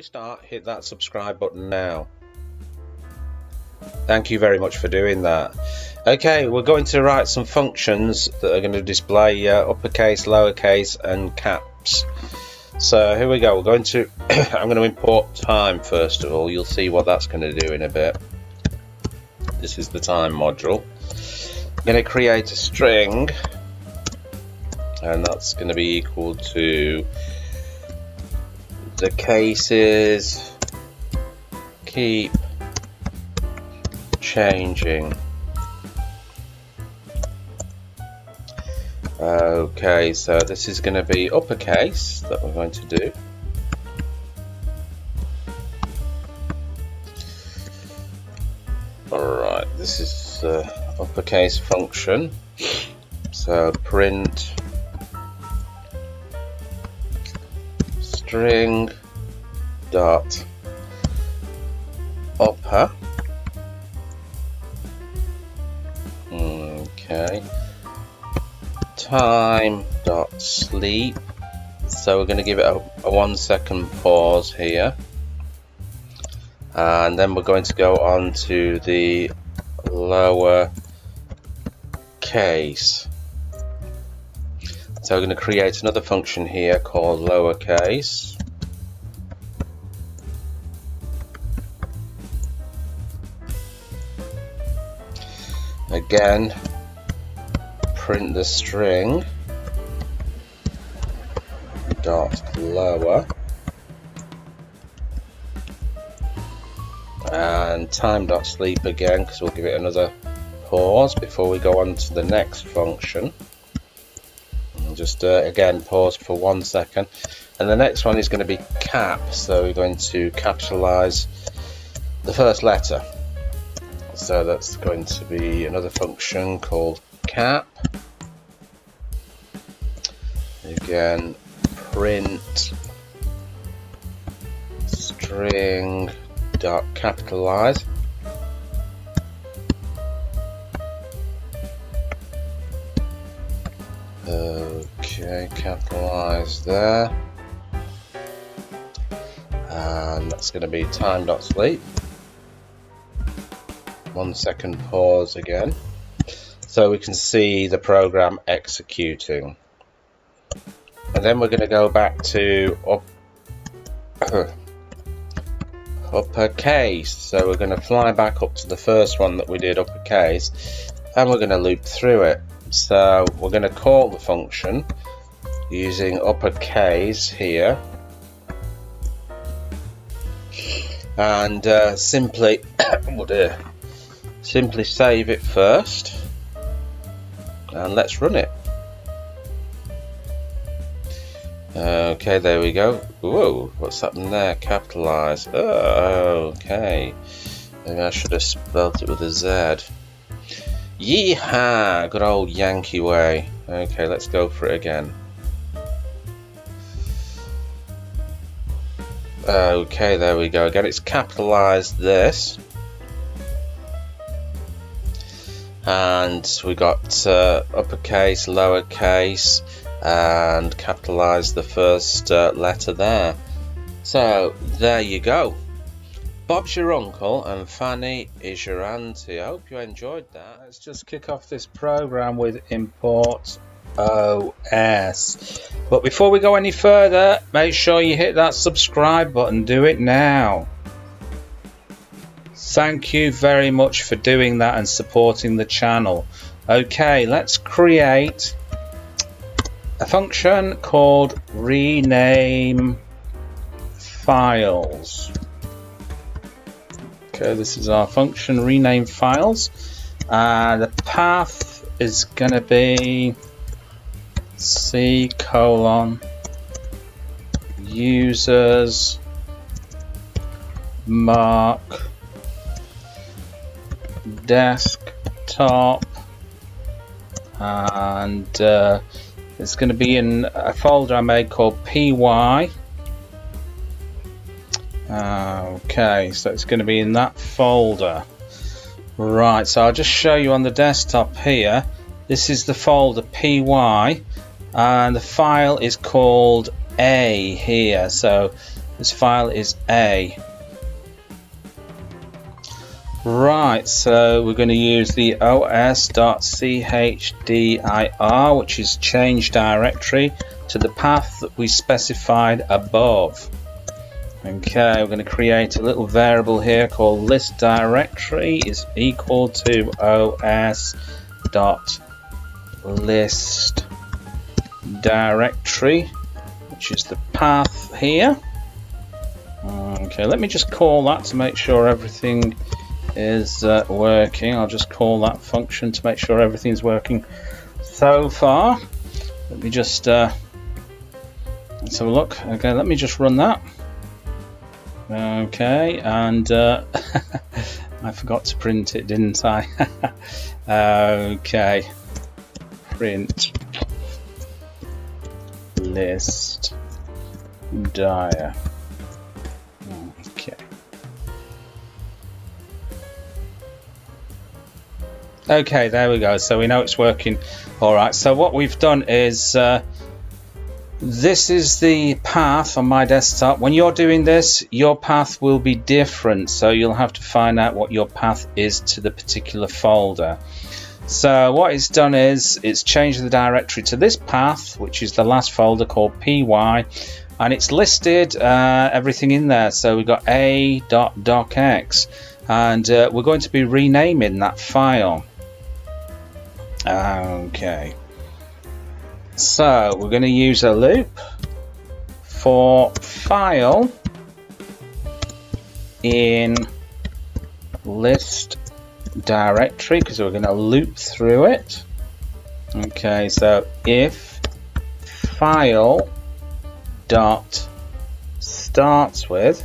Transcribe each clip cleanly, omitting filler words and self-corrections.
we start, hit that subscribe button now. Thank you very much for doing that. Okay, we're going to write some functions that are going to display uppercase, lowercase and caps. So here we go. We're going to I'm going to import time first of all. You'll see what that's going to do in a bit. This is the time module. I'm going to create a string, and that's going to be equal to the cases keep changing. Okay, so this is going to be uppercase that we're going to do. Alright, this is uppercase function. So print string dot upper. Okay. Time dot sleep. So we're going to give it a 1 second pause here, and then we're going to go on to the lower case. So we're going to create another function here called lowercase. Again, print the string dot lower and time dot sleep again, because we'll give it another pause before we go on to the next function. And just again pause for 1 second, and the next one is going to be cap, so we're going to capitalize the first letter. So that's going to be another function called cap. Again, print string dot capitalize. Okay, capitalize there, and that's going to be time dot sleep. 1 second pause again, so we can see the program executing. And then we're going to go back to uppercase. So we're going to fly back up to the first one that we did, uppercase, and we're going to loop through it. So we're going to call the function using uppercase here, and simply save it first, and let's run it. Okay, there we go. Whoa, what's happened there? Capitalize. Oh, okay. Maybe I should have spelled it with a Z. Yeehaw! Good old Yankee way. Okay, let's go for it again. Okay, there we go. Again, it's capitalized this. And we got uppercase, lowercase, and capitalize the first letter there. So there you go. Bob's your uncle and Fanny is your auntie. I hope you enjoyed that. Let's just kick off this program with import os. But before we go any further, make sure you hit that subscribe button. Do it now. Thank you very much for doing that and supporting the channel. Okay, let's create a function called rename files. Okay, this is our function rename files. The path is going to be C:users mark desktop, and it's going to be in a folder I made called py. Okay, so it's going to be in that folder. Right, so I'll just show you on the desktop here. This is the folder py, and the file is called A here. So This file is A. Right, so we're going to use the os.chdr, which is change directory, to the path that we specified above. Okay, we're going to create a little variable here called list directory is equal to os.list directory, which is the path here. Okay, let me just call that to make sure everything is working. I'll just call that function to make sure everything's working so far. Let me just let's have a look. Okay, let me just run that. Okay, and I forgot to print it, didn't I? Okay, print list dir. Okay. Okay, there we go. So we know it's working. All right. So what we've done is this is the path on my desktop. When you're doing this, your path will be different. So you'll have to find out what your path is to the particular folder. So what it's done is it's changed the directory to this path, which is the last folder called py, and it's listed everything in there. So we've got a.docx, and we're going to be renaming that file. Okay, so we're going to use a loop for file in list directory, because we're going to loop through it. Okay, so if file dot starts with,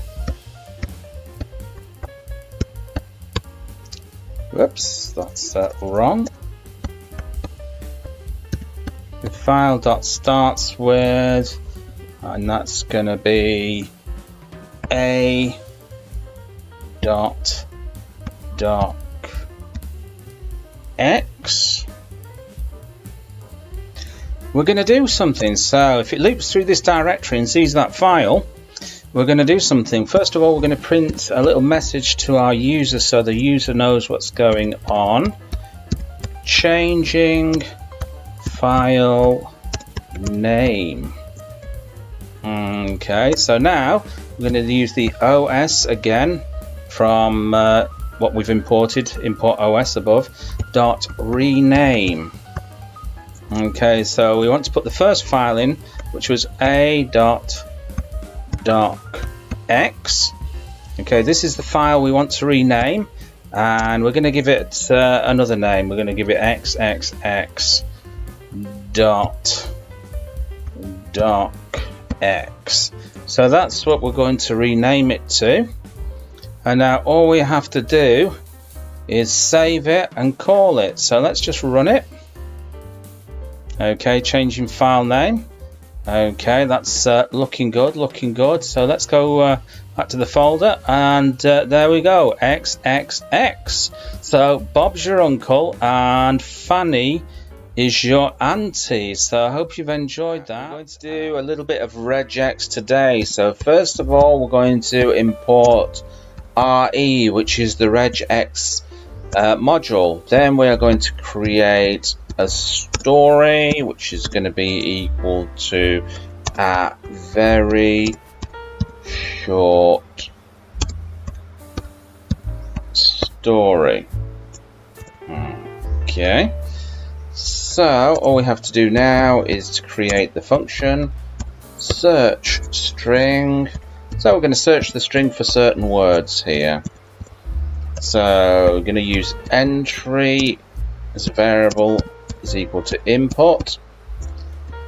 whoops, that's wrong. If file dot starts with, and that's going to be a dot docx, we're going to do something. So if it loops through this directory and sees that file, we're going to do something. First of all, we're going to print a little message to our user so the user knows what's going on. Changing file name. Okay, so now we're going to use the os again from what we've imported, import os above, dot rename. Okay, so we want to put the first file in, which was a.docx. Okay, this is the file we want to rename, and we're going to give it another name. We're going to give it xxx dot docx. So that's what we're going to rename it to. And now all we have to do is save it and call it. So let's just run it. Okay, changing file name. Okay, that's looking good, looking good. So let's go back to the folder, and there we go, xxx. So Bob's your uncle and Fanny is your auntie. So I hope you've enjoyed that. We're going to do a little bit of regex today. So first of all, we're going to import RE, which is the regex module. Then we are going to create a story, which is going to be equal to a very short story. Okay, so all we have to do now is to create the function search string. So we're going to search the string for certain words here. So we're going to use entry as a variable is equal to input.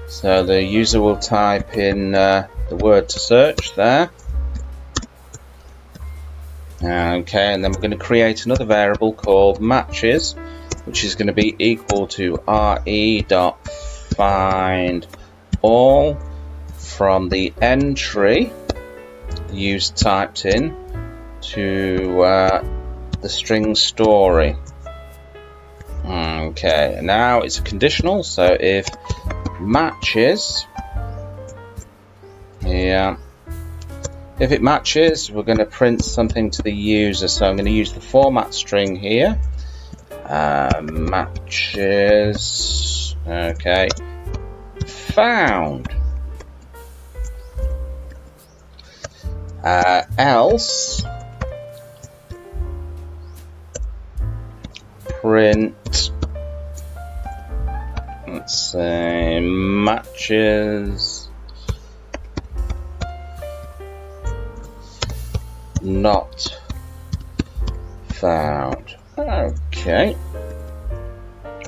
So the user will type in the word to search there. Okay, and then we're going to create another variable called matches, which is going to be equal to re.findall from the entry the user typed in to the string story. Okay, now it's a conditional, so if matches, yeah, If it matches, we're going to print something to the user. So I'm going to use the format string here. Matches. Okay. Found. Else print, let's say, matches not found. Okay.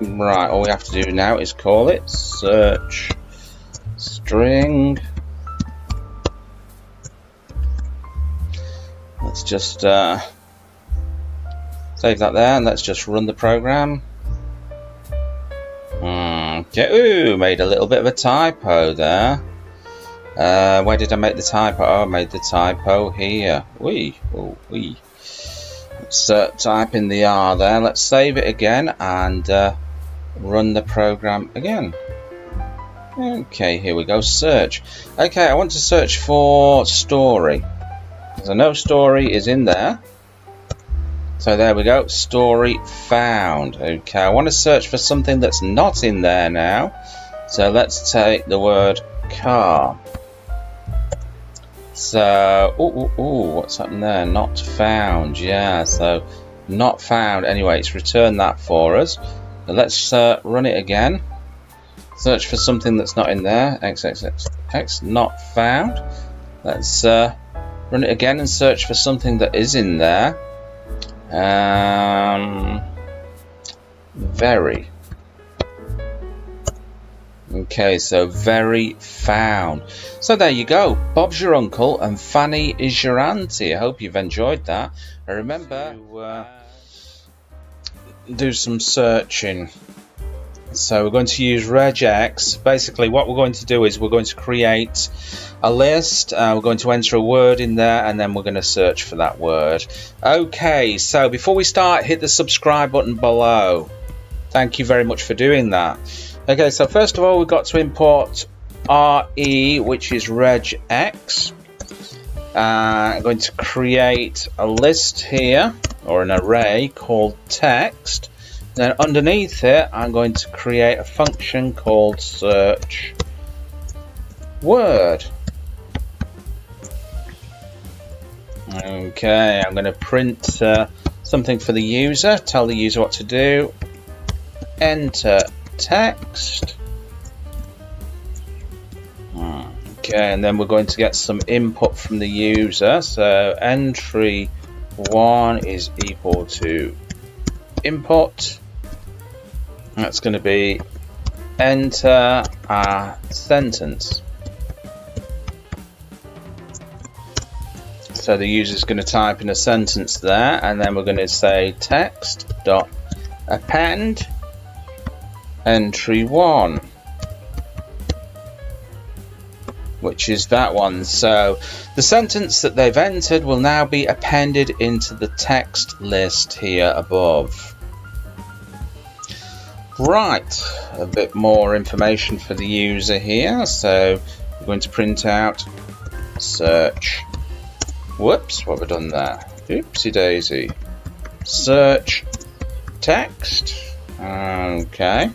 Right, all we have to do now is call it search string. Let's just save that there, and let's just run the program. Okay, ooh, made a little bit of a typo there. Where did I make the typo? Oh, I made the typo here. Let's type in the R there. Let's save it again and run the program again. Okay, here we go. Search. Okay, I want to search for story. So no story is in there. So there we go. Story found. Okay, I want to search for something that's not in there now. So let's take the word car. So, what's happened there? Not found. Yeah, so not found. Anyway, it's returned that for us. So let's run it again. Search for something that's not in there. X, not found. Let's run it again and search for something that is in there. Very. Okay, so very found. So there you go. Bob's your uncle and Fanny is your auntie. I hope you've enjoyed that. And remember to do some searching. So we're going to use regex. Basically what we're going to do is we're going to create a list. We're going to enter a word in there and then we're going to search for that word. Okay, so before we start, hit the subscribe button below. Thank you very much for doing that. Okay, so first of all we've got to import RE, which is regex. I'm going to create a list here, or an array called text. Then underneath it I'm going to create a function called search word. Okay, I'm going to print something for the user, tell the user what to do. Enter text. Okay, and then we're going to get some input from the user. So entry 1 is equal to input. That's going to be enter a sentence. So the user is going to type in a sentence there, and then we're going to say text dot append entry 1, which is that one. So the sentence that they've entered will now be appended into the text list here above. Right, a bit more information for the user here. So we're going to print out search. Whoops, what have I done there? Oopsie daisy. Search text. Okay.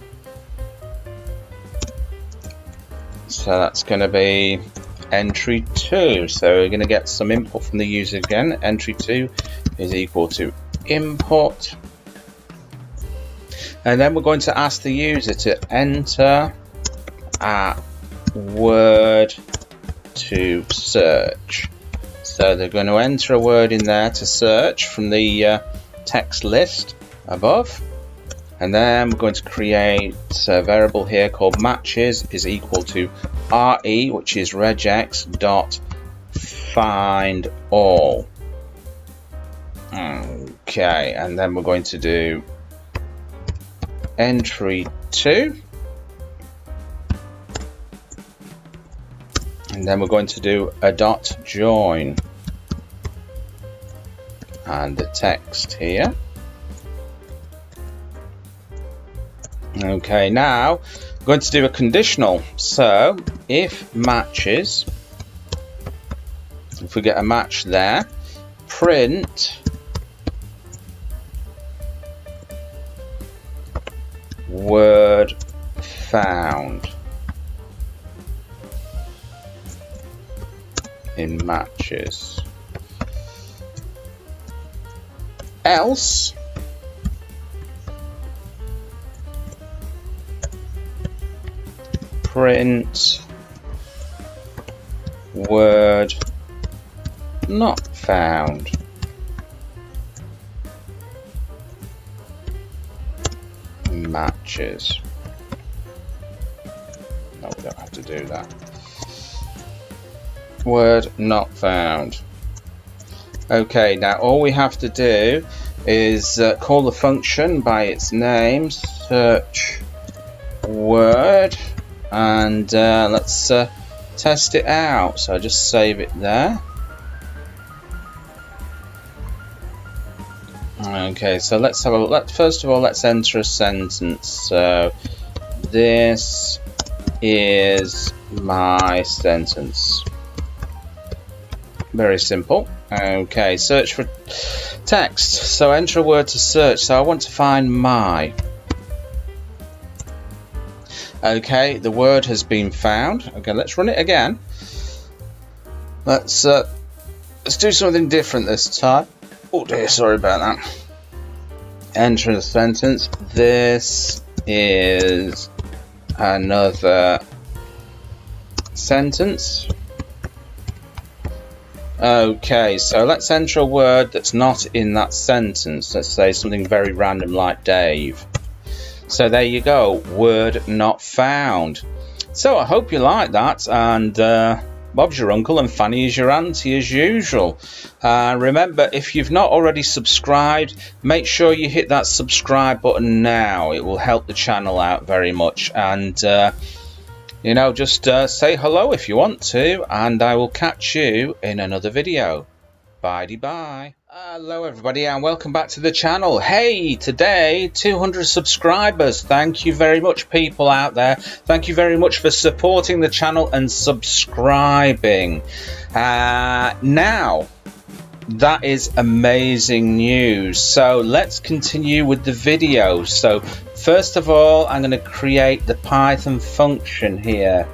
So that's going to be entry 2. So we're going to get some input from the user again. Entry 2 is equal to input. And then we're going to ask the user to enter a word to search. So they're going to enter a word in there to search from the text list above. And then we're going to create a variable here called matches is equal to RE, which is regex dot find all. Okay, and then we're going to do entry 2. And then we're going to do a dot join. And the text here. Okay, now we're going to do a conditional. So if matches If we get a match there, print word found in matches. Else print word not found. Matches. No, we don't have to do that. Word not found. Okay, now all we have to do is call the function by its name, search word, and let's test it out. So just save it there. Okay, so let's have a look. First of all, let's enter a sentence. So this is my sentence. Very simple. Okay, search for text. So enter a word to search. So I want to find my. Okay, the word has been found. Okay, let's run it again. Let's do something different this time. Oh dear, sorry about that. Enter the sentence. This is another sentence. Okay, so let's enter a word that's not in that sentence. Let's say something very random like Dave. So there you go, word not found. So I hope you like that, and Bob's your uncle and Fanny is your auntie as usual. Remember, if you've not already subscribed, make sure you hit that subscribe button now. It will help the channel out very much. And you know, just say hello if you want to, and I will catch you in another video. Bye-de-bye. Hello everybody, and welcome back to the channel. Hey, today 200 subscribers. Thank you very much, people out there. Thank you very much for supporting the channel and subscribing. Now that is amazing news. So let's continue with the video. So first of all, I'm going to create the Python function here,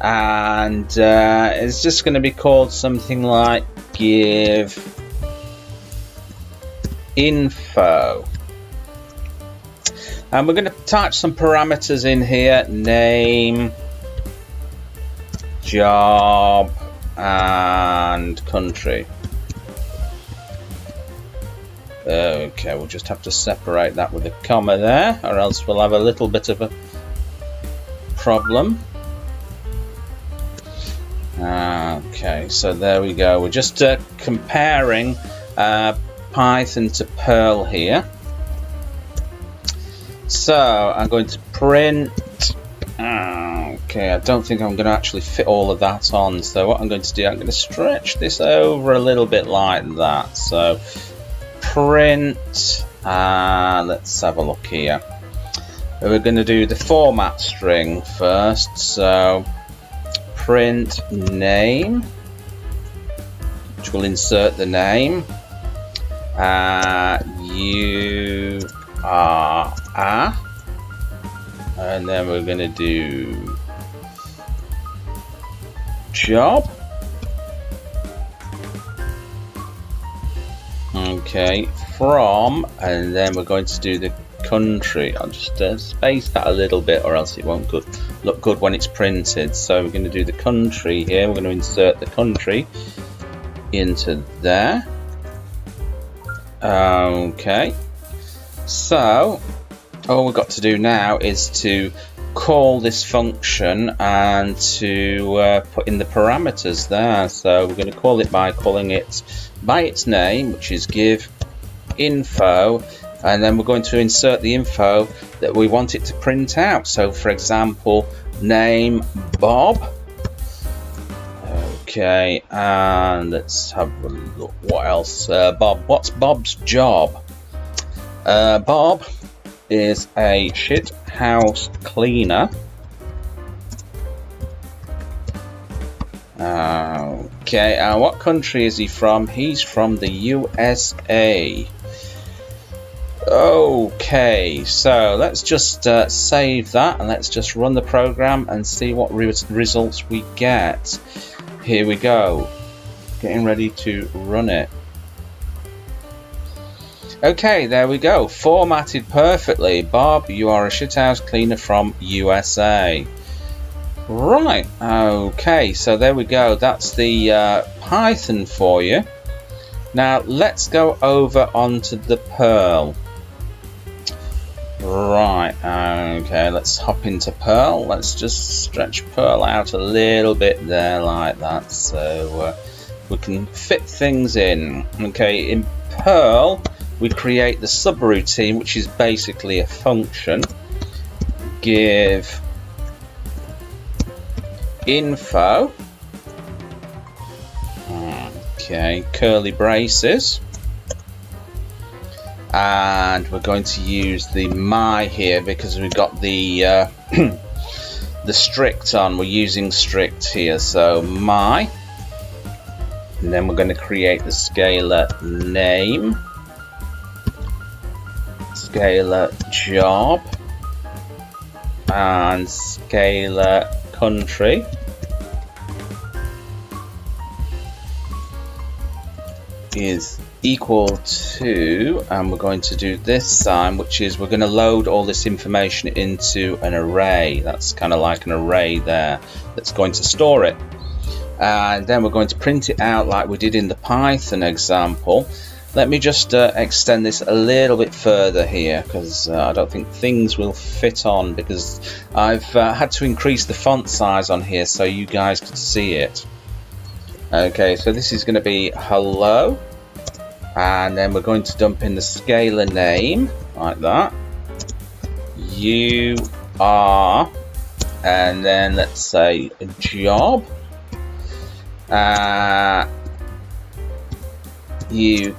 and it's just going to be called something like give info, and we're going to type some parameters in here: name, job, and country. Okay, we'll just have to separate that with a comma there, or else we'll have a little bit of a problem. Okay, so there we go. We're just comparing Python to Perl here. So I'm going to print. Okay, I don't think I'm going to actually fit all of that on. So what I'm going to do, I'm going to stretch this over a little bit like that. So print. Let's have a look here. We're going to do the format string first. So print name, which will insert the name. You are a, and then we're going to do job. Okay, from, and then we're going to do the country. I'll just space that a little bit, or else it won't look good when it's printed. So we're going to do the country here. We're going to insert the country into there. Okay, so all we've got to do now is to call this function and to put in the parameters there. So we're going to call it by calling it by its name, which is give info, and then we're going to insert the info that we want it to print out. So for example, name Bob. Okay, and let's have a look. What else? Bob. What's Bob's job? Bob is a shit house cleaner. Okay, and what country is he from? He's from the USA. Okay, so let's just save that and let's just run the program and see what results we get. Here we go, getting ready to run it. Okay, there we go, formatted perfectly. Bob, you are a shithouse cleaner from USA. Right, okay, so there we go, that's the Python for you. Now let's go over onto the Perl. Right, okay, let's hop into Perl. Let's just stretch Perl out a little bit there like that, so we can fit things in. Okay, in Perl we create the subroutine, which is basically a function. Give info, okay, curly braces, and we're going to use the my here because we've got the the strict on. We're using strict here, so my, and then we're going to create the scalar name, scalar job, and scalar country. Is equal to, and we're going to do this sign, which is we're going to load all this information into an array. That's kind of like an array there that's going to store it, and then we're going to print it out like we did in the Python example. Let me just extend this a little bit further here because I don't think things will fit on, because I've had to increase the font size on here so you guys could see it. Okay, so this is going to be hello, and then we're going to dump in the scalar name like that. You are, and then let's say job. You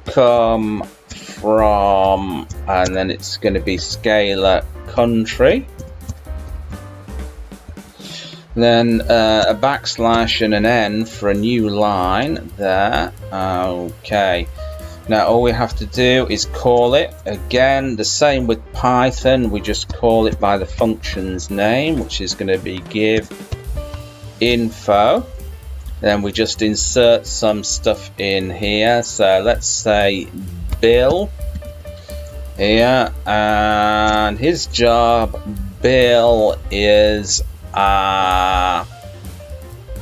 come from, and then it's going to be scalar country. Then a backslash and an N for a new line there. Okay, now all we have to do is call it. Again, the same with Python, we just call it by the function's name, which is going to be give info. Then we just insert some stuff in here, so let's say Bill here, and his job, Bill, is a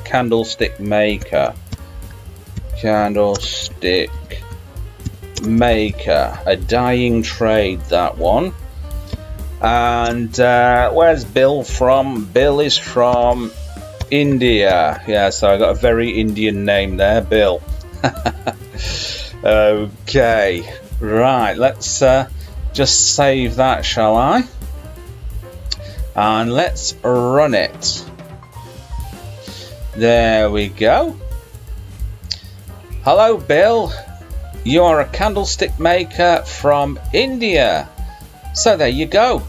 candlestick maker. Candlestick maker, a dying trade, that one. And where's Bill from? Bill is from India. Yeah, so I got a very Indian name there, Bill. Okay, right, let's just save that, shall I? And let's run it. There we go. Hello, Bill. You are a candlestick maker from India. So there you go.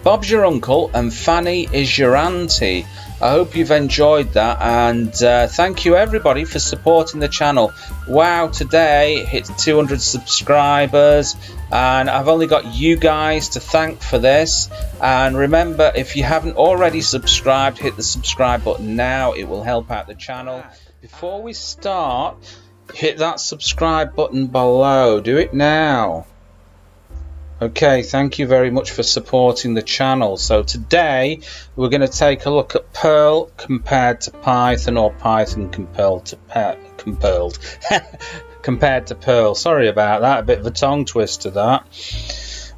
Bob's your uncle and Fanny is your auntie. I hope you've enjoyed that, and thank you everybody for supporting the channel. Wow, today hit 200 subscribers, and I've only got you guys to thank for this. And remember, if you haven't already subscribed, hit the subscribe button now. It will help out the channel. Before we start, hit that subscribe button below. Do it now. Okay, thank you very much for supporting the channel. So today we're going to take a look at Perl compared to Python, or Python compared to Perl. Sorry about that, a bit of a tongue twister that.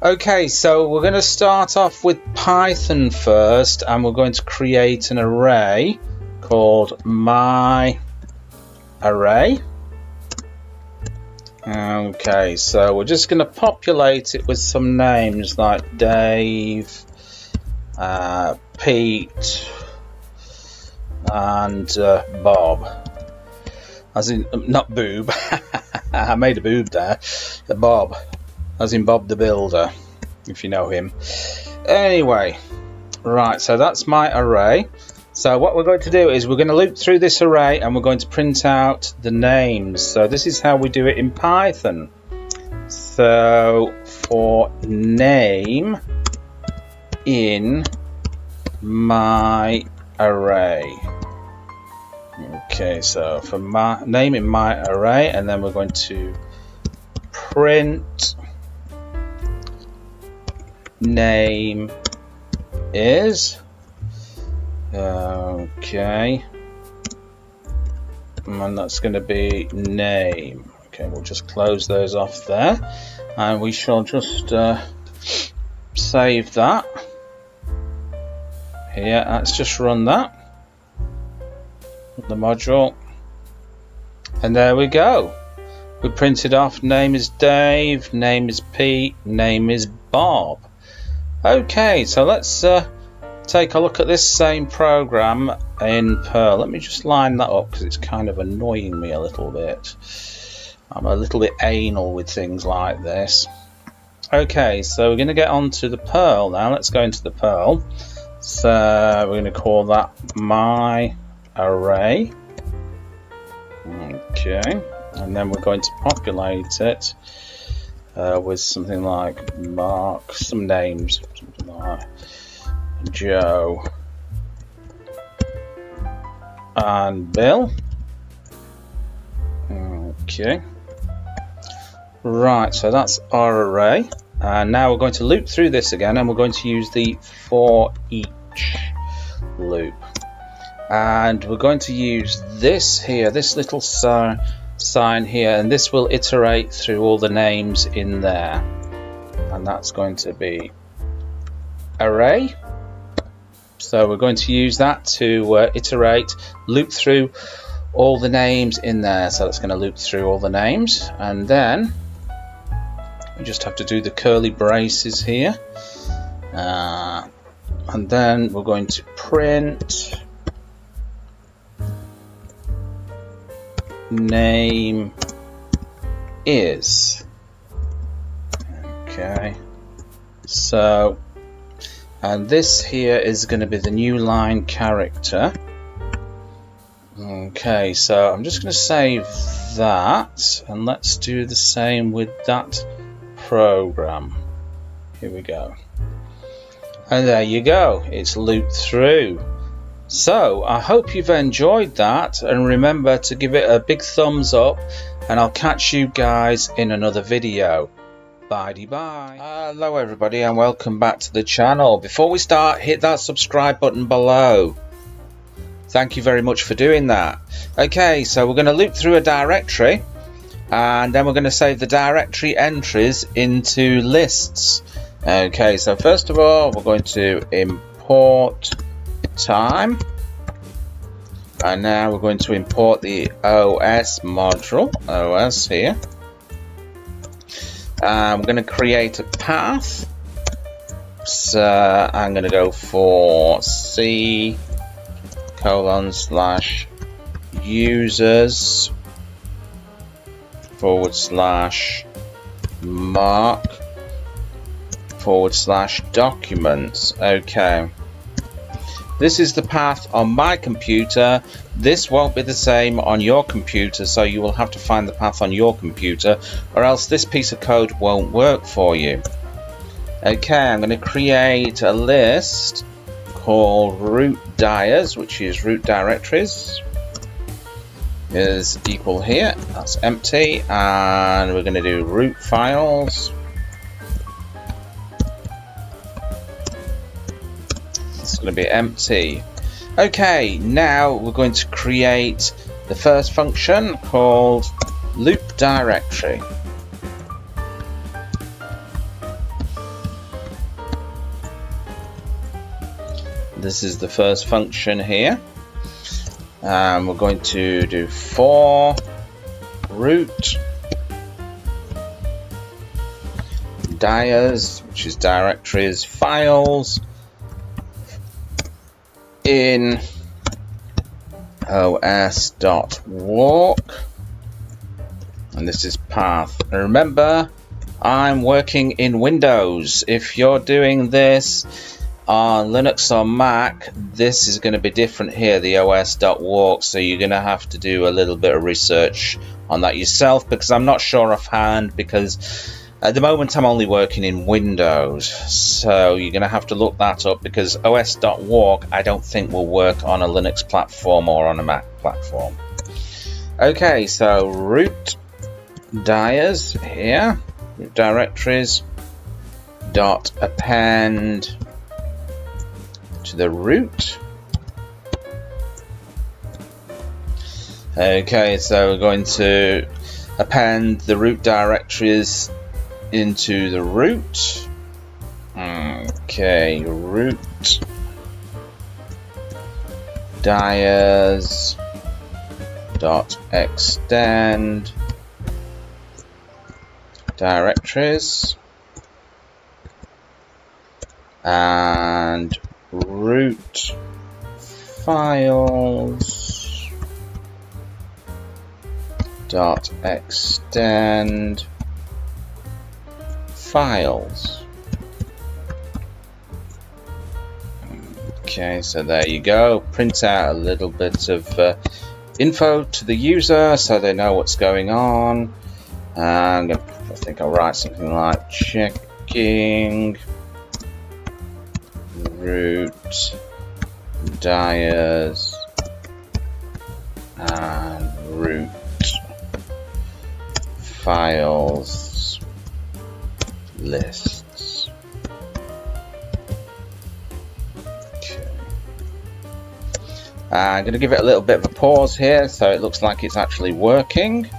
Okay, so we're going to start off with Python first, and we're going to create an array called my array. Okay, so we're just going to populate it with some names like Dave, Pete, and Bob. As in, not boob. I made a boob there. Bob, as in Bob the Builder, if you know him. Anyway, right, so that's my array. So what we're going to do is we're going to loop through this array and we're going to print out the names. So this is how we do it in Python. So for name in my array. Okay, so for my name in my array, and then we're going to print name is. Okay, and that's going to be name. Okay, we'll just close those off there, and we shall just save that. Here, let's just run that. The module, and there we go. We printed off name is Dave, name is Pete, name is Bob. Okay, so let's take a look at this same program in Perl. Let me just line that up because it's kind of annoying me a little bit. I'm a little bit anal with things like this. Okay, so we're going to get onto the Perl now. Let's go into the Perl. So we're going to call that my array. Okay, and then we're going to populate it with something like Mark, some names, something like Joe and Bill. Okay, right, so that's our array, and now we're going to loop through this again, and we're going to use the for each loop. And we're going to use this here, this little sign here, and this will iterate through all the names in there. And that's going to be array. So we're going to use that to iterate, loop through all the names in there. So it's going to loop through all the names. And then we just have to do the curly braces here. And then we're going to print name is. Okay, so, and this here is going to be the new line character. Okay, so I'm just going to save that, and let's do the same with that program. Here we go, and there you go, it's looped through. So I hope you've enjoyed that, and remember to give it a big thumbs up, and I'll catch you guys in another video. Bye. Hello everybody, and welcome back to the channel. Before we start, hit that subscribe button below. Thank you very much for doing that. Okay, so we're going to loop through a directory, and then we're going to save the directory entries into lists. Okay, so first of all we're going to import time, and now we're going to import the OS module, OS here. I'm going to create a path, so I'm going to go for c:\users/mark/documents. Okay. This is the path on my computer. This won't be the same on your computer, so you will have to find the path on your computer, or else this piece of code won't work for you. Okay, I'm going to create a list called root dirs, which is root directories, is equal here, that's empty, and we're going to do root files. It's going to be empty. Okay, now we're going to create the first function called loop directory. This is the first function here. We're going to do for root dirs, which is directories, files in os.walk, and this is path. And remember, I'm working in Windows. If you're doing this on Linux or Mac, this is going to be different here, the os.walk, so you're going to have to do a little bit of research on that yourself, because I'm not sure offhand, because at the moment I'm only working in Windows, so you're going to have to look that up, because os.walk I don't think will work on a Linux platform or on a Mac platform. Okay, so root dirs here, root directories dot append to the root. Okay, so we're going to append the root directories into the root. Okay, root dirs dot extend directories and root files dot extend files. Okay, so there you go. Print out a little bit of info to the user so they know what's going on. And I think I'll write something like checking root dirs and root files lists. Okay. I'm going to give it a little bit of a pause here so it looks like it's actually working.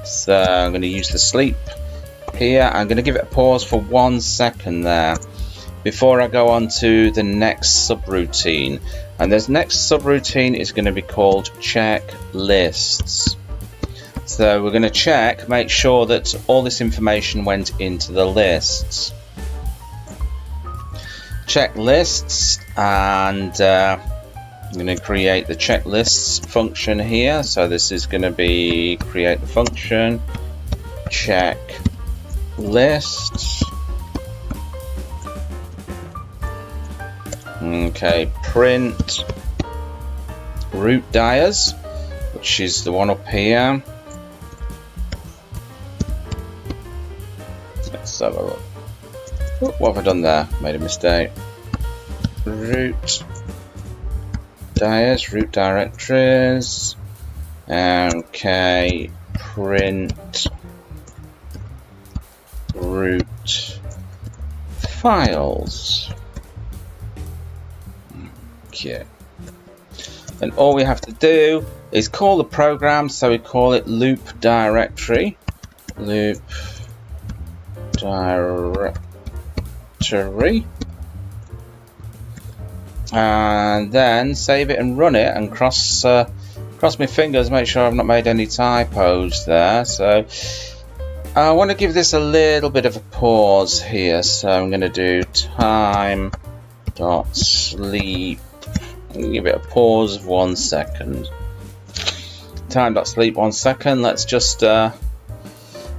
So I'm going to use the sleep here. I'm going to give it a pause for 1 second there before I go on to the next subroutine. And this next subroutine is going to be called check lists. So we're going to check, make sure that all this information went into the lists. Check lists, and I'm going to create the checklists function here. So this is going to be create the function check lists. Okay, print root dirs, which is the one up here. Let's have a look. Oh, what have I done there? Made a mistake. Root dirs, root directories. Okay, print root files. Okay. And all we have to do is call the program, so we call it loop directory. Loop directory. And then save it and run it, and cross my fingers, make sure I've not made any typos there. So I want to give this a little bit of a pause here, so I'm going to do time.sleep. Give it a pause of 1 second. Time.sleep 1 second. Let's just have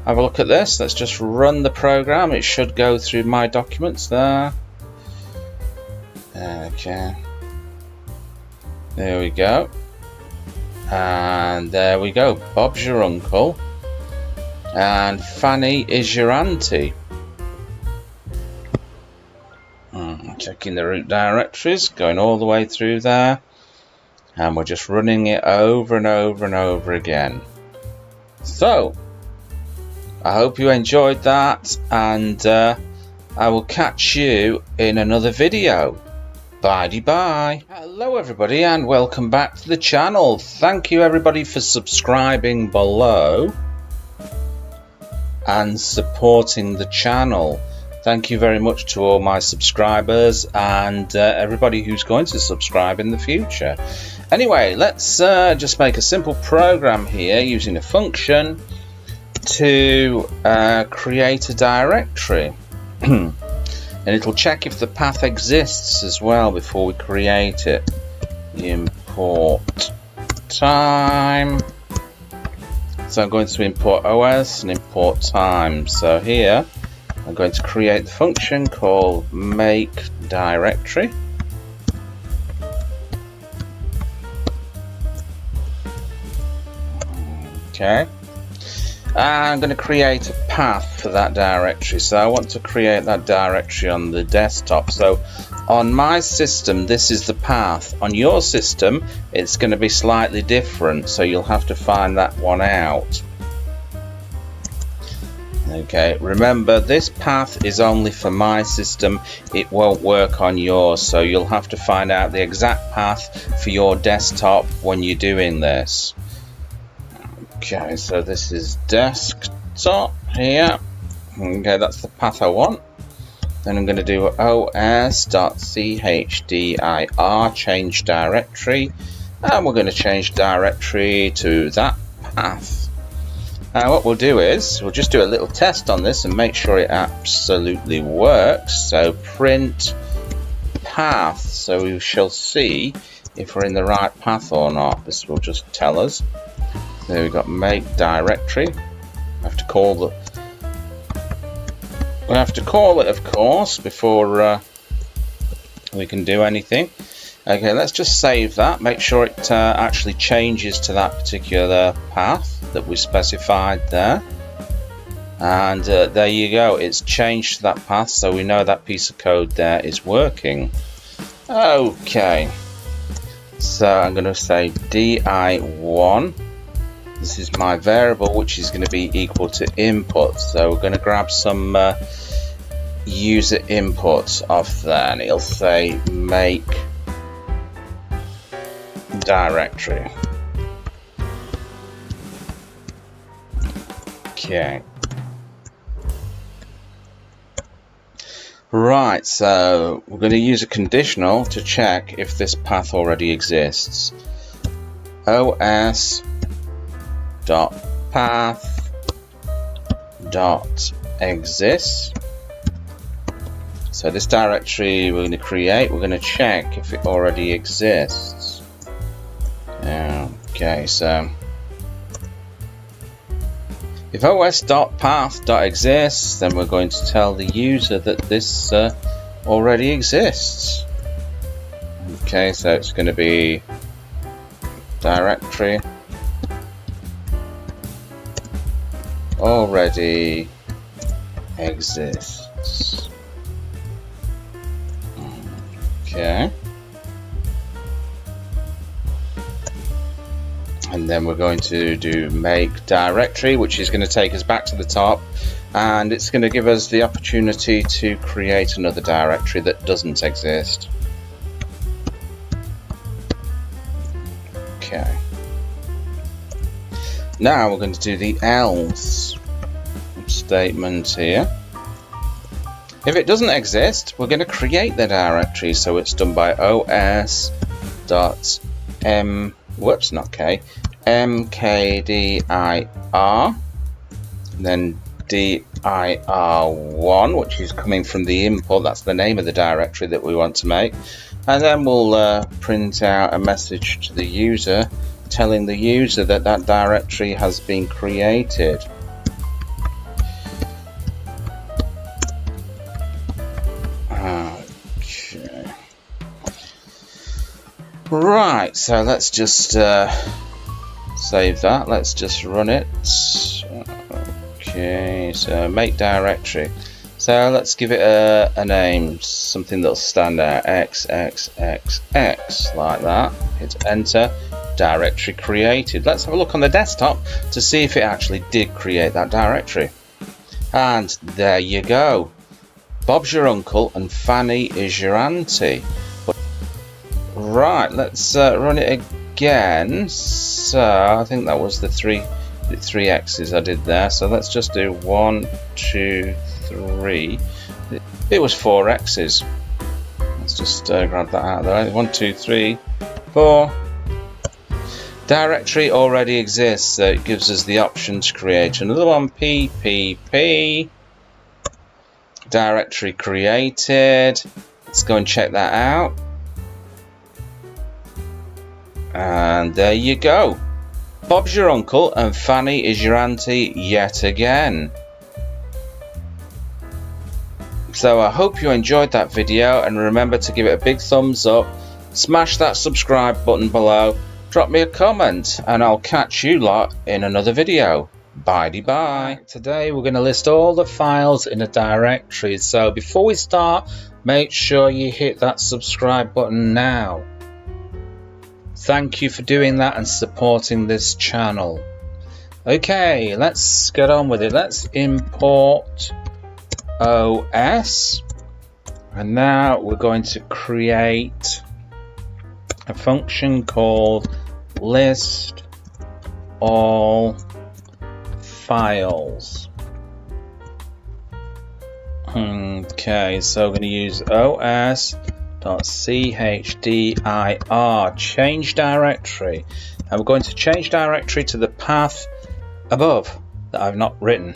a look at this. Let's just run the program. It should go through my documents there. Okay. There we go. And there we go. Bob's your uncle. And Fanny is your auntie. Checking the root directories, going all the way through there, and we're just running it over and over and over again. So I hope you enjoyed that, and I will catch you in another video. Bye. Hello everybody, and welcome back to the channel. Thank you everybody for subscribing below and supporting the channel. Thank you very much to all my subscribers and everybody who's going to subscribe in the future. Anyway, let's just make a simple program here using a function to create a directory. And it'll check if the path exists as well before we create it. Import time. So I'm going to import OS and import time. So here I'm going to create the function called make directory. Okay. I'm going to create a path for that directory. So I want to create that directory on the desktop. So on my system, this is the path. On your system, it's going to be slightly different. So you'll have to find that one out. Okay, remember this path is only for my system. It won't work on yours. So you'll have to find out the exact path for your desktop when you're doing this. Okay, so this is desktop here. Okay, that's the path I want. Then I'm going to do os.chdr, change directory, and we're going to change directory to that path. Now what we'll do is, we'll just do a little test on this and make sure it absolutely works. So print path, so we shall see if we're in the right path or not. This will just tell us. There we've got make directory. We have to call it, of course, before we can do anything. Okay, let's just save that. Make sure it actually changes to that particular path that we specified there. And there you go. It's changed to that path, so we know that piece of code there is working. Okay. So I'm going to say di1. This is my variable, which is going to be equal to input. So we're going to grab some user inputs off there, and it'll say make directory. Okay. Right, so we're going to use a conditional to check if this path already exists. os.path.exists. So this directory we're going to create, we're going to check if it already exists. Okay, so if os.path.exists, then we're going to tell the user that this already exists. Okay, so it's going to be directory already exists. Okay. And then we're going to do make directory, which is going to take us back to the top, and it's going to give us the opportunity to create another directory that doesn't exist. Okay. Now we're going to do the else statement here. If it doesn't exist, we're going to create the directory. So it's done by mkdir, then dir1, which is coming from the input. That's the name of the directory that we want to make. And then we'll print out a message to the user telling the user that that directory has been created. Okay. Right, so let's just save that. Let's just run it. Okay, so make directory. So let's give it a name, something that'll stand out, xxxx, like that. Hit enter. Directory created. Let's have a look on the desktop to see if it actually did create that directory. And there you go. Bob's your uncle and Fanny is your auntie. Right, let's run it again. So I think that was the three X's I did there. So let's just do 1, 2, 3. It was 4 X's. Let's just grab that out of there. 1, 2, 3, 4. Directory already exists, so it gives us the option to create another one. PPP. Directory created. Let's go and check that out. And there you go. Bob's your uncle and Fanny is your auntie yet again. So I hope you enjoyed that video, and remember to give it a big thumbs up, smash that subscribe button below, drop me a comment, and I'll catch you lot in another video. Bye. Today we're going to list all the files in a directory. So before we start, make sure you hit that subscribe button now. Thank you for doing that and supporting this channel. Okay, let's get on with it. Let's import OS, and now we're going to create a function called list all files. Okay, so we're going to use os.chdr, change directory, and we're going to change directory to the path above that I've not written.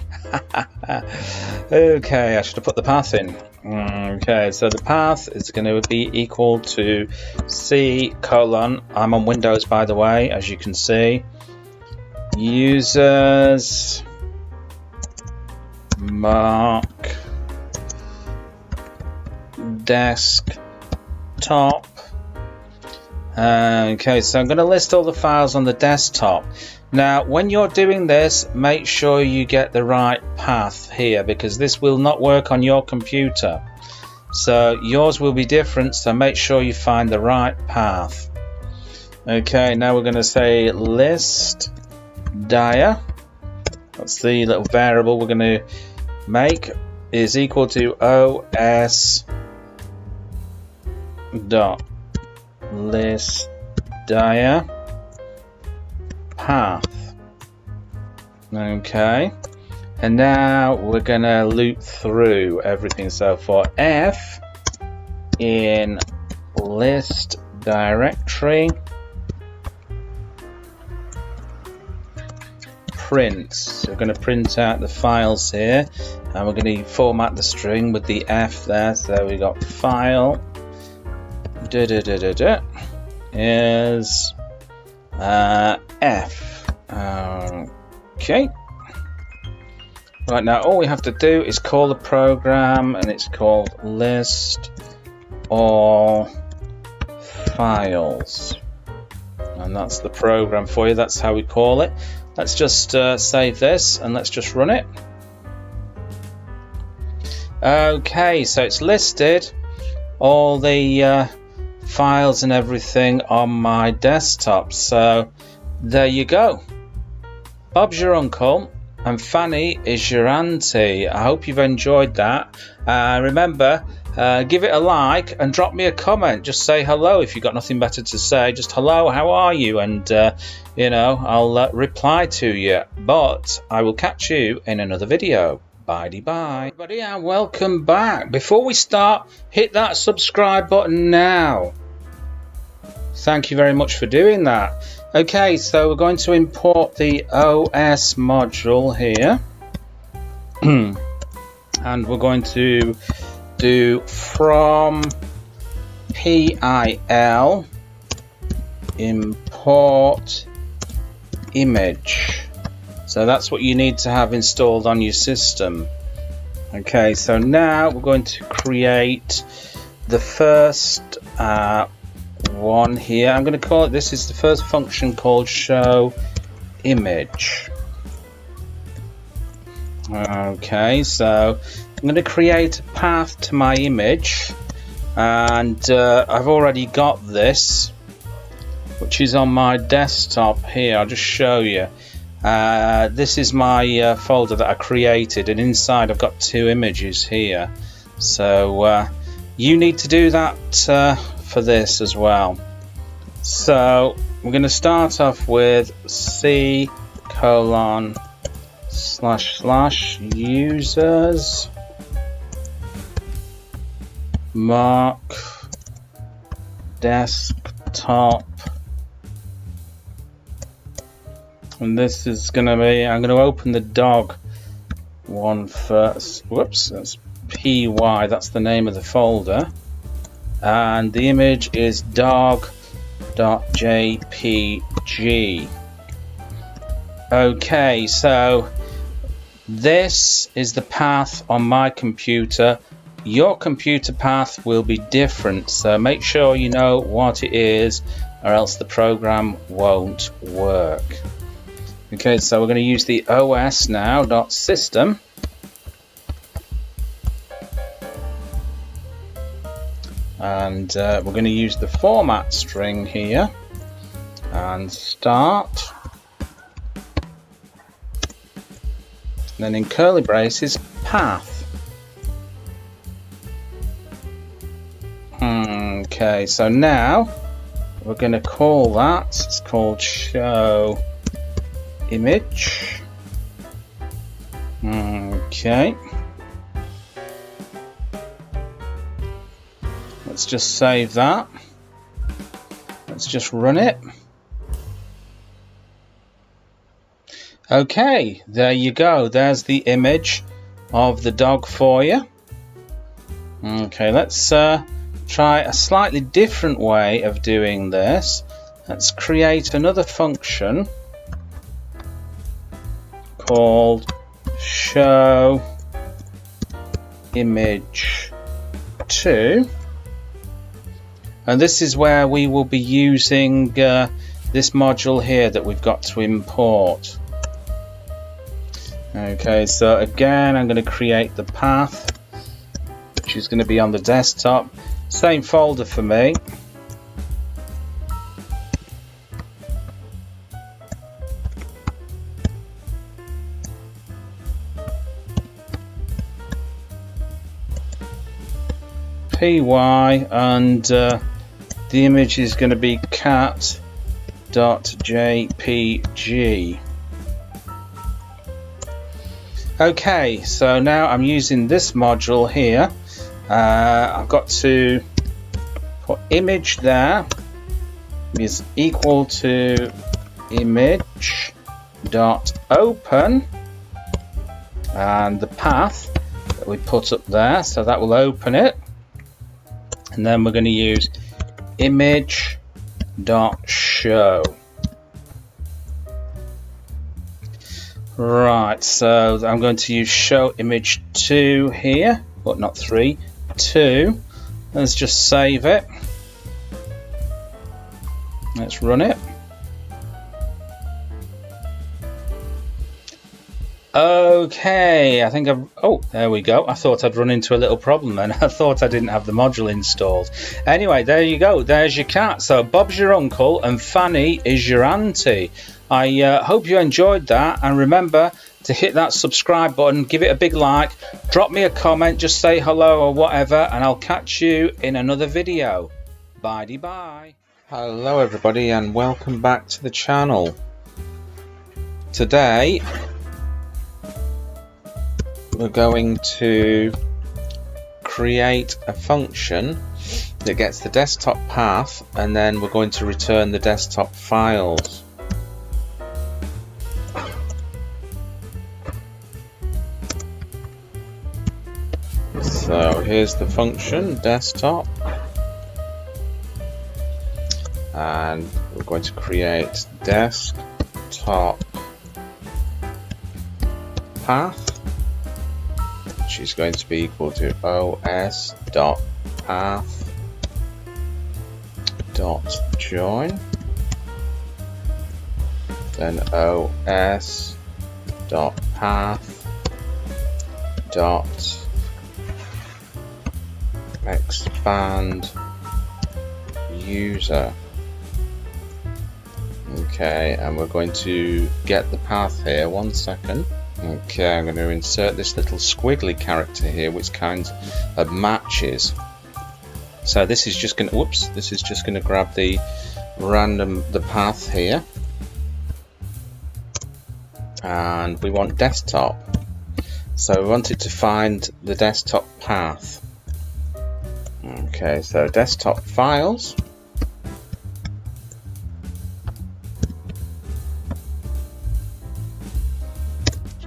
Okay, I should have put the path in. Okay, so the path is going to be equal to C:, I'm on Windows by the way, as you can see, users mark desktop. Okay, so I'm going to list all the files on the desktop. Now when you're doing this, make sure you get the right path here, because this will not work on your computer, so yours will be different, so make sure you find the right path. Okay, now we're going to say list dir, that's the little variable we're going to make, is equal to os dot list dir path. Okay, and now we're gonna loop through everything. So for f in list directory, print, so we're going to print out the files here, and we're going to format the string with the f there. So we got file is f. Okay, right, now all we have to do is call the program, and it's called list all files, and that's the program for you. That's how we call it. Let's just save this and let's just run it. Okay, so it's listed all the files and everything on my desktop. So there you go. Bob's your uncle and Fanny is your auntie. I hope you've enjoyed that. Remember, give it a like and drop me a comment. Just say hello if you've got nothing better to say. Just hello, how are you? And you know, I'll reply to you. But I will catch you in another video. Bye everybody, and welcome back. Before we start, hit that subscribe button now. Thank you very much for doing that. Okay, so we're going to import the OS module here. And we're going to do from PIL import image. So that's what you need to have installed on your system. Okay, so now we're going to create the first one here. I'm going to call it, this is the first function called show image. Okay, so I'm going to create a path to my image, and I've already got this, which is on my desktop here. I'll just show you. This is my folder that I created, and inside I've got two images here. So you need to do that for this as well. So we're going to start off with C:/ users mark desktop, and this is going to be, I'm going to open the dog one first. Whoops, that's py, that's the name of the folder, and the image is dog.jpg. Okay, so this is the path on my computer your computer path will be different, so make sure you know what it is, or else the program won't work. Okay, so we're going to use the os now .system, and we're going to use the format string here and start, and then in curly braces path. Okay, so now we're going to call that, it's called show image. Okay, let's just save that. Let's just run it. Okay, there you go. There's the image of the dog for you. Okay, let's try a slightly different way of doing this. Let's create another function called show image 2, and this is where we will be using this module here that we've got to import. Okay, so again I'm going to create the path, which is going to be on the desktop, same folder for me. py, and the image is going to be cat.jpg. Okay, so now I'm using this module here. I've got to put image there is equal to image dot open, and the path that we put up there, so that will open it, and then we're going to use image dot show. Right, so I'm going to use show image 2 here, but not 3, 2. Let's just save it. Let's run it. Okay, I think I've... Oh, there we go. I thought I'd run into a little problem and I thought I didn't have the module installed. Anyway, there you go. There's your cat. So Bob's your uncle and Fanny is your auntie. I hope you enjoyed that, and remember to hit that subscribe button, give it a big like, drop me a comment, just say hello or whatever, and I'll catch you in another video. Bye-bye. Hello everybody and welcome back to the channel. Today we're going to create a function that gets the desktop path, and then we're going to return the desktop files. So here's the function desktop, and we're going to create desktop path, which is going to be equal to os.path.join, then os.path.expand user. Okay, and we're going to get the path here. 1 second. Okay, I'm going to insert this little squiggly character here, which kind of matches. So this is just going to, whoops, this is just going to grab the path here, and we want desktop. So we want it to find the desktop path. Okay, so desktop files,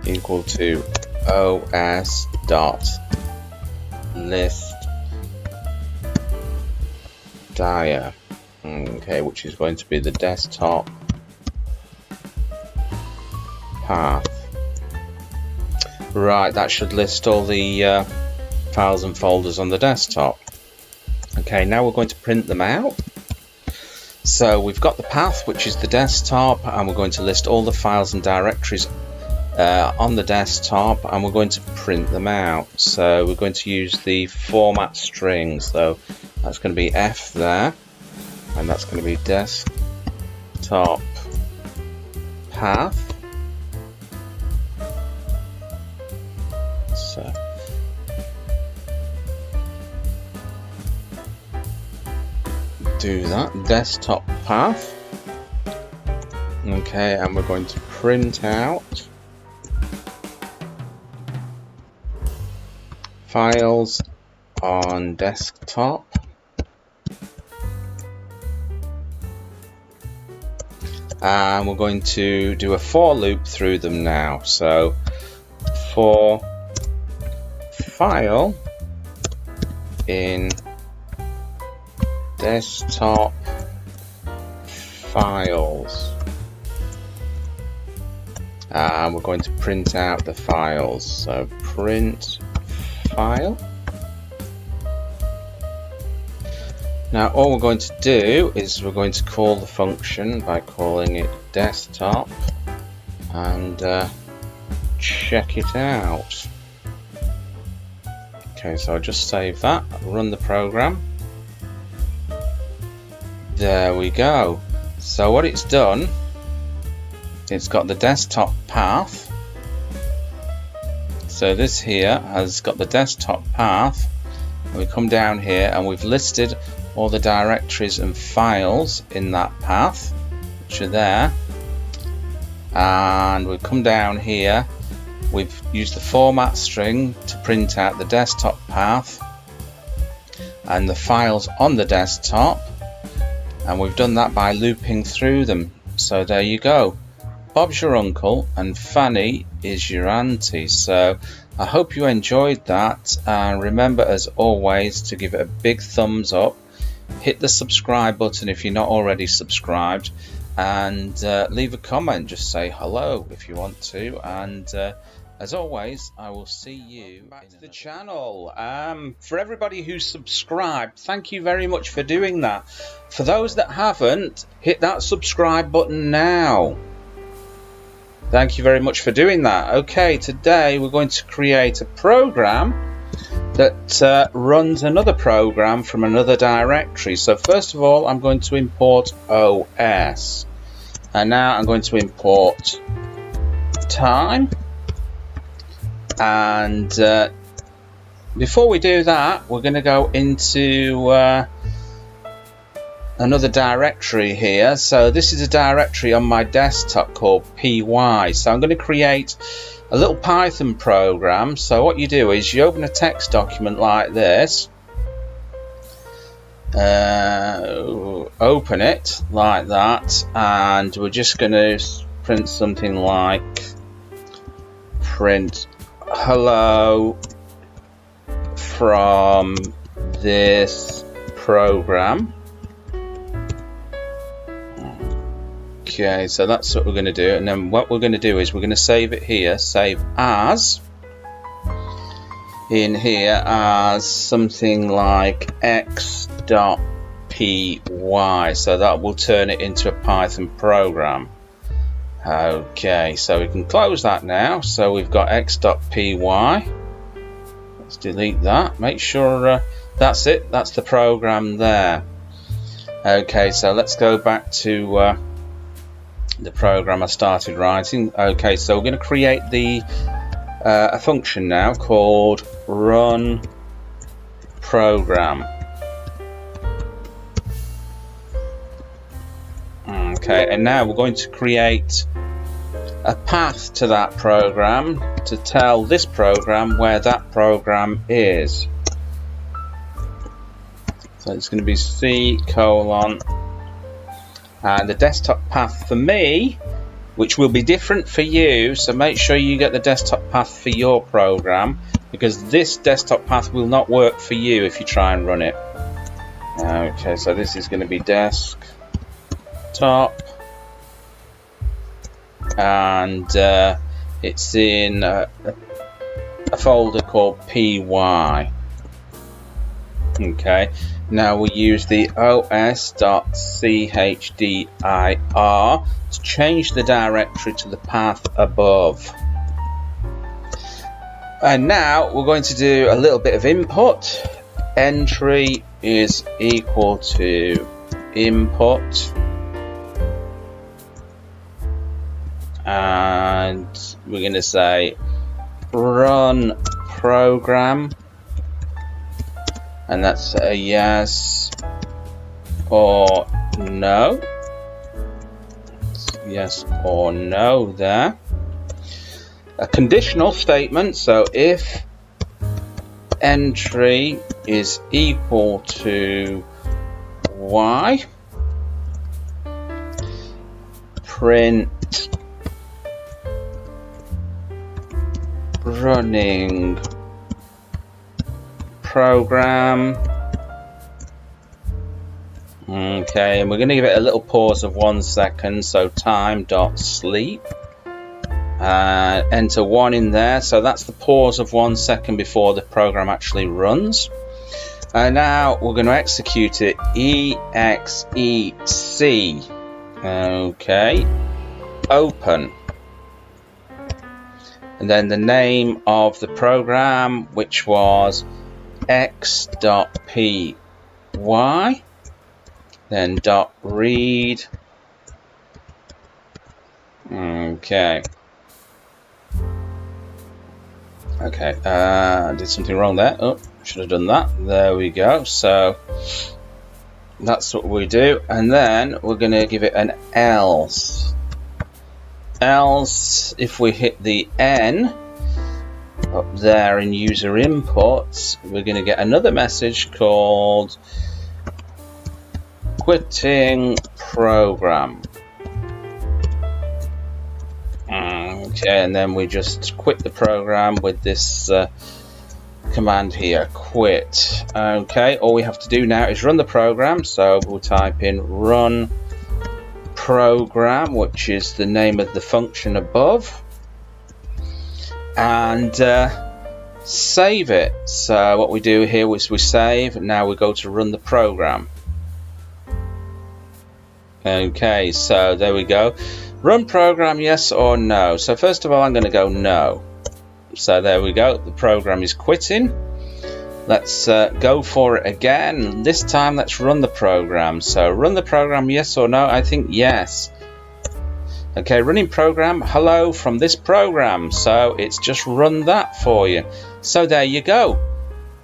equal to os.list.dir, okay, which is going to be the desktop path. Right, that should list all the files and folders on the desktop. Okay, now we're going to print them out. So we've got the path, which is the desktop, and we're going to list all the files and directories on the desktop, and we're going to print them out. So we're going to use the format string. So that's going to be F there, and that's going to be desktop path. So do that, desktop path. Okay, and we're going to print out files on desktop. And we're going to do a for loop through them now. So for file in desktop files, and we're going to print out the files. So print file. Now all we're going to do is we're going to call the function by calling it desktop and check it out. Okay, so I'll just save that, run the program. There we go. So what it's done, it's got the desktop path. So this here has got the desktop path. And we come down here and we've listed all the directories and files in that path, which are there. And we come down here, we've used the format string to print out the desktop path and the files on the desktop, and we've done that by looping through them. So there you go. Bob's your uncle and Fanny is your auntie. So I hope you enjoyed that, and remember as always to give it a big thumbs up, hit the subscribe button if you're not already subscribed, and leave a comment, just say hello if you want to, and as always I will see you back to the channel. For everybody who's subscribed, thank you very much for doing that. For those that haven't, hit that subscribe button now. Thank you very much for doing that. Okay, today we're going to create a program that runs another program from another directory. So first of all, I'm going to import OS, and now I'm going to import time. And before we do that, we're going to go into another directory here. So this is a directory on my desktop called py. So I'm going to create a little Python program. So what you do is you open a text document like this, open it like that, and we're just going to print something like print hello from this program. Okay, so that's what we're going to do, and then what we're going to do is we're going to save it here, save as in here as something like x.py, so that will turn it into a Python program. Okay, so we can close that now. So we've got x.py. Let's delete that. Make sure that's it, that's the program there. Okay, so let's go back to the program I started writing. Okay, so we're going to create the a function now called run program. Okay, and now we're going to create a path to that program to tell this program where that program is. So it's going to be C:, and the desktop path for me, which will be different for you, so make sure you get the desktop path for your program, because this desktop path will not work for you if you try and run it. Okay, so this is going to be desktop, and it's in a folder called py. Okay, now we use the os.chdr to change the directory to the path above. And now we're going to do a little bit of input. Entry is equal to input, and we're going to say run program, and that's a yes or no. Yes or no there. A conditional statement, so if entry is equal to y, print running program. Okay, and we're going to give it a little pause of 1 second, so time.sleep. Enter 1 in there, so that's the pause of 1 second before the program actually runs. And now we're going to execute it. exec, okay, open, and then the name of the program, which was x.py, then .read. Okay. Okay, I did something wrong there. Oh, should have done that. There we go. So that's what we do, and then we're going to give it an else. Else, if we hit the N up there in user inputs, we're going to get another message called quitting program. Okay, and then we just quit the program with this command here, quit. Okay, all we have to do now is run the program, so we'll type in run program, which is the name of the function above, and save it. So what we do here is we save, and now we go to run the program. Okay, so there we go. Run program, yes or no. So first of all, I'm going to go no. So there we go. The program is quitting. Let's go for it again. This time, let's run the program. So run the program, yes or no? I think yes. Okay, running program, hello from this program. So it's just run that for you. So there you go.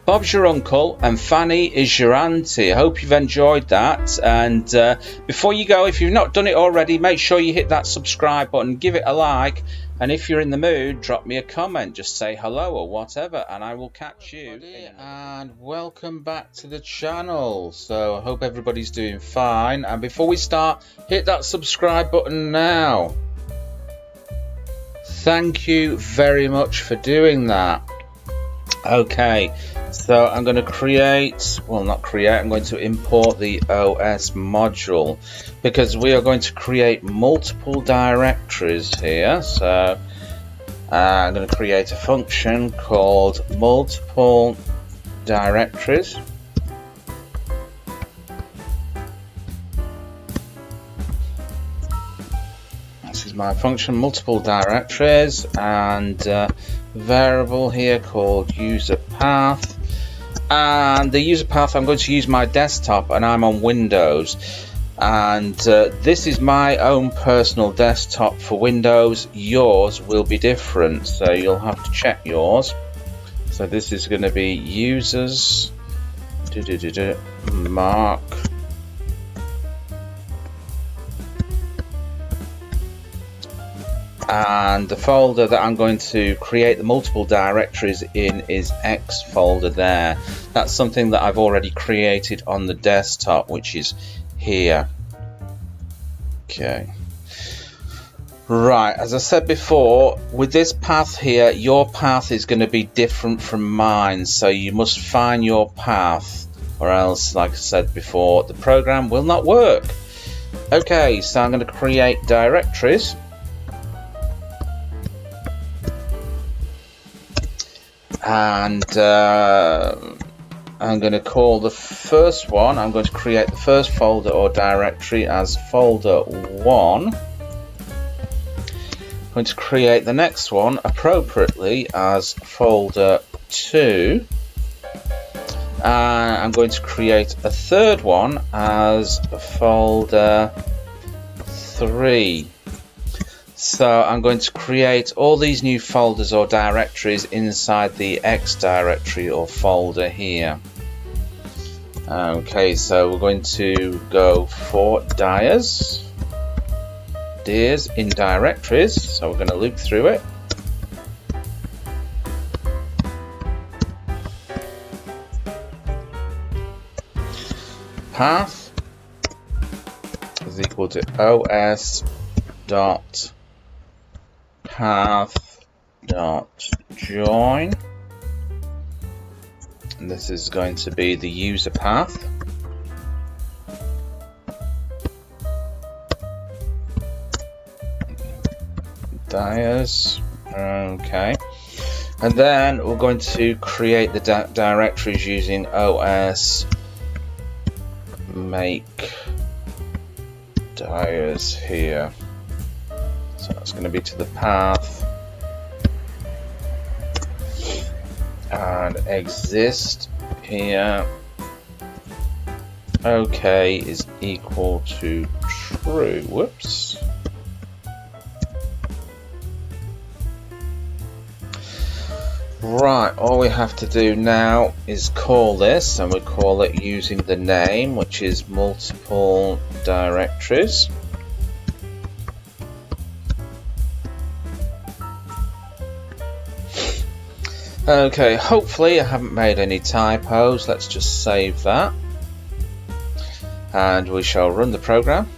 Bob's your uncle and Fanny is your auntie. I hope you've enjoyed that. And before you go, if you've not done it already, make sure you hit that subscribe button, give it a like, and if you're in the mood, drop me a comment. Just say hello or whatever, and I will catch you. And welcome back to the channel. So I hope everybody's doing fine. And before we start, hit that subscribe button now. Thank you very much for doing that. Okay, so I'm going to I'm going to import the OS module, because we are going to create multiple directories here. So I'm going to create a function called multiple directories. This is my function, multiple directories, and variable here called user path, and the user path, I'm going to use my desktop, and I'm on Windows, and this is my own personal desktop for Windows. Yours will be different, so you'll have to check yours. So this is going to be users mark and the folder that I'm going to create the multiple directories in is X folder there. That's something that I've already created on the desktop, which is here. Okay. Right, as I said before, with this path here, your path is going to be different from mine, so you must find your path, or else, like I said before, the program will not work. Okay, so I'm going to create directories. And I'm going to call the first one, I'm going to create the first folder or directory as folder 1. I'm going to create the next one appropriately as folder 2. And I'm going to create a third one as folder 3. So I'm going to create all these new folders or directories inside the X directory or folder here. Okay, so we're going to go for dirs in directories. So we're going to loop through it. Path is equal to os.path.join, and this is going to be the user path. Dirs, okay, and then we're going to create the directories using os make dirs here. So that's going to be to the path and exist here. OK is equal to true. Whoops. Right, all we have to do now is call this, and we call it using the name, which is multiple directories. Okay, hopefully I haven't made any typos. Let's just save that. And we shall run the program.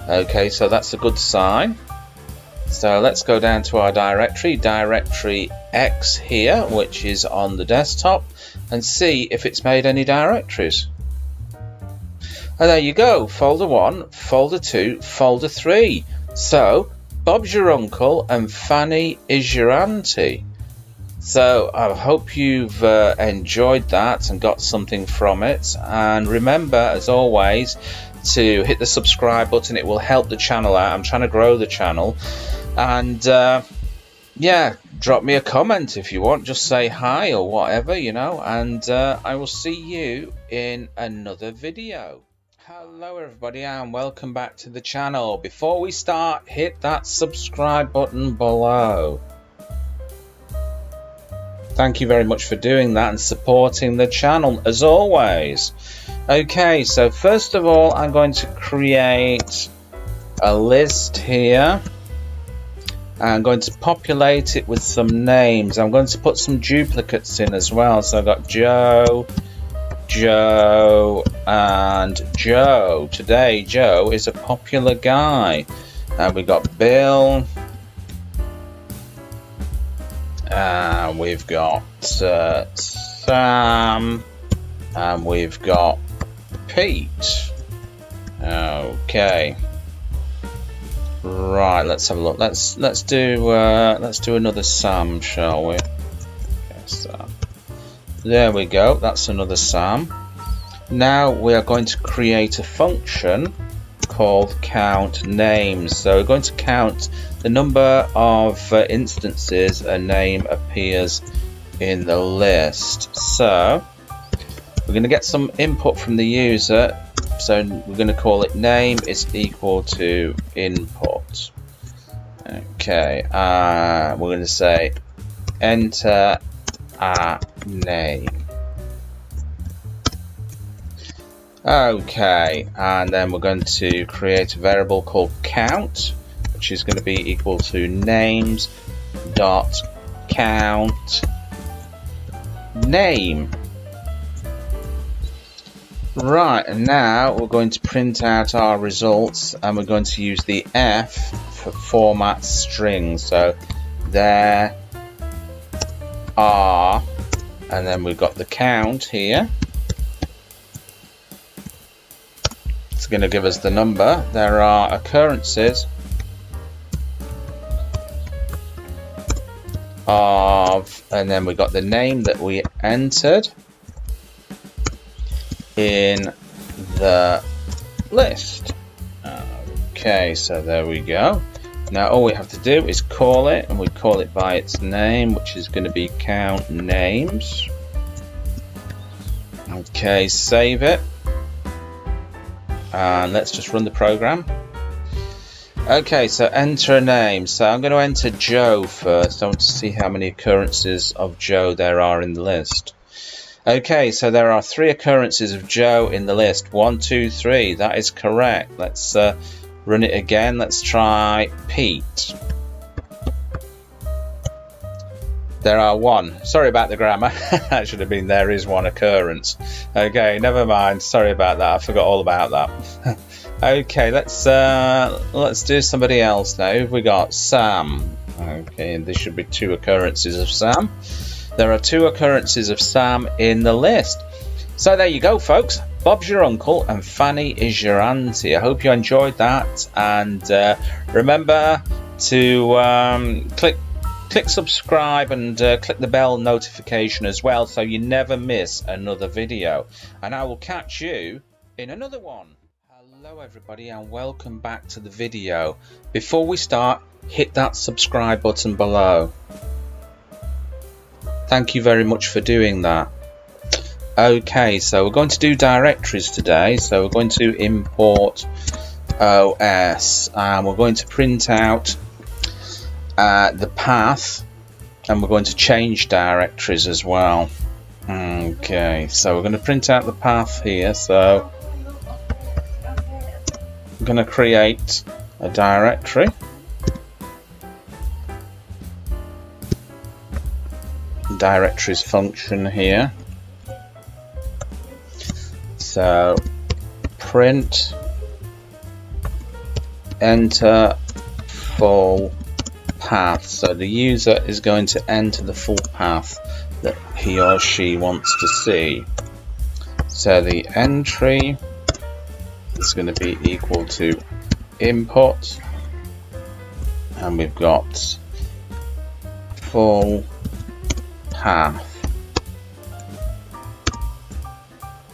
Okay, so that's a good sign. So let's go down to our directory X here, which is on the desktop, and see if it's made any directories. And there you go, folder 1, folder 2, folder 3. So Bob's your uncle and Fanny is your auntie. So I hope you've enjoyed that and got something from it. And remember, as always, to hit the subscribe button. It will help the channel out. I'm trying to grow the channel. And yeah, drop me a comment if you want. Just say hi or whatever, you know. And I will see you in another video. Hello everybody and welcome back to the channel. Before we start, hit that subscribe button below. Thank you very much for doing that and supporting the channel as always. Okay, so first of all, I'm going to create a list here. I'm going to populate it with some names. I'm going to put some duplicates in as well. So I've got Joe, Joe, and Joe. Today, Joe is a popular guy. And we've got Bill. We've got Sam, and we've got Pete. Okay, right. Let's have a look. Let's do another Sam, shall we? Okay, Sam. There we go. That's another Sam. Now we are going to create a function called count names. So we're going to count the number of instances a name appears in the list. So we're going to get some input from the user. So we're going to call it name is equal to input. Okay, we're going to say enter a name. Okay, and then we're going to create a variable called count, which is going to be equal to names dot count name. Right, and now we're going to print out our results, and we're going to use the F for format strings. So there are, and then we've got the count here. It's going to give us the number. There are occurrences. of, and then we got the name that we entered in the list. Okay, so there we go. Now all we have to do is call it, and we call it by its name, which is going to be count names. Okay, save it, and let's just run the program. Okay, so enter a name. So I'm going to enter Joe first. I want to see how many occurrences of Joe there are in the list. Okay, so there are 3 occurrences of Joe in the list. 1, 2, 3. That is correct. Let's run it again. Let's try Pete. There are 1. Sorry about the grammar. That should have been there is 1 occurrence. Okay, never mind. Sorry about that. I forgot all about that. Okay, let's do somebody else now. We got Sam. Okay, and there should be 2 occurrences of Sam. There are 2 occurrences of Sam in the list. So there you go, folks. Bob's your uncle and Fanny is your auntie. I hope you enjoyed that, and remember to click subscribe and click the bell notification as well, so you never miss another video. And I will catch you in another one. Hello everybody, and welcome back to the video. Before we start, hit that subscribe button below. Thank you very much for doing that. Okay, so we're going to do directories today. So we're going to import OS, and we're going to print out the path, and we're going to change directories as well. Okay, so we're going to print out the path here. So I'm going to create a directory. Directories function here. So print enter full path. So the user is going to enter the full path that he or she wants to see. So the entry is going to be equal to input, and we've got full path.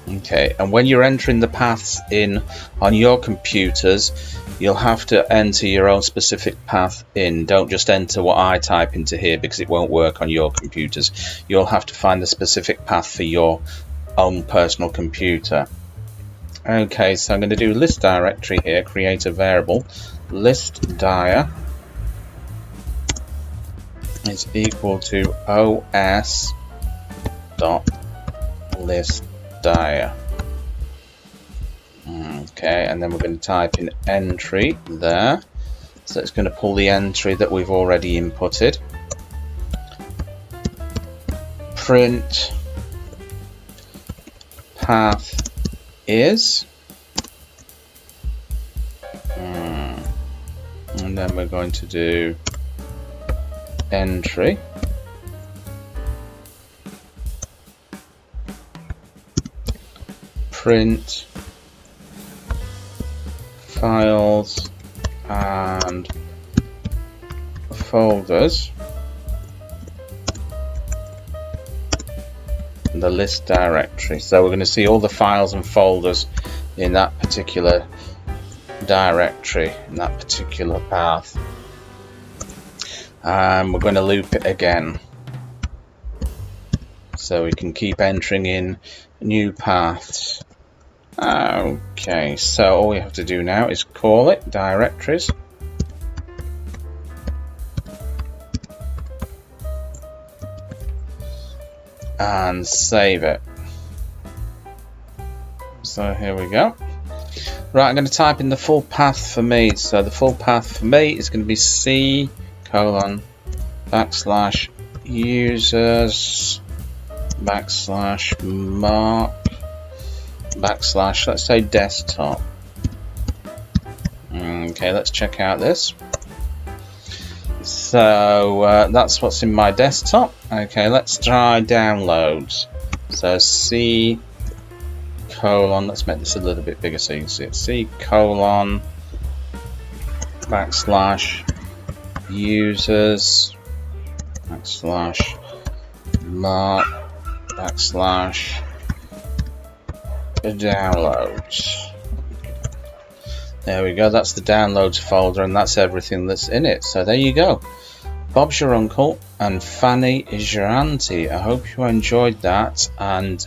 Okay, and when you're entering the paths in on your computers, you'll have to enter your own specific path in. Don't just enter what I type into here, because it won't work on your computers. You'll have to find the specific path for your own personal computer. Okay, so I'm going to do list directory here, create a variable, list dir is equal to os dot list dir. Okay, and then we're going to type in entry there. So it's going to pull the entry that we've already inputted. Print path is, and then we're going to do entry print files and folders, the list directory. So we're going to see all the files and folders in that particular directory, in that particular path. And we're going to loop it again, so we can keep entering in new paths. Okay, so all we have to do now is call it directories, and save it. So here we go. Right, I'm going to type in the full path for me. So the full path for me is going to be C:\users /mark / let's say desktop. Okay, let's check out this. So that's what's in my desktop. Okay, let's try downloads. So C:\, let's make this a little bit bigger so you can see it. C:\, /users backslash mark backslash downloads. There we go, that's the downloads folder, and that's everything that's in it. So there you go. Bob's your uncle and Fanny is your auntie. I hope you enjoyed that, and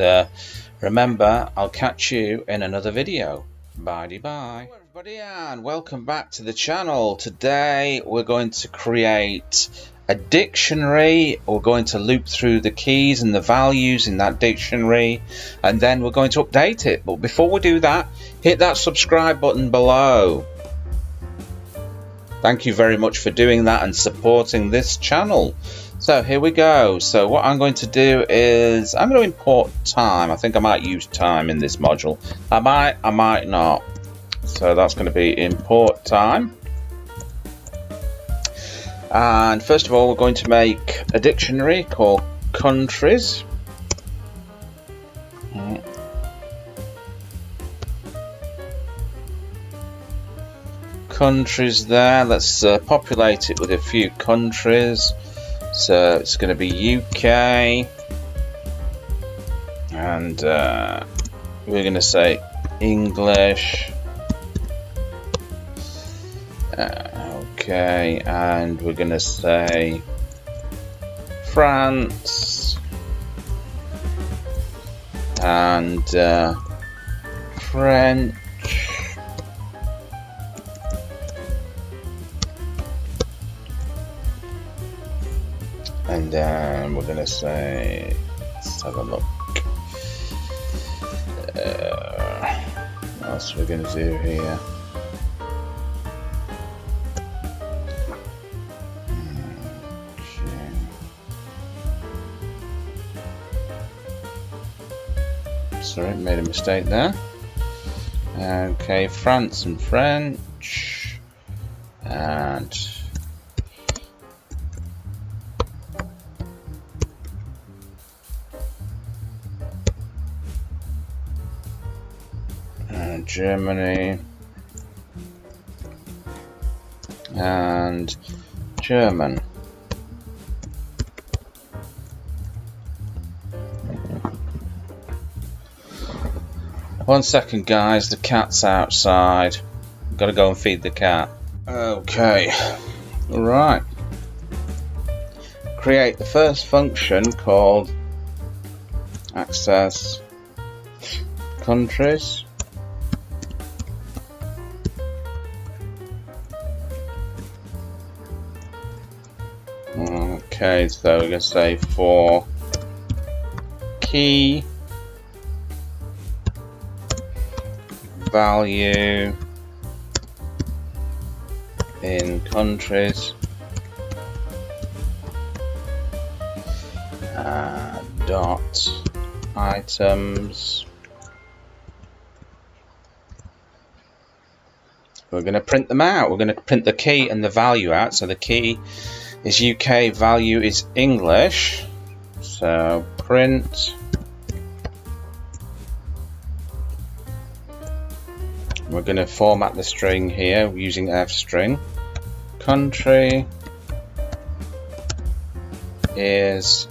remember, I'll catch you in another video. Bye bye. Hello everybody, and welcome back to the channel. Today we're going to create a dictionary. We're going to loop through the keys and the values in that dictionary, and then we're going to update it. But before we do that, hit that subscribe button below. Thank you very much for doing that and supporting this channel. So here we go. So what I'm going to do is I'm going to import time. I think I might use time in this module. I might not. So that's going to be import time. And first of all, we're going to make a dictionary called countries. Countries there. Let's populate it with a few countries. So it's going to be UK, and we're going to say English. Okay, and we're going to say France and French. And then we're going to say, let's have a look. What else are we going to do here? Sorry, made a mistake there. Okay, France and French. And Germany and German. One second, guys, the cat's outside. I've got to go and feed the cat. Okay, right. Create the first function called access countries. Okay, so we're going to say for key value in countries dot items. We're going to print them out. We're going to print the key and the value out. So the key is UK, value is English. So print. We're going to format the string here using f-string. Country is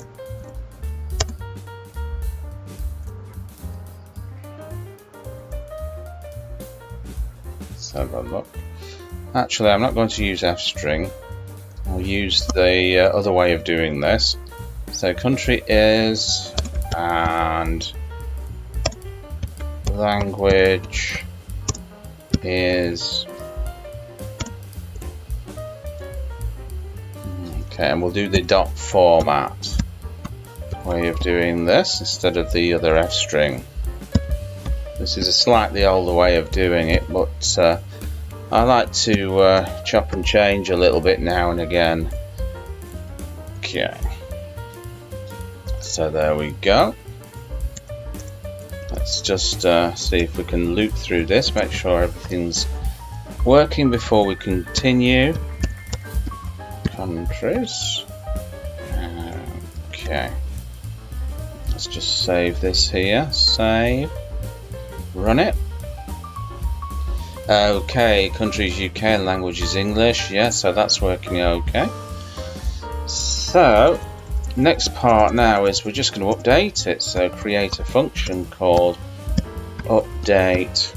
let's have a look. Actually, I'm not going to use f-string. I'll use the other way of doing this. So country is and language is. Okay, and we'll do the dot format way of doing this instead of the other f string. This is a slightly older way of doing it, but I like to chop and change a little bit now and again. Okay, so there we go. Let's just see if we can loop through this, make sure everything's working before we continue. Countries. Okay. Let's just save this here. Save. Run it. Okay, countries UK and language is English. Yeah, so that's working okay. So next part now is we're just going to update it. So create a function called update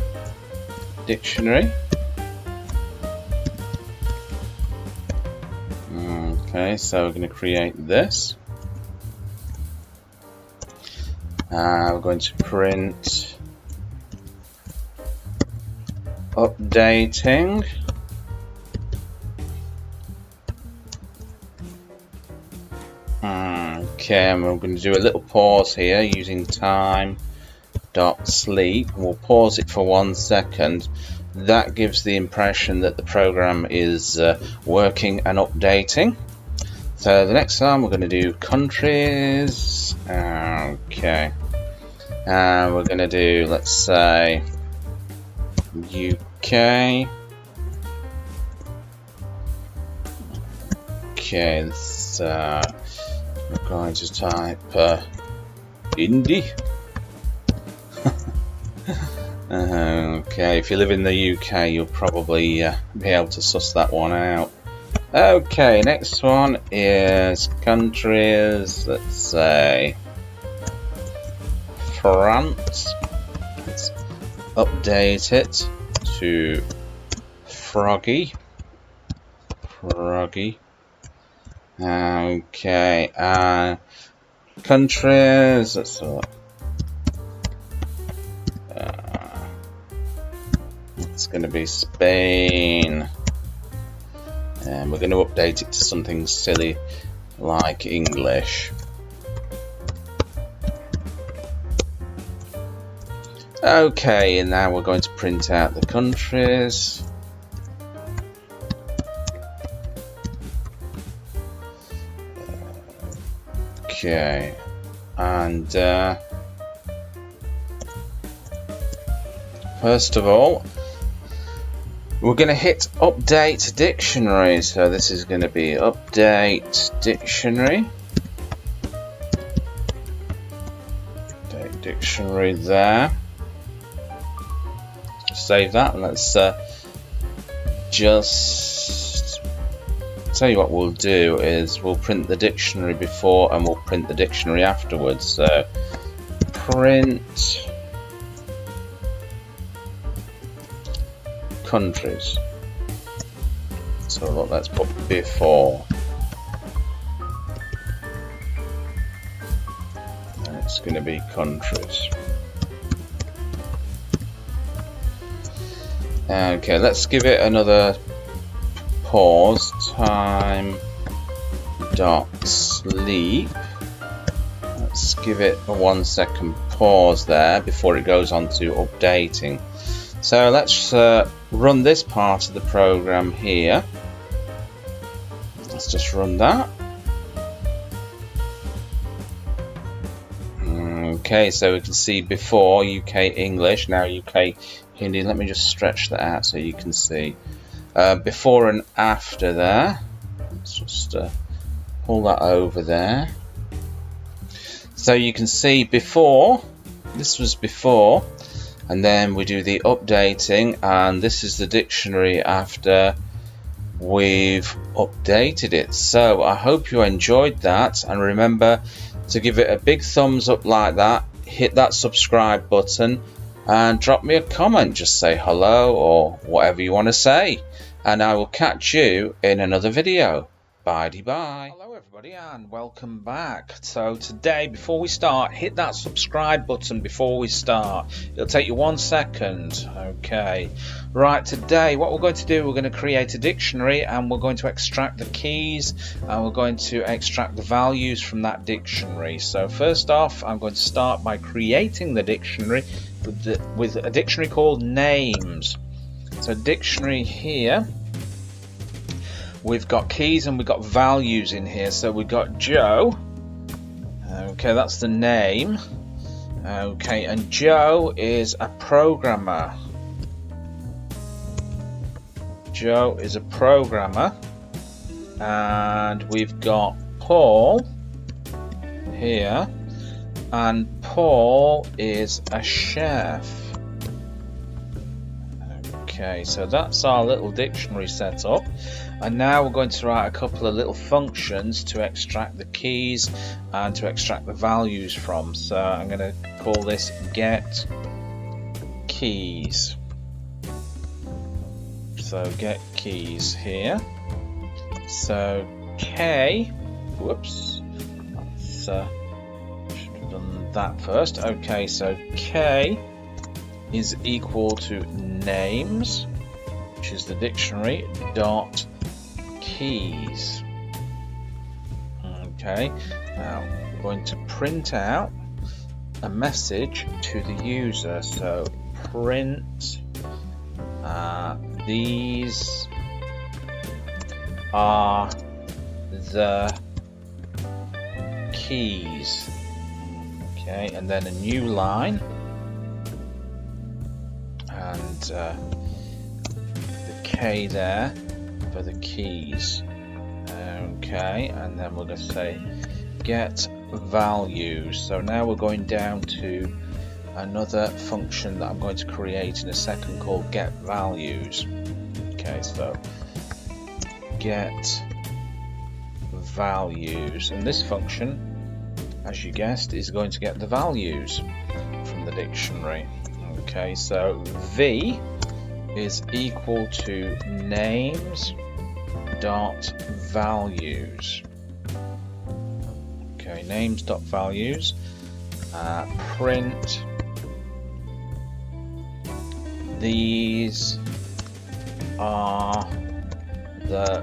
dictionary. Okay, so we're going to create this. We're going to print updating. Okay, and we're going to do a little pause here using time.sleep. We'll pause it for 1 second. That gives the impression that the program is working and updating. So the next time we're going to do countries. Okay, and we're going to do, let's say, UK. Okay, so we're going to type Indie. Okay, if you live in the UK, you'll probably be able to suss that one out. Okay, next one is countries. Let's say France. Let's update it to Froggy. Okay, countries. Let's it's going to be Spain, and we're going to update it to something silly like English. Okay, and now we're going to print out the countries. Okay, and first of all, we're going to hit update dictionary. So this is going to be update dictionary. Update dictionary there. Save that, and let's just tell you what we'll do is we'll print the dictionary before and we'll print the dictionary afterwards. So print countries. So look, let's put before, and it's going to be countries. Okay, let's give it another pause. Time dot sleep. Let's give it a 1 second pause there before it goes on to updating. So let's run this part of the program here. Let's just run that. Okay, so we can see before UK English, now UK Hindi. Let me just stretch that out so you can see before and after there. Let's just pull that over there. So you can see before, this was before, and then we do the updating, and this is the dictionary after we've updated it. So I hope you enjoyed that, and remember to give it a big thumbs up like that, hit that subscribe button, and drop me a comment. Just say hello or whatever you want to say, and I will catch you in another video. Bye-bye. Hello everybody and welcome back. So today, before we start, hit that subscribe button before we start. It'll take you 1 second. Okay, right, today what we're going to do, we're going to create a dictionary, and we're going to extract the keys, and we're going to extract the values from that dictionary. So first off, I'm going to start by creating the dictionary with a dictionary called names. So dictionary here, we've got keys and we've got values in here. So we've got Joe. Okay, that's the name. Okay, and Joe is a programmer. Joe is a programmer. And we've got Paul here. And Paul is a chef. Okay, so that's our little dictionary set up. And now we're going to write a couple of little functions to extract the keys and to extract the values from. So I'm going to call this get keys. So get keys here. So k, whoops, that's, should have done that first. Okay, so k is equal to names, which is the dictionary, dot keys. Okay, now we're going to print out a message to the user. So print these are the keys. Okay, and then a new line, and the K there for the keys. Okay, and then we're going to say get values. So now we're going down to another function that I'm going to create in a second called get values. Okay, so get values, and this function, as you guessed, is going to get the values from the dictionary. Okay, so v is equal to names dot values. Okay, names dot values. Print these are the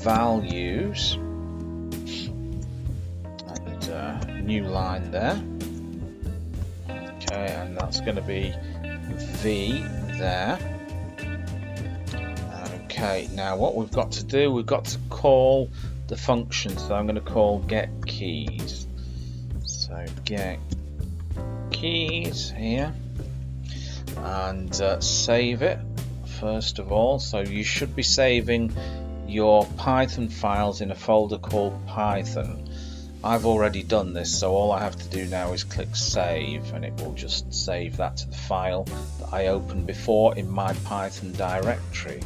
values, and new line there. Okay, and that's going to be v there. Okay, now what we've got to do, we've got to call the function. So I'm going to call get keys. So get keys here, and save it first of all. So you should be saving your Python files in a folder called Python. I've already done this, so all I have to do now is click save, and it will just save that to the file that I opened before in my Python directory.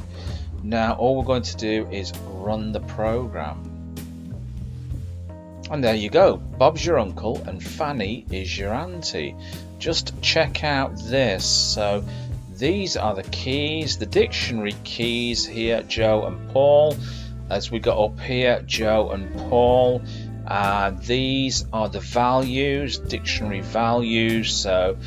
Now all we're going to do is run the program. And there you go, Bob's your uncle and Fanny is your auntie. Just check out this. So these are the keys, the dictionary keys here, Joe and Paul. As we got up here, Joe and Paul. These are the values, dictionary values, so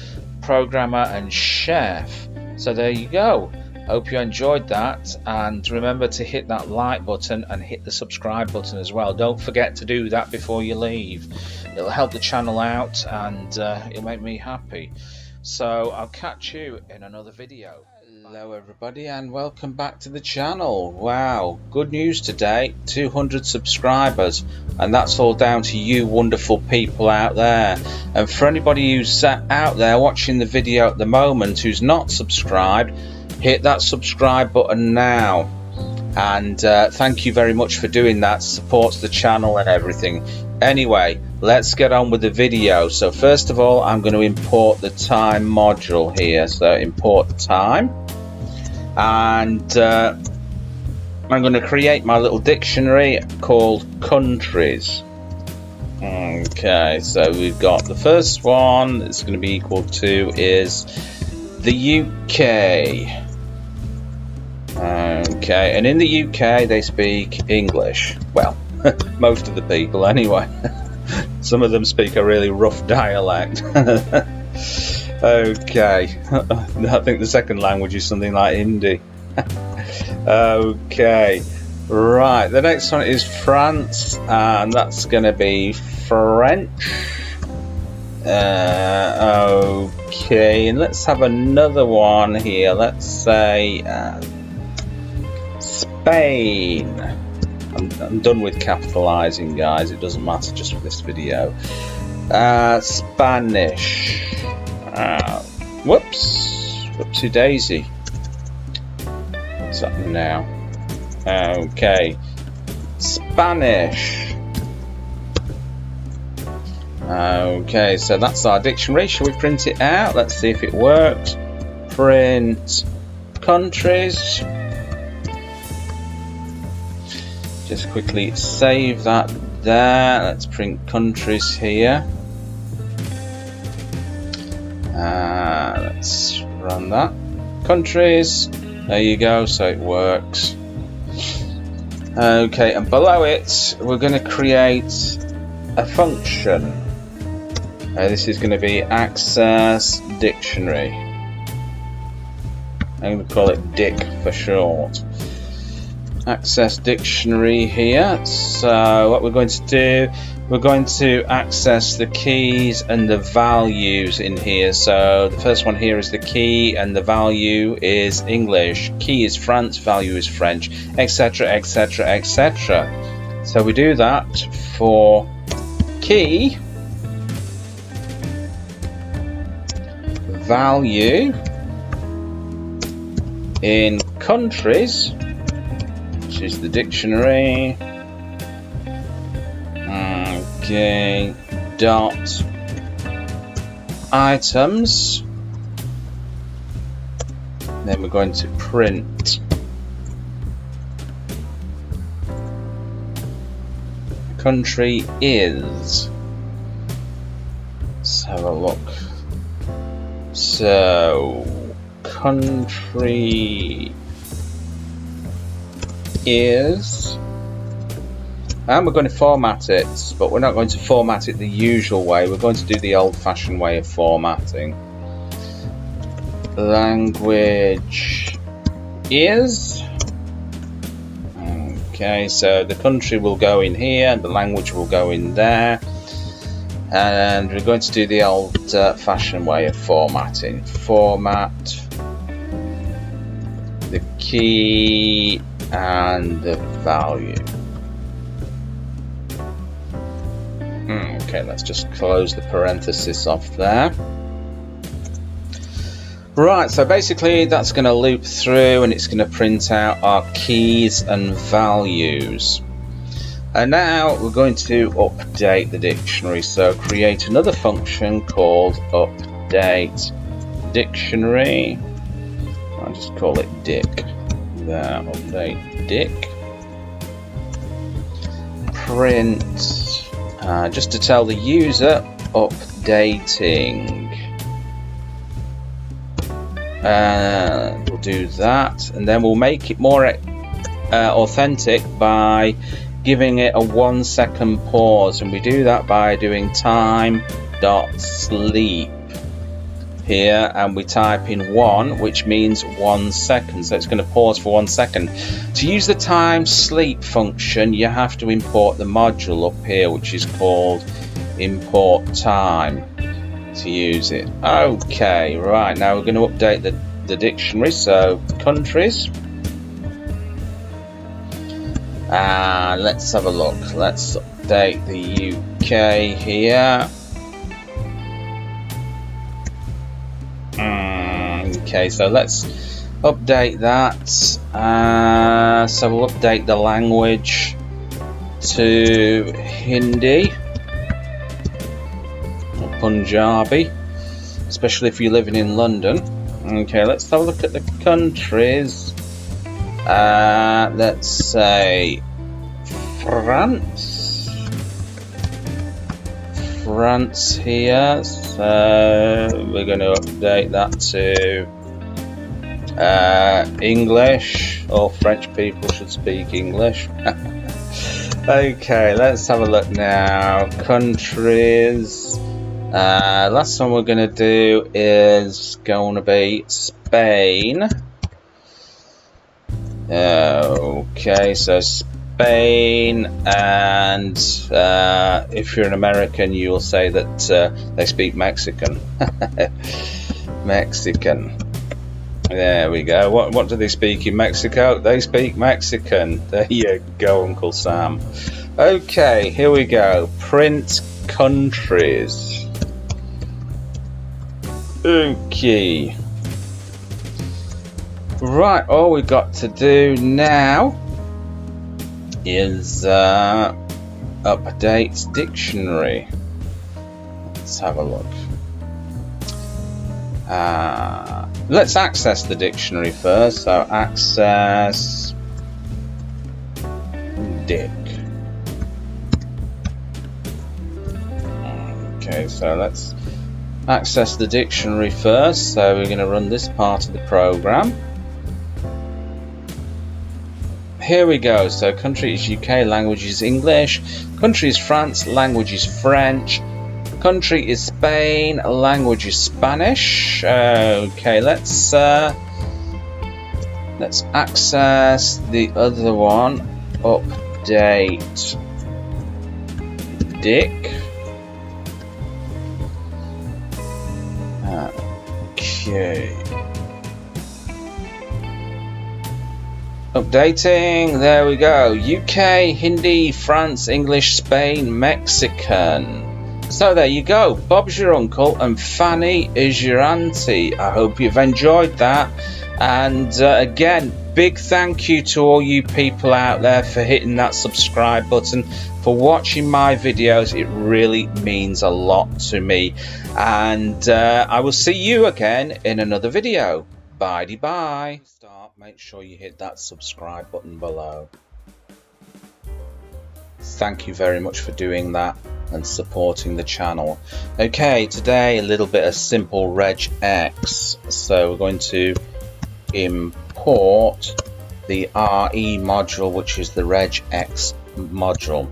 programmer and chef. So there you go. Hope you enjoyed that, and remember to hit that like button and hit the subscribe button as well. Don't forget to do that before you leave. It'll help the channel out, and it'll make me happy. So I'll catch you in another video. Hello everybody, and welcome back to the channel. Wow, good news today, 200 subscribers, and that's all down to you wonderful people out there. And for anybody who's out there watching the video at the moment who's not subscribed, hit that subscribe button now, and thank you very much for doing that. Supports the channel and everything. Anyway, let's get on with the video. So first of all, I'm going to import the time module here. So import time, and I'm going to create my little dictionary called countries. Okay, so we've got the first one that's going to be equal to is the UK. Okay, and in the UK they speak English. Well, most of the people anyway. Some of them speak a really rough dialect. Okay, I think the second language is something like Hindi. Okay, right, the next one is France, and that's going to be French. Okay, and let's have another one here. Let's say Spain. I'm done with capitalizing, guys. It doesn't matter just for this video. Spanish. Whoopsie daisy. What's happening now? Okay, Spanish. Okay, so that's our dictionary. Shall we print it out? Let's see if it works. Print countries. just quickly save that there. Let's print countries here. Let's run that. Countries. There you go. So it works. Okay, and below it, we're going to create a function. This is going to be access dictionary. I'm going to call it Dick for short. Access dictionary here. So what we're going to do, we're going to access the keys and the values in here. So the first one here is the key, and the value is English. Key is France, value is French, etc, etc, etc. So we do that for key, value in countries, which is the dictionary. Okay, dot items. Then we're going to print country is. Let's have a look. So country is, and we're going to format it, but we're not going to format it the usual way. We're going to do the old-fashioned way of formatting. Language is. Okay, so the country will go in here and the language will go in there, and we're going to do the old-fashioned way of formatting. Format the key and the value. Okay, let's just close the parenthesis off there. Right, so basically that's going to loop through and it's going to print out our keys and values. And now we're going to update the dictionary. So create another function called update dictionary. I'll just call it dick. There, update dick. Print, just to tell the user, updating. We'll do that, and then we'll make it more authentic by giving it a 1 second pause, and we do that by doing time.sleep here, and we type in 1, which means 1 second, so it's going to pause for 1 second. To use the time sleep function, you have to import the module up here, which is called import time, to use it. Okay, right, now we're going to update the dictionary. So countries, let's have a look. Let's update the UK here. Okay, so let's update that. So we'll update the language to Hindi or Punjabi, especially if you're living in London. Okay, let's have a look at the countries. Let's say France here, so we're going to update that to English. All French people should speak English. Okay, let's have a look now. Countries. Last one we're going to do is going to be Spain. Okay, so Spain, and if you're an American, you'll say that they speak Mexican. Mexican. There we go. What do they speak in Mexico? They speak Mexican. There you go, Uncle Sam. Okay, here we go. Print countries. Okay. Right, all we've got to do now is update dictionary. Let's have a look. Let's access the dictionary first. So access Dick. Okay, so let's access the dictionary first. So we're going to run this part of the program. Here we go. So country is UK, language is English, country is France, language is French, country is Spain, language is Spanish. Okay, let's access the other one. Update Dick. Okay. Updating, there we go. UK, Hindi, France, English, Spain, Mexican. So there you go. Bob's your uncle and Fanny is your auntie. I hope you've enjoyed that. And again, big thank you to all you people out there for hitting that subscribe button, for watching my videos. It really means a lot to me. And I will see you again in another video. Bye-bye. Make sure you hit that subscribe button below. Thank you very much for doing that and supporting the channel. Okay, today a little bit of simple regex. So we're going to import the RE module, which is the regex module.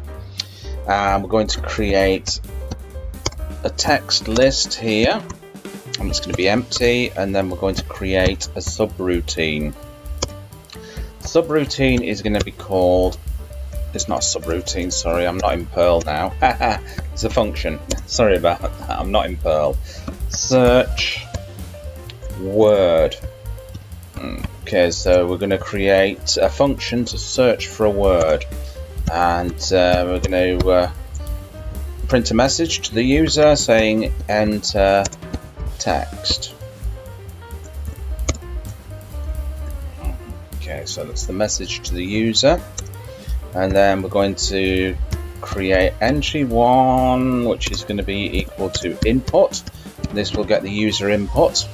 We're going to create a text list here, and it's going to be empty, and then we're going to create a subroutine. Subroutine is going to be called, it's not a subroutine, sorry, I'm not in Perl now. It's a function, sorry about that, I'm not in Perl. Search word. Okay, so we're going to create a function to search for a word, and we're going to print a message to the user saying enter text. Okay, so that's the message to the user, and then we're going to create entry 1, which is going to be equal to input. This will get the user input,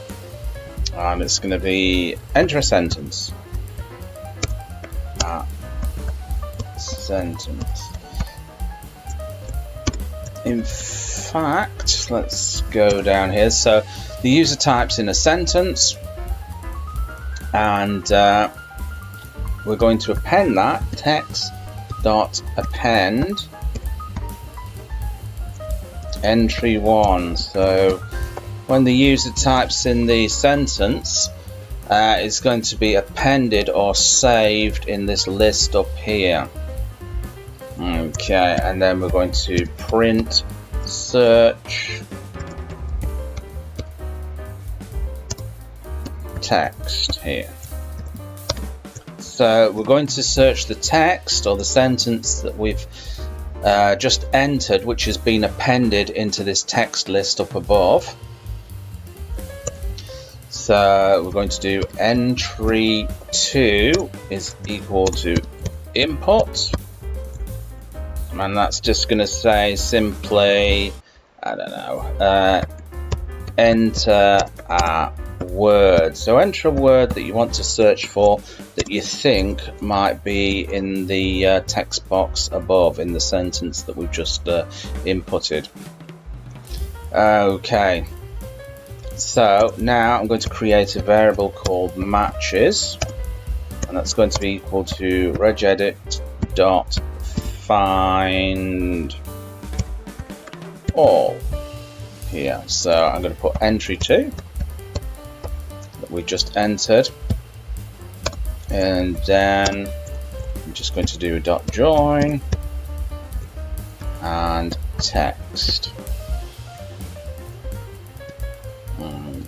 and it's going to be enter a sentence. Sentence. In fact, let's go down here. So the user types in a sentence, and we're going to append that text.append entry 1. So when the user types in the sentence, it's going to be appended or saved in this list up here. Okay, and then we're going to print search text here. So we're going to search the text or the sentence that we've just entered, which has been appended into this text list up above. So we're going to do entry 2 is equal to input, and that's just going to say simply, I don't know, enter a word. So enter a word that you want to search for that you think might be in the text box above in the sentence that we've just inputted. Okay, so now I'm going to create a variable called matches, and that's going to be equal to regedit.find all here. So I'm going to put entry 2 that we just entered, and then I'm just going to do a dot join and text.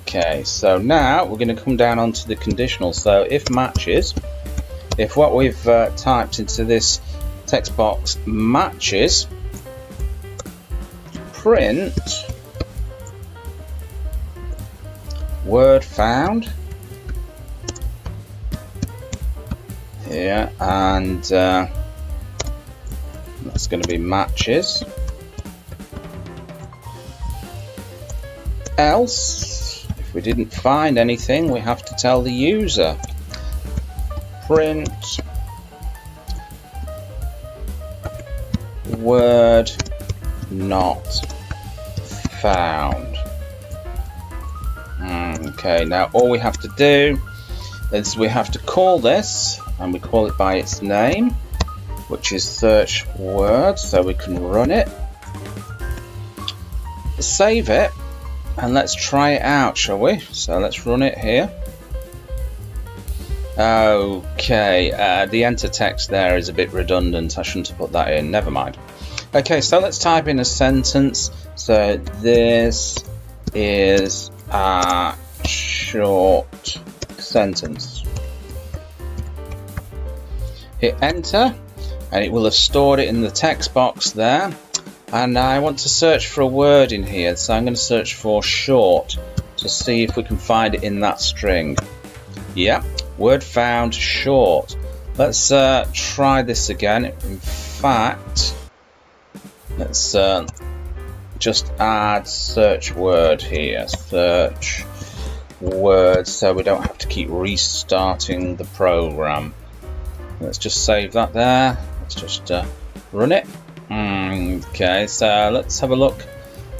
Okay, so now we're going to come down onto the conditional. So if matches, if what we've typed into this text box matches, print word found here, and that's going to be matches. Else, if we didn't find anything, we have to tell the user print word not found. Okay, now all we have to do is we have to call this, and we call it by its name, which is search word, so we can run it, save it, and let's try it out, shall we? So let's run it here. Okay, the enter text there is a bit redundant. I shouldn't have put that in, never mind. Okay, so let's type in a sentence. So this is a short sentence. Hit enter, and it will have stored it in the text box there. And I want to search for a word in here, so I'm going to search for short to see if we can find it in that string. Yeah, word found, short. Let's try this again. In fact, let's just add search word here. Search word, so we don't have to keep restarting the program. Let's just save that there. Let's just run it. Okay, so let's have a look.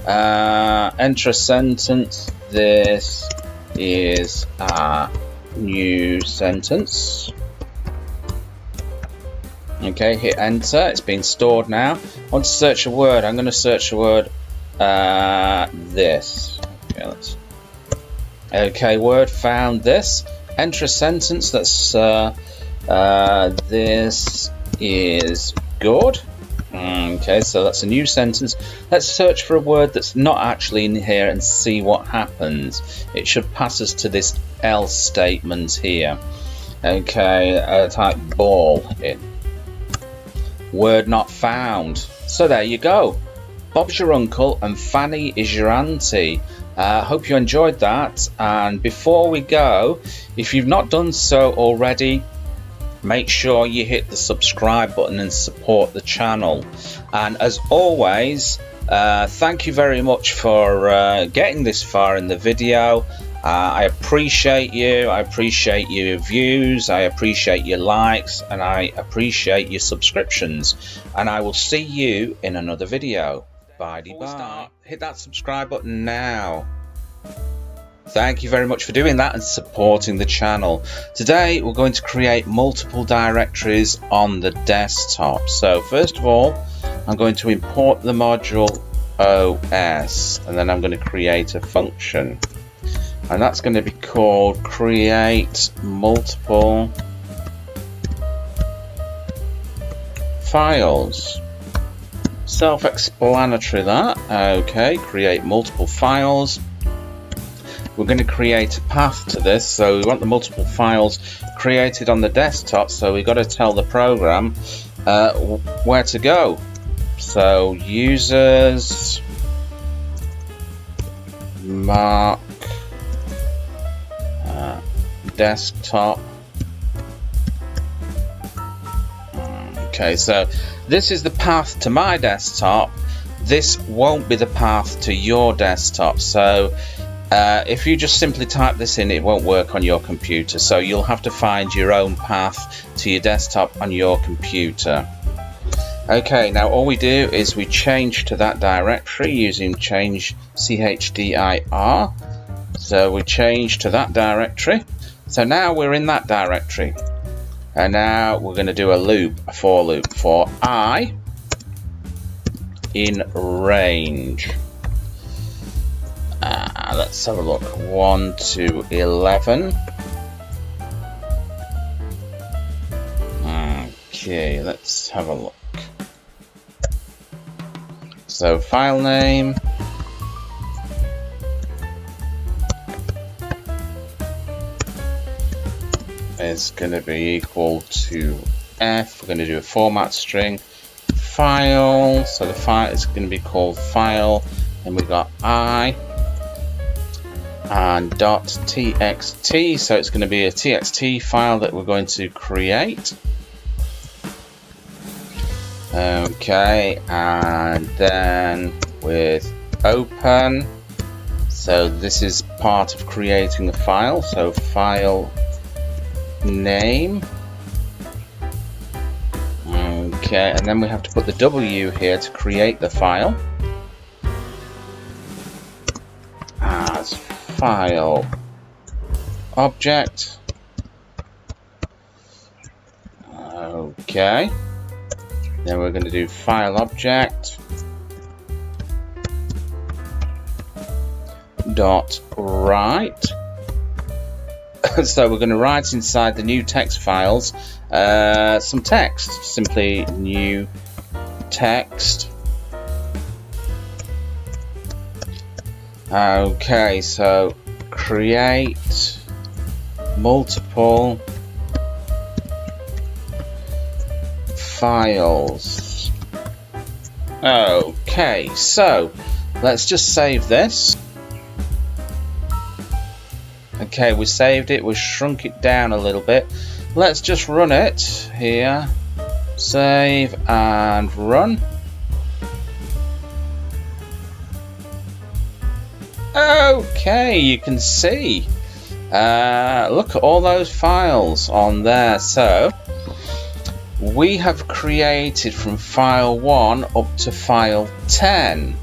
Enter a sentence. This is a new sentence. Okay, hit enter. It's been stored now. I want to search a word. I'm going to search a word. This. Okay, word found. This. Enter a sentence. That's this is good. Okay, so that's a new sentence. Let's search for a word that's not actually in here and see what happens. It should pass us to this else statement here. Okay, type ball in. Word not found. So there you go. Bob's your uncle and Fanny is your auntie. Hope you enjoyed that. And before we go, if you've not done so already, make sure you hit the subscribe button and support the channel. And as always, thank you very much for getting this far in the video. I appreciate you. I appreciate your views. I appreciate your likes, and I appreciate your subscriptions. And I will see you in another video. Bye. Hit that subscribe button now. Thank you very much for doing that and supporting the channel. Today we're going to create multiple directories on the desktop. So first of all, I'm going to import the module OS, and then I'm going to create a function, and that's going to be called create multiple files. Self-explanatory that. Okay, create multiple files. We're going to create a path to this, so we want the multiple files created on the desktop, so we've got to tell the program where to go. So users mark desktop. Okay, so this is the path to my desktop. This won't be the path to your desktop, so if you just simply type this in, it won't work on your computer, so you'll have to find your own path to your desktop on your computer. Okay, now all we do is we change to that directory using change chdr. So we change to that directory. So now we're in that directory, and now we're going to do a loop, a for loop, for I in range. Let's have a look. 1 to 11. Okay, let's have a look. So file name is going to be equal to F. We're going to do a format string. File, so the file is going to be called file, and we've got I and .txt, so it's going to be a txt file that we're going to create. Okay, and then with open, so this is part of creating the file, so file name. Okay, and then we have to put the W here to create the file as file object. Okay, then we're going to do file object dot write. So we're going to write inside the new text files some text, simply new text. Okay, so create multiple files. Okay, so let's just save this. Okay, we saved it, we shrunk it down a little bit. Let's just run it here. Save and run. Okay, you can see. Look at all those files on there. So we have created from file 1 up to file 10.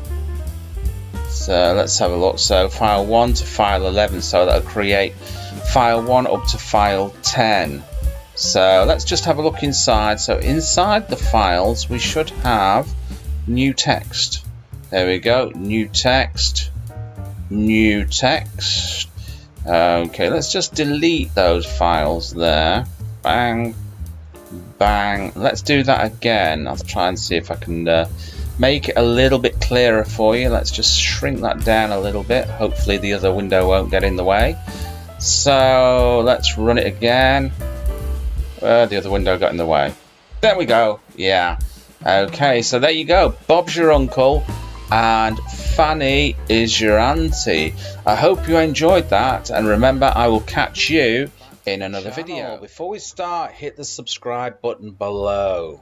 So let's have a look. So file 1 to file 11, so that'll create file 1 up to file 10. So let's just have a look inside. So inside the files we should have new text. There we go, new text, new text. Okay, let's just delete those files there. Bang, bang. Let's do that again. I'll try and see if I can make it a little bit clearer for you. Let's just shrink that down a little bit. Hopefully the other window won't get in the way. So let's run it again. The other window got in the way. There we go. Yeah. Okay, so there you go. Bob's your uncle and Fanny is your auntie. I hope you enjoyed that, and remember, I will catch you in another video. Before we start, hit the subscribe button below.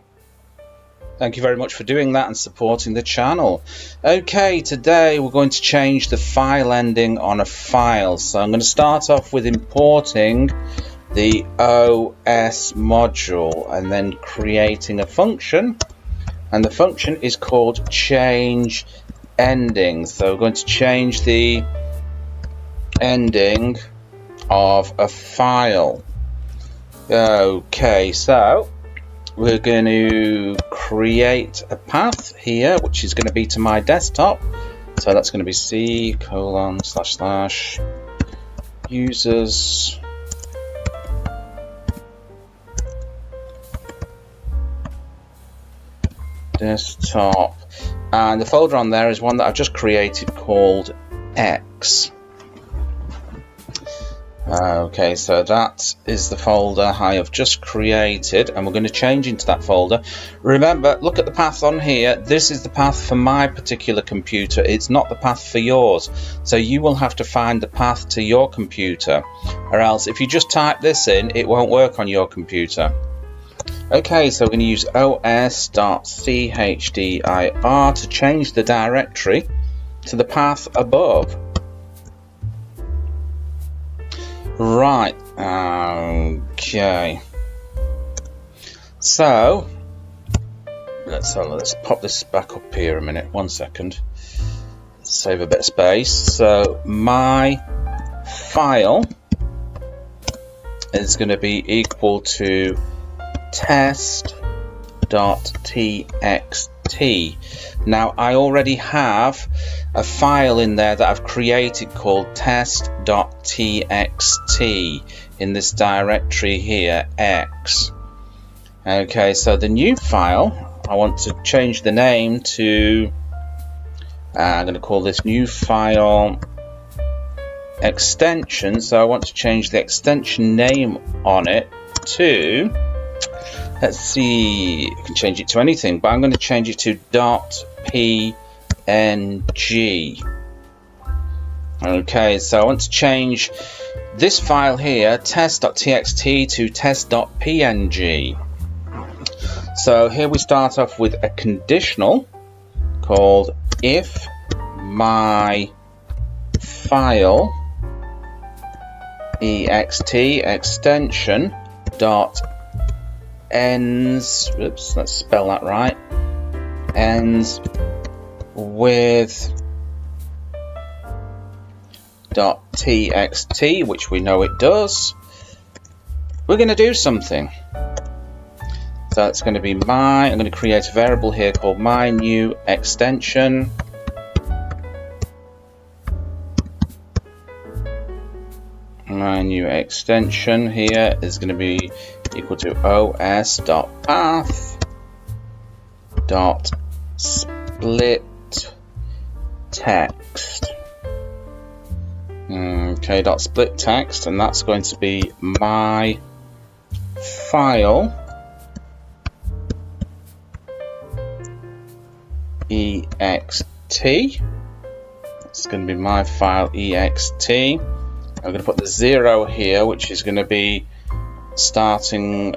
Thank you very much for doing that and supporting the channel. Okay, today we're going to change the file ending on a file. So I'm going to start off with importing the OS module and then creating a function. And the function is called change ending. So we're going to change the ending of a file. Okay, so we're going to create a path here, which is going to be to my desktop. So that's going to be C:/ users desktop, and the folder on there is one that I've just created called X. Okay, so that is the folder I have just created, and we're going to change into that folder. Remember, look at the path on here. This is the path for my particular computer. It's not the path for yours. So you will have to find the path to your computer, or else if you just type this in, it won't work on your computer. Okay, so we're going to use os.chdr to change the directory to the path above. Right, okay. So let's pop this back up here a minute. 1 second. Save a bit of space. So my file is going to be equal to test.txt. Now I already have a file in there that I've created called test.txt in this directory here, X. Okay, so the new file, I want to change the name to, I'm going to call this new file extension. So I want to change the extension name on it to, let's see, you can change it to anything, but I'm going to change it to .png. Okay, so I want to change this file here, test.txt, to test.png. So here we start off with a conditional called if my file ext extension dot ends, oops, let's spell that right, ends with .txt, which we know it does, we're going to do something. So it's going to be I'm going to create a variable here called my new extension. My new extension here is going to be equal to os.path.split text. Okay, .split text, and that's going to be my file ext. It's going to be my file ext. I'm going to put the 0 here, which is going to be starting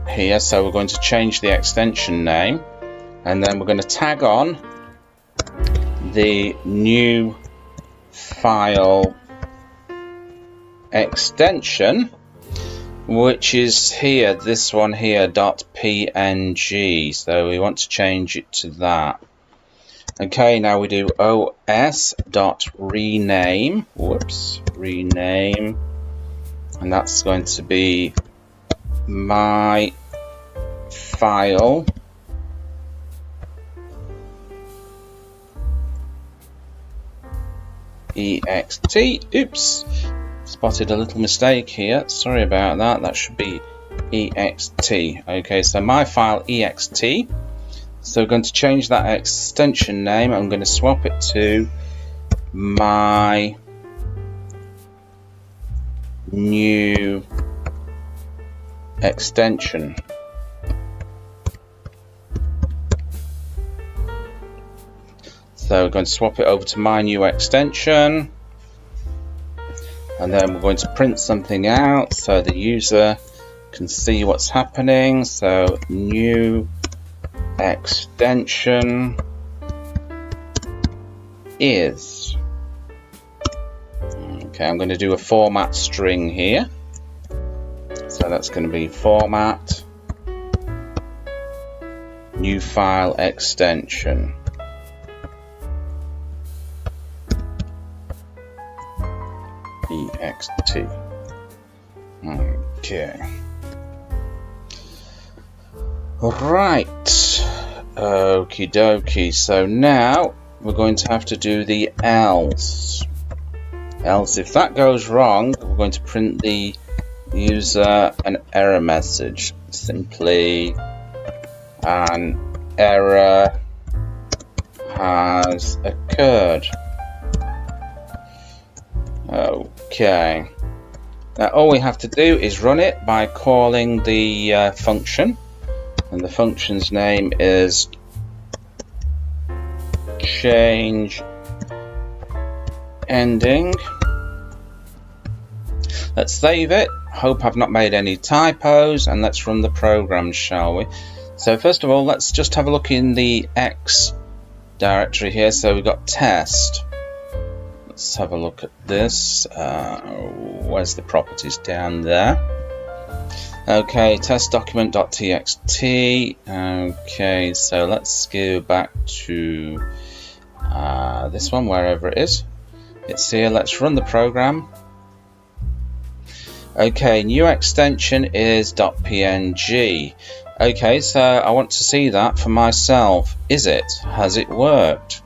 here, so we're going to change the extension name, and then we're going to tag on the new file extension, which is here, this one here, .png, so we want to change it to that. Okay, now we do os.rename, rename, and that's going to be my file ext. Oops, spotted a little mistake here, sorry about that, that should be ext. Okay, so my file ext. So we're going to change that extension name. I'm going to swap it to my new extension. So we're going to swap it over to my new extension, and then we're going to print something out so the user can see what's happening. So new extension is, okay, I'm going to do a format string here, so that's going to be format new file extension. ext. Okay, right, okie dokie. So now we're going to have to do the else. Else, if that goes wrong, we're going to print the user an error message. Simply, an error has occurred. Okay. Now all we have to do is run it by calling the function, and the function's name is change ending. Let's save it. Hope I've not made any typos, and let's run the program, shall we? So first of all, let's just have a look in the X directory here. So we've got test. Let's have a look at this. Where's the properties? Down there. Okay, test document.txt. Okay, so let's go back to this one, wherever it is. It's here. Let's run the program. Okay, new extension is .png. Okay, so I want to see that for myself. Is it? Has it worked?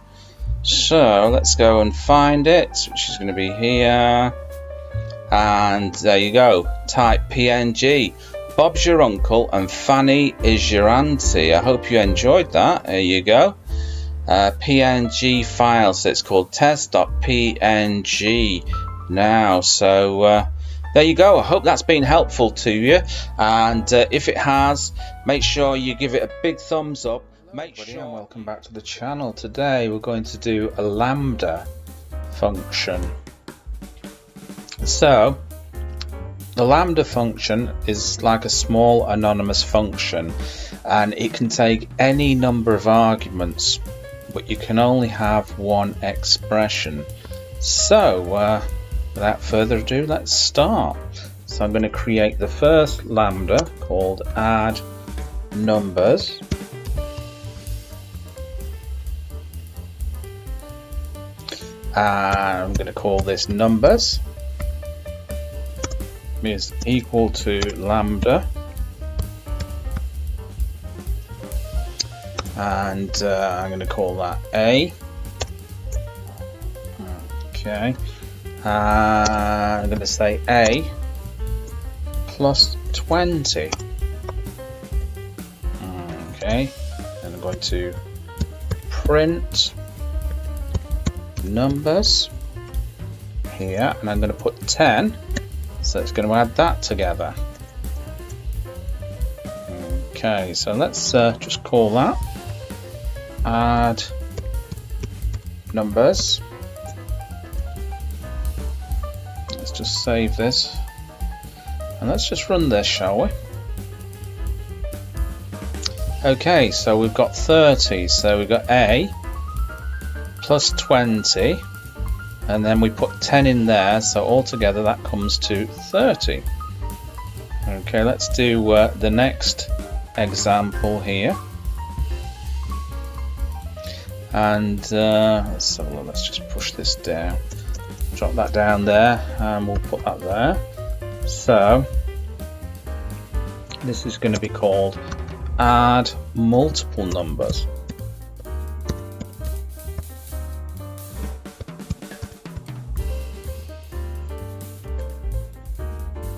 So let's go and find it, which is going to be here. And there you go. Type PNG. Bob's your uncle and Fanny is your auntie. I hope you enjoyed that. There you go. PNG file. So it's called test.png now. So there you go. I hope that's been helpful to you. And if it has, make sure you give it a big thumbs up. Make sure. And welcome back to the channel. Today we're going to do a Lambda function. So the Lambda function is like a small anonymous function, and it can take any number of arguments, but you can only have one expression. So without further ado, let's start. So I'm going to create the first Lambda called add numbers. I'm going to call this numbers is equal to lambda, and I'm going to call that A. Okay, I'm going to say A plus 20. Okay, and I'm going to print numbers here, and I'm going to put 10, so it's going to add that together. Okay, so let's just call that add numbers. Let's just save this and let's just run this, shall we? Okay, so we've got 30, so we've got A plus 20, and then we put 10 in there, so altogether that comes to 30. Okay, let's do the next example here, and let's just push this down, drop that down there, and we'll put that there. So this is going to be called add multiple numbers.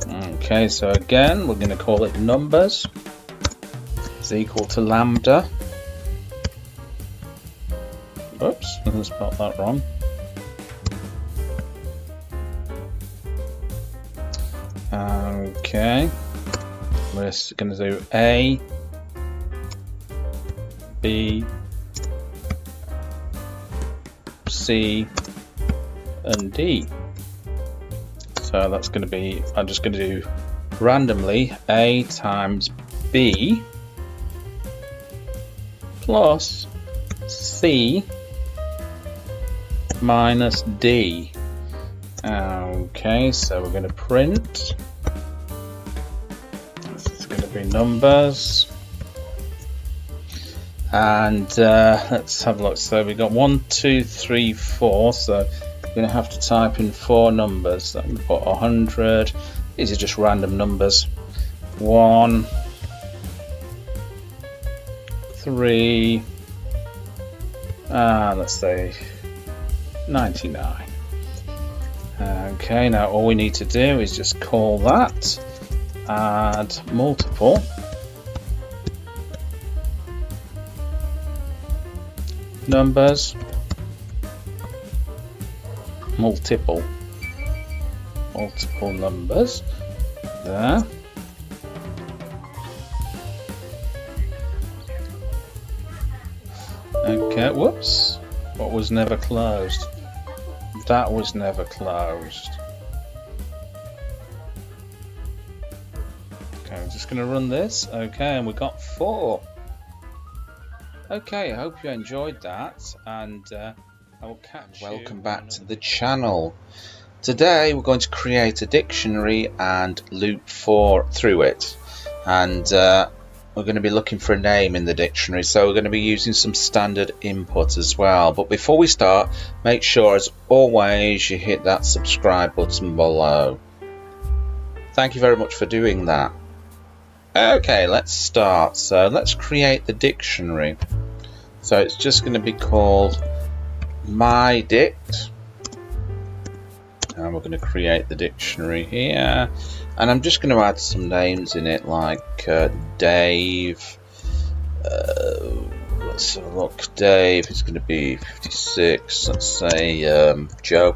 Okay, so again we're going to call it numbers is equal to lambda. Oops, I spelled that wrong. Okay, we're going to do A, B, C, and D. So that's going to be, I'm just going to do randomly A times B plus C minus D. Okay, so we're going to print. This is going to be numbers. And let's have a look. So we got 1, 2, 3, 4. So we're going to have to type in 4 numbers. So I'm going to put 100. These are just random numbers. 1, 3. Let's say 99. Okay, now all we need to do is just call that add multiple numbers, multiple numbers there. Okay, whoops, what was never closed? That was never closed. Okay, I'm just going to run this. Okay, and we got 4. Okay, I hope you enjoyed that, and I will catch you. Welcome back to the channel. Today we're going to create a dictionary and loop through it, and we're going to be looking for a name in the dictionary, so we're going to be using some standard input as well. But before we start, make sure as always you hit that subscribe button below. Thank you very much for doing that. Okay, let's start. So let's create the dictionary. So it's just going to be called mydict, and we're going to create the dictionary here, and I'm just going to add some names in it, like Dave. Let's have a look. Dave is going to be 56. Let's say Joe.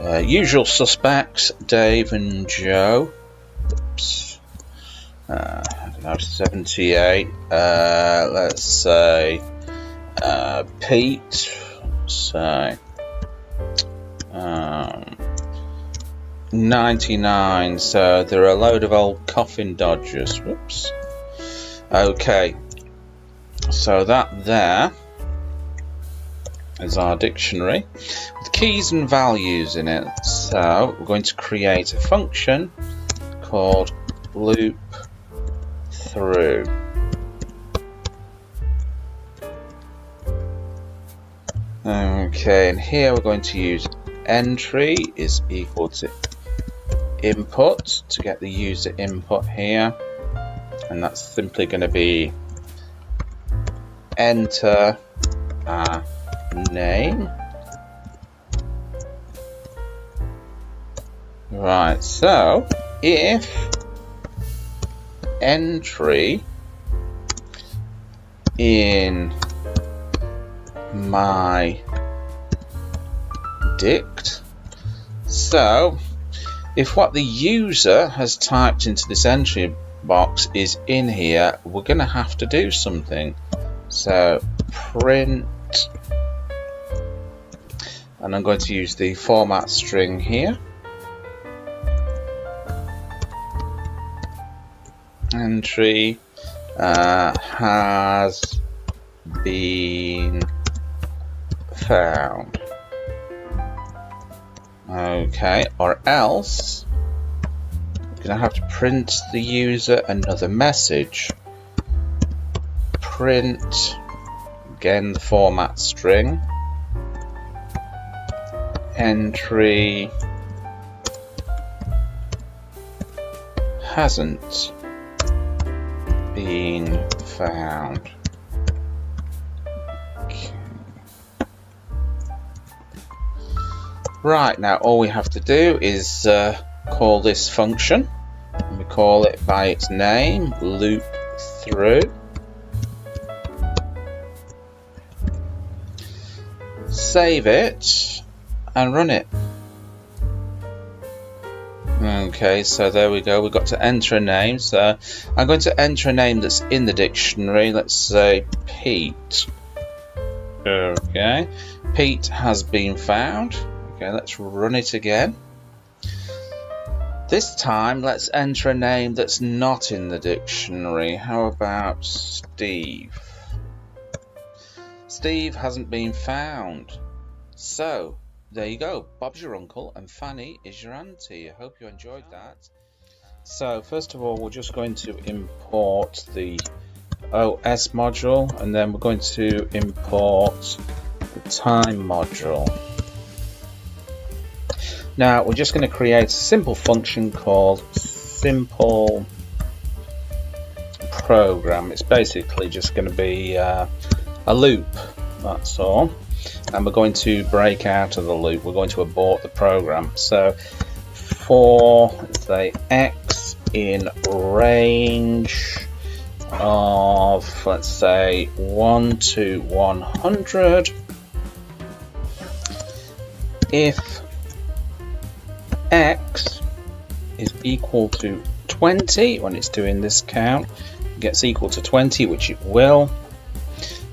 Usual suspects, Dave and Joe. Oops. I don't know, 78. Let's say Pete. Let's say 99. So there are a load of old coffin dodgers. Whoops. Okay, so that there is our dictionary with keys and values in it. So we're going to create a function called loop through. Okay, and here we're going to use entry is equal to input to get the user input here, and that's simply going to be enter a name. Right, so if entry in my dict, so if what the user has typed into this entry box is in here, we're going to have to do something. So print, and I'm going to use the format string here. Entry has been found. Okay, or else we're going to have to print the user another message. Print, again the format string, entry hasn't been found. Okay. Right, now all we have to do is call this function, and we call it by its name, loop through. Save it and run it. Okay, so there we go. We've got to enter a name. So I'm going to enter a name that's in the dictionary. Let's say Pete. Okay, Pete has been found. Okay, let's run it again. This time, let's enter a name that's not in the dictionary. How about Steve? Steve hasn't been found. So there you go. Bob's your uncle and Fanny is your auntie. I hope you enjoyed that. So first of all, we're just going to import the OS module, and then we're going to import the time module. Now we're just going to create a simple function called simple program. It's basically just going to be a loop, that's all. And we're going to break out of the loop. We're going to abort the program. So for, let's say, x in range of, let's say, 1 to 100, if x is equal to 20, when it's doing this count, it gets equal to 20, which it will,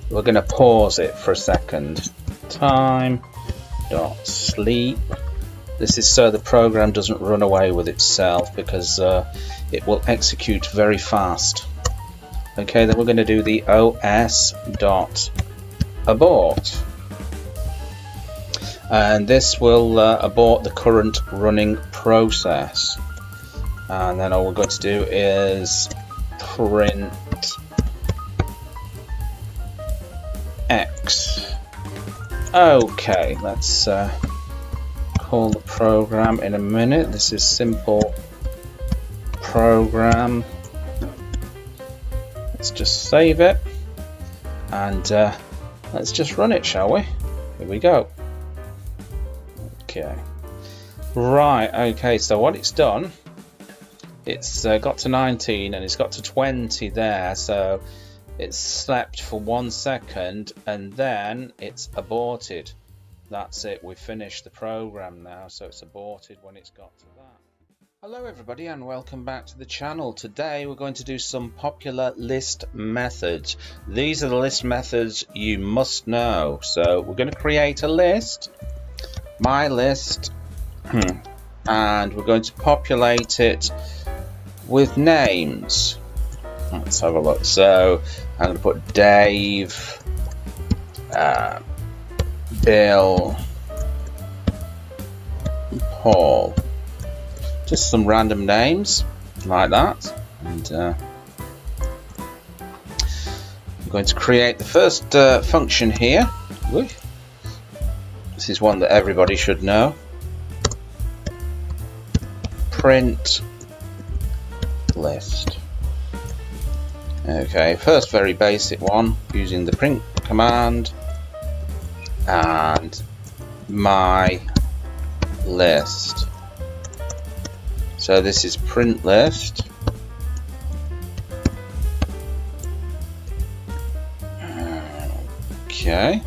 we're going to pause it for a second. Time dot sleep. This is so the program doesn't run away with itself, because it will execute very fast. Okay, then we're going to do the os.abort, and this will abort the current running process. And then all we're going to do is print x. Okay, let's call the program in a minute. This is simple program. Let's just save it, and let's just run it, shall we? Here we go. Okay. Right, okay, so what it's done, it's got to 19 and it's got to 20 there, so it's slept for 1 second and then it's aborted. That's it, we've finished the program now, so it's aborted when it's got to that. Hello everybody and welcome back to the channel. Today we're going to do some popular list methods. These are the list methods you must know. So we're going to create a list, my list, and we're going to populate it with names. Let's have a look. So I'm going to put Dave, Bill, Paul. Just some random names like that, and We're going to create the first function here. This is one that everybody should know. Print list. Okay, first very basic one using the print command and my list. So this is print list. Okay.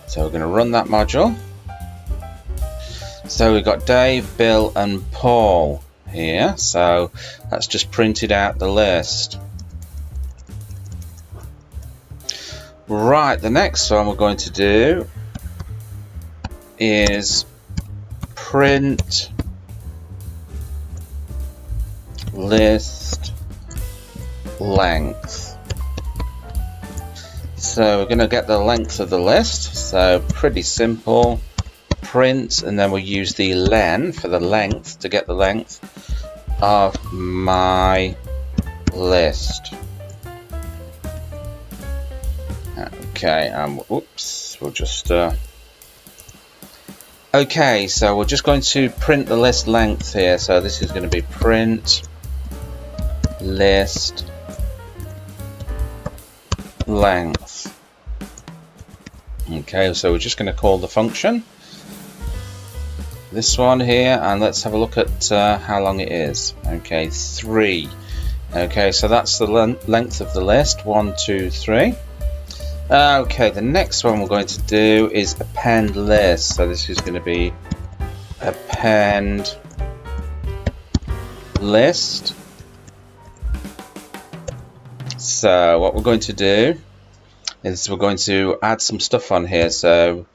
So we're going to run that module. So we've got Dave, Bill and Paul here. So that's just printed out the list. Right, the next one we're going to do is print list length. So we're going to get the length of the list. So pretty simple. Print, and then we'll use the len for the length to get the length of my list. Okay, whoops, we'll just okay, so we're just going to print the list length here. So this is going to be print list length. Okay, so we're just going to call the function this one here, and let's have a look at how long it is. Okay, 3. Okay, so that's the length of the list. 1, 2, 3. Okay, the next one we're going to do is append list. So this is going to be append list. So what we're going to do is we're going to add some stuff on here. So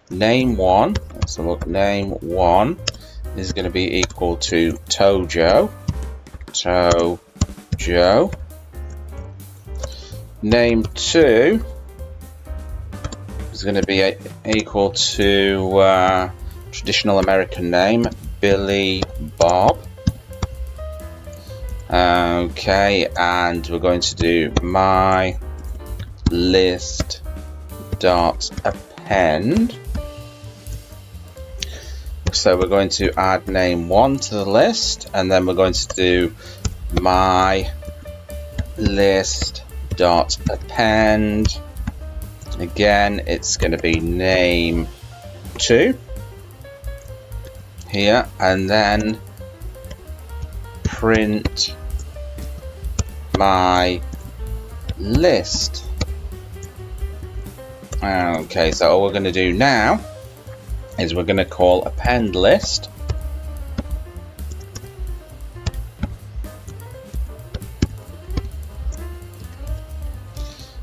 name 1, let's have a look. Name 1 is going to be equal to Tojo. Name 2 is going to be equal to traditional American name, Billy Bob. Okay, and we're going to do my list dot append. So we're going to add name 1 to the list, and then we're going to do my list dot append. Again, it's going to be name 2 here, and then print my list. Okay, so all we're going to do now is we're going to call append list.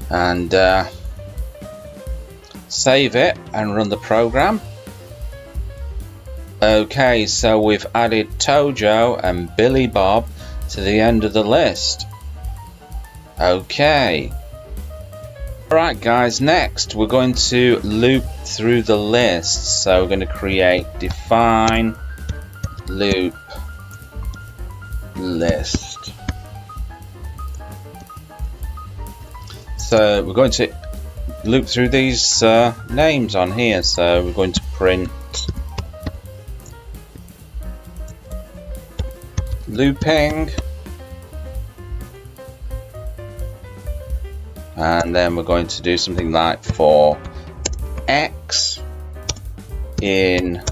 And save it and run the program. Okay, so we've added Tojo and Billy Bob to the end of the list. Okay. Alright guys, next we're going to loop through the list. So we're going to create define loop list. So we're going to loop through these names on here. So we're going to print looping, and then we're going to do something like for X in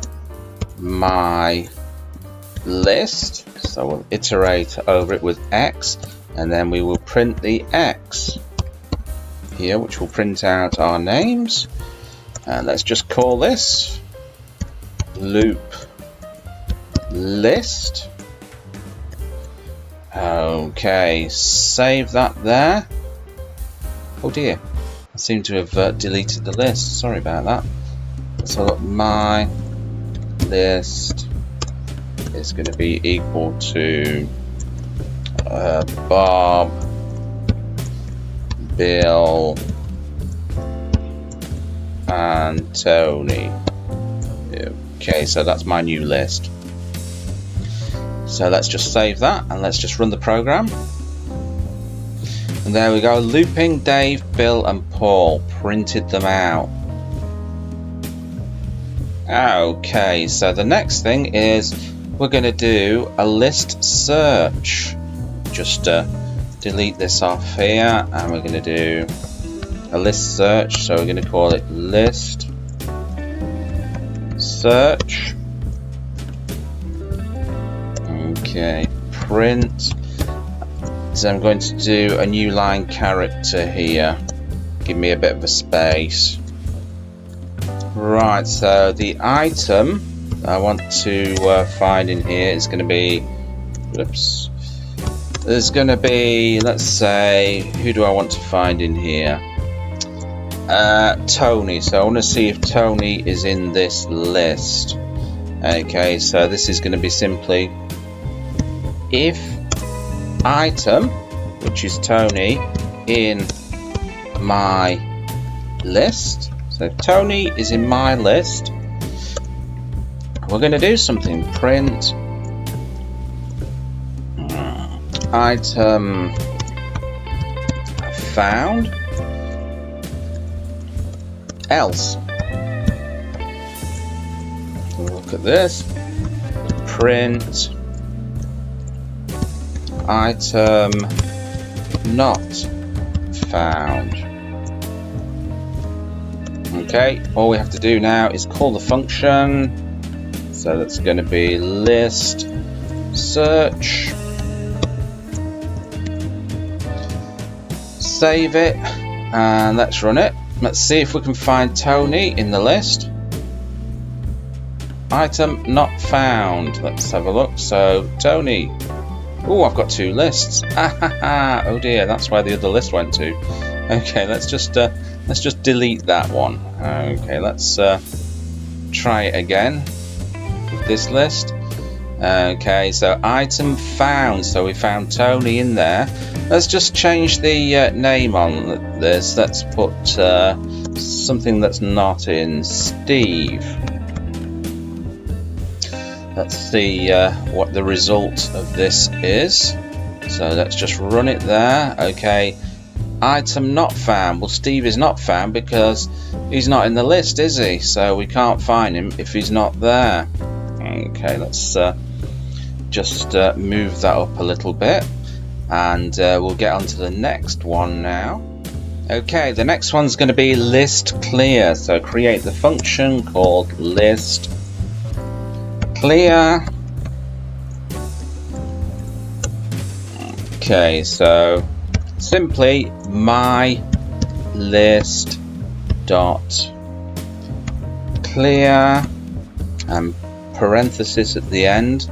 my list. So we'll iterate over it with X, and then we will print the X here, which will print out our names. And let's just call this loop list. Okay, save that there. Oh dear, I seem to have deleted the list. Sorry about that. So look, my list is going to be equal to Bob, Bill, and Tony. Okay, so that's my new list. So let's just save that and let's just run the program. And there we go, looping Dave, Bill and Paul, printed them out. Okay, so the next thing is we're going to do a list search. Just delete this off here, and we're going to do a list search. So we're going to call it list search. Okay, print. So I'm going to do a new line character here. Give me a bit of a space. Right, so the item I want to find in here is going to be, whoops, there's going to be, let's say, who do I want to find in here? Tony. So I want to see if Tony is in this list. Okay, so this is going to be simply if item, which is Tony, in my list. So if Tony is in my list, we're going to do something. Print item found, else. Look at this. Print item not found. Okay, all we have to do now is call the function. So that's going to be list search. Save it and let's run it. Let's see if we can find Tony in the list. Item not found. Let's have a look. So Tony. Oh, I've got two lists. Oh dear, that's where the other list went to. Okay, let's just delete that one. Okay, let's try it again with this list. Okay, so item found. So we found Tony in there. Let's just change the name on this. Let's put something that's not in Steve. Let's see what the result of this is. So let's just run it there. Okay, item not found. Well, Steve is not found because he's not in the list, is he? So we can't find him if he's not there. Okay, let's just move that up a little bit, and we'll get on to the next one now. Okay, the next one's going to be list clear. So create the function called list clear. Okay, so simply my list dot clear and parenthesis at the end.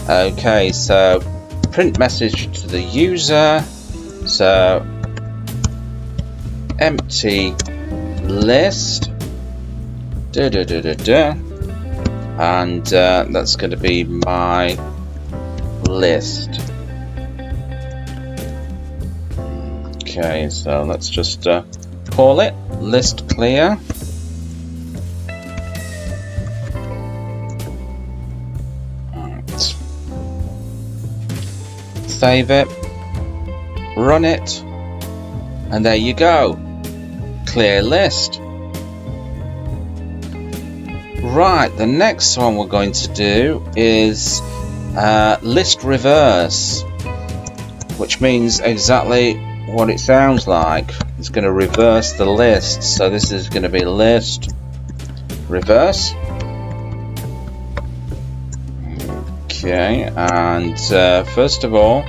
Okay, so print message to the user. So empty list. And that's going to be my list. Okay, so let's just call it list clear. Right. Save it, run it, and there you go. Clear list. Right, the next one we're going to do is list reverse, which means exactly what it sounds like. It's going to reverse the list. So this is going to be list reverse. Okay, and first of all,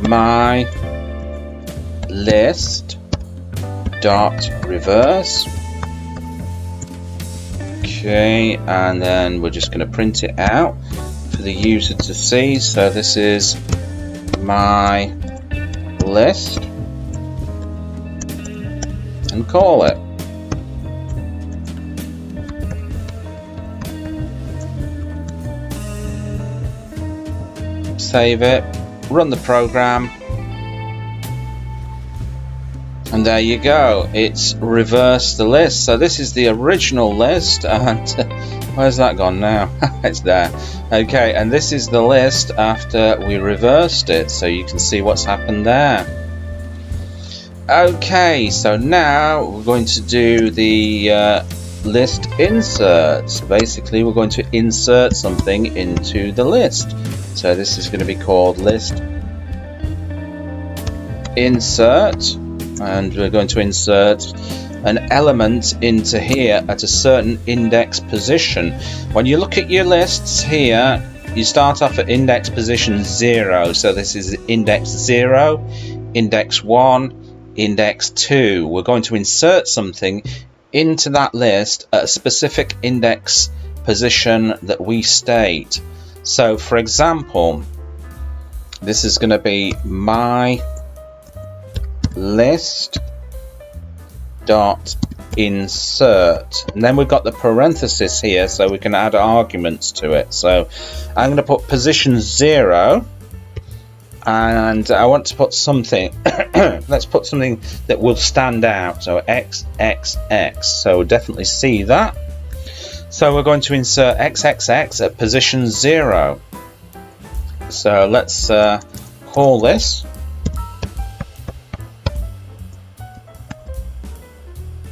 my list dot reverse. Okay, and then we're just going to print it out for the user to see. So this is my list and call it. Save it, run the program, and there you go, it's reversed the list. So this is the original list, and where's that gone now? It's there. Okay, and this is the list after we reversed it, so you can see what's happened there. Okay, so now we're going to do the list insert. So basically we're going to insert something into the list. So this is going to be called list insert, and we're going to insert an element into here at a certain index position. When you look at your lists here, you start off at index position 0. So this is index 0, index 1, index 2. We're going to insert something into that list at a specific index position that we state. So for example, this is going to be my list dot insert, and then we've got the parenthesis here so we can add arguments to it. So I'm going to put position 0, and I want to put something let's put something that will stand out, so XXX, so we'll definitely see that. So we're going to insert XXX at position 0. So let's call this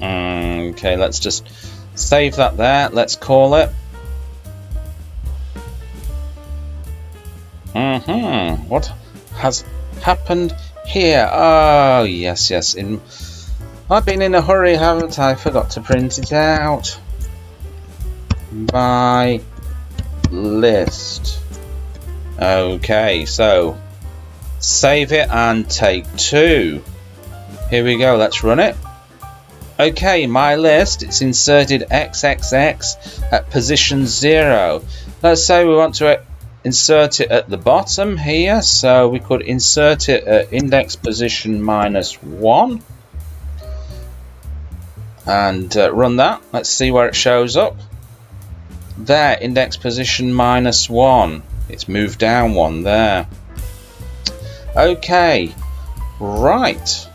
okay, let's just save that there. Let's call it what has happened here? Oh yes, I've been in a hurry, haven't I? Forgot to print it out. My list. Okay, so save it and take 2. Here we go, let's run it. Okay, my list, it's inserted XXX at position 0. Let's say we want to insert it at the bottom here, so we could insert it at index position -1 and run that. Let's see where it shows up. There, index position -1. It's moved down 1 there. Okay, right.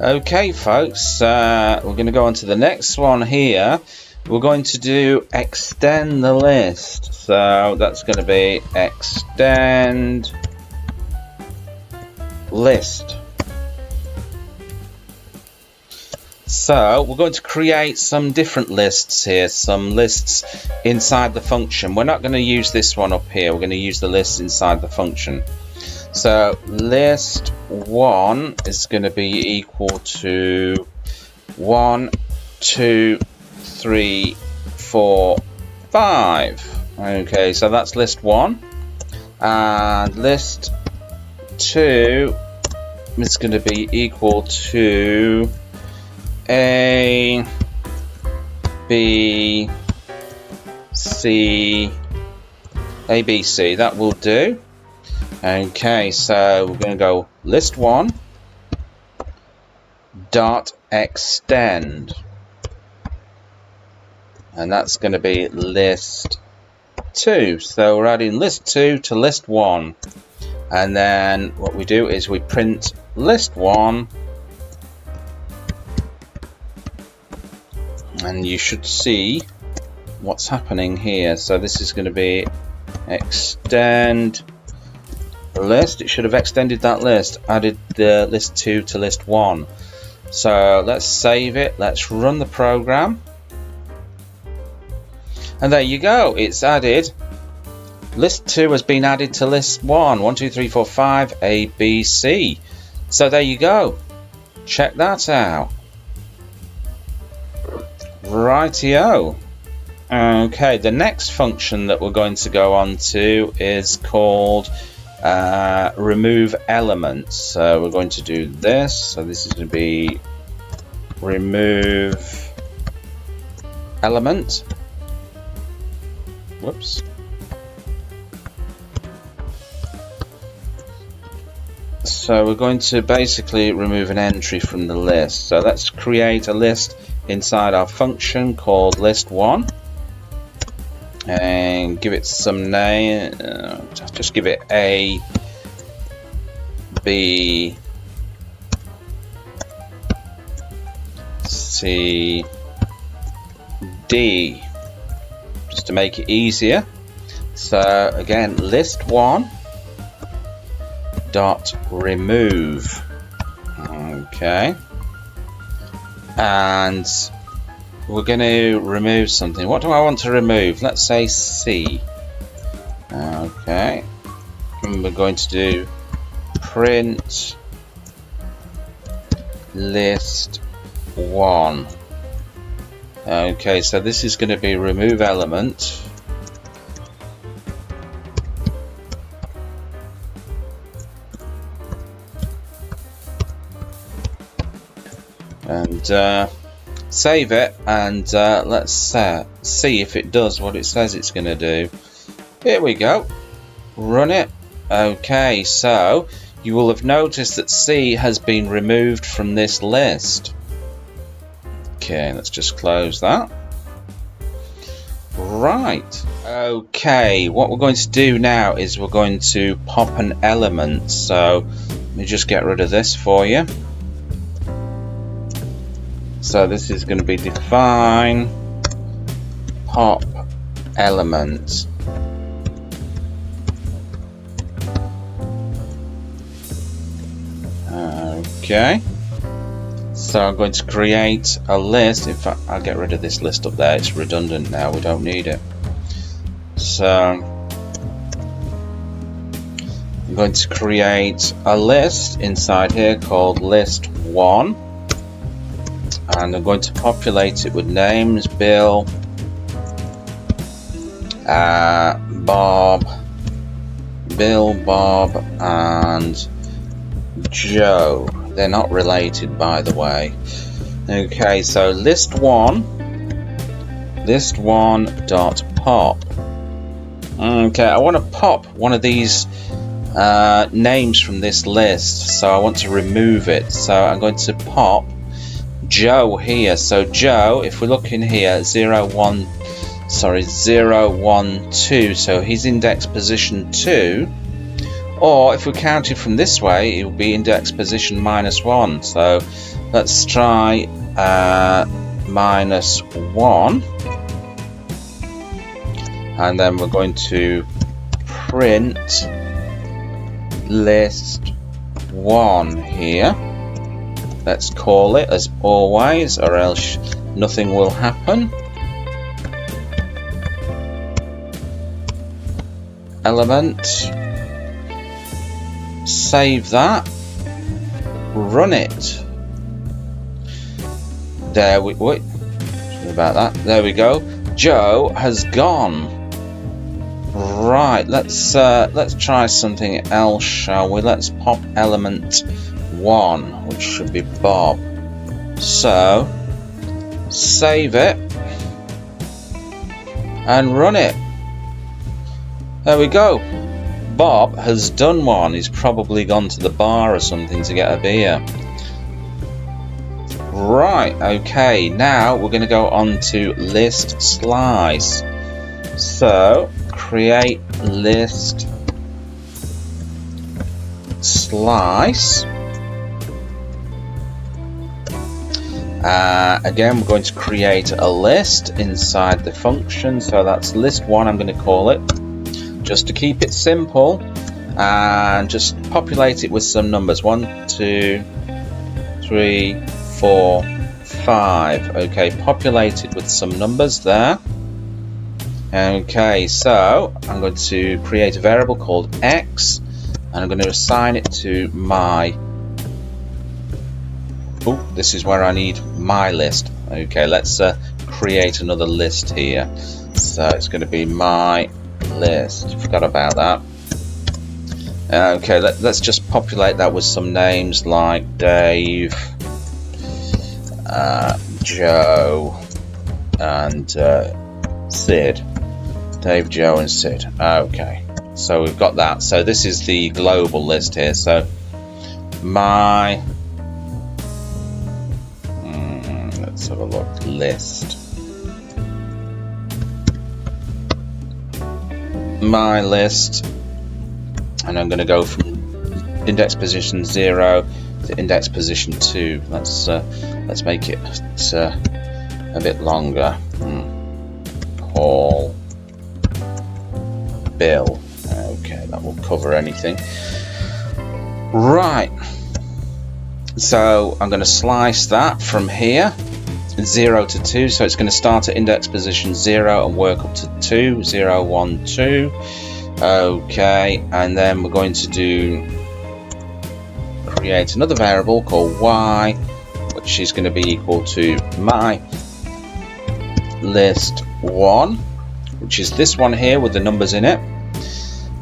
Okay folks, we're going to go on to the next one here. We're going to do extend the list. So that's going to be extend list. So we're going to create some different lists here, some lists inside the function. We're not going to use this one up here, we're going to use the lists inside the function. So list 1 is going to be equal to 1, 2, 3, 4, 5. Okay, so that's list 1. And list 2 is going to be equal to A, B, C, A, B, C. That will do. Okay, so we're going to go list 1 dot extend, and that's going to be list 2. So we're adding list 2 to list 1, and then what we do is we print list 1, and you should see what's happening here. So this is going to be extend list. It should have extended that list, added the list 2 to list 1. So let's save it, let's run the program, and there you go, it's added. List 2 has been added to list 1. 1, 2, 3, 4, 5, A, B, C. So there you go, check that out. Rightio. Okay, the next function that we're going to go on to is called remove elements. So we're going to do this. So this is going to be remove element. Whoops. So we're going to basically remove an entry from the list. So let's create a list inside our function called list1 and give it some name. Just give it A, B, C, D, just to make it easier. So again, list1 dot remove. Okay. And we're going to remove something. What do I want to remove? Let's say C. Okay. And we're going to do print list 1. Okay, so this is going to be remove element. And save it, and let's see if it does what it says it's going to do. Here we go. Run it. Okay, so you will have noticed that C has been removed from this list. Okay, let's just close that. Right. Okay, what we're going to do now is we're going to pop an element. So let me just get rid of this for you. So this is going to be define pop element. Okay. So I'm going to create a list. In fact, I'll get rid of this list up there. It's redundant now. We don't need it. So I'm going to create a list inside here called list 1. And I'm going to populate it with names, Bill, Bob, and Joe. They're not related, by the way. Okay, so list1.pop. Okay, I want to pop one of these names from this list, so I want to remove it. So I'm going to pop Joe here. So Joe, if we look in here, 012, so he's index position 2. Or if we count it from this way, it will be index position -1. So let's try -1. And then we're going to print list 1 here. Let's call it as always, or else nothing will happen. Element. Save that. Run it. There we wait. Sorry about that. There we go. Joe has gone. Right. Let's try something else, shall we? Let's pop element 1, which should be Bob. So save it and run it. There we go. Bob has done one. He's probably gone to the bar or something to get a beer. Right, okay, now we're going to go on to list slice. So create list slice. Again, we're going to create a list inside the function. So that's list 1, I'm going to call it, just to keep it simple, and just populate it with some numbers. 1, 2, 3, 4, 5. Okay, populate it with some numbers there. Okay, so I'm going to create a variable called x, and I'm going to assign it to my, this is where I need my list. Okay, let's create another list here. So it's going to be my list. Forgot about that. Okay, let's just populate that with some names like Dave, Joe, and Sid. Dave, Joe, and Sid. Okay, so we've got that. So this is the global list here. So my let's have a look. List. My list, and I'm going to go from index position 0 to index position 2. Let's make it a bit longer. Paul, Bill. Okay, that will cover anything. Right. So I'm going to slice that from here, 0 to 2, so it's going to start at index position 0 and work up to 2, 0, 1, 2. Okay, and then we're going to create another variable called y, which is going to be equal to my list 1, which is this one here with the numbers in it.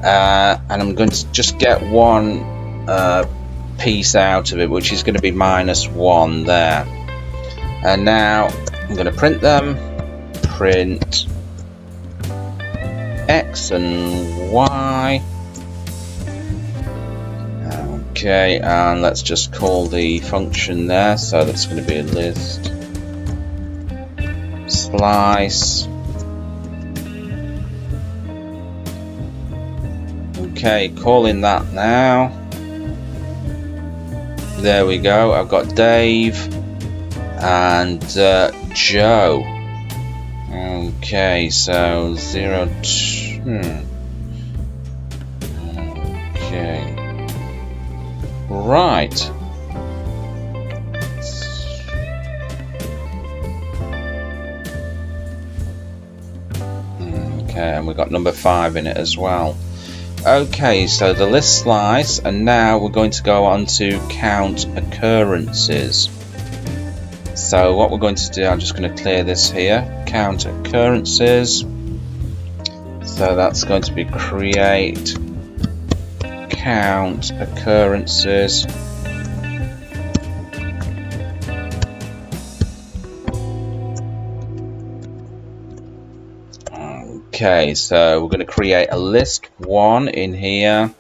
And I'm going to just get one piece out of it, which is going to be -1 there. And now I'm going to print them. Print x and y. Okay, and let's just call the function there. So that's going to be a list slice. Okay, calling that now. There we go. I've got Dave and Joe. Okay, so 0, 2. Okay. Right. Okay, and we've got number 5 in it as well. Okay, so the list slice, and now we're going to go on to count occurrences. So what we're going to do, I'm just going to clear this here, count occurrences. So that's going to be create count occurrences. Okay, so we're going to create a list 1 in here,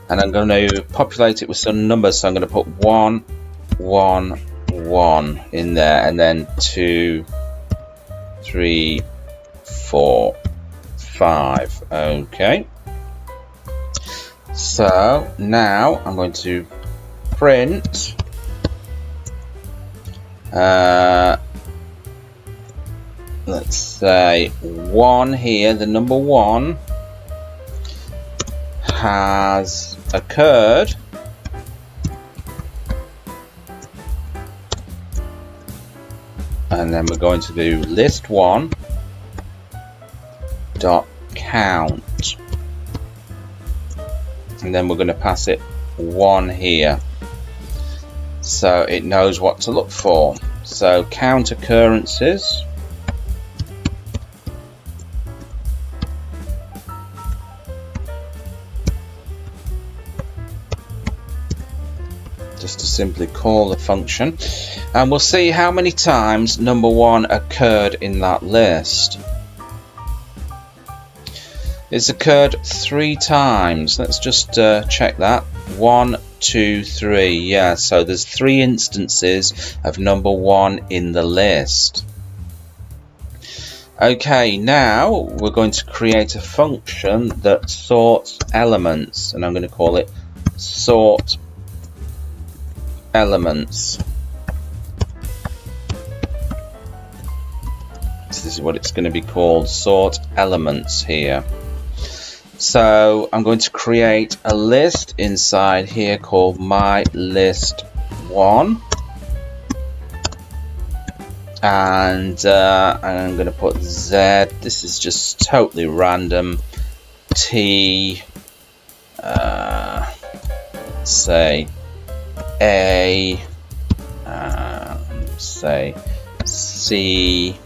and I'm going to populate it with some numbers. So I'm going to put 1, 1, 1 in there, and then 2, 3, 4, 5. Okay. So now I'm going to print let's say 1 here, the number 1 has occurred, and then we're going to do list 1 dot count, and then we're going to pass it 1 here so it knows what to look for. So count occurrences, just to simply call the function, and we'll see how many times number 1 occurred in that list. It's occurred 3 times. Let's just check that. 1, 2, 3. Yeah, so there's 3 instances of number 1 in the list. Okay, now we're going to create a function that sorts elements, and I'm going to call it sort elements. This is what it's going to be called, sort elements here. So I'm going to create a list inside here called my list 1, and I'm going to put Z. This is just totally random. T, say A, say C,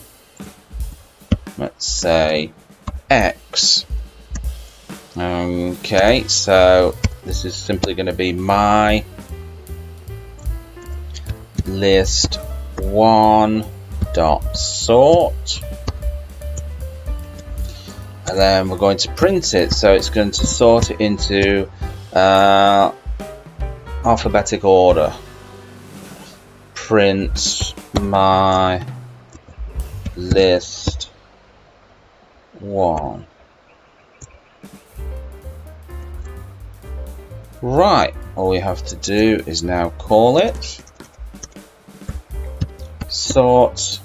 let's say X. Okay, so this is simply going to be my list 1 dot sort, and then we're going to print it. So it's going to sort it into alphabetic order. Print my list 1. Right, all we have to do is now call it sort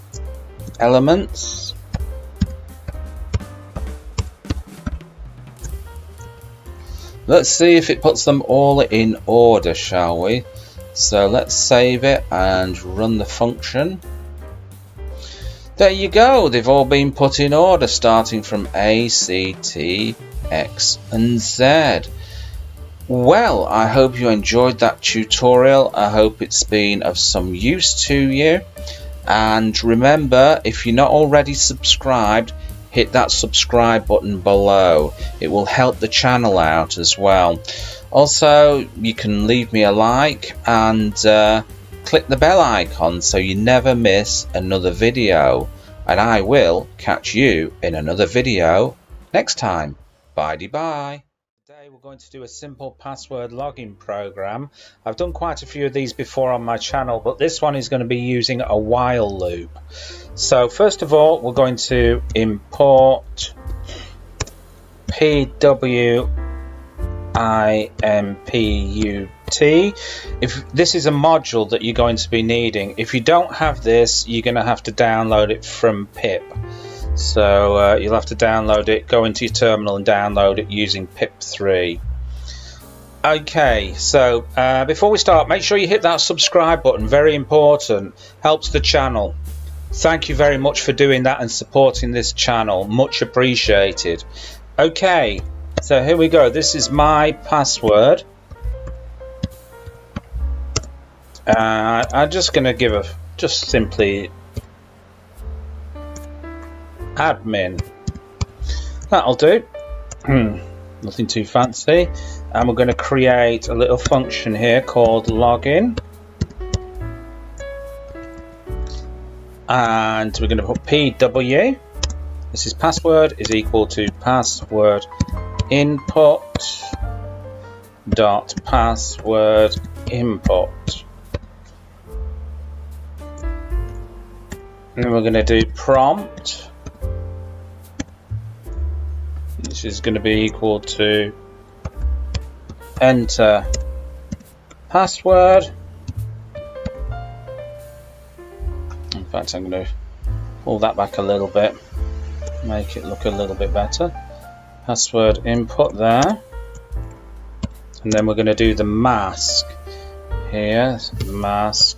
elements. Let's see if it puts them all in order, shall we? So let's save it and run the function. There you go, they've all been put in order, starting from A, C, T, X and Z. Well, I hope you enjoyed that tutorial. I hope it's been of some use to you. And remember, if you're not already subscribed, hit that subscribe button below. It will help the channel out as well. Also, you can leave me a like and click the bell icon so you never miss another video. And I will catch you in another video next time. Bye-bye. Today we're going to do a simple password login program. I've done quite a few of these before on my channel, but this one is going to be using a while loop. So first of all, we're going to import pwinput. If this is a module that you're going to be needing, if you don't have this, you're going to have to download it from pip. So you'll have to download it, go into your terminal and download it using pip3. Okay, so before we start, make sure you hit that subscribe button, very important, helps the channel. Thank you very much for doing that and supporting this channel, much appreciated. Okay, so here we go. This is my password. I'm just going to give just simply admin. That'll do. Nothing too fancy. And we're going to create a little function here called login. And we're going to put pw. This is password is equal to password input dot password input. And we're going to do prompt. This is going to be equal to enter password. In fact, I'm going to pull that back a little bit, make it look a little bit better. Password input there, and then we're going to do the mask here, mask,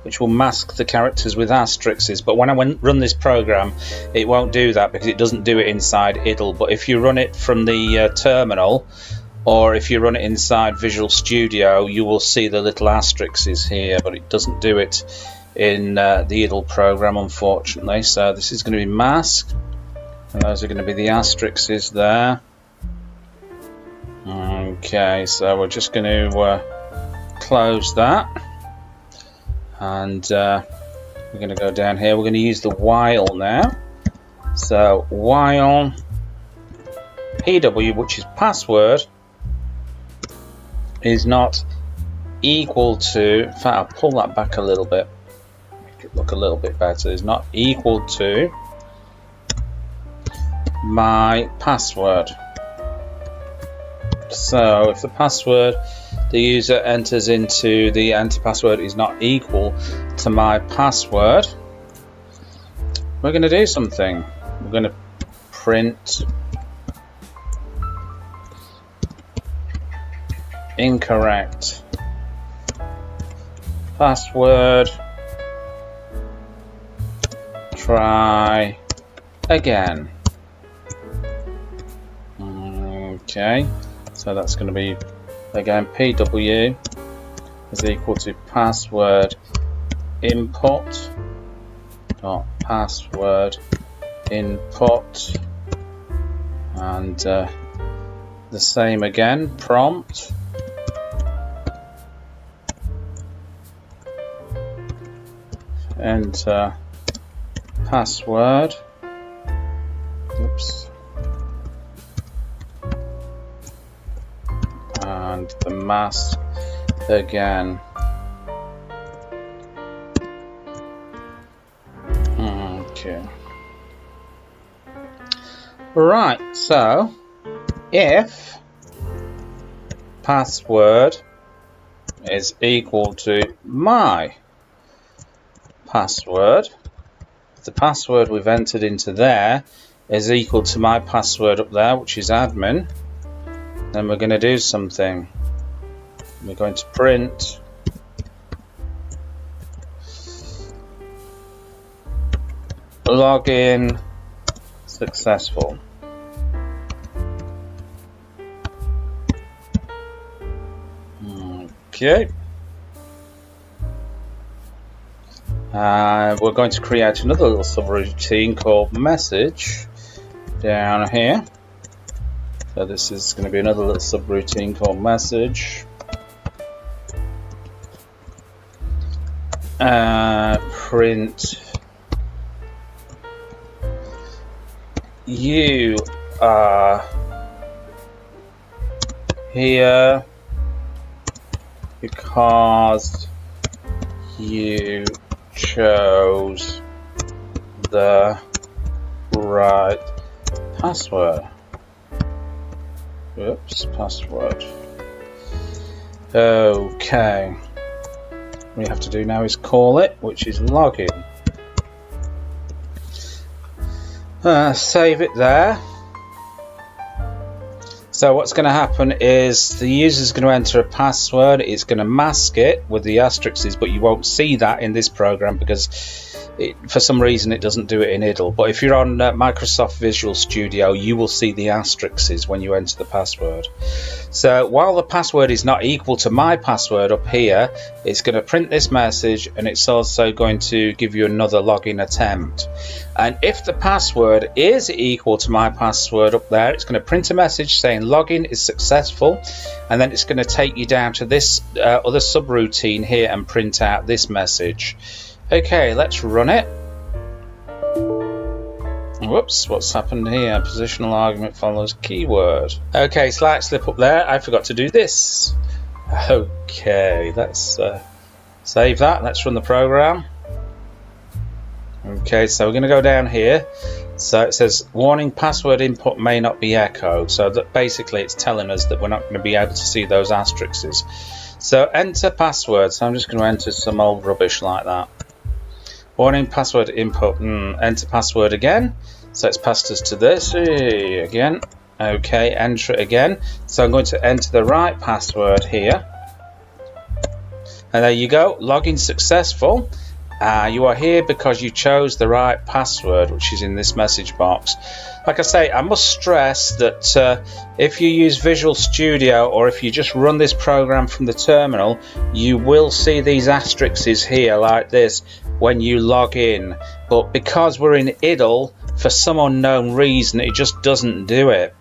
which will mask the characters with asterisks. But when I run this program, it won't do that because it doesn't do it inside idle. But if you run it from the terminal, or if you run it inside Visual Studio, you will see the little asterisks here, but it doesn't do it in the idle program, unfortunately. So this is going to be masked, and those are going to be the asterisks there. Okay, so we're just going to close that, and we're going to go down here. We're going to use the while now. So while pw, which is password, is not equal to, in fact, I'll pull that back a little bit, make it look a little bit better, is not equal to my password. So if the password the user enters into the enter password is not equal to my password, we're going to do something. We're going to print incorrect password, try again. Okay, so that's going to be again pw is equal to password input dot password input, and the same again, prompt enter password, oops, and the mask again. Okay. Right, so if password is equal to my password, the password we've entered into there is equal to my password up there, which is admin, then we're going to do something. We're going to print login successful. Okay. We're going to create another little subroutine called message down here. So this is going to be another little subroutine called message. Print you are here because you chose the right password. Oops, password. Okay. What we have to do now is call it, which is login. Save it there. So what's going to happen is the user is going to enter a password. It's going to mask it with the asterisks, but you won't see that in this program because for some reason it doesn't do it in idle. But if you're on Microsoft Visual Studio, you will see the asterisks when you enter the password. So while the password is not equal to my password up here, it's going to print this message, and it's also going to give you another login attempt. And if the password is equal to my password up there, it's going to print a message saying login is successful, and then it's going to take you down to this other subroutine here and print out this message. Okay, let's run it. Whoops, what's happened here? Positional argument follows keyword. Okay, slight slip up there. I forgot to do this. Okay, let's save that. Let's run the program. Okay, so we're going to go down here. So it says warning, password input may not be echoed. So that basically it's telling us that we're not going to be able to see those asterisks. So enter password. So I'm just going to enter some old rubbish like that. Warning, password input. Enter password again. So it's passed us to this again. Okay, enter it again. So I'm going to enter the right password here. And there you go. Login successful. You are here because you chose the right password, which is in this message box. Like I say, I must stress that if you use Visual Studio, or if you just run this program from the terminal, you will see these asterisks here like this when you log in. But because we're in idle, for some unknown reason, it just doesn't do it.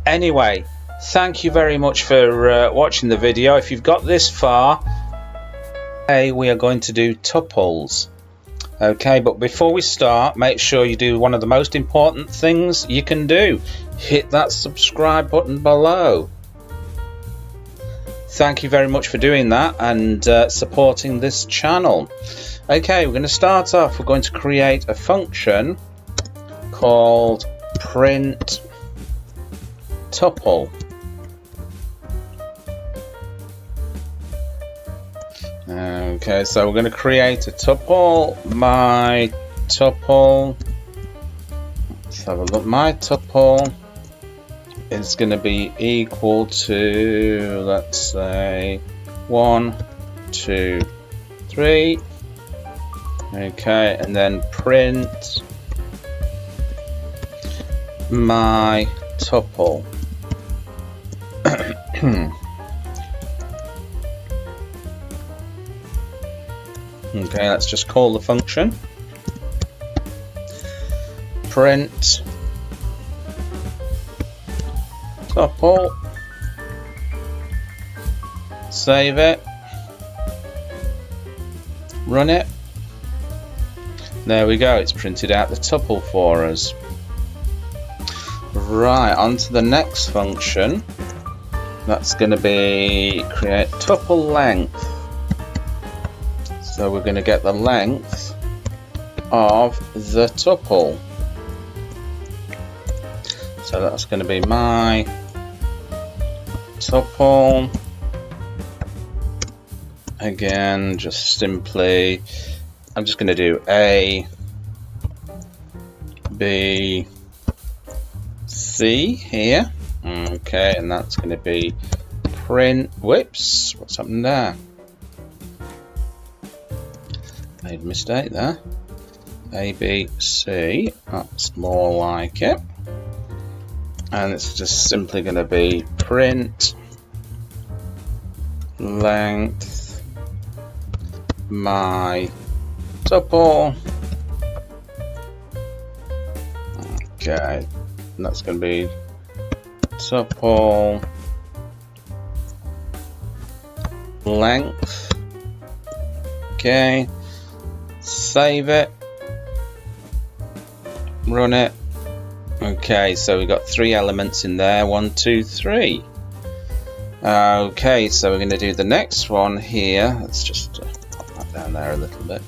Anyway, thank you very much for watching the video. If you've got this far, we are going to do tuples. Okay, but before we start, make sure you do one of the most important things you can do. Hit that subscribe button below. Thank you very much for doing that and supporting this channel. Okay, we're going to start off. We're going to create a function called print tuple. Okay, so we're going to create a tuple. My tuple. Let's have a look. My tuple is going to be equal to, let's say, 1, 2, 3. Okay, and then print my tuple. Okay, let's just call the function print tuple. Save it. Run it. There we go, it's printed out the tuple for us. Right, on to the next function. That's going to be create tuple length. So we're going to get the length of the tuple. So that's going to be my tuple. Again, just simply, I'm just going to do A, B, C here. Okay, and that's going to be print. Whoops, what's happened there? Made a mistake there. A, B, C. That's more like it. And it's just simply going to be print length my tuple. Okay, and that's going to be tuple length. Okay, save it, run it. Okay, so we've got 3 elements in there, 1, 2, 3. Okay, so we're going to do the next one here. Let's just pop that down there a little bit.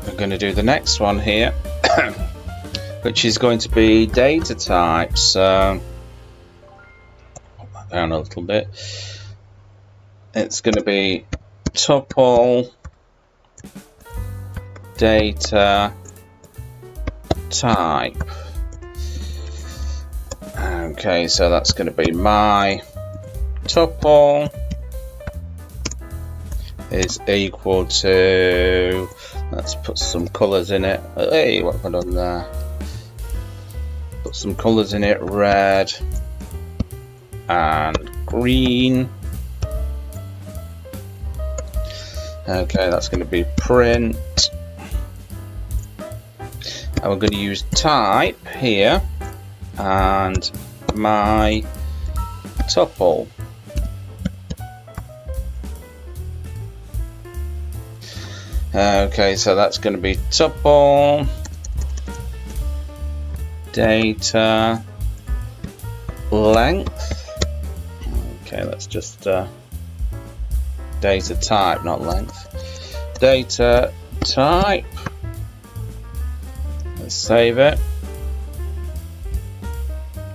We're going to do the next one here, which is going to be data type. So pop that down a little bit. It's going to be tuple data type. Okay, so that's going to be my tuple is equal to, let's put some colours in it. Hey, what have I done there? Put some colours in it, red and green. Okay, that's going to be print. And we're going to use type here and my tuple. Okay, so that's going to be tuple data length. Okay, let's just data type, not length. Data type. Let's save it.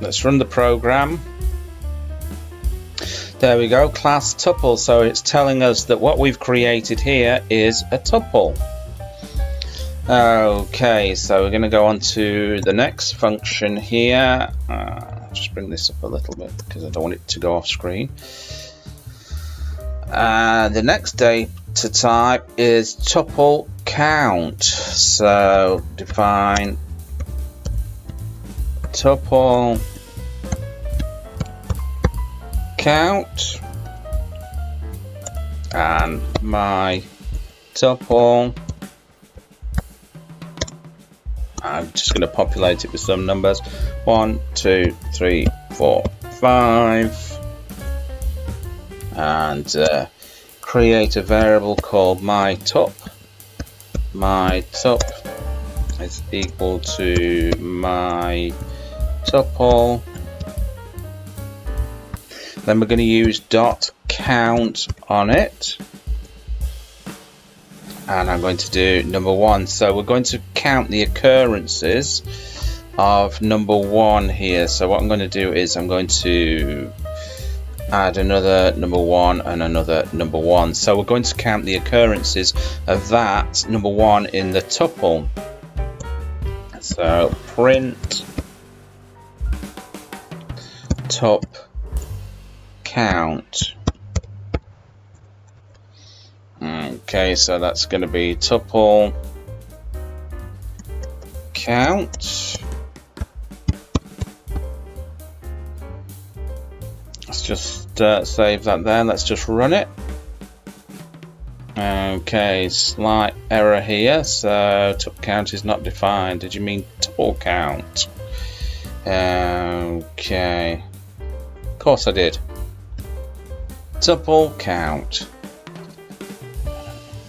Let's run the program. There we go, class tuple. So it's telling us that what we've created here is a tuple. Okay, so we're going to go on to the next function here. Just bring this up a little bit because I don't want it to go off screen. The next data type is tuple count. So define tuple count and my tuple. I'm just going to populate it with some numbers. 1, 2, 3, 4, 5. And create a variable called myTup. MyTup is equal to my tuple. Then we're going to use dot count on it. And I'm going to do number 1. So we're going to count the occurrences of number 1 here. So what I'm going to do is I'm going to add another number 1 and another number 1. So we're going to count the occurrences of that number 1 in the tuple. So print tup count. Okay, so that's going to be tuple count. Let's just save that there. Let's just run it. Okay, slight error here. So tuple count is not defined. Did you mean tuple count? Okay, of course I did. Tuple count.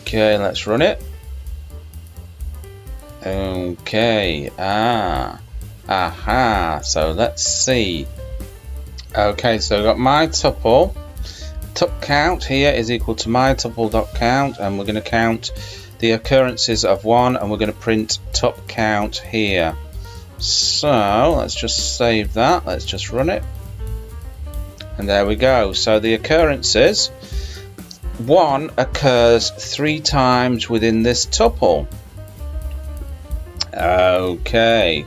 Okay, let's run it. Okay, aha, so let's see. Okay, so we've got my tuple. Tup count here is equal to my tuple.count, and we're going to count the occurrences of 1, and we're going to print tup count here. So let's just save that. Let's just run it. And there we go. So the occurrences, 1 occurs 3 times within this tuple. Okay,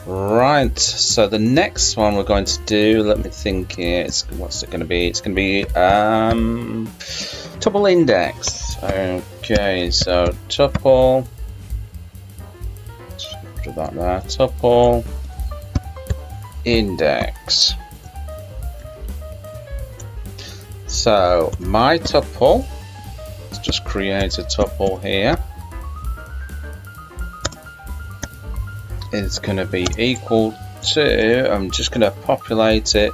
right, so the next one we're going to do, let me think here, what's it going to be? It's going to be tuple index. Okay, so tuple after that there. Tuple index. So my tuple, let's just create a tuple here, is going to be equal to, I'm just going to populate it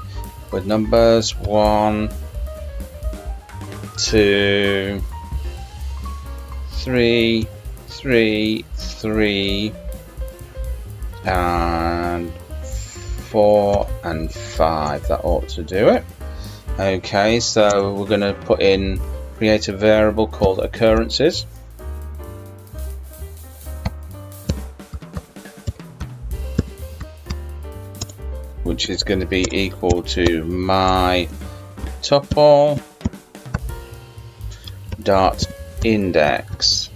with numbers 1, 2, 3, 3, 3, and 4 and 5. That ought to do it. Okay, so we're going to put in, create a variable called occurrences. Which is going to be equal to my tuple dot index.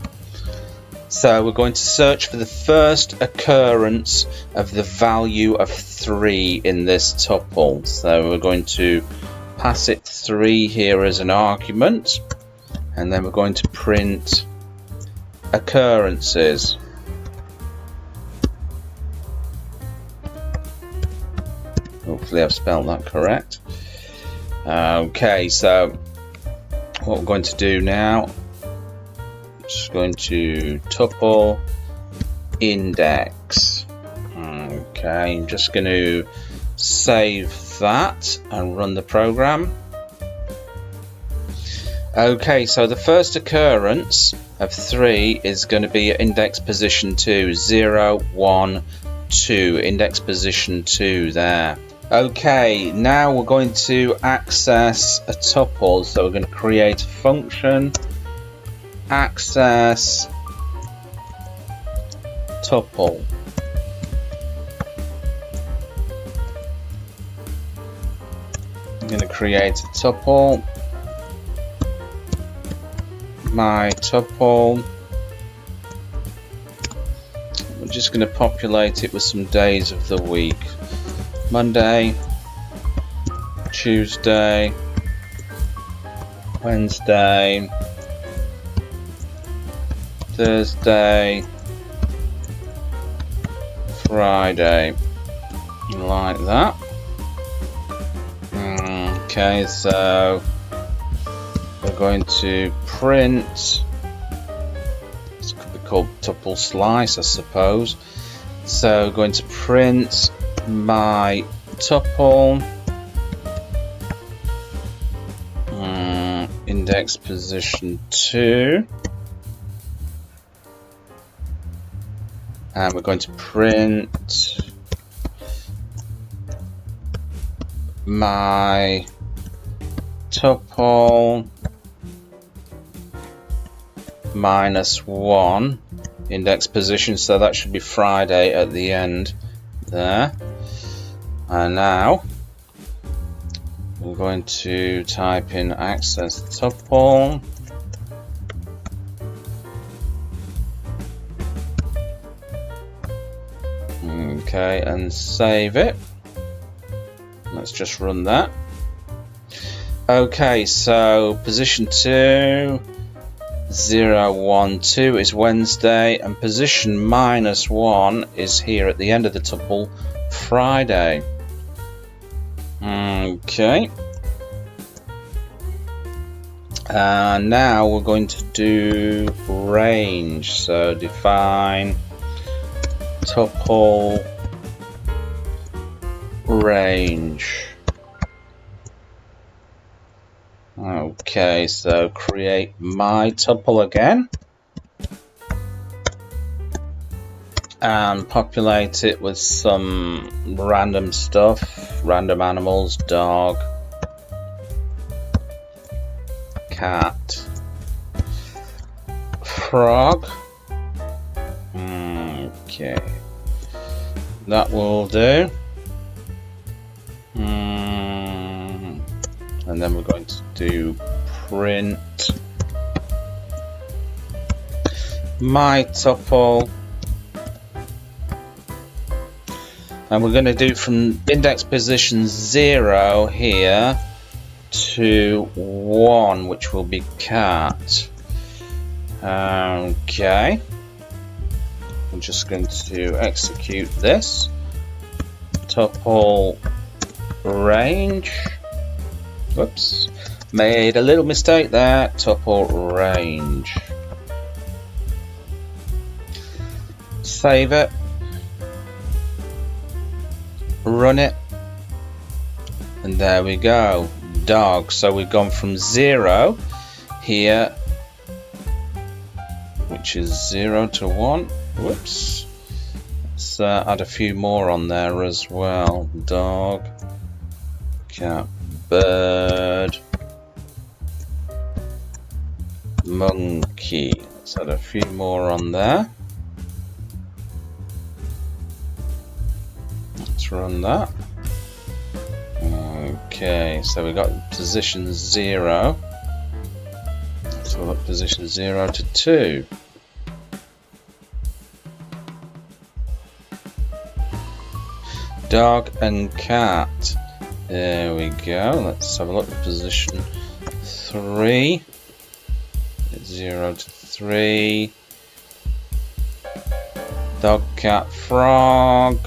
So we're going to search for the first occurrence of the value of 3 in this tuple. So we're going to pass it 3 here as an argument, and then we're going to print occurrences. Hopefully I've spelled that correct. Okay, so what we're going to do now, just going to tuple index. Okay, I'm just going to save that and run the program. Okay, so the first occurrence of 3 is going to be at index position 2, 0, 1, 2, index position 2 there. Okay, now we're going to access a tuple, so we're going to create a function, access tuple. I'm going to create a tuple, my tuple. We're just going to populate it with some days of the week. Monday, Tuesday, Wednesday, Thursday, Friday, like that. Okay, so we're going to print, this could be called tuple slice, I suppose. So we're going to print my tuple index position 2, and we're going to print my tuple -1 index position, so that should be Friday at the end there. And now we're going to type in access tuple, okay, and save it. Let's just run that. Okay, so position 2, 0, 1, 2 is Wednesday, and position -1 is here at the end of the tuple, Friday. Okay, and now we're going to do range, so define tuple range. Okay, so create my tuple again and populate it with some random stuff, random animals, dog, cat, frog. Okay, that will do. And then we're going to do print my tuple, and we're going to do from index position 0 here to 1, which will be cat. Okay, I'm just going to execute this. Tuple range. Whoops. Made a little mistake there. Tuple range. Save it. Run it. And there we go. Dog. So we've gone from 0 here, which is 0 to 1. Whoops. Let's add a few more on there as well. Dog, cat, bird, monkey. Let's add a few more on there. Let's run that. Okay, so we got position 0. So we've got position 0 to 2. Dog and cat. There we go. Let's have a look at position 3. 0 to 3. Dog, cat, frog.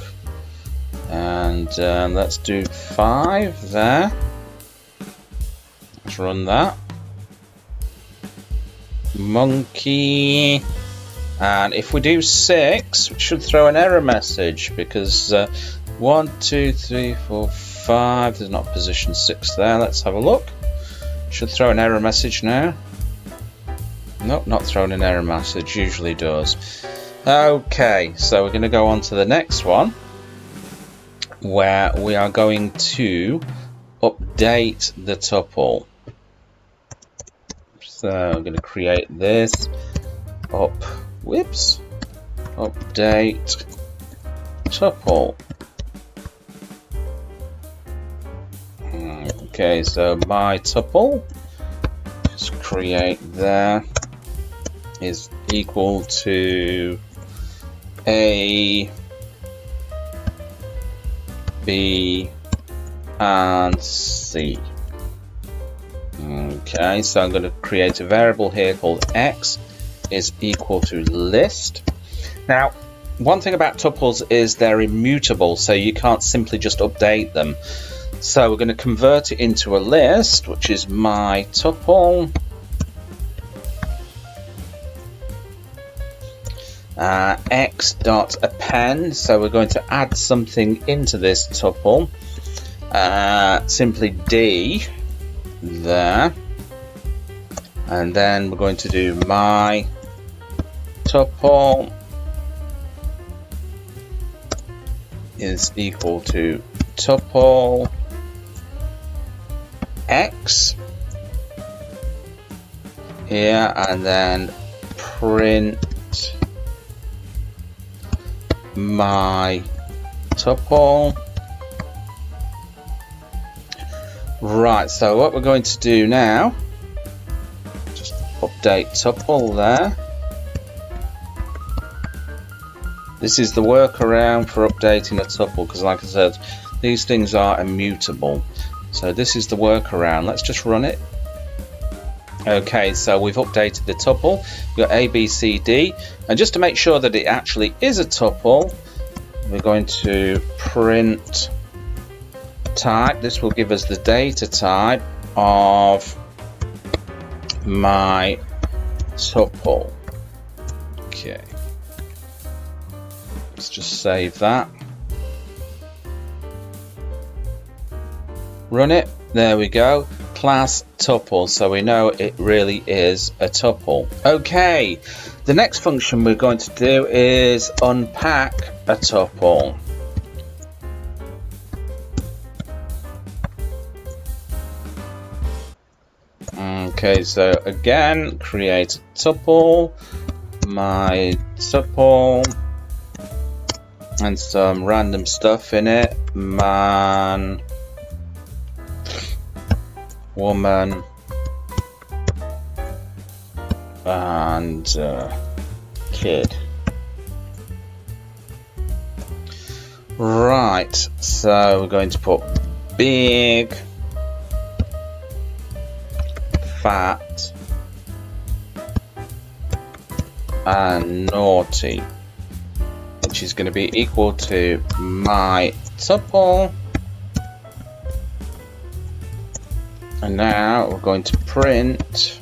And let's do 5 there. Let's run that. Monkey. And if we do 6, we should throw an error message because 1, 2, 3, 4, 5. There's not position 6 there. Let's have a look. Should throw an error message now. Nope, not throwing an error message. Usually does. Okay, so we're going to go on to the next one, where we are going to update the tuple. So I'm going to create this update tuple. Okay, so my tuple, just create there, is equal to A, B, and C. Okay, so I'm going to create a variable here called x is equal to list. Now, one thing about tuples is they're immutable, so you can't simply just update them. So we're going to convert it into a list, which is my tuple. X.append, so we're going to add something into this tuple. Simply D there, and then we're going to do my tuple is equal to tuple X here, and then print my tuple. Right, so what we're going to do now, just update tuple there. This is the workaround for updating a tuple, because like I said, these things are immutable. So this is the workaround. Let's just run it. Okay, so we've updated the tuple. We've got A, B, C, D. And just to make sure that it actually is a tuple, we're going to print type. This will give us the data type of my tuple. Okay. Let's just save that. Run it. There we go. Class tuple, so we know it really is a tuple. Okay, the next function we're going to do is unpack a tuple. Okay, so again, create a tuple, my tuple, and some random stuff in it. Man, woman, and kid. Right, so we're going to put big, fat, and naughty. which is going to be equal to my tuple. And now we're going to print.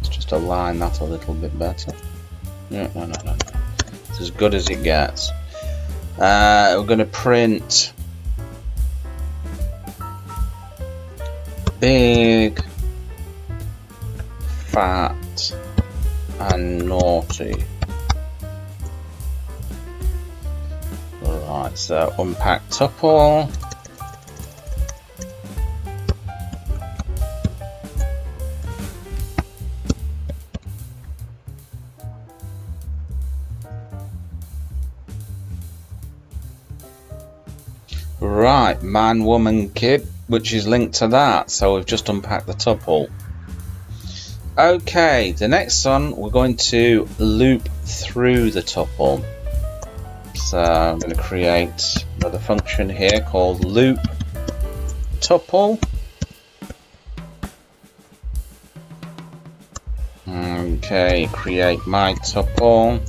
Let's just align that a little bit better. No. It's as good as it gets. We're going to print big, fat, and naughty. Right, so unpack tuple. Right, man, woman, kid, which is linked to that, so we've just unpacked the tuple. Okay, the next one, we're going to loop through the tuple. So I'm going to create another function here called loop tuple. Okay, create my tuple.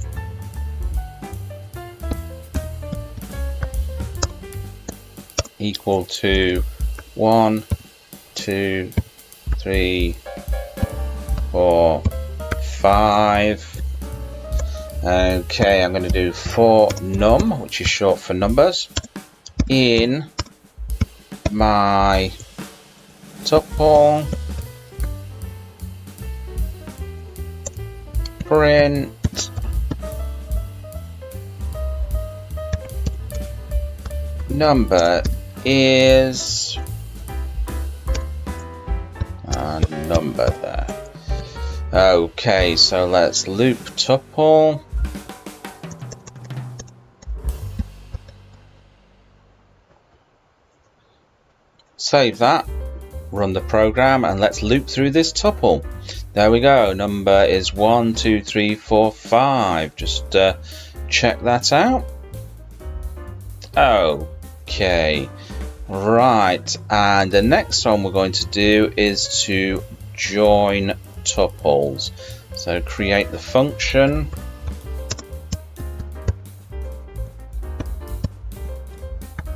Equal to 1, 2, 3, 4, 5. Okay, I'm going to do for num, which is short for numbers, in my tuple, print number is a number there. Okay, so let's loop tuple. Save that, run the program, and let's loop through this tuple. There we go. Number is 1, 2, 3, 4, 5. Just check that out. Okay. Right, and the next one we're going to do is to join tuples. So create the function.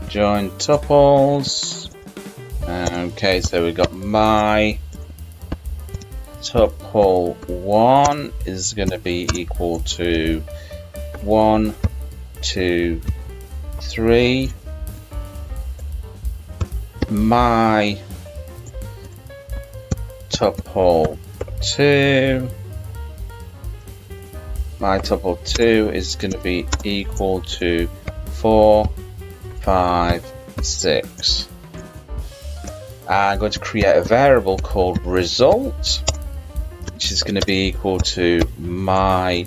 Join tuples. Okay, so we've got my tuple 1 is going to be equal to 1, 2, 3. My tuple 2. My tuple 2 is going to be equal to 4, 5, 6. I'm going to create a variable called result, which is going to be equal to my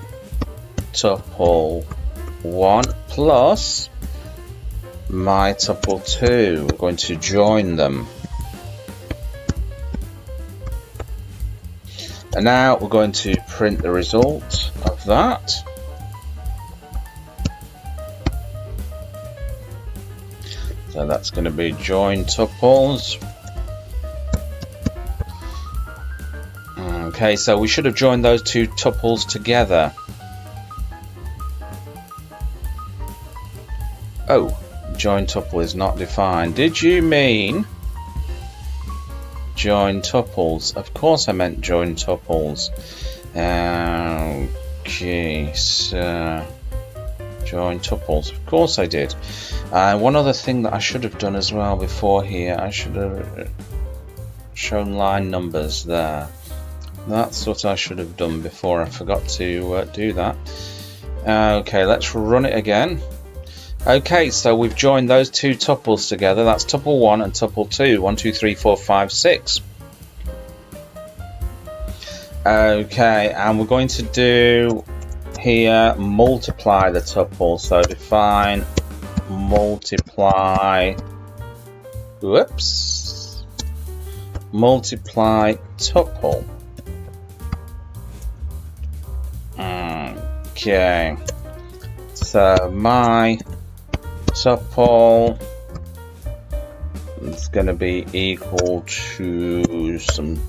tuple 1 plus my tuple 2. We're going to join them. And now we're going to print the result of that. So that's going to be join tuples. Okay, so we should have joined those two tuples together. Oh, join tuple is not defined. Did you mean join tuples? Of course I meant join tuples. Okay, so join tuples. Of course I did. One other thing that I should have done as well before here, I should have shown line numbers there. That's what I should have done before. I forgot to do that. Okay, let's run it again. Okay, so we've joined those two tuples together. That's tuple 1 and tuple 2. 1, 2, 3, 4, 5, 6. Okay, and we're going to do here multiply the tuple. So define multiply. Whoops. Multiply tuple. Okay, so my tuple is going to be equal to some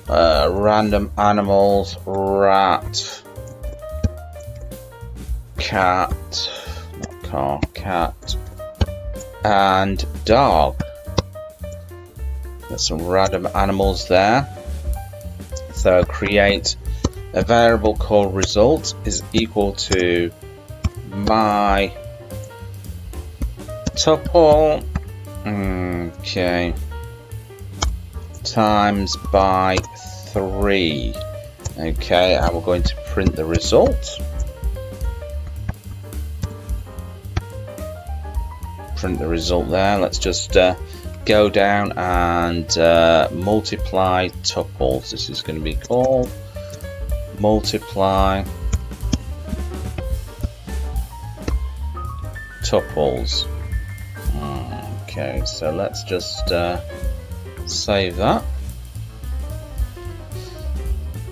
random animals, rat, cat, not car, cat, and dog. There's some random animals there. So create a variable called result is equal to my tuple, okay, times by 3. Okay, and we're going to print the result. Print the result there. Let's just go down and multiply tuples. This is going to be called multiply tuples. Okay, so let's just save that.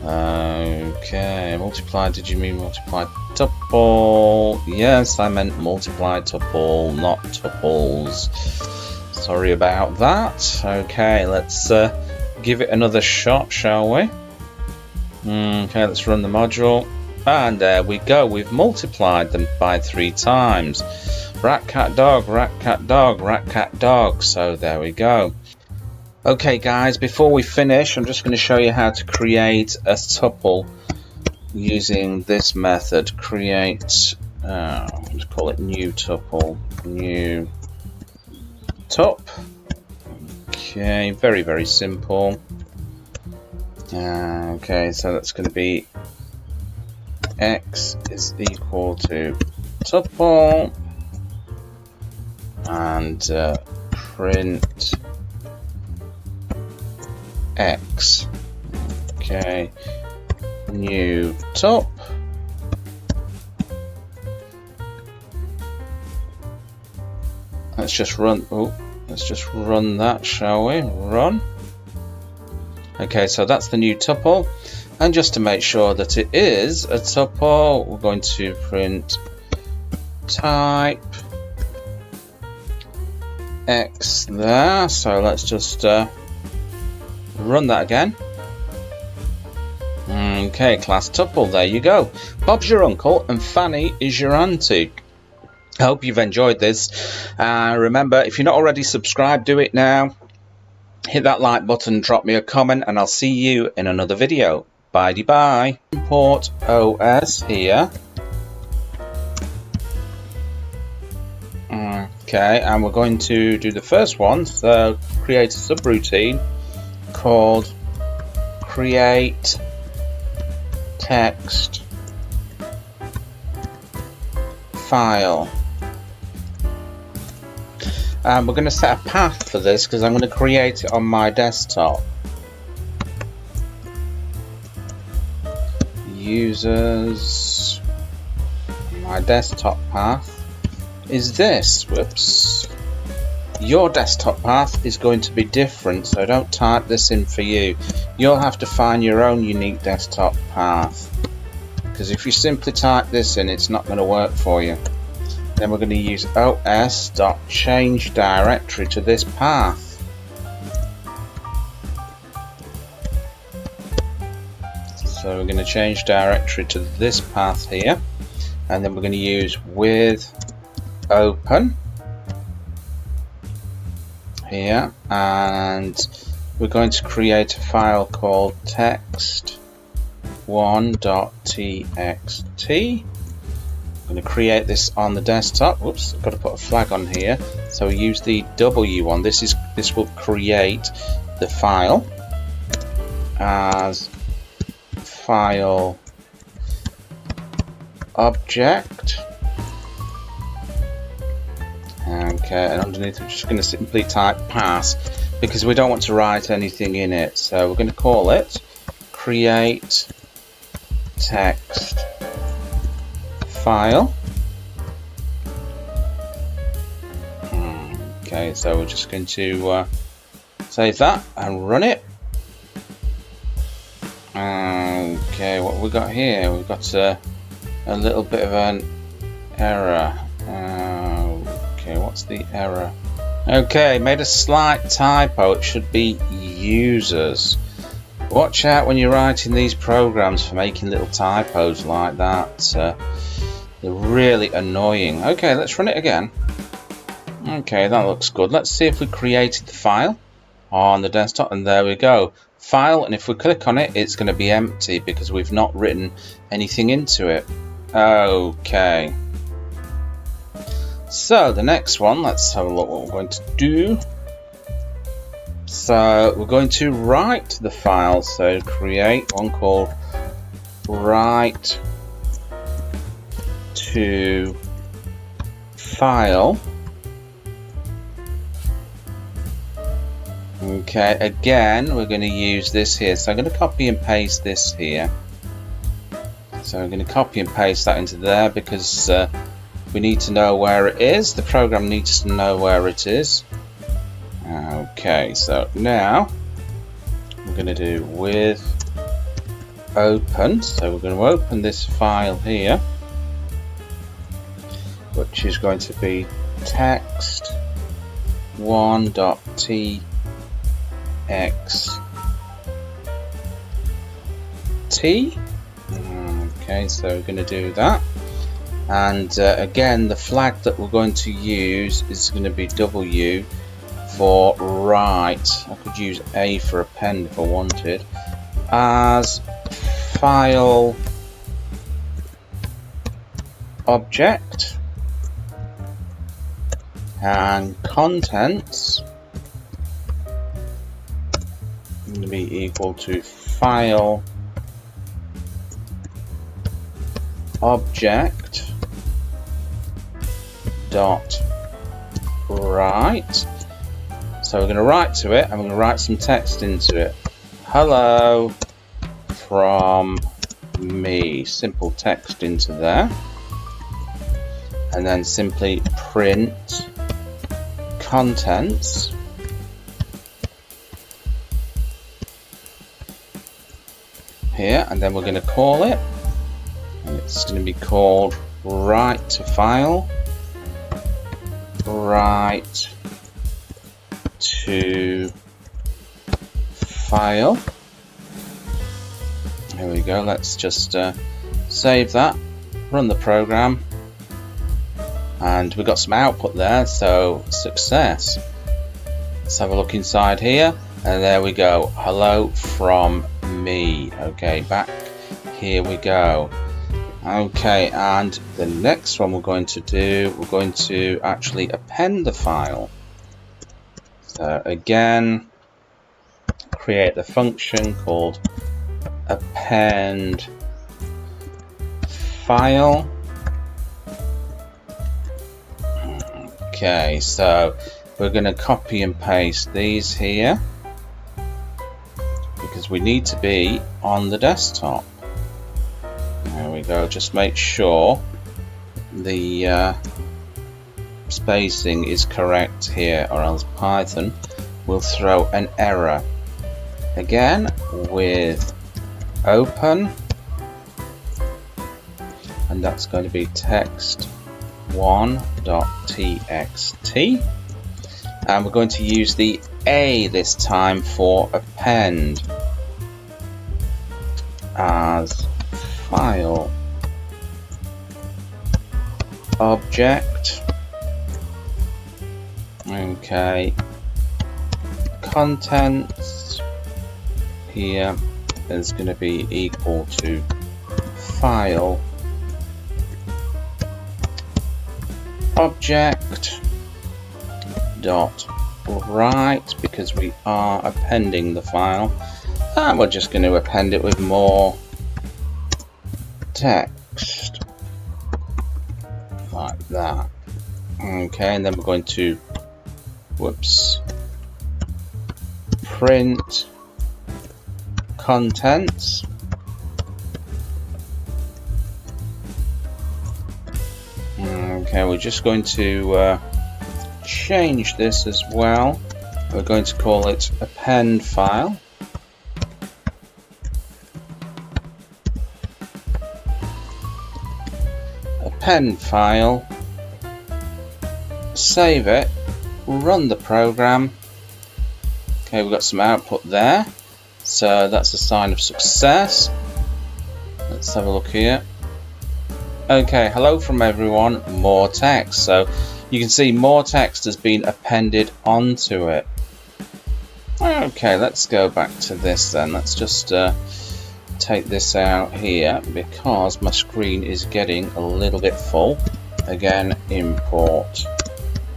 Okay, multiply, did you mean multiply tuple? Yes, I meant multiply tuple, not tuples. Sorry about that. Okay, let's give it another shot, shall we? Okay, let's run the module. And there we go, we've multiplied them by 3 times. Rat, cat, dog, rat, cat, dog, rat, cat, dog. So there we go. Okay guys, before we finish, I'm just going to show you how to create a tuple using this method. Create, let's call it new tuple, new tup. Okay, very, very simple. Okay, so that's going to be x is equal to tuple and print x. Okay, new tup. Let's just run. Oh, let's just run that, shall we? Run. Okay, so that's the new tuple, and just to make sure that it is a tuple, we're going to print type x there. So let's just run that again. Okay, class tuple, there you go. Bob's your uncle and Fanny is your auntie. I hope you've enjoyed this. Remember, if you're not already subscribed, do it now. Hit that like button, drop me a comment, and I'll see you in another video. Bye-bye. Import OS here. Okay, and we're going to do the first one. So create a subroutine called create text file. And we're going to set a path for this because I'm going to create it on my desktop. Users, my desktop path is this. Whoops. Your desktop path is going to be different, so don't type this in for you. You'll have to find your own unique desktop path, because if you simply type this in, it's not going to work for you. Then we're going to use os.change directory to this path. So we're going to change directory to this path here, and then we're going to use with open here, and we're going to create a file called text1.txt. I'm going to create this on the desktop. Whoops, I've got to put a flag on here. So we use the W one. This will create the file as file object. Okay, and underneath I'm just going to simply type pass because we don't want to write anything in it. So we're going to call it create text file. Okay, so we're just going to save that and run it. Okay, what we got here? We've got a little bit of an error. Okay, what's the error? Okay, made a slight typo. It should be users. Watch out when you're writing these programs for making little typos like that. They're really annoying. Okay, let's run it again. Okay, that looks good. Let's see if we created the file on the desktop, and there we go. File, and if we click on it, it's going to be empty because we've not written anything into it. Okay. So the next one, let's have a look what we're going to do. So we're going to write the file. So create one called write to file. Okay, again we're going to use this here, so I'm going to copy and paste this here. So I'm going to copy and paste that into there because we need to know where it is. The program needs to know where it is. Okay, so now we're going to do with open. So we're going to open this file here, which is going to be text1.txt. Okay, so we're going to do that, and again the flag that we're going to use is going to be W for write. I could use A for append if I wanted, as file object, and contents going to be equal to file object dot write. So we're going to write to it, and we're going to write some text into it. Hello from me. Simple text into there, and then simply print contents here, and then we're going to call it, and it's going to be called write to file, write to file. Here we go. Let's just save that, run the program, and we got some output there, so success. Let's have a look inside here, and there we go. Hello from me. Okay, back here we go. Okay, and the next one we're going to do, we're going to actually append the file. So again, create the function called append file. Okay, so we're going to copy and paste these here because we need to be on the desktop. There we go. Just make sure the spacing is correct here, or else Python will throw an error. Again, with open, and that's going to be text1.txt, and we're going to use the A this time for append, as file object. Okay, contents here is going to be equal to file object dot write, because we are appending the file, and we're just going to append it with more text like that. Okay, and then we're going to print contents. Okay, we're just going to change this as well. We're going to call it append file. Append file. Save it. Run the program. Okay, we've got some output there, so that's a sign of success. Let's have a look here. Okay, hello from everyone, more text. So you can see more text has been appended onto it. Okay, let's go back to this then. Let's just take this out here because my screen is getting a little bit full. Again, import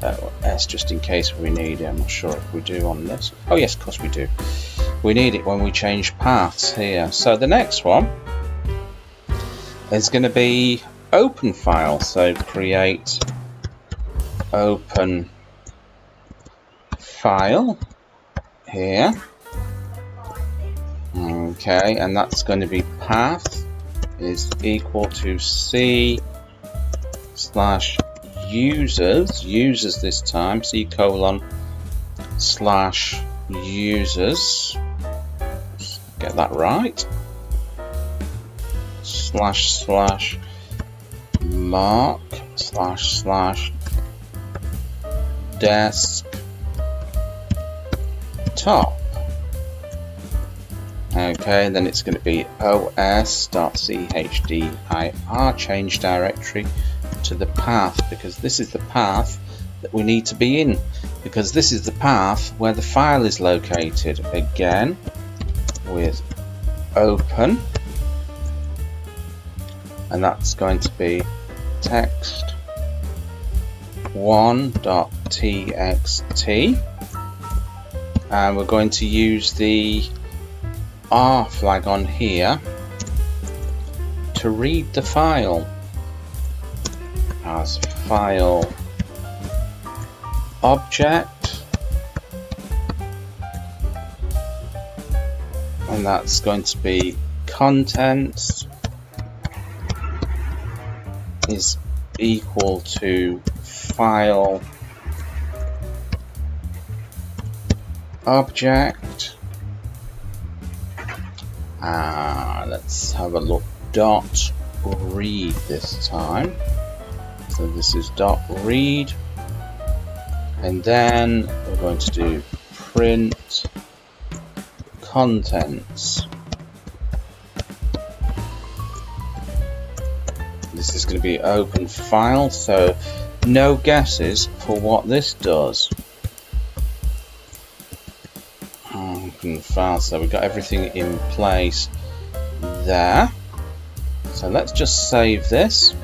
S just in case we need it. I'm not sure if we do on this. Oh yes, of course we do. We need it when we change paths here. So the next one is going to be open file. So create open file here. Okay, and that's going to be path is equal to C/users this time, C:/users, get that right, //mark /desktop. Okay, then it's going to be os.chdr, change directory to the path, because this is the path that we need to be in, because this is the path where the file is located. Again, with open, and that's going to be text1.txt, and we're going to use the R flag on here to read the file as file object, and that's going to be contents is equal to file object. Let's have a look. Dot read this time. So this is dot read, and then we're going to do print contents. This is going to be open file, so no guesses for what this does. Open file, so we've got everything in place there. So let's just save this.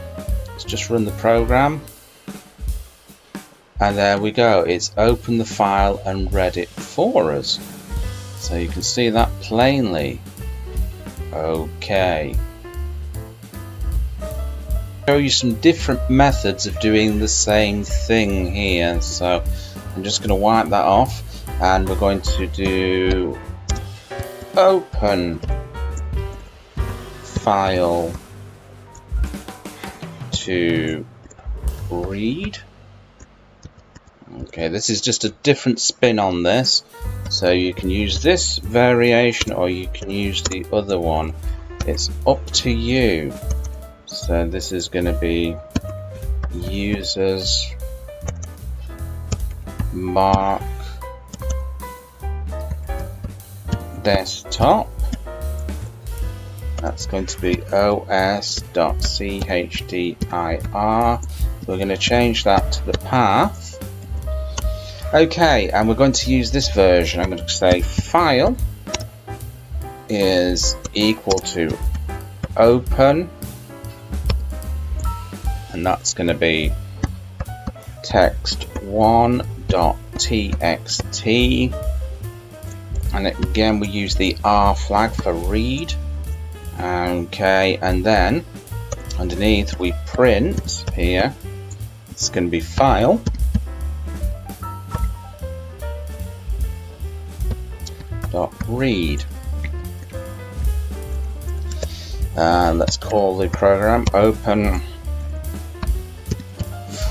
Let's just run the program, and there we go. It's opened the file and read it for us. So you can see that plainly. Okay. Show you some different methods of doing the same thing here. So I'm just going to wipe that off, and we're going to do open file to read. Okay, this is just a different spin on this, so you can use this variation or you can use the other one. It's up to you. So this is going to be users mark desktop. That's going to be os.chdr. We're going to change that to the path. Okay, and we're going to use this version. I'm going to say file is equal to open, and that's going to be text1.txt, and again we use the R flag for read. Okay, and then underneath we print here. It's going to be file dot read. Let's call the program open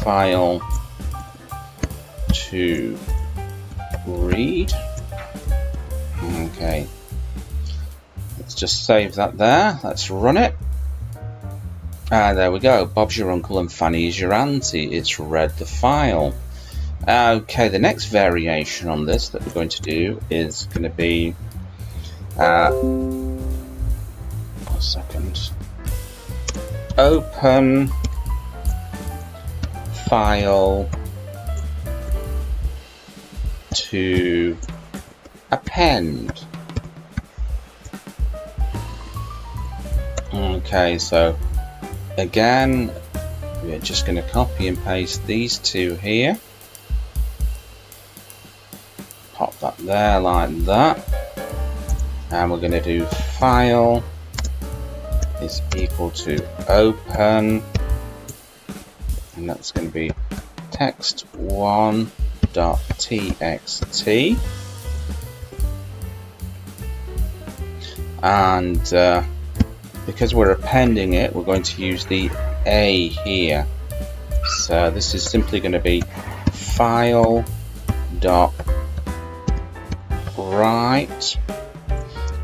file to read. Okay, let's just save that there. Let's run it. There we go. Bob's your uncle and Fanny is your auntie. It's read the file. Okay, the next variation on this that we're going to do is going to be a second. open file to append. Okay, so again, we're just going to copy and paste these two here. Pop that there like that. And we're going to do file is equal to open. And that's going to be text1.txt. And because we're appending it, we're going to use the A here. So this is simply going to be file.write,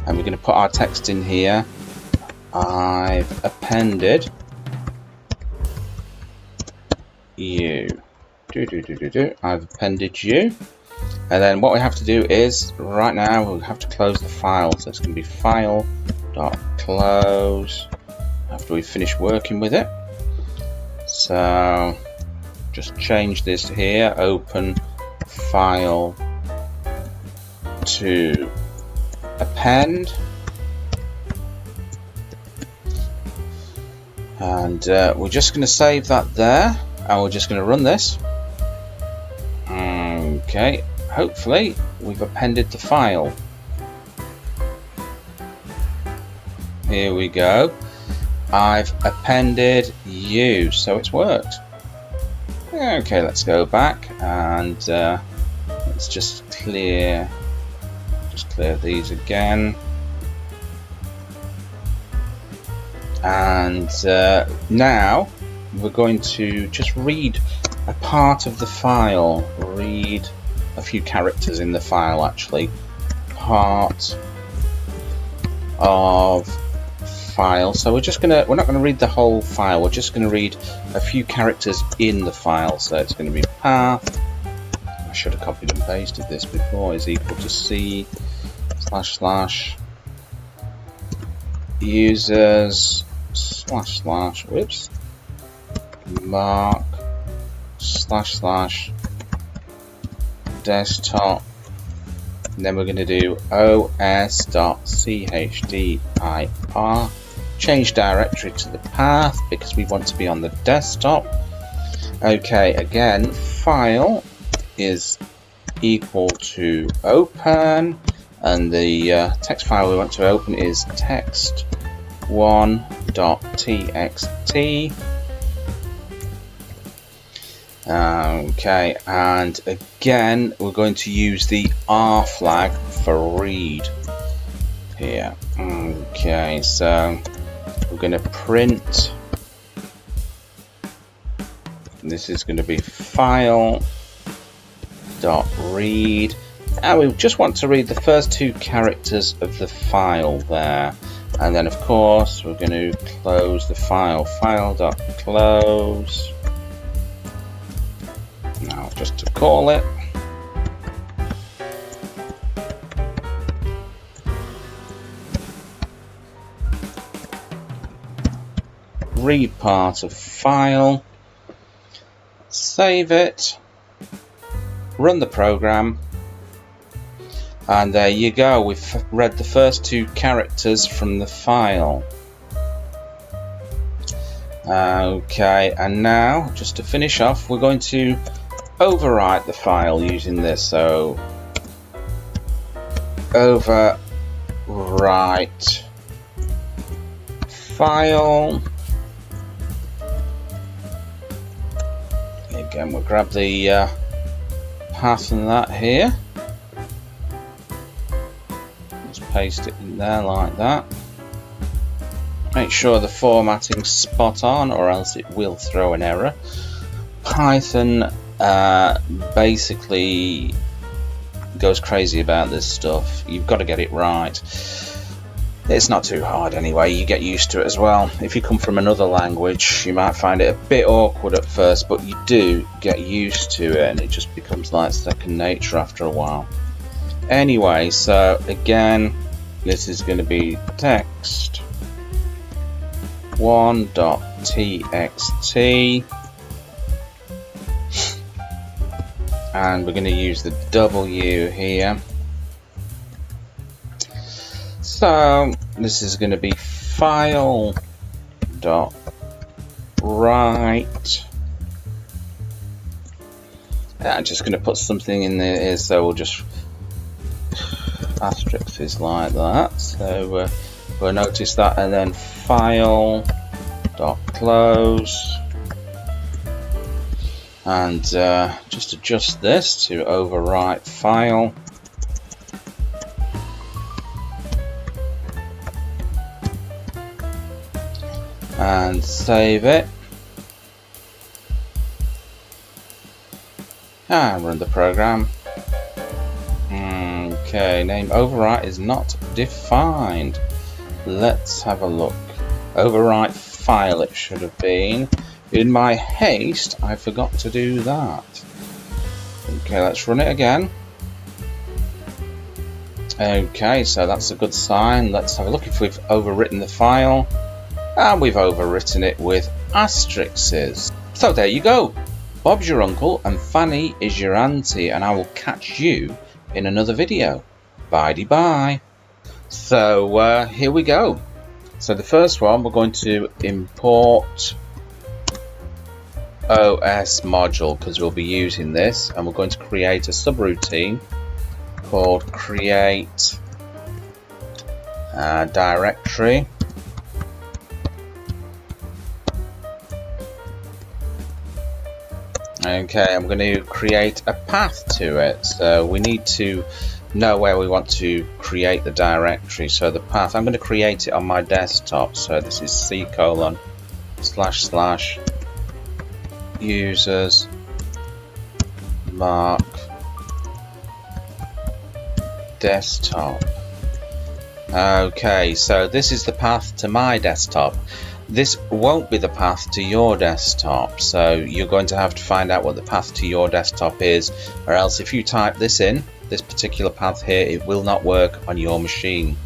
and we're going to put our text in here. I've appended you. I've appended you. And then what we have to do is, right now, we'll have to close the file. So it's going to be file.close after we finish working with it. So just change this here, open file to append. And we're just going to save that there, and we're just going to run this. Okay, hopefully we've appended the file. Here we go. I've appended you, so it's worked. Okay, let's go back and let's just clear these again. And now we're going to just read a part of the file, read a few characters in the file actually. Part of file. So we're not gonna read the whole file, we're just gonna read a few characters in the file. So it's gonna be path, I should have copied and pasted this before, is equal to C / users / whoops mark / desktop, and then we're going to do os.chdr, change directory to the path because we want to be on the desktop. Okay, again, file is equal to open, and the text file we want to open is text1.txt. Okay, and again we're going to use the R flag for read here. Okay, so we're going to print, this is going to be file.read, and we just want to read the first two characters of the file there, and then of course we're going to close the file, file.close. Now just to call it, read part of file, save it, run the program, and there you go, we've read the first two characters from the file. Okay, and now just to finish off, we're going to overwrite the file using this. So overwrite file. Again, we'll grab the path and that here, just paste it in there like that. Make sure the formatting's spot on, or else it will throw an error. Python basically goes crazy about this stuff. You've got to get it right. It's not too hard anyway, you get used to it as well. If you come from another language, you might find it a bit awkward at first, but you do get used to it and it just becomes like second nature after a while. Anyway, so again, this is going to be text 1.txt, and we're going to use the W here. So this is going to be file dot write. I'm just going to put something in there, so we'll just asterisk is like that. So we'll notice that, and then file dot close, and just adjust this to overwrite file. And save it. And run the program. Okay, name overwrite is not defined. Let's have a look. Overwrite file it should have been. In my haste, I forgot to do that. Okay, let's run it again. Okay, so that's a good sign. Let's have a look if we've overwritten the file. And we've overwritten it with asterisks. So there you go. Bob's your uncle and Fanny is your auntie, and I will catch you in another video. Bye-de-bye. So here we go. So the first one, we're going to import OS module, because we'll be using this, and we're going to create a subroutine called create directory. Okay, I'm going to create a path to it, so we need to know where we want to create the directory. So the path, I'm going to create it on my desktop, so this is c://users mark desktop. Okay, so this is the path to my desktop. This won't be the path to your desktop, so you're going to have to find out what the path to your desktop is, or else if you type this in, this particular path here, it will not work on your machine.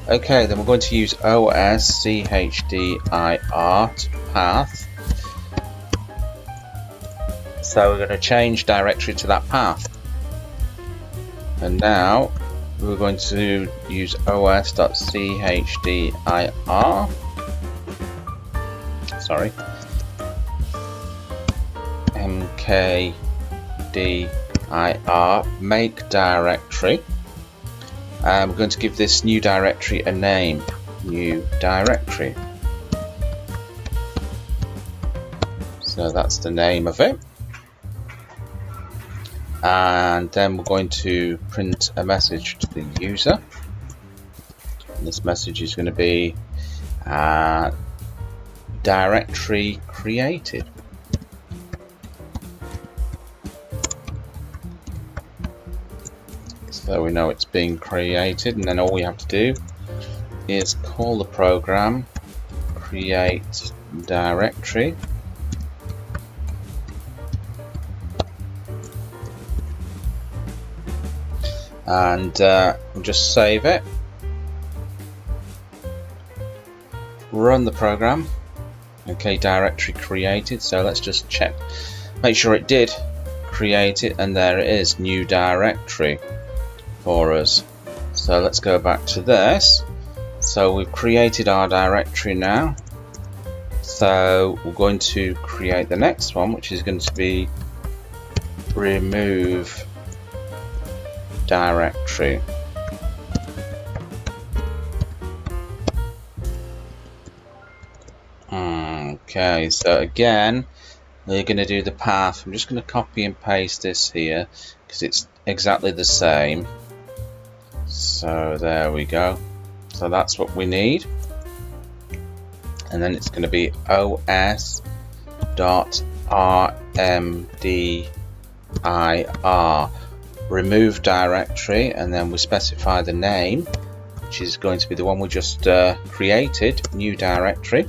Okay, then we're going to use os.chdr to path. So we're going to change directory to that path. And now we're going to use os.chdr. Sorry, mkdir make directory. We're going to give this new directory a name, new directory. So that's the name of it. And then we're going to print a message to the user. And this message is going to be directory created. So we know it's being created, and then all we have to do is call the program create directory, and we'll just save it, run the program. Okay, directory created, so let's just check, make sure it did create it, and there it is, new directory for us. So let's go back to this. So we've created our directory now, so we're going to create the next one, which is going to be remove directory. Okay, so again, we're going to do the path. I'm just going to copy and paste this here because it's exactly the same. So there we go. So that's what we need. And then it's going to be os.rmdir remove directory, and then we specify the name, which is going to be the one we just created, new directory.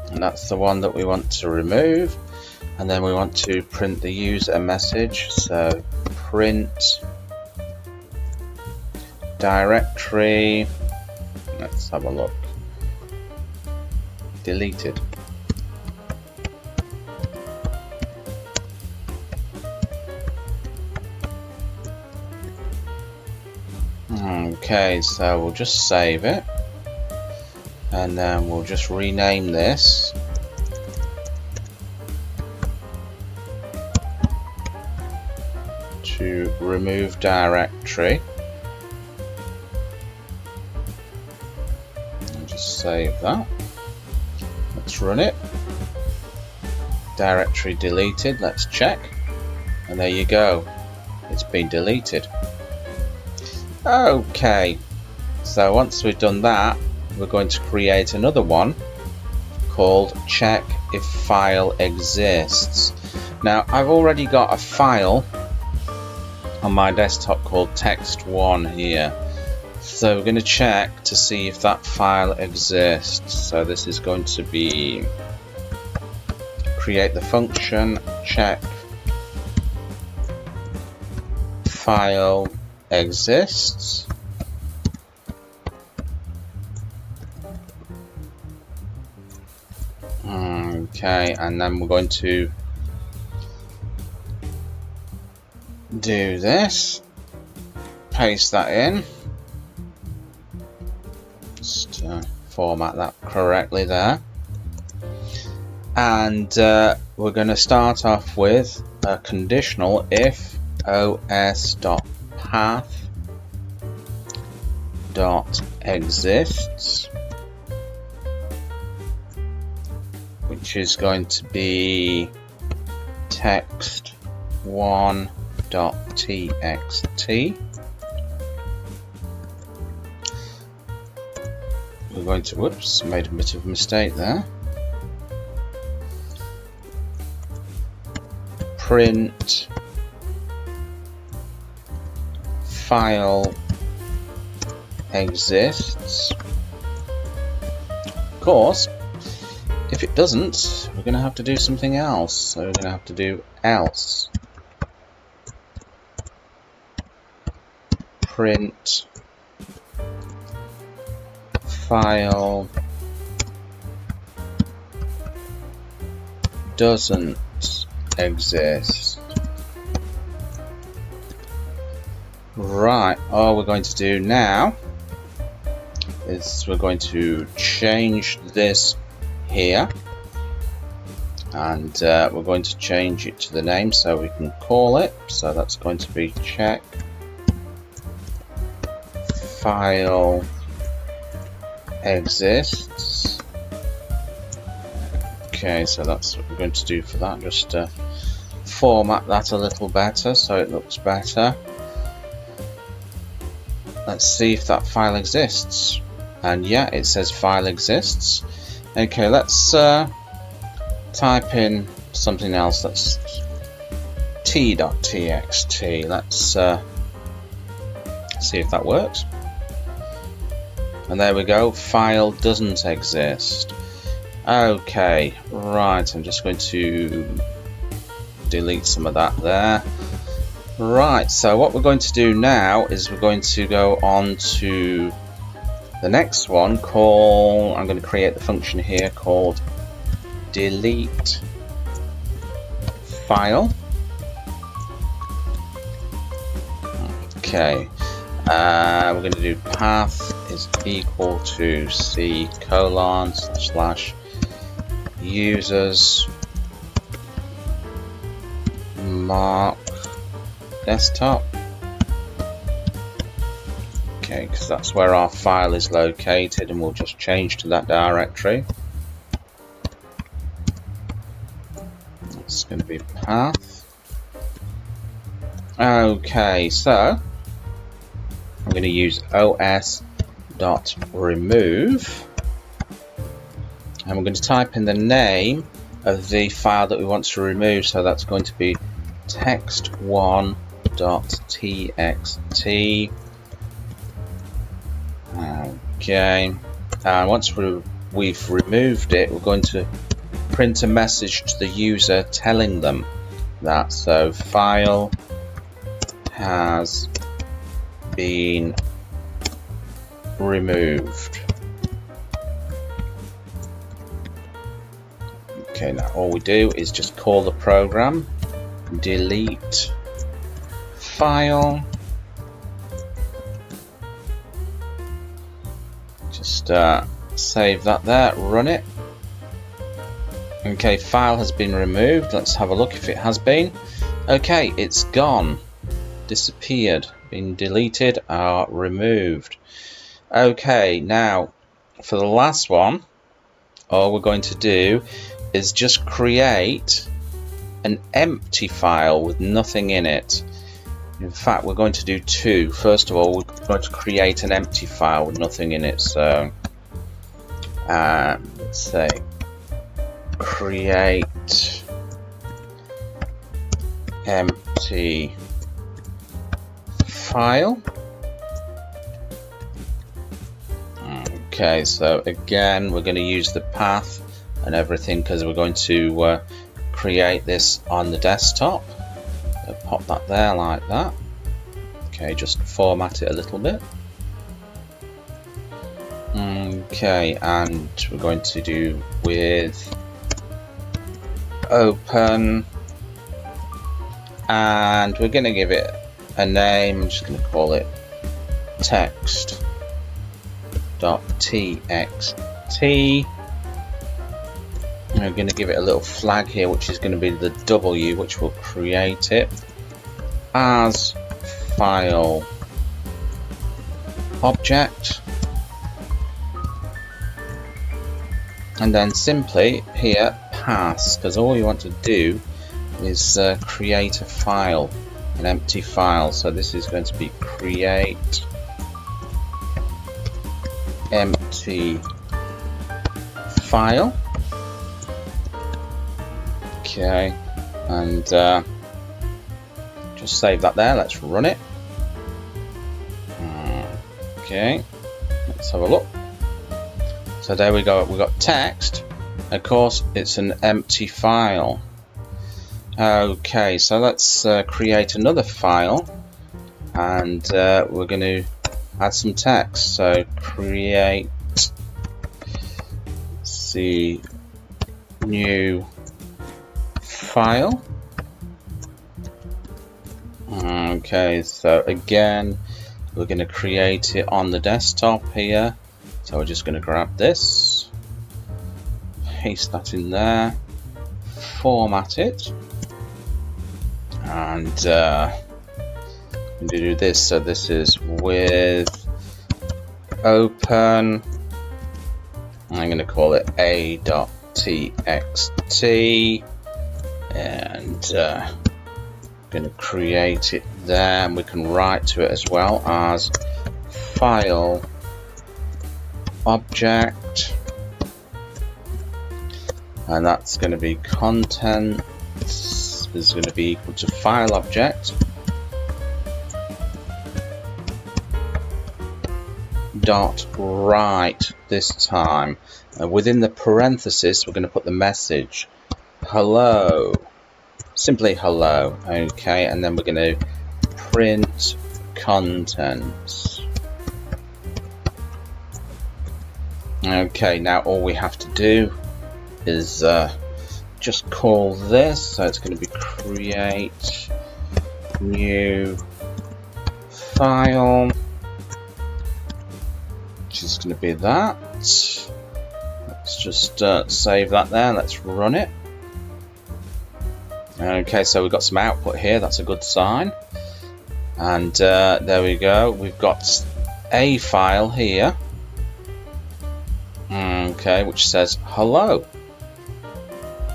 And that's the one that we want to remove. And then we want to print the user message, so print directory, let's have a look, deleted. Okay, so we'll just save it, and then we'll just rename this to remove directory. And just save that. Let's run it. Directory deleted. Let's check, and there you go. It's been deleted. Okay, so once we've done that, we're going to create another one called check if file exists. Now, I've already got a file on my desktop called text1 here, so we're going to check to see if that file exists. So this is going to be create the function check file exists. Okay, and then we're going to do this, paste that in, just format that correctly there, and we're going to start off with a conditional if os.path.exists, which is going to be text1.txt. We're going to, whoops, made a bit of a mistake there. Print file exists. Of course, if it doesn't, we're going to have to do something else. So we're going to have to do else. Print file doesn't exist. Right, all we're going to do now is we're going to change this here, and we're going to change it to the name so we can call it. So that's going to be check file exists. Okay, so that's what we're going to do for that. Just format that a little better so it looks better. Let's see if that file exists, and yeah, it says file exists. Okay, let's type in something else. That's t.txt. Let's see if that works. And there we go, file doesn't exist. Okay, right, I'm just going to delete some of that there. Right, so what we're going to do now is we're going to go on to the next one called, I'm going to create the function here called delete file. Okay, we're going to do path is equal to c:/users mark desktop. Okay, because that's where our file is located, and we'll just change to that directory. It's going to be path. Okay, so I'm going to use os.remove, and we're going to type in the name of the file that we want to remove. So that's going to be text1.txt. Okay, and once we've removed it, we're going to print a message to the user telling them that. So file has been removed. Okay, now all we do is just call the program, delete file, just save that there, run it. Okay, file has been removed. Let's have a look if it has been. Okay, it's gone, disappeared, been deleted or removed. Okay, now for the last one, all we're going to do is just create an empty file with nothing in it. In fact, we're going to do two. First of all, we're going to create an empty file with nothing in it. So let's say create empty file. Okay, so again, we're going to use the path and everything because we're going to create this on the desktop. So pop that there like that. Okay, just format it a little bit. Okay, and we're going to do with open, and we're going to give it a name. I'm just going to call it text.txt, and we're going to give it a little flag here, which is going to be the W, which will create it as file object, and then simply here pass, because all you want to do is create a file, an empty file. So this is going to be create empty file. Okay, and just save that there. Let's run it. Okay, let's have a look. So there we go, we've got text. Of course, it's an empty file. Okay, so let's create another file, and we're going to add some text. So create new file. Okay, so again, we're going to create it on the desktop here. So we're just going to grab this, paste that in there, format it, and I'm going to do this. So this is with open, I'm going to call it a.txt, and going to create it there, and we can write to it as well as file object, and that's going to be contents is going to be equal to file object dot write this time, and within the parenthesis we're going to put the message hello, simply hello. Okay, and then we're going to print contents. Okay, now all we have to do is just call this. So it's going to be create new file, which is going to be that. Let's just save that there. Let's run it. Okay, so we've got some output here. That's a good sign. And there we go. We've got a file here. Okay, which says hello.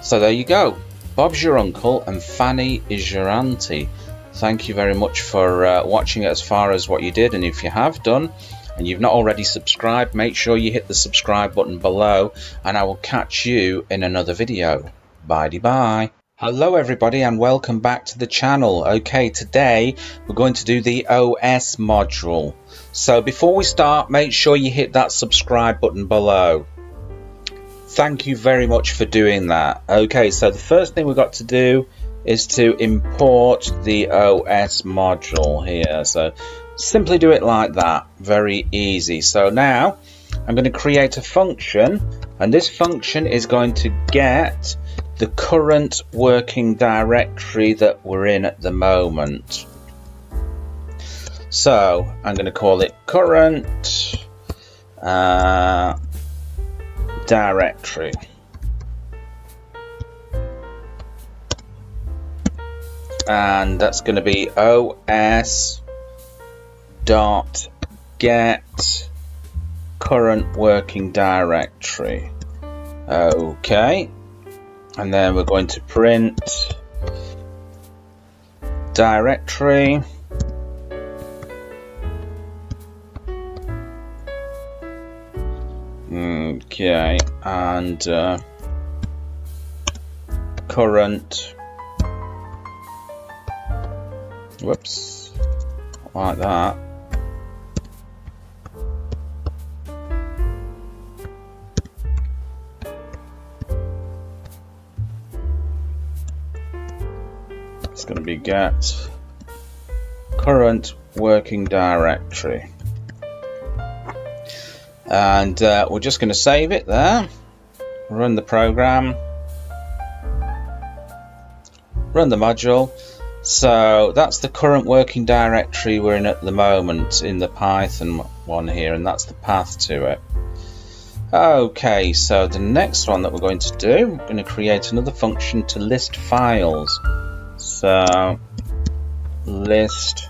So there you go. Bob's your uncle and Fanny is your auntie. Thank you very much for watching it as far as what you did, and if you have done and you've not already subscribed, make sure you hit the subscribe button below, and I will catch you in another video. Bye. Hello everybody and welcome back to the channel. Okay, today we're going to do the OS module. So before we start, make sure you hit that subscribe button below. Thank you very much for doing that. Okay, so the first thing we've got to do is to import the OS module here. So simply do it like that, very easy. So now I'm going to create a function, and this function is going to get the current working directory that we're in at the moment. So I'm going to call it current directory. And that's going to be os.get current working directory. Okay, and then we're going to print directory. Okay, and current, whoops, like that. It's going to be get current working directory. And we're just going to save it there, run the program, run the module. So that's the current working directory we're in at the moment in the Python one here, and that's the path to it. Okay, so the next one that we're going to do, we're going to create another function to list files. So list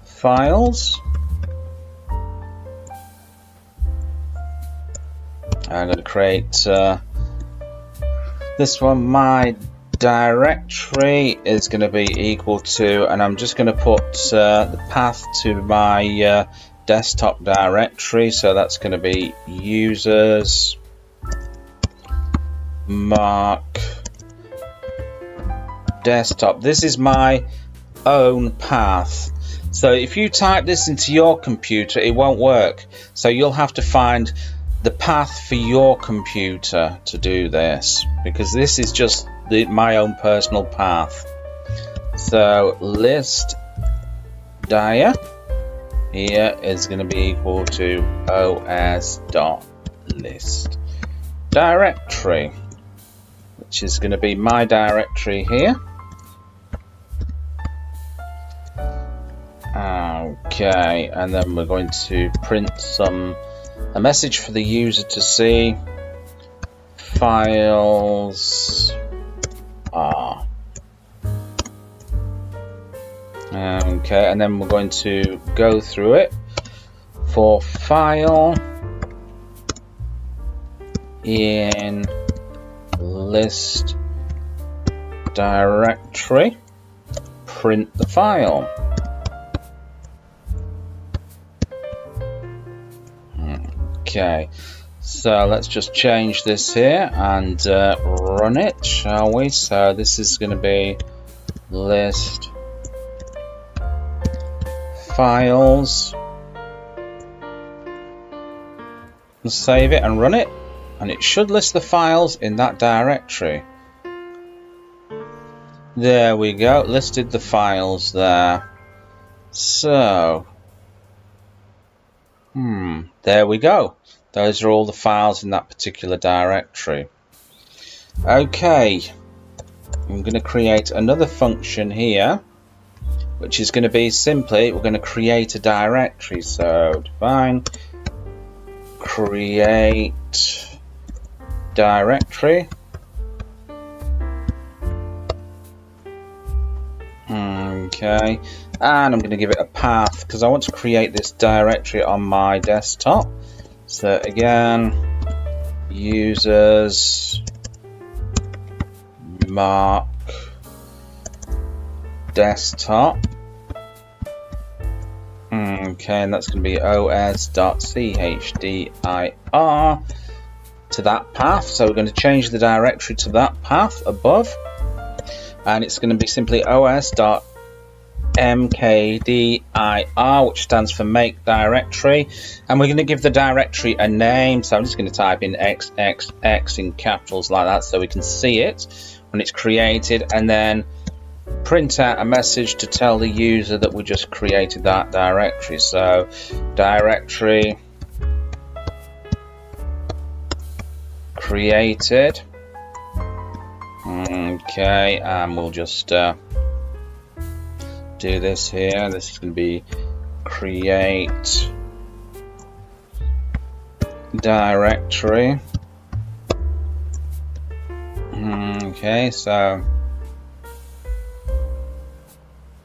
files. I'm going to create this one. My directory is going to be equal to, and I'm just going to put the path to my desktop directory. So that's going to be users mark desktop. This is my own path. So if you type this into your computer, it won't work. So you'll have to find the path for your computer to do this, because this is just my own personal path. So list dir here is going to be equal to os.list directory, which is going to be my directory here. Okay, and then we're going to print a message for the user to see. Files are. Okay, and then we're going to go through it. For file in list directory, print the file. Okay, so let's just change this here and run it, shall we? So this is going to be list files. Let's save it and run it, and it should list the files in that directory. There we go, listed the files there. So there we go. Those are all the files in that particular directory. Okay, I'm going to create another function here, which is going to be simply, we're going to create a directory. So define create directory. Okay, and I'm going to give it a path because I want to create this directory on my desktop. So again, users mark desktop. Okay, and that's going to be os.chdr to that path. So we're going to change the directory to that path above, and it's going to be simply os.mkdir, which stands for make directory, and we're going to give the directory a name. So I'm just going to type in xxx in capitals like that so we can see it when it's created, and then print out a message to tell the user that we just created that directory. So directory created. Okay, and we'll just do this here. This is going to be create directory. Okay, so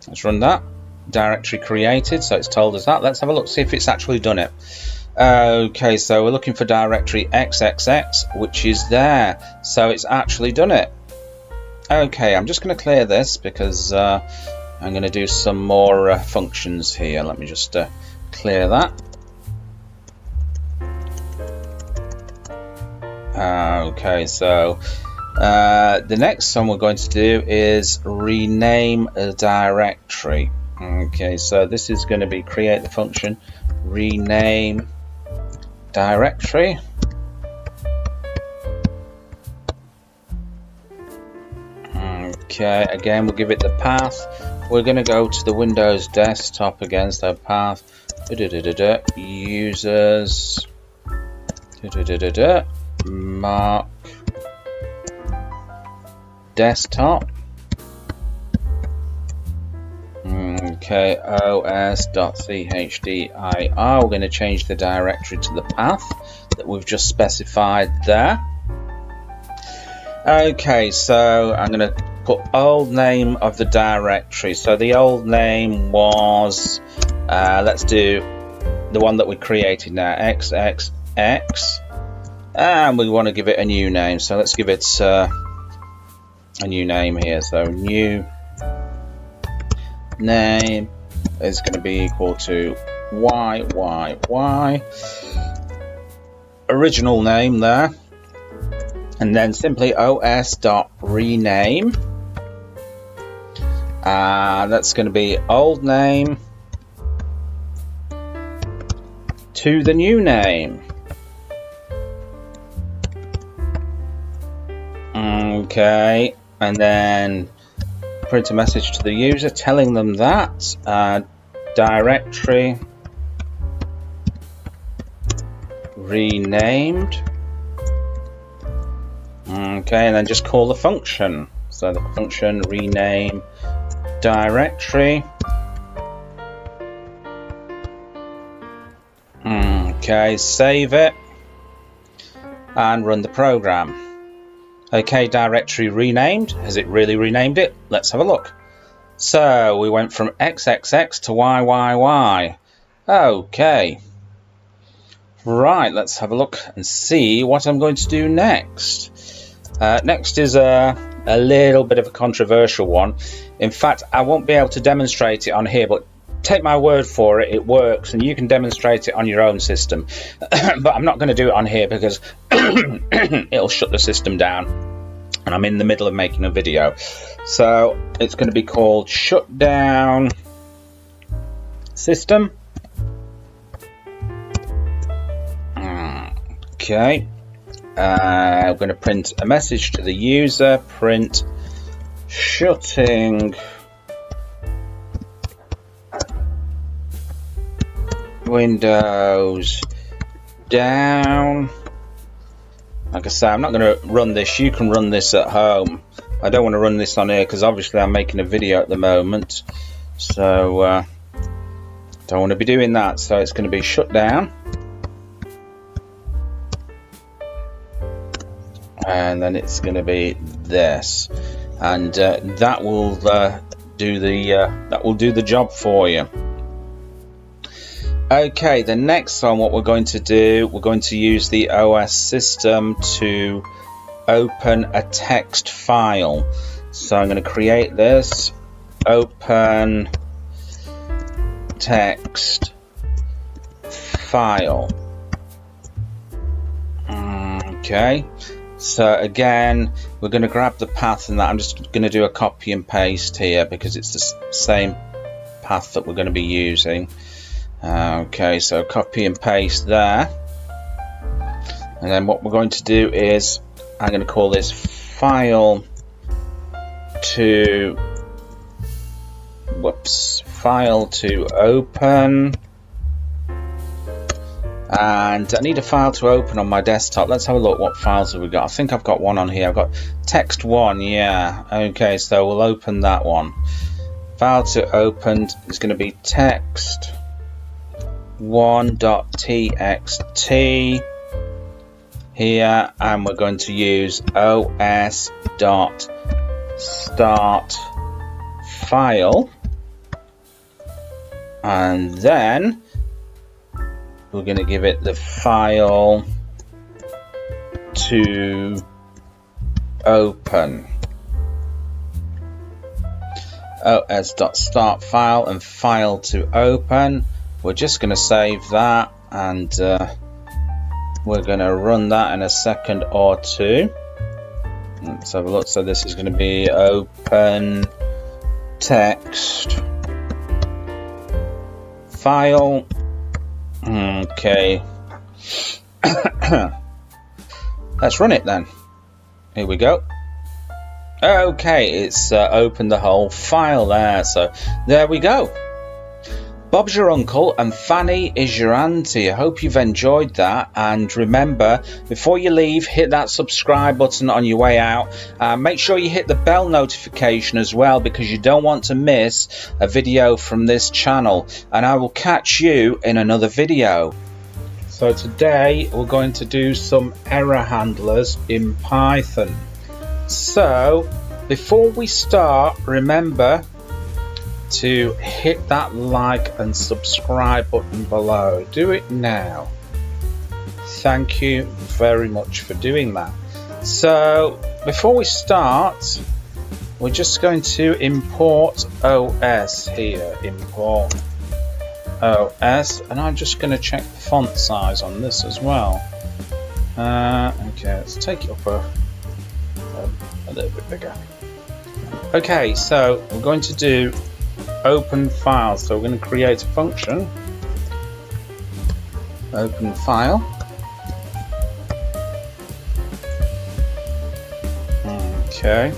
let's run that. Directory created, so it's told us that. Let's have a look, see if it's actually done it. Okay, so we're looking for directory xxx, which is there, so it's actually done it. Okay, I'm just going to clear this because I'm going to do some more functions here. Let me just clear that. Okay, so the next one we're going to do is rename a directory. Okay, so this is going to be create the function rename directory. Okay, again we'll give it the path. We're going to go to the Windows desktop again, so path users mark desktop. Okay, os.chdir. We're going to change the directory to the path that we've just specified there. Okay, so I'm going to put old name of the directory. So the old name was, let's do the one that we created now, xxx, and we want to give it a new name. So let's give it a new name here. So new name is going to be equal to YYY, original name there, and then simply os.rename. That's going to be old name to the new name. Okay, and then print a message to the user telling them that directory renamed. Okay, and then just call the function. So the function rename directory. Okay, save it and run the program. Okay, directory renamed. Has it really renamed it? Let's have a look. So we went from xxx to yyyy. Okay. Right, let's have a look and see what I'm going to do next. Next is a little bit of a controversial one. In fact, I won't be able to demonstrate it on here, but take my word for it, it works, and you can demonstrate it on your own system. But I'm not going to do it on here because it'll shut the system down, and I'm in the middle of making a video. So it's going to be called shutdown system. Okay, I'm going to print a message to the user, print shutting Windows down. Like I say, I'm not going to run this. You can run this at home. I don't want to run this on here because obviously I'm making a video at the moment, so don't want to be doing that. So it's going to be shut down, and then it's going to be this, and that will do the job for you. Okay, the next one, what we're going to do, we're going to use the OS system to open a text file. So I'm going to create this, open text file. Okay, so again, we're going to grab the path and that. I'm just going to do a copy and paste here because it's the same path that we're going to be using. Okay, so copy and paste there, and then what we're going to do is I'm going to call this file to open, and I need a file to open on my desktop. Let's have a look. What files have we got? I think I've got one on here. I've got text1. Yeah, okay, so we'll open that one. File to open is going to be text1.txt here, and we're going to use os.startFile, and then we're going to give it the file to open. os.startFile and file to open. We're just going to save that, and we're going to run that in a second or two. Let's have a look. So this is going to be open text file. Okay. Let's run it then. Here we go. Okay, it's opened the whole file there. So there we go. Bob's your uncle and Fanny is your auntie. I hope you've enjoyed that, and remember, before you leave, hit that subscribe button on your way out. Make sure you hit the bell notification as well, because you don't want to miss a video from this channel, and I will catch you in another video. So today we're going to do some error handlers in Python. So before we start, remember to hit that like and subscribe button below. Do it now. Thank you very much for doing that. So before we start, we're just going to import OS here. Import OS, and I'm just going to check the font size on this as well. Okay, let's take it up a little bit bigger. Okay, so we're going to do open file. So we're going to create a function, open file. Okay,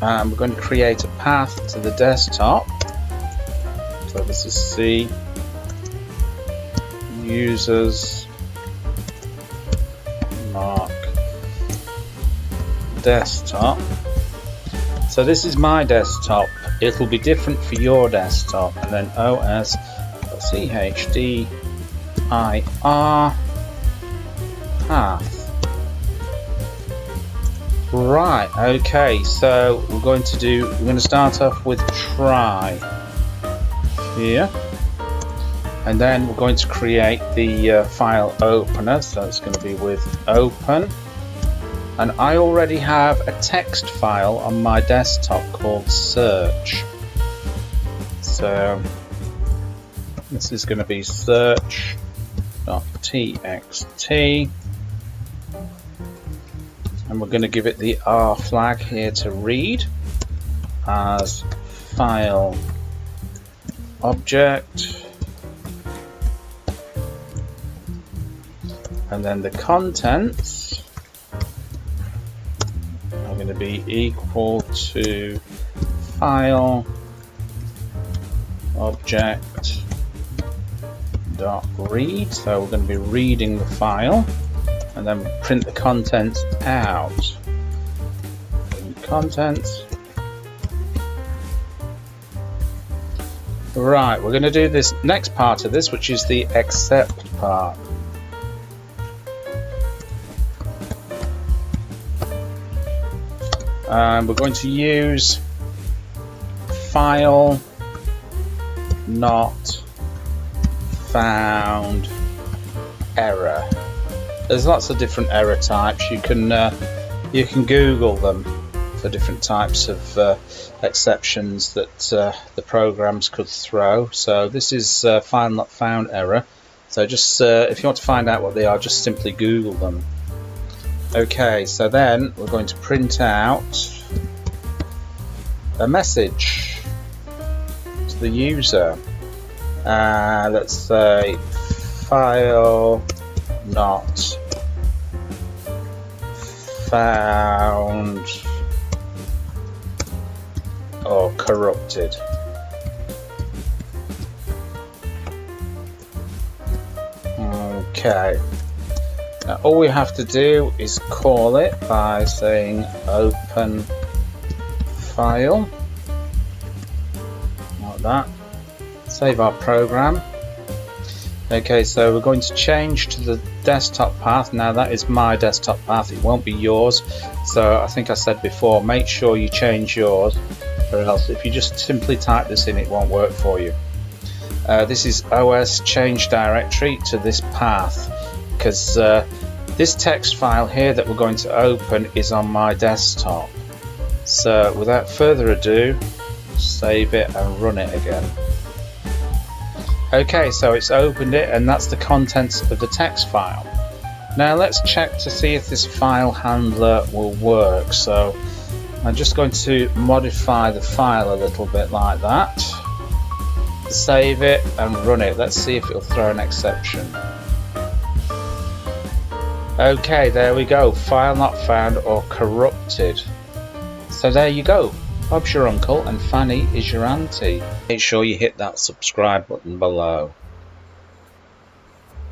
and we're going to create a path to the desktop. So this is C users mark desktop. So this is my desktop. It'll be different for your desktop. And then os.chddir path. Right, okay, so we're going to start off with try here, and then we're going to create the file opener. So it's going to be with open, and I already have a text file on my desktop called search. So this is going to be search.txt, and we're going to give it the R flag here to read as file object, and then the contents are going to be equal to file object dot read. So we're going to be reading the file, and then print the contents out. Contents. Right, we're going to do this next part of this, which is the except part. And we're going to use file not found error. There's lots of different error types. You can Google them for different types of exceptions that the programs could throw. So this is file not found error. So just if you want to find out what they are, just simply Google them. Okay, so then we're going to print out a message to the user. Let's say file not found or corrupted. Okay. Now all we have to do is call it by saying open file, like that. Save our program. Okay, so we're going to change to the desktop path. Now that is my desktop path, it won't be yours. So I think I said before, make sure you change yours, or else if you just simply type this in, it won't work for you. This is os change directory to this path, because this text file here that we're going to open is on my desktop. So without further ado, save it and run it again. Okay, so it's opened it, and that's the contents of the text file. Now let's check to see if this file handler will work. So I'm just going to modify the file a little bit like that. Save it and run it. Let's see if it'll throw an exception. Okay, there we go. File not found or corrupted. So there you go. Bob's your uncle and Fanny is your auntie. Make sure you hit that subscribe button below.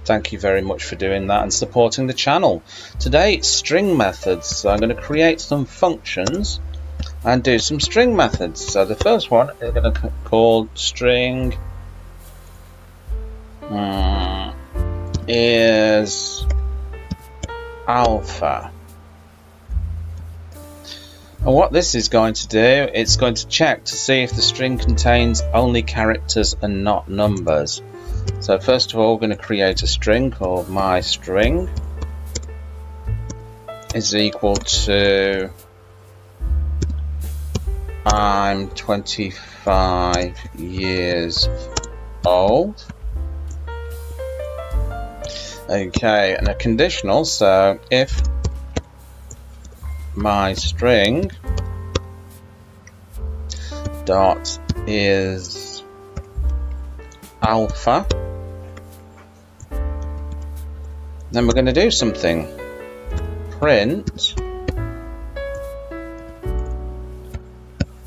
Thank you very much for doing that and supporting the channel. Today it's string methods, so I'm going to create some functions and do some string methods. So the first one is going to be called string is alpha. And what this is going to do, it's going to check to see if the string contains only characters and not numbers. So first of all, we're going to create a string called myString is equal to I'm 25 years old. Okay, and a conditional, so if my string dot is alpha, then we're going to do something. Print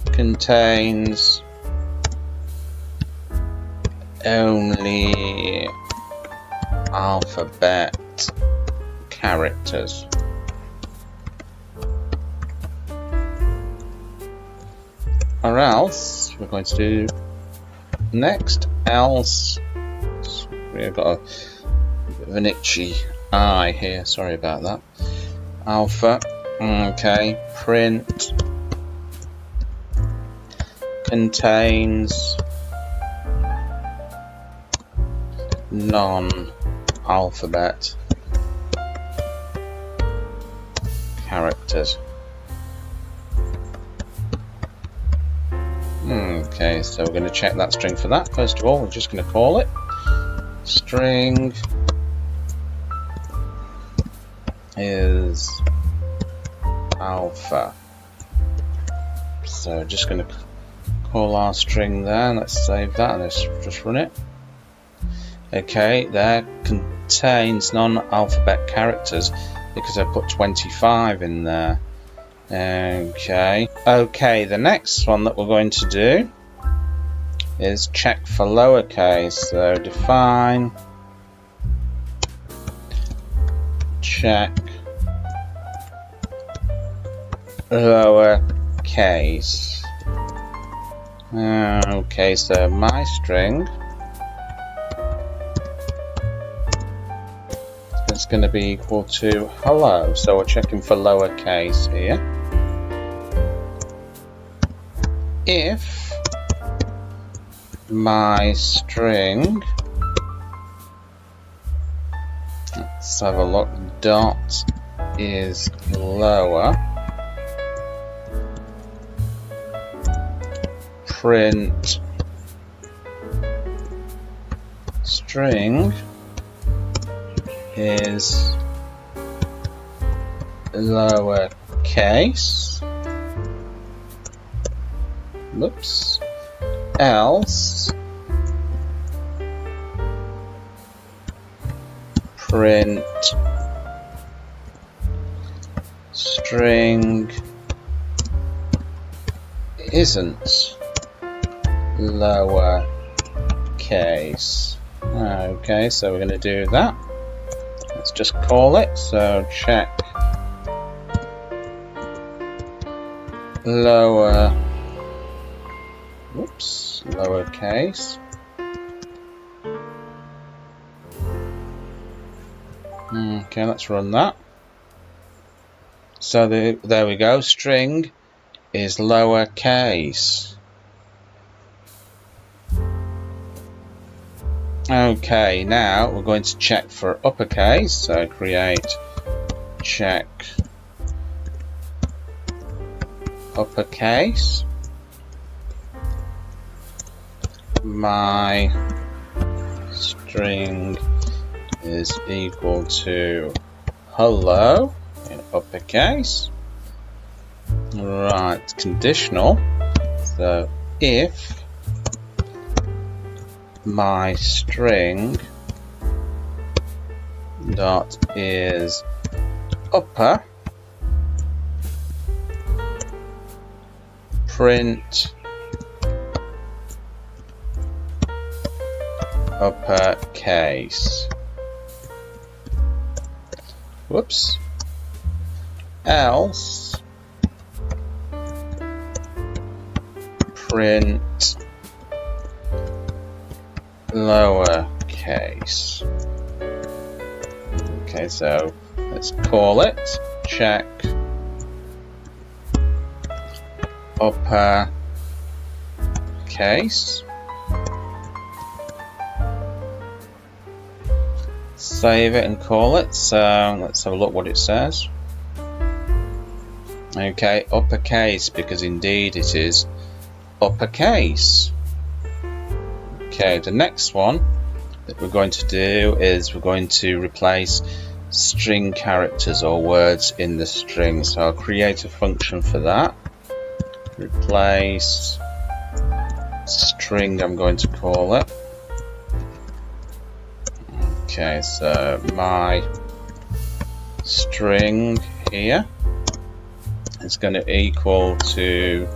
contains only alphabet characters. Or else we're going to do next else. We've got a bit of an itchy eye here, sorry about that. Alpha, okay, print contains non-alphabet characters. Okay, so we're going to check that string for that. First of all, we're just going to call it string is alpha. So just going to call our string there. Let's save that and let's just run it. Okay, there contains non-alphabet characters because I put 25 in there. Okay, the next one that we're going to do is check for lowercase. So define check lowercase. Okay, so my string is going to be equal to hello. So we're checking for lowercase here. If my string, let's have a look, dot is lower, print string is lowercase. Whoops. Else print string isn't lowercase. Okay, so we're going to do that. let's just call it. So check lowercase. Okay, let's run that. So there we go, string is lowercase. Okay, now we're going to check for uppercase, so create check uppercase. My string is equal to hello in uppercase. Right, conditional. So if my string dot is upper, print uppercase. Whoops. Else print lowercase. Okay, so let's call it check uppercase. Save it and call it. So let's have a look what it says. Okay, uppercase, because indeed it is uppercase. Okay, the next one that we're going to do is we're going to replace string characters or words in the string. So I'll create a function for that. Replace string, I'm going to call it. Okay, so my string here is going to equal to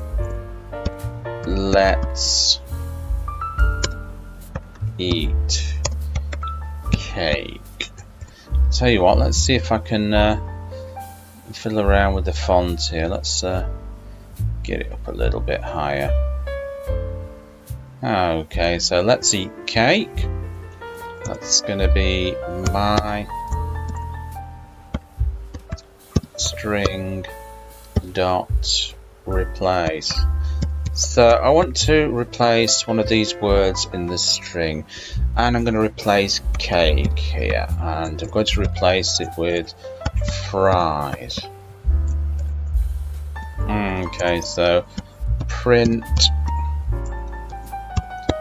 let's eat cake. Tell you what, let's see if I can fiddle around with the font here. Let's get it up a little bit higher. Okay, so let's eat cake. That's going to be my string dot replace. So I want to replace one of these words in the string, and I'm going to replace cake here, and I'm going to replace it with fries. Okay, so print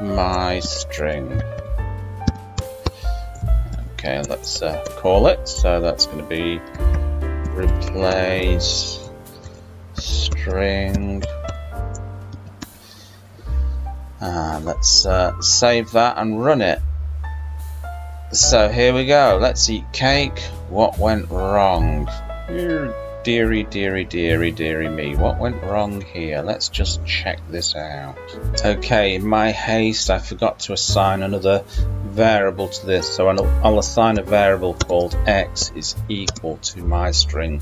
my string. Okay, let's call it. So that's going to be replace string. Let's save that and run it. So here we go. Let's eat cake. What went wrong? Deary, deary, deary, deary me. What went wrong here? Let's just check this out. Okay, in my haste, I forgot to assign another variable to this. So I'll assign a variable called x is equal to my string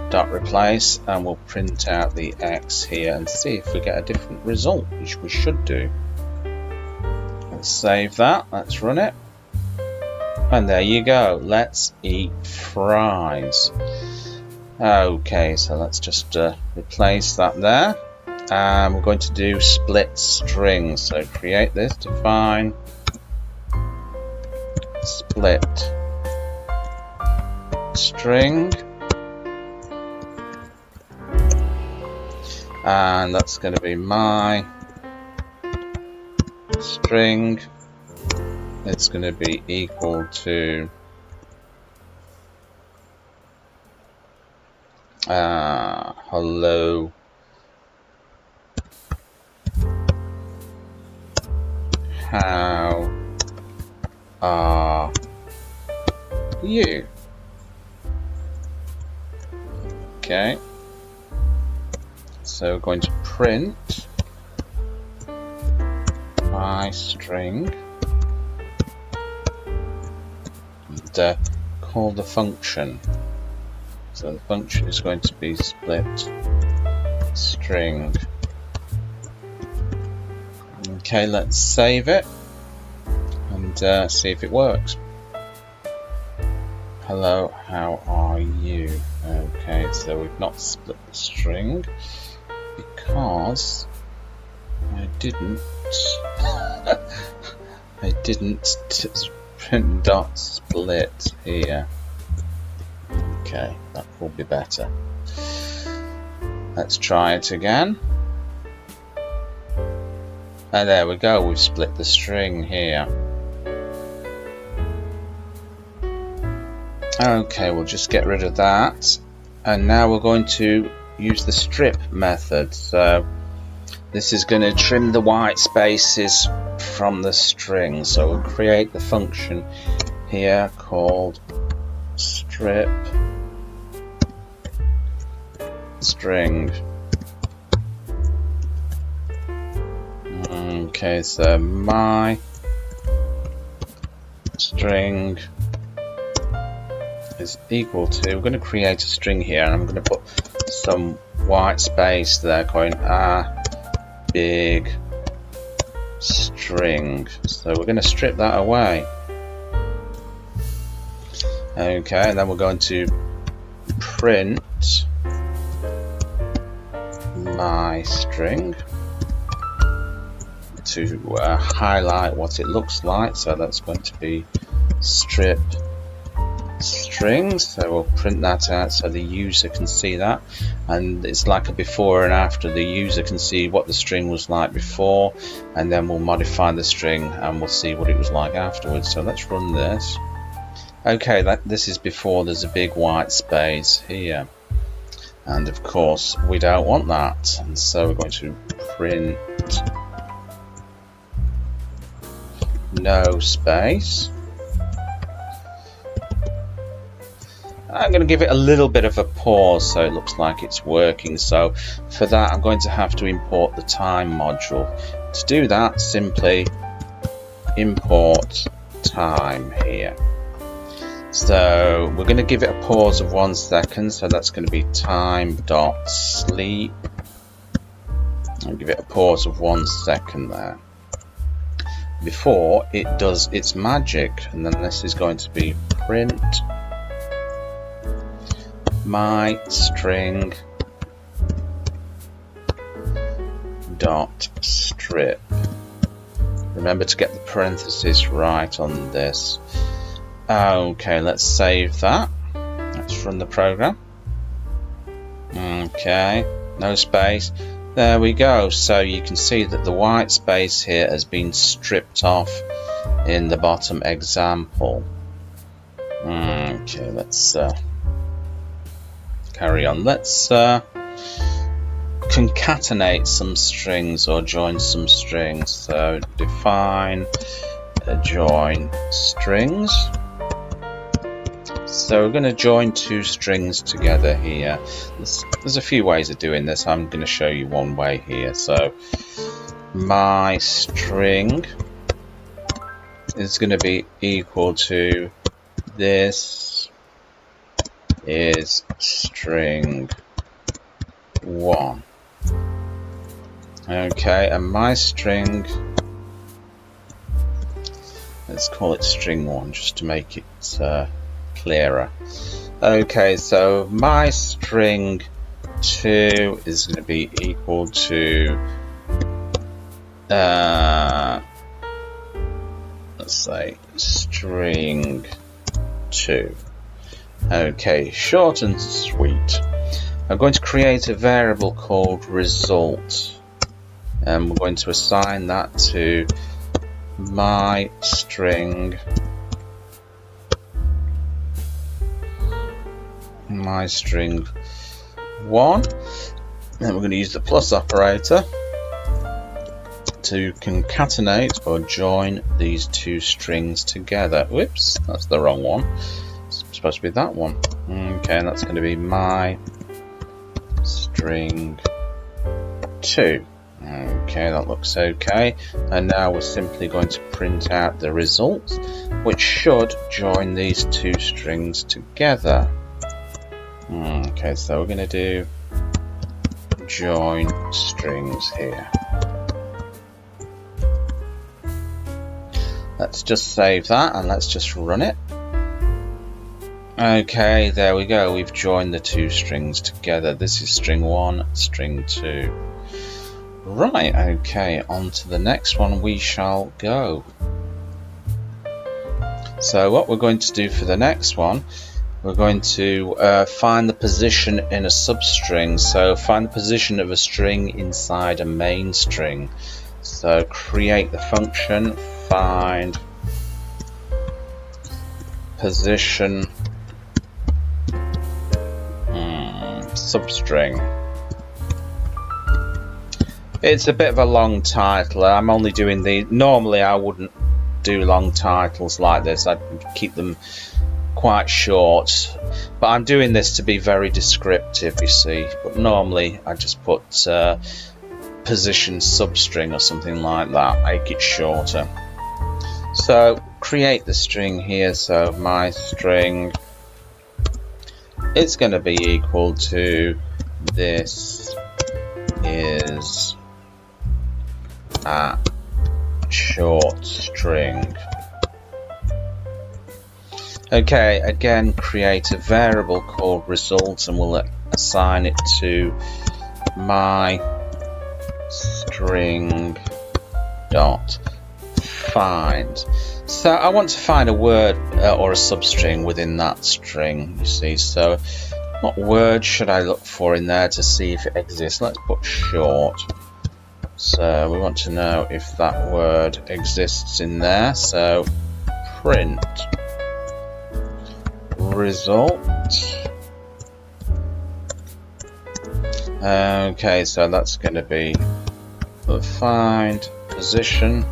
dot replace, and we'll print out the x here and see if we get a different result, which we should do. Let's save that. Let's run it. And there you go. Let's eat fries. Okay, so let's just replace that there. We're going to do split string. So create this, define split string, and that's going to be my string. It's going to be equal to hello how are you? Okay, so we're going to print my string and call the function. So the function is going to be split string. Okay, let's save it and see if it works. Hello, how are you? Okay, so we've not split the string because I didn't print dot split here. Okay, that will be better. Let's try it again. And there we go, we've split the string here. Okay, we'll just get rid of that. And now we're going to use the strip method. So this is going to trim the white spaces from the string. So we'll create the function here called strip string. Okay, so my string is equal to, we're going to create a string here, and I'm going to put some white space there going big string. So we're going to strip that away. Okay, and then we're going to print my string to highlight what it looks like. So that's going to be strip strings. So we'll print that out so the user can see that, and it's like a before and after. The user can see what the string was like before, and then we'll modify the string and we'll see what it was like afterwards. So let's run this. Okay, this is before there's a big white space here, and of course we don't want that, and so we're going to print no space. I'm going to give it a little bit of a pause so it looks like it's working. So for that I'm going to have to import the time module. To do that, simply import time here. So we're going to give it a pause of 1 second, so that's going to be time.sleep. I'll give it a pause of 1 second there before it does its magic, and then this is going to be print my string dot strip. Remember to get the parentheses right on this. Okay, let's save that. Let's run the program. Okay, no space. There we go. So you can see that the white space here has been stripped off in the bottom example. Okay, let's carry on. Let's concatenate some strings or join some strings. So define join strings. So we're going to join two strings together here. There's a few ways of doing this. I'm going to show you one way here. So my string is going to be equal to this is string 1. Okay, and my string, let's call it string 1 just to make it clearer. Okay, so my string 2 is going to be equal to let's say string 2. Okay, short and sweet. I'm going to create a variable called result, and we're going to assign that to my string 1. Then we're going to use the plus operator to concatenate or join these two strings together. Whoops, that's the wrong one. It's supposed to be that one. Okay, and that's going to be my string 2. Okay, that looks okay. And now we're simply going to print out the results, which should join these two strings together. Okay, so we're going to do join strings here. Let's just save that and let's just run it. Okay, there we go. We've joined the two strings together. This is string 1, string 2. Right, okay, on to the next one we shall go. So what we're going to do for the next one, we're going to find the position in a substring. So find the position of a string inside a main string. So create the function find position substring. It's a bit of a long title. I'm only doing the. Normally I wouldn't do long titles like this. I'd keep them quite short. But I'm doing this to be very descriptive, you see. But normally I just put position substring or something like that. Make it shorter. So create the string here. So my string is going to be equal to this is a short string. Okay, again create a variable called result and we'll assign it to my string dot find. So I want to find a word or a substring within that string, you see. So what word should I look for in there to see if it exists? Let's put short. So we want to know if that word exists in there. So print result. Okay, so that's going to be find position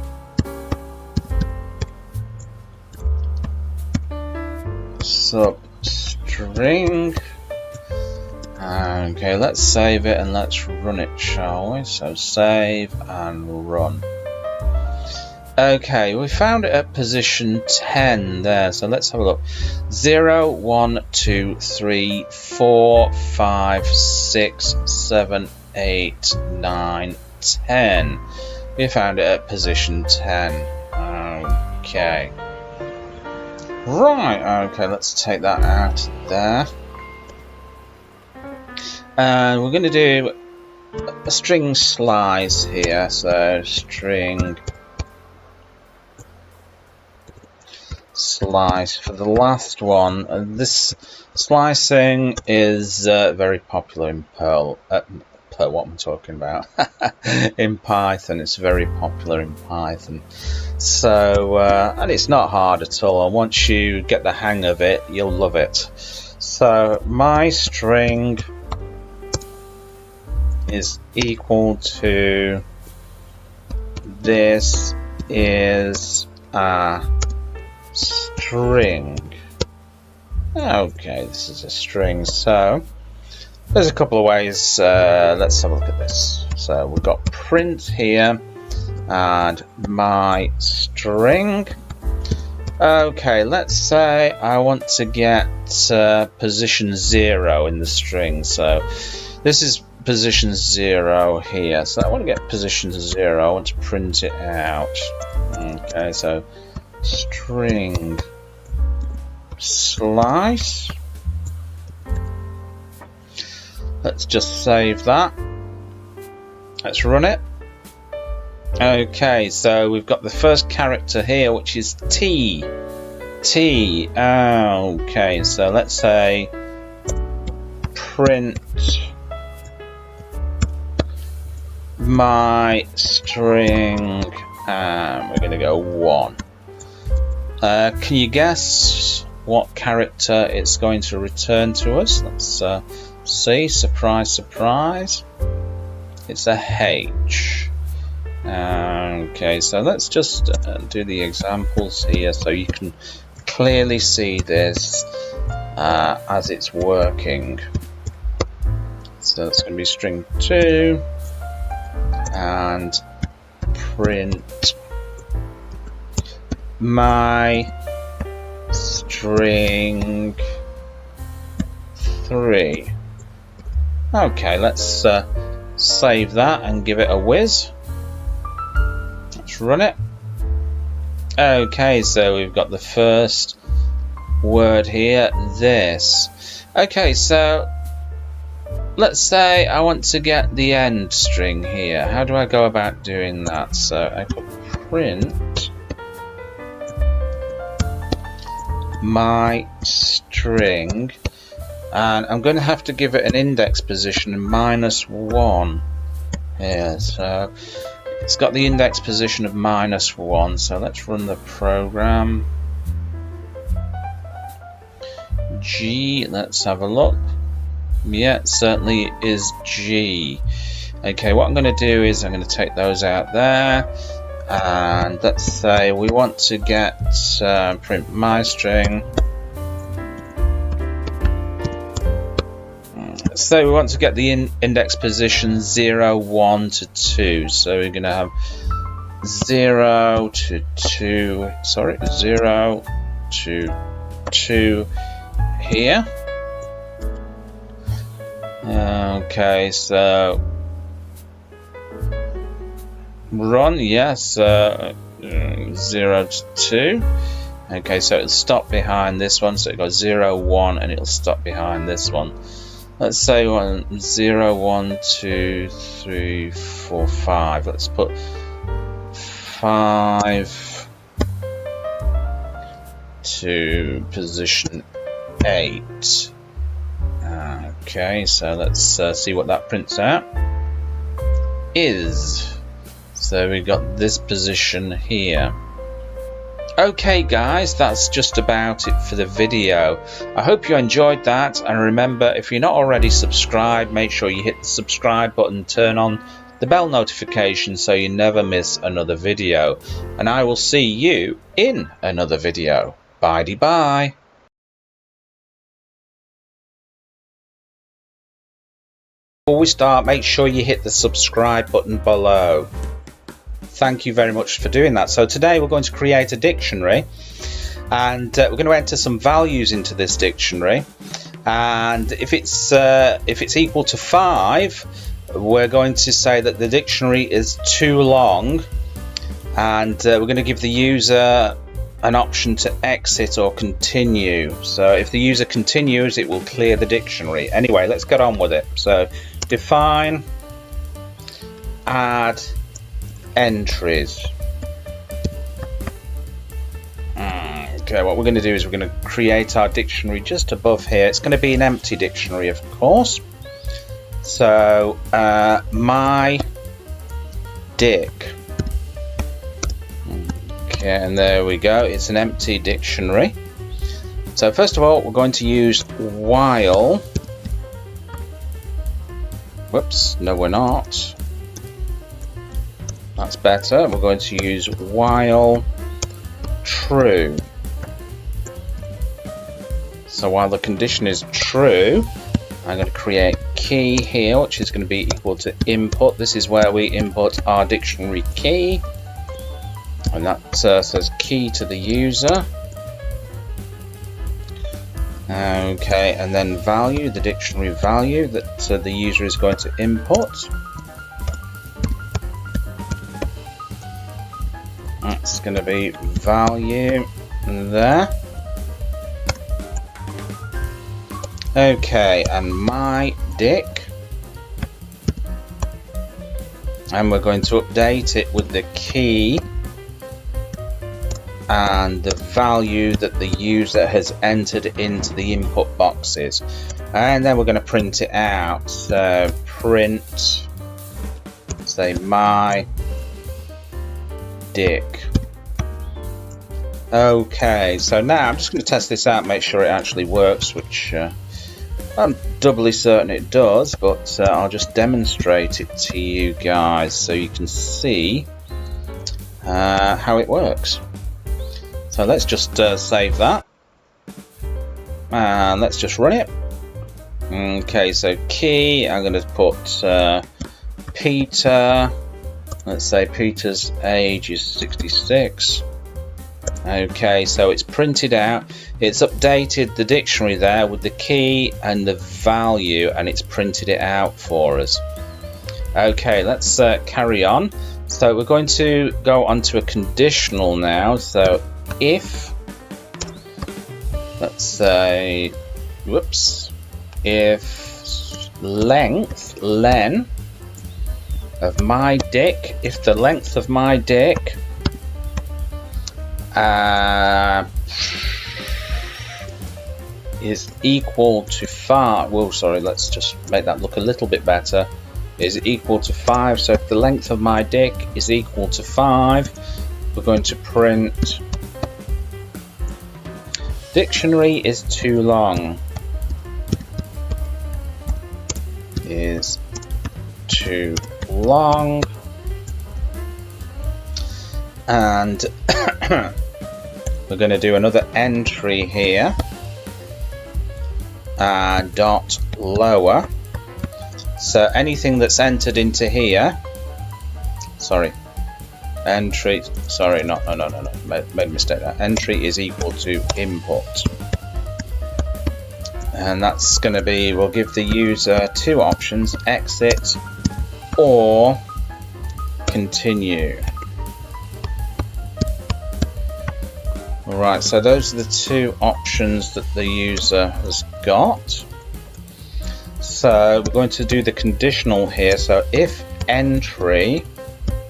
substring. Okay, let's save it and let's run it, shall we? So save and run. Okay, we found it at position 10 there, so let's have a look. 0, 1, 2, 3, 4, 5, 6, 7, 8, 9, 10. We found it at position 10. Okay. Right, okay, let's take that out there. And we're going to do a string slice here. So string slice for the last one. And this slicing is very popular in Perl. Perl, what am I talking about? In Python, it's very popular in Python. So, and it's not hard at all. And once you get the hang of it, you'll love it. So my string is equal to this is a string. Okay, this is a string. So there's a couple of ways. Let's have a look at this. So we've got print here and my string. Okay, let's say I want to get position 0 in the string. So this is position 0 here. So I want to get position 0. I want to print it out. Okay, so string slice. Let's just save that. Let's run it. Okay, so we've got the first character here, which is T. T. Okay, so let's say print my string, and we're going to go 1. Can you guess what character it's going to return to us? Let's see. Surprise, surprise. It's a H. Okay, so let's just do the examples here so you can clearly see this as it's working. So it's going to be string 2. and print my string 3. Okay, let's save that and give it a whiz. Let's run it. Okay, so we've got the first word here, this. Okay, so let's say I want to get the end string here. How do I go about doing that? So I put print my string, and I'm going to have to give it an index position of -1 here. So it's got the index position of -1. So let's run the program. G, let's have a look. Yeah, it certainly is G. Okay, what I'm going to do is I'm going to take those out there, and let's say we want to get print my string. So we want to get the index position 0, 1 to 2. So we're going to have 0 to 2. Sorry, 0 to 2 here. Okay, so run, yes, 0 to 2. Okay, so it'll stop behind this one, so it goes 0, 1, and it'll stop behind this one. Let's say 0, 1, 2, 3, 4, 5. Let's put 5 to position 8. Okay, so let's see what that prints out. So we got this position here. Okay guys, that's just about it for the video. I hope you enjoyed that, and remember, if you're not already subscribed, make sure you hit the subscribe button, turn on the bell notification so you never miss another video. And I will see you in another video. Bye-bye. Before we start, make sure you hit the subscribe button below. Thank you very much for doing that. So today we're going to create a dictionary, and we're going to enter some values into this dictionary, and if it's equal to 5, we're going to say that the dictionary is too long, and we're going to give the user an option to exit or continue. So if the user continues, it will clear the dictionary. Anyway, let's get on with it. So define add entries. Okay, what we're going to do is we're going to create our dictionary just above here. It's going to be an empty dictionary, of course. So my dick. Okay, and there we go. It's an empty dictionary. So first of all, we're going to use while. Whoops, no we're not. That's better. We're going to use while true. So while the condition is true, I'm going to create key here, which is going to be equal to input. This is where we input our dictionary key, and that says key to the user. Okay, and then value, the dictionary value that the user is going to input. That's going to be value there. Okay, and my dick, and we're going to update it with the key and the value that the user has entered into the input boxes, and then we're going to print it out. So print, say my dick. Okay, so now I'm just going to test this out, make sure it actually works, which I'm doubly certain it does, but I'll just demonstrate it to you guys so you can see how it works. So let's just save that, and let's just run it. Okay, so key, I'm going to put Peter, Let's say Peter's age is 66. Okay, so it's printed out, it's updated the dictionary there with the key and the value, and it's printed it out for us. Okay, let's carry on. So we're going to go on to a conditional now. So if, let's say, whoops, if length, len, of my dick, if the length of my dick is equal to 5, well sorry, let's just make that look a little bit better, is equal to 5, so if the length of my dick is equal to 5, we're going to print dictionary is too long, is too long, and we're going to do another entry here, dot lower. So anything that's entered into here, sorry, entry, sorry, no, made a mistake there. Entry is equal to input, and that's going to be, we'll give the user two options, exit or continue. Alright, so those are the two options that the user has got. So we're going to do the conditional here. So if entry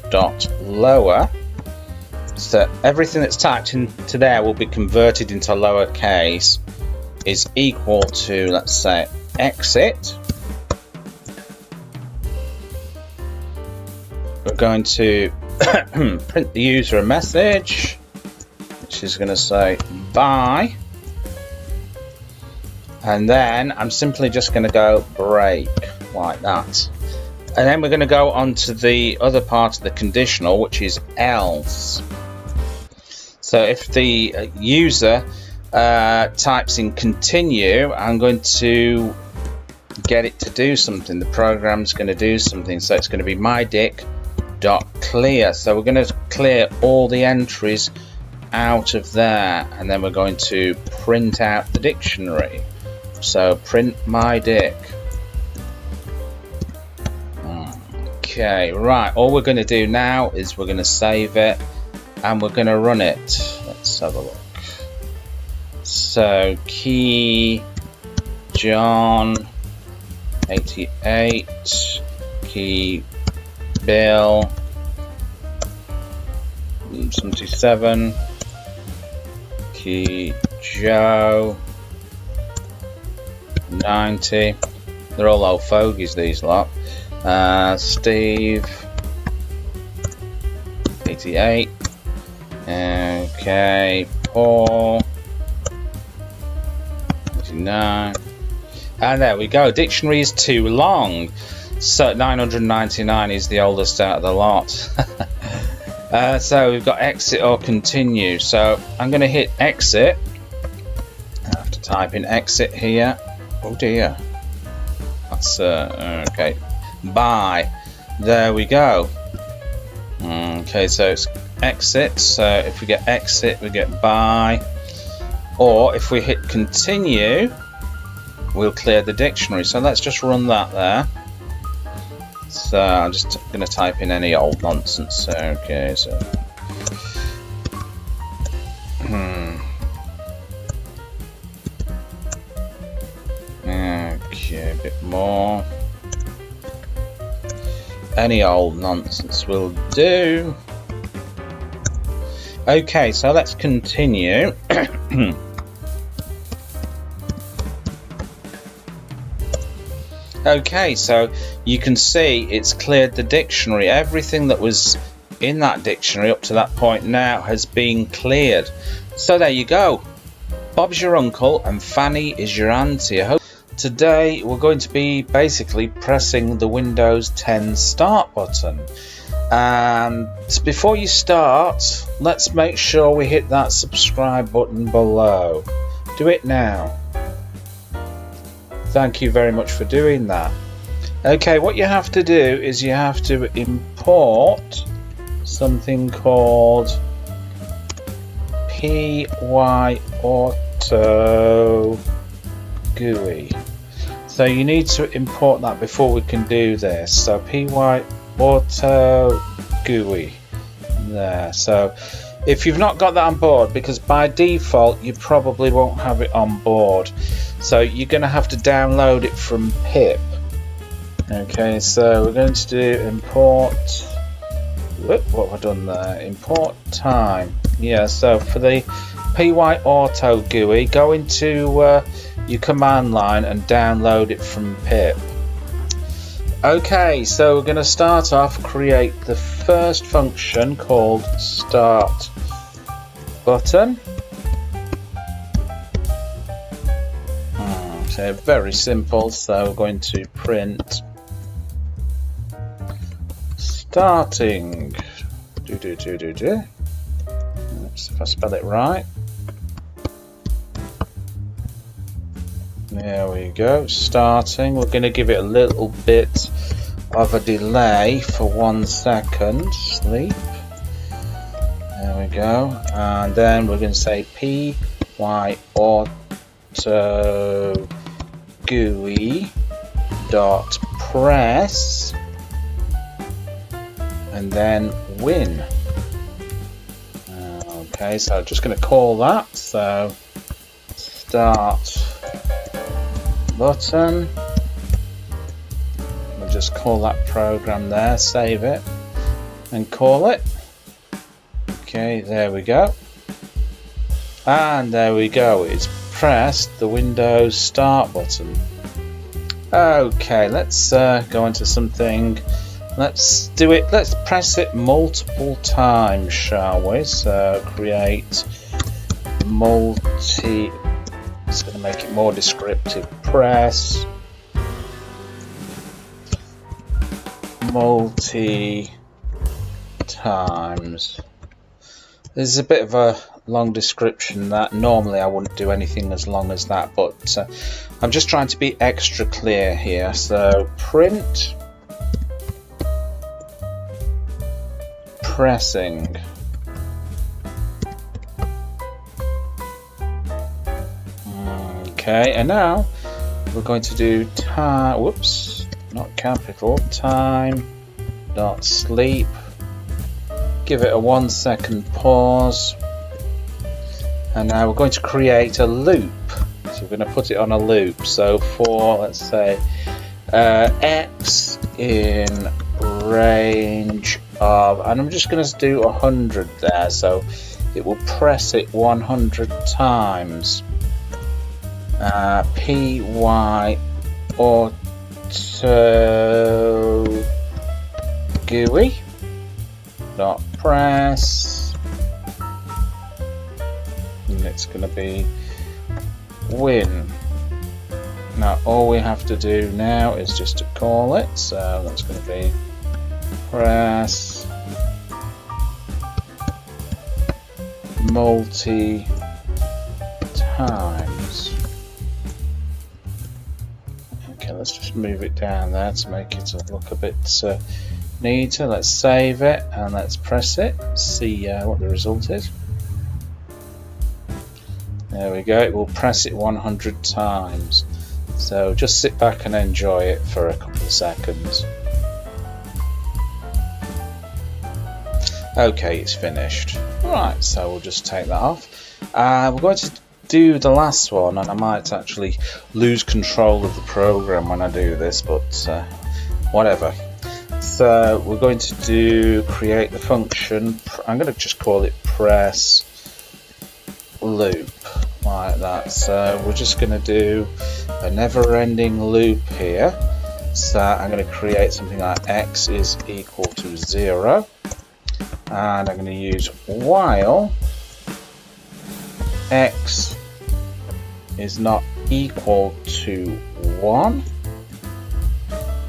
dot lower, so everything that's typed into there will be converted into lowercase, is equal to, let's say, exit. We're going to print the user a message, which is going to say bye, and then I'm simply just going to go break like that, and then we're going to go on to the other part of the conditional, which is else. So if the user types in continue, I'm going to get it to do something, the program's going to do something, so it's going to be my dick dot clear. So we're going to clear all the entries out of there, and then we're going to print out the dictionary. So print my dick. Okay, right, all we're going to do now is we're going to save it and we're going to run it. Let's have a look. So key John 88, key Bill 77, key Joe 90. They're all old fogies, these lot. Steve 88. Okay, Paul 89. And there we go. Dictionary is too long. So 999 is the oldest out of the lot. So we've got exit or continue. So I'm going to hit exit. I have to type in exit here. Oh dear. That's okay. Bye. There we go. Okay, so it's exit. So if we get exit, we get bye. Or if we hit continue, we'll clear the dictionary. So let's just run that there. So I'm just going to type in any old nonsense. Okay, so okay, a bit more. Any old nonsense will do. Okay, so let's continue. Okay, so you can see it's cleared the dictionary. Everything that was in that dictionary up to that point now has been cleared. So there you go. Bob's your uncle and Fanny is your auntie. I hope today we're going to be basically pressing the Windows 10 start button. And before you start, let's make sure we hit that subscribe button below. Do it now. Thank you very much for doing that. Okay, what you have to do is you have to import something called py-auto GUI. So you need to import that before we can do this. So py-auto GUI there. So if you've not got that on board, because by default you probably won't have it on board, so you're going to have to download it from pip. Okay, so we're going to do import. What have I done there? Import time. Yeah, so for the py-auto GUI, go into your command line and download it from pip. Okay, so we're going to start off, create the first function called start button. So very simple, so we're going to print starting. Oops, if I spell it right. There we go, starting. We're going to give it a little bit of a delay for 1 second. Sleep. There we go. And then we're going to say py-auto GUI dot press and then win. Okay, so I'm just going to call that. So start button. We'll just call that program there, save it, and call it. Okay, there we go. And there we go, it's pressed the Windows Start button. Okay, let's go into something. Let's do it. Let's press it multiple times, shall we? So create multi. It's going to make it more descriptive. Press multi times. This is a bit of a long description that normally I wouldn't do anything as long as that, but I'm just trying to be extra clear here. So print pressing. Okay, and now we're going to do time. Whoops, not capital. Time dot sleep. Give it a 1 second pause. And now we're going to create a loop. So we're going to put it on a loop. So for, let's say, x in range of, and I'm just going to do 100 there. So it will press it 100 times. py-auto GUI dot press, and it's going to be win. Now all we have to do now is just to call it, so that's going to be press multi times. Okay, let's just move it down there to make it look a bit neater. Let's save it and let's press it. See what the result is. There we go. It will press it 100 times. So just sit back and enjoy it for a couple of seconds. Okay, it's finished. Right, so we'll just take that off. We're going to do the last one, and I might actually lose control of the program when I do this, but whatever. So we're going to create the function. I'm going to just call it press loop, like that. So we're just going to do a never-ending loop here. So I'm going to create something like x is equal to 0, and I'm going to use while x is not equal to 1.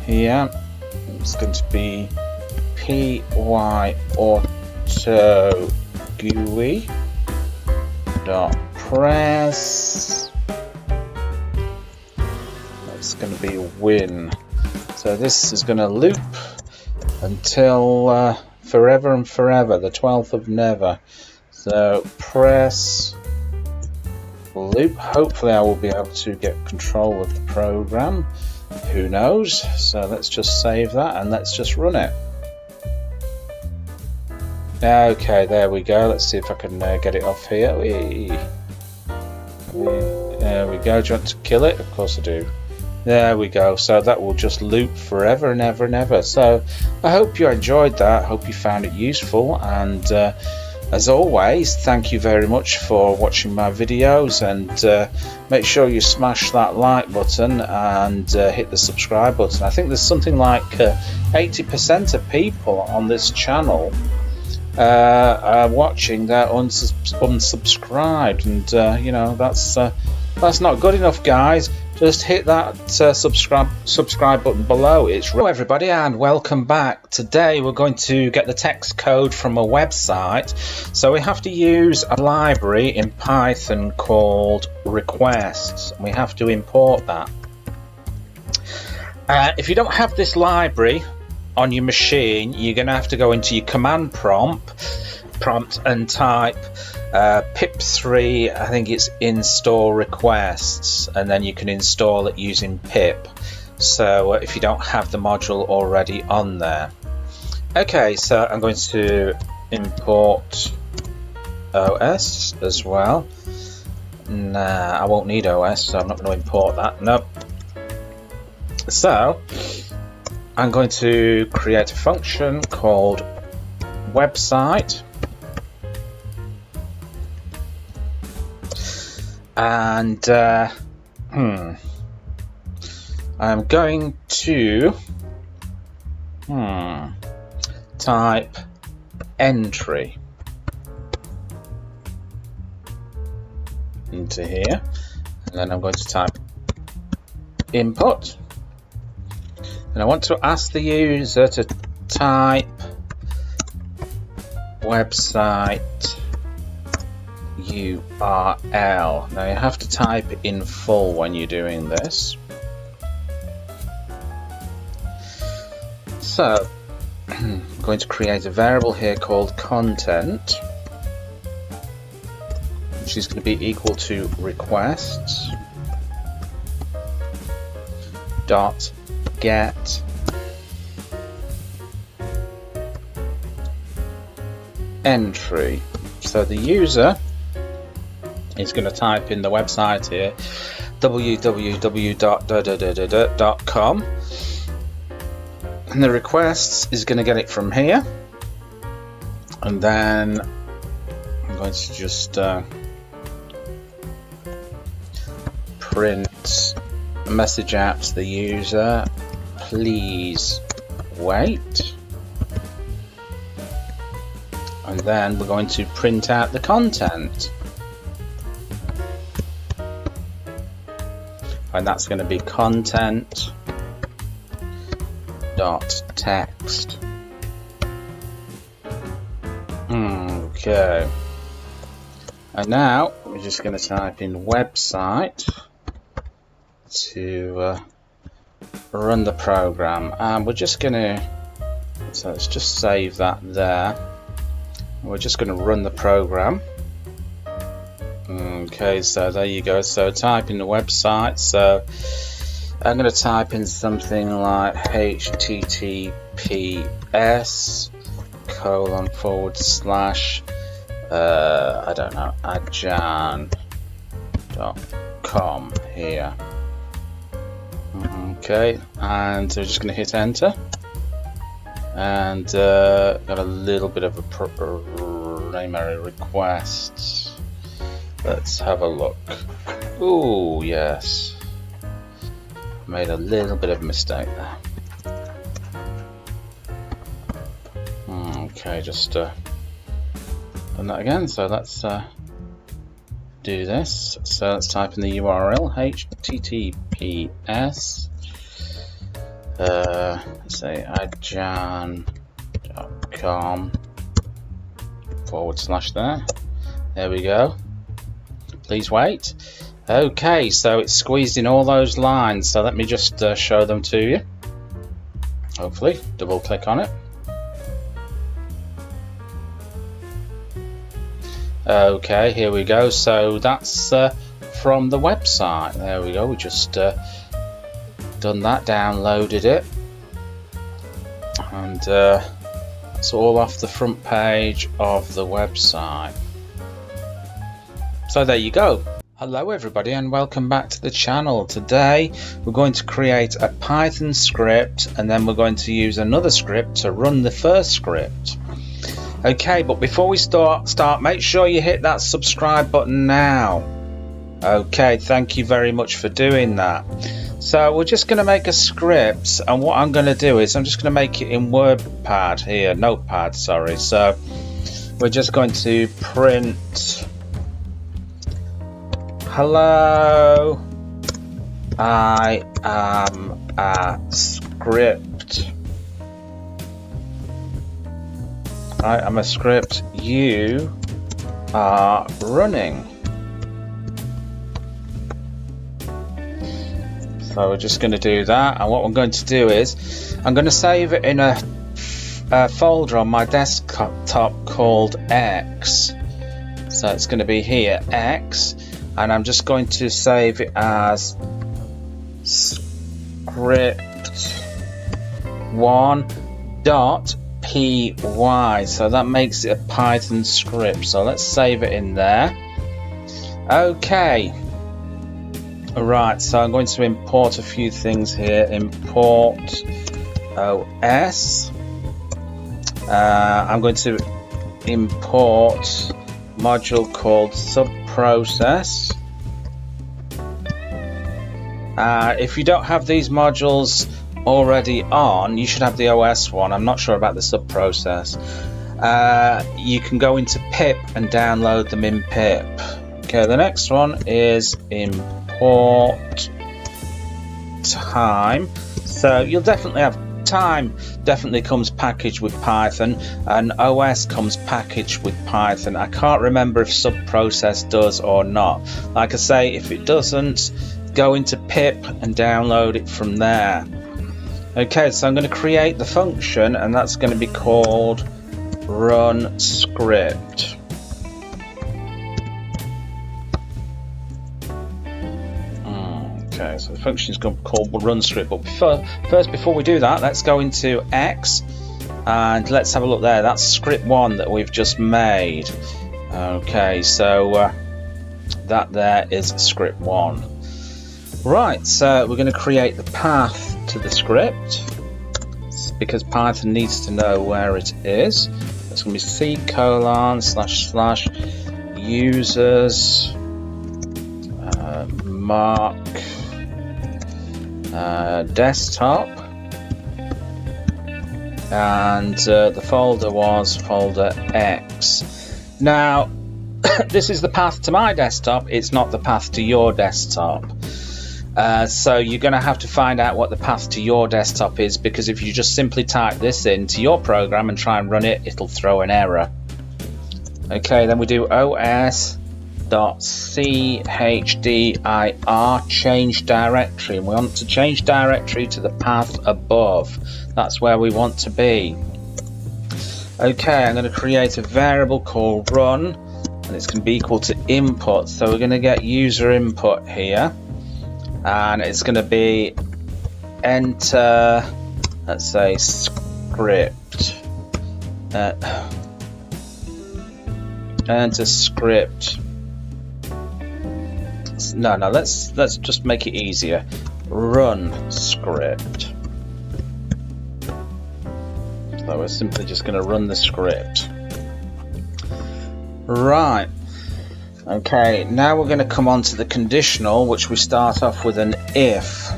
Here it's going to be py-auto GUI dot press. That's going to be win. So this is going to loop until forever and forever, the 12th of never. So press loop. Hopefully I will be able to get control of the program. Who knows? So let's just save that and let's just run it. Okay, there we go. Let's see if I can get it off here. There we go. Do you want to kill it? Of course I do. There we go. So that will just loop forever and ever and ever. So I hope you enjoyed that. Hope you found it useful. And as always, thank you very much for watching my videos. And make sure you smash that like button and hit the subscribe button. I think there's something like 80% of people on this channel are watching, they're unsubscribed, and you know, that's not good enough, guys. Just hit that subscribe button below. Hello everybody and welcome back. Today we're going to get the text code from a website. So we have to use a library in Python called requests. We have to import that. If you don't have this library on your machine, you're going to have to go into your command prompt and type pip3, I think it's install requests, and then you can install it using pip. So if you don't have the module already on there. Okay, so I'm going to import OS as well. Nah, I won't need OS, so I'm not going to import that. Nope. So I'm going to create a function called website, and I'm going to type entry into here, and then I'm going to type input, and I want to ask the user to type website URL. Now you have to type it in full when you're doing this. So I'm going to create a variable here called content, which is going to be equal to requests dot get entry. So the user is going to type in the website here, www.com, and the requests is going to get it from here, and then I'm going to just print a message out to the user, please wait. And then we're going to print out the content, and that's going to be content dot text. Okay, and now we're just going to type in website to run the program, and we're just going to, so let's just save that there. We're just going to run the program. Okay, so there you go. So type in the website. So I'm going to type in something like https :/ I don't know, adjan.com here. Okay, and we're just going to hit enter. And got a little bit of a primary request. Let's have a look. Ooh, yes. Made a little bit of a mistake there. Okay, just done that again. So let's do this. So let's type in the URL, https let's say adjan.com / there. There we go. Please wait. Okay, so it's squeezed in all those lines. So let me just show them to you. hopefully. Double click on it. Okay, here we go. So that's from the website. There we go. We just done that, downloaded it, and it's all off the front page of the website. So there you go. Hello everybody and welcome back to the channel. Today we're going to create a Python script and then we're going to use another script to run the first script. Okay, but before we start, make sure you hit that subscribe button now. Okay, thank you very much for doing that. So we're just going to make a script, and what I'm going to do is I'm just going to make it in Notepad. Sorry. So we're just going to print hello, I am a script. I am a script you are running. So we're just going to do that, and what I'm going to do is I'm going to save it in a folder on my desktop called X. So it's going to be here, X, and I'm just going to save it as script1.py. So that makes it a Python script. So let's save it in there. Okay. Right, so I'm going to import a few things here. Import OS. I'm going to import module called subprocess. If you don't have these modules already on, you should have the OS one. I'm not sure about the subprocess. You can go into pip and download them in pip. Okay, the next one is import time. So you'll definitely have time definitely comes packaged with Python, and OS comes packaged with Python. I can't remember if subprocess does or not. Like I say, if it doesn't, go into pip and download it from there. Okay, so I'm going to create the function, and that's going to be called run script. Okay, so the function is called run script. But before we do that, let's go into X and let's have a look there. That's script 1 that we've just made. Okay, so that there is script 1. Right, so we're going to create the path to the script because Python needs to know where it is. It's going to be c://users mark desktop, and the folder was folder X. Now this is the path to my desktop, it's not the path to your desktop. So you're going to have to find out what the path to your desktop is, because if you just simply type this into your program and try and run it, it'll throw an error. Okay, then we do os.chdr change directory, and we want to change directory to the path above. That's where we want to be. Okay, I'm going to create a variable called run, and it's going to be equal to input. So we're going to get user input here, and it's going to be enter, let's say script, enter script. No, let's just make it easier. Run script. So we're simply just going to run the script. Right. Okay, now we're going to come on to the conditional, which we start off with an if,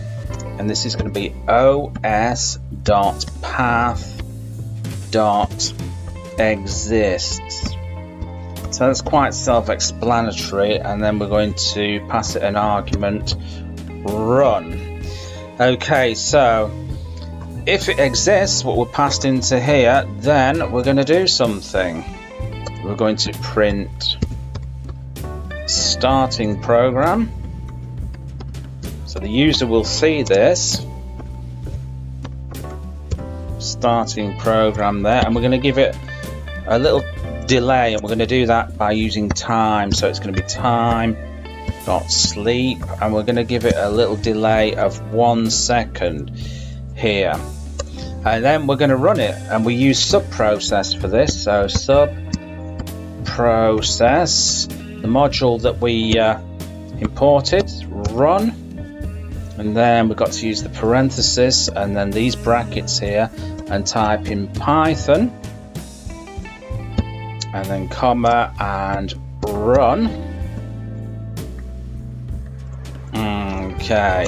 and this is going to be os.path.exists. So that's quite self-explanatory, and then we're going to pass it an argument run. Okay, so if it exists, what we're passed into here, then we're going to do something. We're going to print starting program. So the user will see this, starting program there, and we're going to give it a little delay, and we're going to do that by using time. So it's going to be time.sleep, and we're going to give it a little delay of 1 second here, and then we're going to run it, and we use subprocess for this. So subprocess, the module that we imported, run, and then we've got to use the parenthesis and then these brackets here and type in Python and then comma and run. Okay,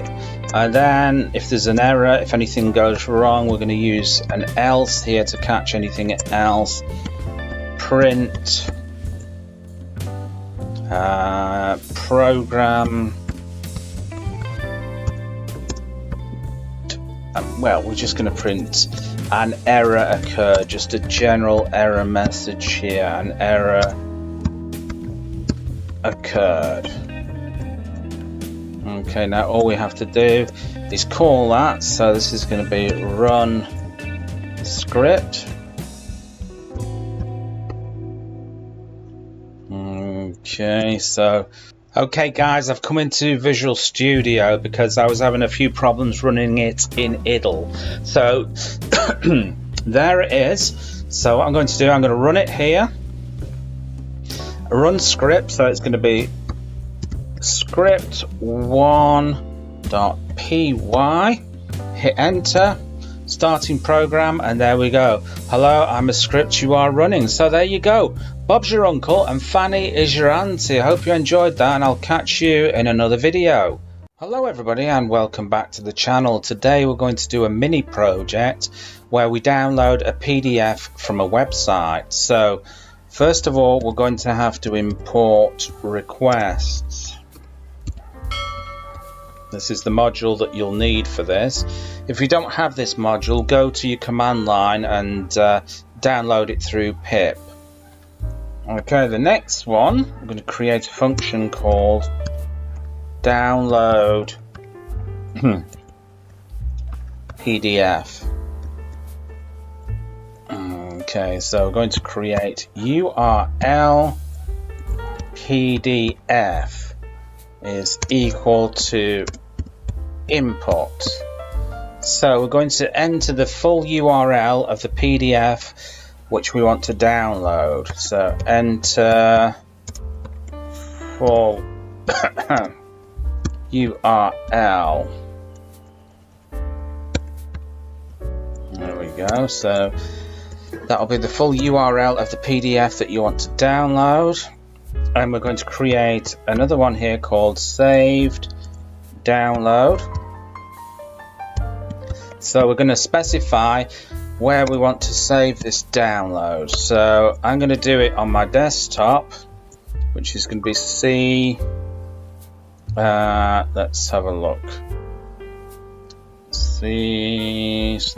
and then if there's an error, if anything goes wrong, we're going to use an else here to catch anything else. Print program, well, we're just going to print an error occurred, just a general error message here, an error occurred. Okay, now all we have to do is call that, so this is going to be run script. Okay, so okay guys, I've come into Visual Studio because I was having a few problems running it in idle. So there it is. So what I'm going to do, I'm going to run it here, run script, so it's going to be script1.py, hit enter, starting program, and there we go. Hello, I'm a script you are running. So there you go. Bob's your uncle and Fanny is your auntie. I hope you enjoyed that, and I'll catch you in another video. Hello everybody and welcome back to the channel. Today we're going to do a mini project where we download a PDF from a website. So first of all, we're going to have to import requests. This is the module that you'll need for this. If you don't have this module, go to your command line and download it through pip. Okay, the next one, I'm going to create a function called download PDF. Okay, so we're going to create URL PDF is equal to input. So we're going to enter the full URL of the PDF which we want to download. So enter full URL. There we go. So that'll be the full URL of the PDF that you want to download. And we're going to create another one here called saved download. So we're going to specify where we want to save this download. So I'm going to do it on my desktop, which is going to be C. Let's have a look. C// It's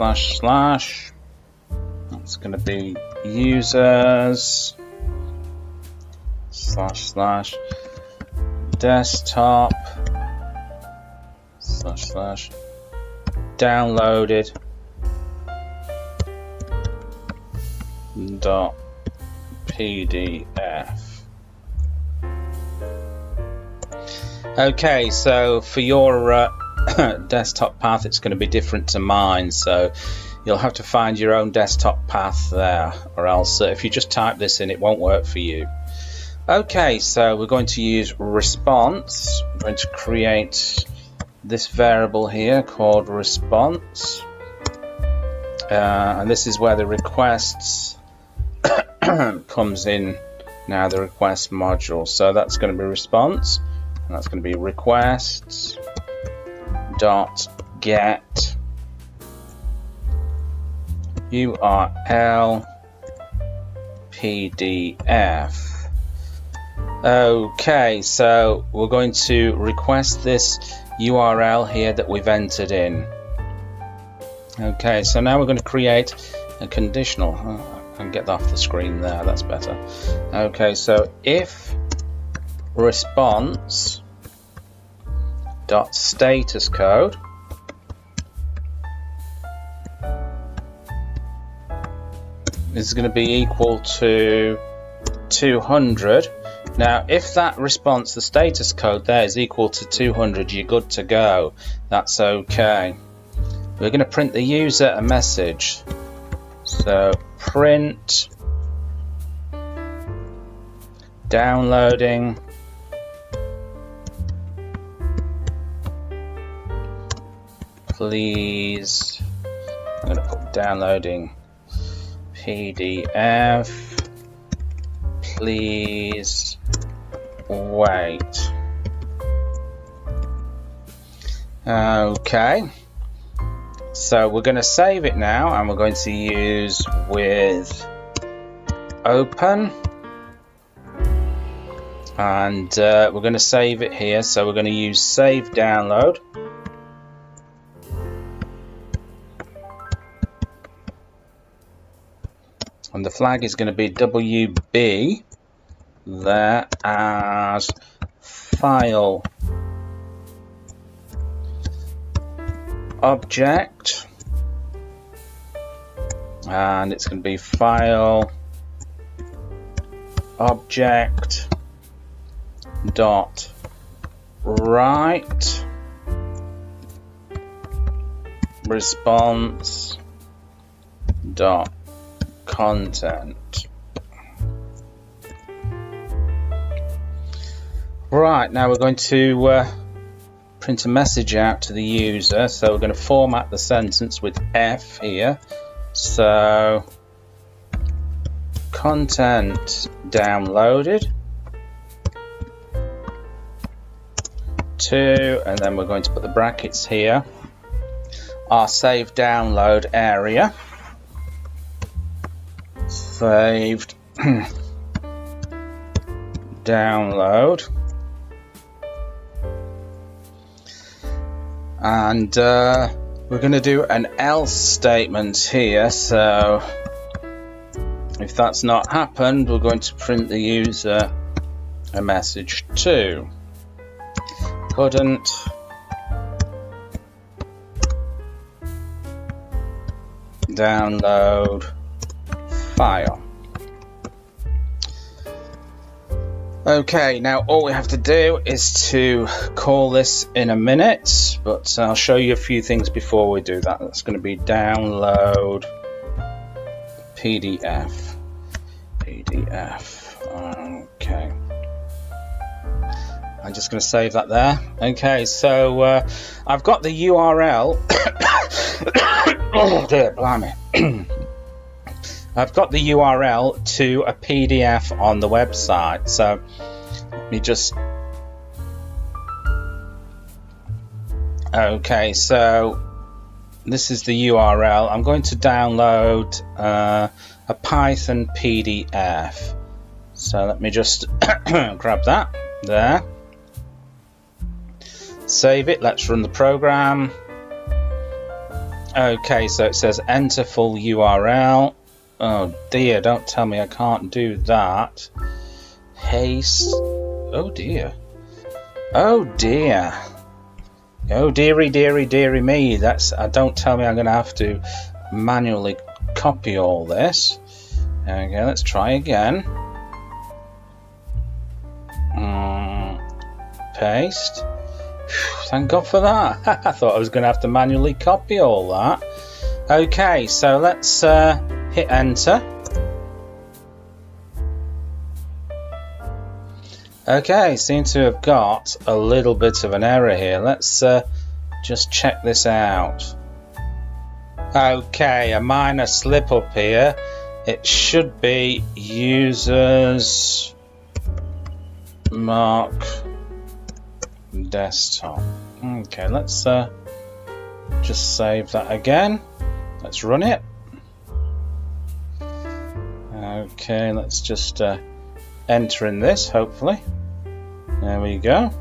going to be users / desktop / downloaded .pdf. Okay, so for your desktop path, it's going to be different to mine, so you'll have to find your own desktop path there, or else if you just type this in, it won't work for you. Okay, so we're going to use response. I'm going to create this variable here called response, and this is where the requests comes in now, the request module. So that's going to be response, and that's going to be requests dot get URL PDF. Okay, so we're going to request this URL here that we've entered in. Okay, so now we're going to create a conditional. I can get that off the screen there, that's better. Okay, so if response dot status code is going to be equal to 200. Now if that response, the status code there, is equal to 200, you're good to go. That's okay. We're going to print the user a message. So print downloading please. I'm going to put downloading PDF. Please wait. Okay. So we're going to save it now, and we're going to use with open, and we're going to save it here. So we're going to use save download. And the flag is going to be WB there as file object, and it's going to be file object dot write response dot content. Right, now we're going to print a message out to the user. So we're going to format the sentence with F here. So content downloaded to, and then we're going to put the brackets here, our save download area. Saved download, and we're going to do an else statement here. So if that's not happened, we're going to print the user a message too. Couldn't download file. Okay, now all we have to do is to call this in a minute, but I'll show you a few things before we do that. That's going to be download PDF. Okay. I'm just going to save that there. Okay, so I've got the URL. Oh dear, blimey. I've got the URL to a PDF on the website. So let me just... Okay, so this is the URL. I'm going to download a Python PDF. So let me just grab that there. Save it. Let's run the program. Okay, so it says enter full URL. Oh dear, don't tell me I can't do that. Paste. Oh dear. Oh dear. Oh dearie, dearie, dearie me. Don't tell me I'm going to have to manually copy all this. Okay, let's try again. Paste. Thank God for that. I thought I was going to have to manually copy all that. Okay, so let's hit enter. Okay, seem to have got a little bit of an error here. Let's just check this out. Okay, a minor slip up here. It should be users mark desktop. Okay, let's just save that again. Let's run it. Okay, let's just enter in this, hopefully. There we go.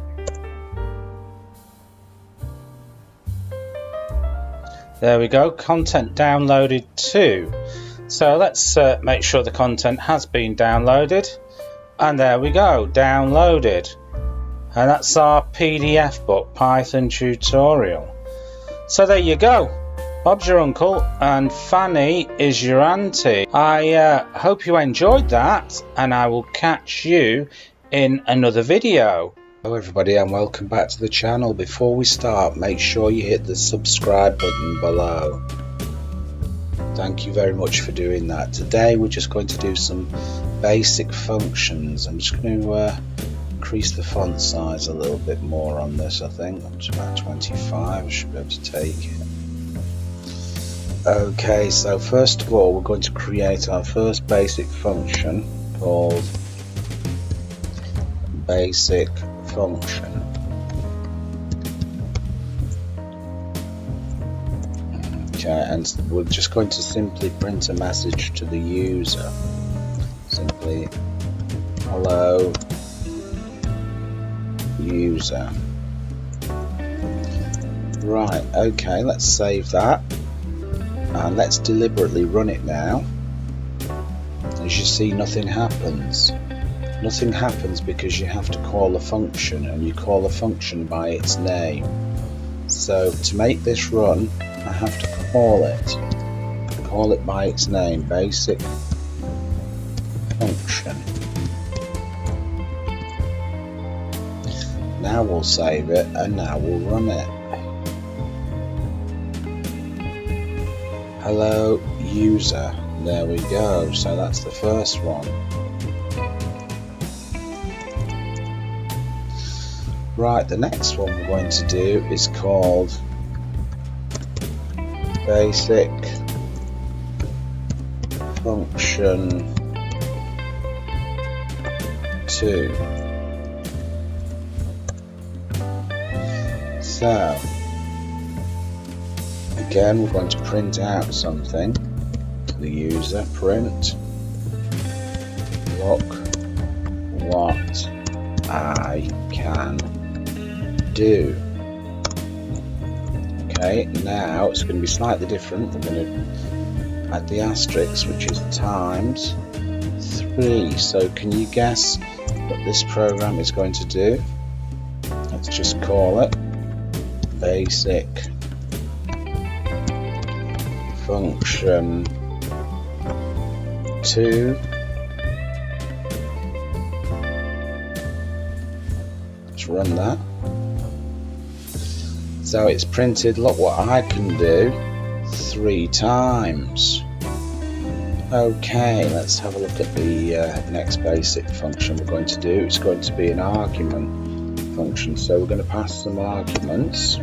There we go, content downloaded too. So let's make sure the content has been downloaded. And there we go, downloaded. And that's our PDF book, Python tutorial. So there you go. Bob's your uncle and Fanny is your auntie. I hope you enjoyed that, and I will catch you in another video. Hello everybody and welcome back to the channel. Before we start, make sure you hit the subscribe button below. Thank you very much for doing that. Today we're just going to do some basic functions. I'm just going to increase the font size a little bit more on this. I think up to about 25. I should be able to take it. Okay, so first of all we're going to create our first basic function called basic function. Okay, and we're just going to simply print a message to the user. Simply hello user. Right, okay, let's save that. And let's deliberately run it now. As you see, nothing happens. Nothing happens because you have to call a function, and you call a function by its name. So to make this run, I have to call it by its name, basic function. Now we'll save it, and now we'll run it. Hello user, there we go, so that's the first one. Right, the next one we're going to do is called basic function 2. So again, we're going to print out something to the user. Print, look what I can do. Okay, now it's going to be slightly different. We're going to add the asterisk, which is times 3. So can you guess what this program is going to do? Let's just call it basic function 2. Let's run that. So it's printed look what I can do 3 times. Okay, let's have a look at the next basic function we're going to do. It's going to be an argument function, so we're going to pass some arguments.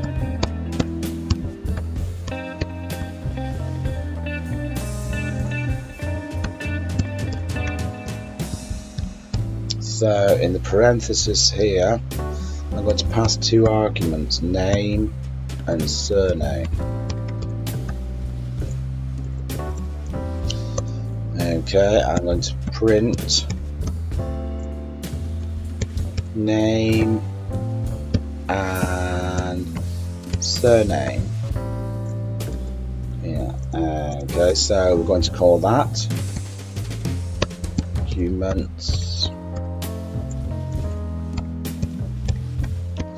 So in the parenthesis here, I'm going to pass 2 arguments, name and surname. Okay, I'm going to print name and surname. Yeah. Okay, so we're going to call that arguments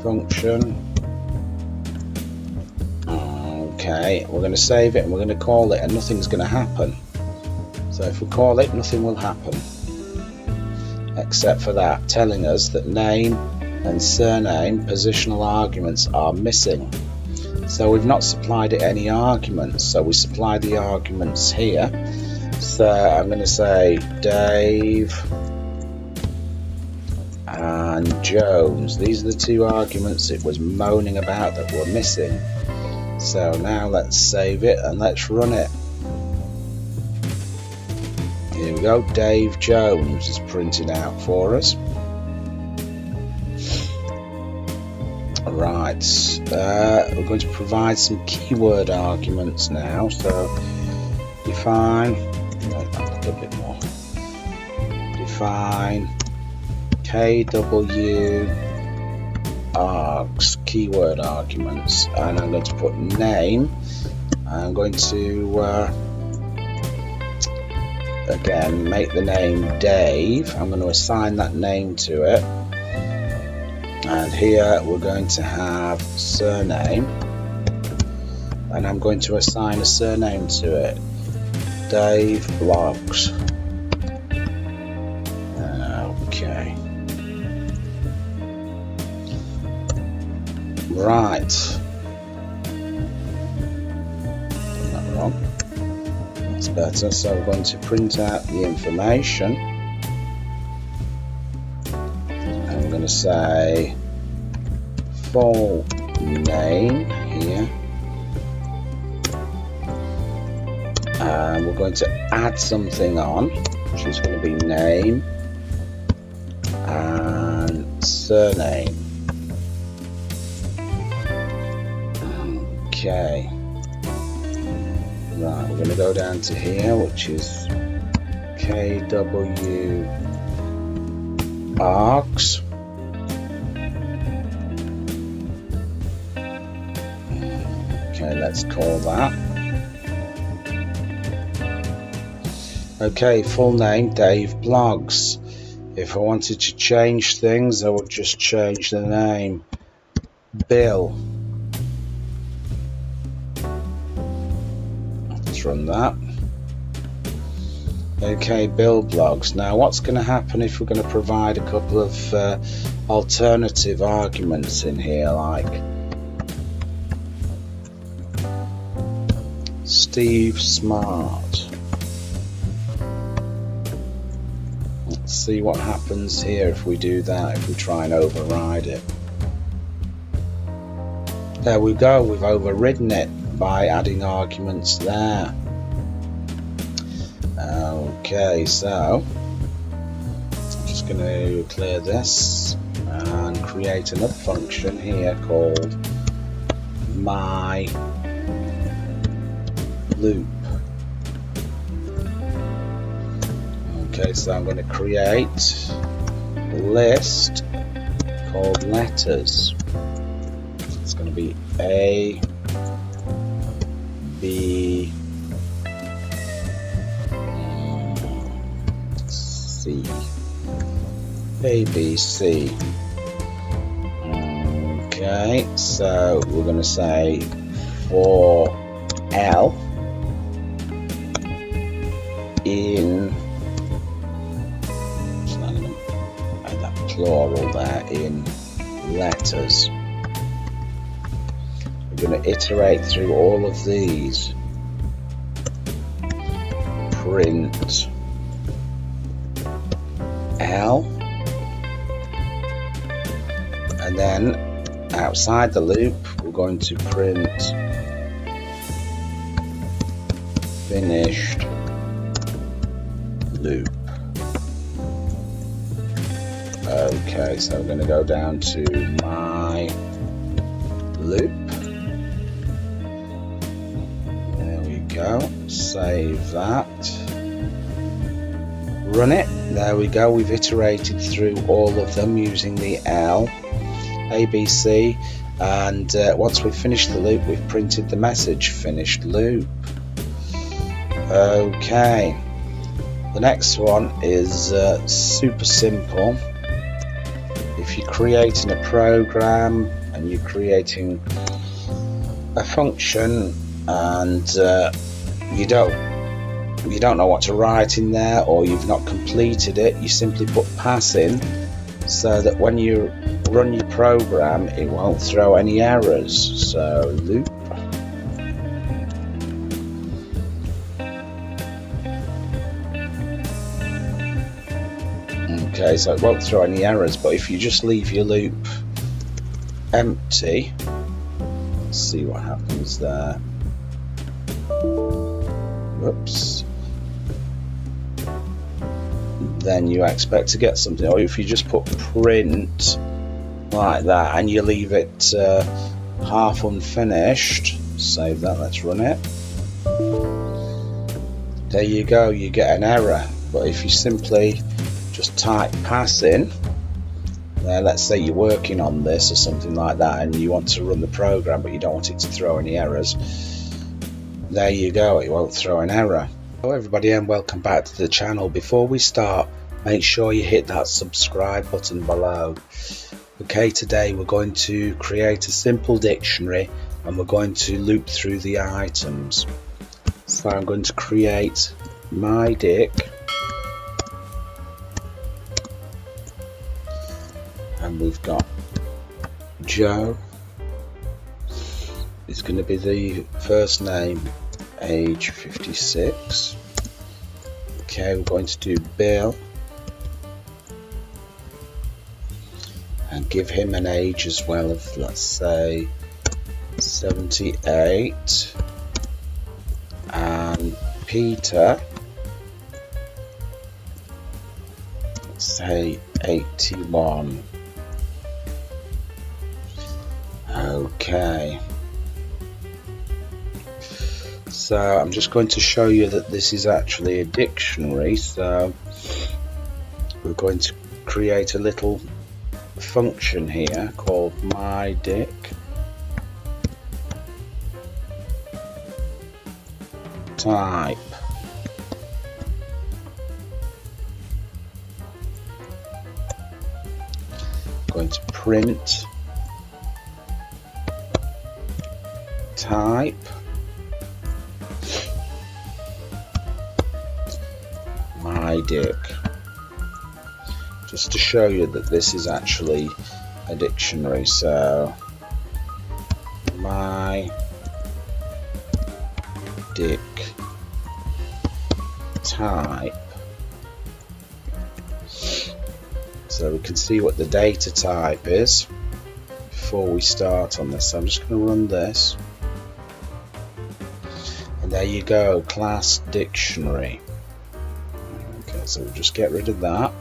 function. Okay, we're going to save it and we're going to call it, and nothing's going to happen. So if we call it, nothing will happen except for that telling us that name and surname positional arguments are missing. So we've not supplied it any arguments, so we supply the arguments here. So I'm going to say Dave and Jones. These are the 2 arguments it was moaning about that were missing. So now let's save it and let's run it. Here we go, Dave Jones is printed out for us. Right, we're going to provide some keyword arguments now. So define, a little bit more. Define KW args, keyword arguments, and I'm going to put name. I'm going to again make the name Dave. I'm going to assign that name to it, and here we're going to have surname, and I'm going to assign a surname to it. Dave Blogs. Okay. Right. Not wrong. That's better. So we're going to print out the information. I'm going to say full name here. And we're going to add something on, which is going to be name and surname. Okay. Right, we're going to go down to here, which is KW args. Okay, let's call that. Okay, full name Dave Blogs. If I wanted to change things, I would just change the name. Bill. Let's run that. Okay, Bill Blogs. Now what's going to happen if we're going to provide a couple of alternative arguments in here, like Steve Smart. Let's see what happens here if we do that, if we try and override it. There we go, we've overridden it by adding arguments there. Okay, so I'm just going to clear this and create another function here called my loop. Okay, so I'm going to create a list called letters. It's going to be A, B, C. A, B, C. Okay, so we're going to say for L in plural there in letters. We're going to iterate through all of these. Print L, and then outside the loop we're going to print finished loop. Okay, so I'm going to go down to my loop. There we go. Save that. Run it. There we go. We've iterated through all of them using the L, A, B, C, and once we've finished the loop, we've printed the message finished loop. Okay. The next one is super simple. If you're creating a program and you're creating a function and you don't know what to write in there, or you've not completed it, you simply put pass in so that when you run your program it won't throw any errors. So loop. Okay, so it won't throw any errors, but if you just leave your loop empty, let's see what happens there. Whoops. Then you expect to get something, or if you just put print like that and you leave it half unfinished, save that, let's run it. There you go, you get an error. But if you simply just type pass in, let's say you're working on this or something like that and you want to run the program but you don't want it to throw any errors, there you go, it won't throw an error. Hello everybody and welcome back to the channel. Before we start, make sure you hit that subscribe button below. Okay, today we're going to create a simple dictionary and we're going to loop through the items. So I'm going to create my Dick, and we've got Joe is going to be the first name, age 56. Okay, we're going to do Bill and give him an age as well of, let's say, 78, and Peter, let's say 81. Okay, so I'm just going to show you that this is actually a dictionary. So we're going to create a little function here called myDick, type. Going to print type myDick, just to show you that this is actually a dictionary. So myDick type, so we can see what the data type is before we start on this. So I'm just going to run this, and there you go, class dictionary. Okay, so we'll just get rid of that,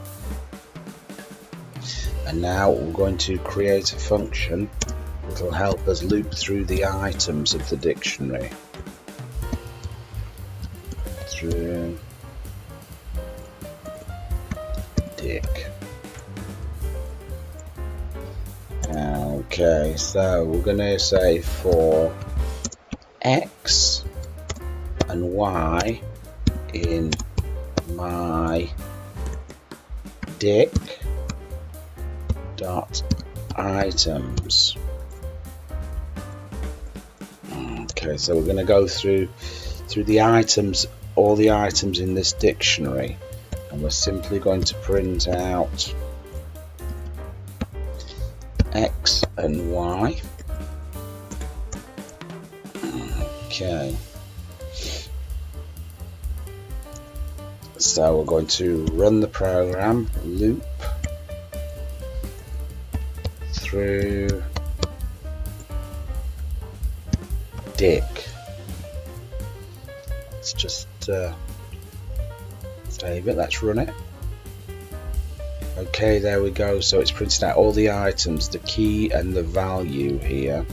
and now we're going to create a function that will help us loop through the items of the dictionary. Through Dick. Okay, so we're going to say for X and Y in my Dick dot items. Okay, so we're going to go through the items, all the items in this dictionary, and we're simply going to print out X and Y. Okay, so we're going to run the program, loop through Dick. Let's just save it, let's run it. Okay, there we go. So it's printed out all the items, the key and the value here.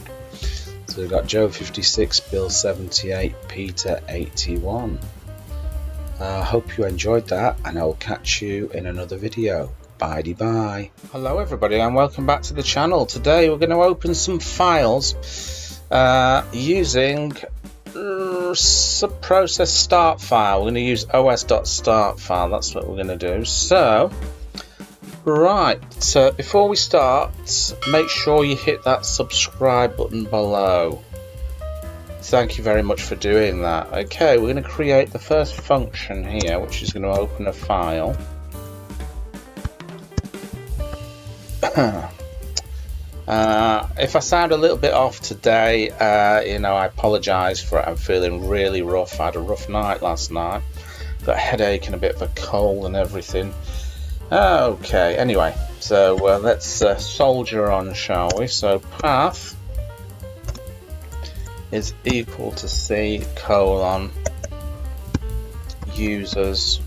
So we've got Joe 56, Bill 78, Peter 81. I hope you enjoyed that, and I'll catch you in another video. Bye bye. Hello everybody, and welcome back to the channel. Today we're going to open some files using subprocess start file. We're going to use os.start file. That's what we're going to do. So right, before we start, make sure you hit that subscribe button below. Thank you very much for doing that. Okay, we're going to create the first function here, which is going to open a file. If I sound a little bit off today, you know, I apologise for it. I'm feeling really rough. I had a rough night last night. Got a headache and a bit of a cold and everything. Okay, anyway, so let's soldier on, shall we? So path is equal to C colon users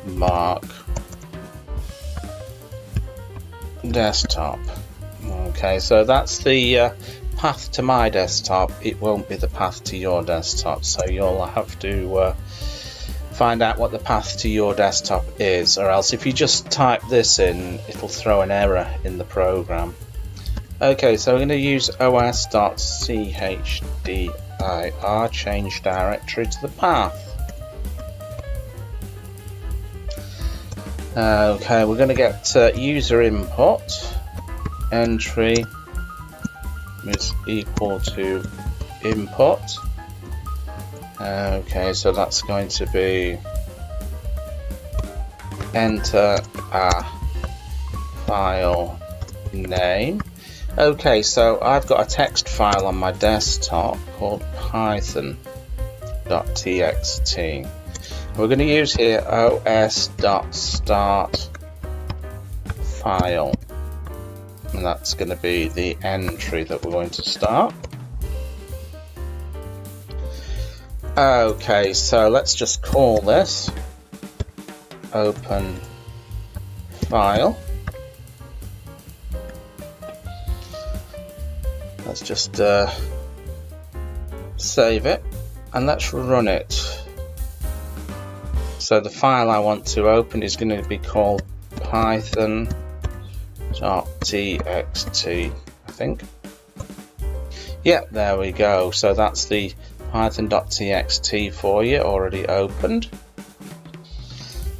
mark desktop. Okay, so that's the path to my desktop. It won't be the path to your desktop, so you'll have to find out what the path to your desktop is, or else if you just type this in, it'll throw an error in the program. Okay, so we're going to use os.chdr, change directory to the path. Okay, we're going to get user input, entry is equal to input. Okay, so that's going to be enter a file name. Okay, so I've got a text file on my desktop called python.txt. We're going to use here os.start file, and that's going to be the entry that we're going to start. Okay, so let's just call this open file. Let's just save it and let's run it. So the file I want to open is going to be called python.txt, I think. Yeah, there we go. So that's the python.txt for you, already opened.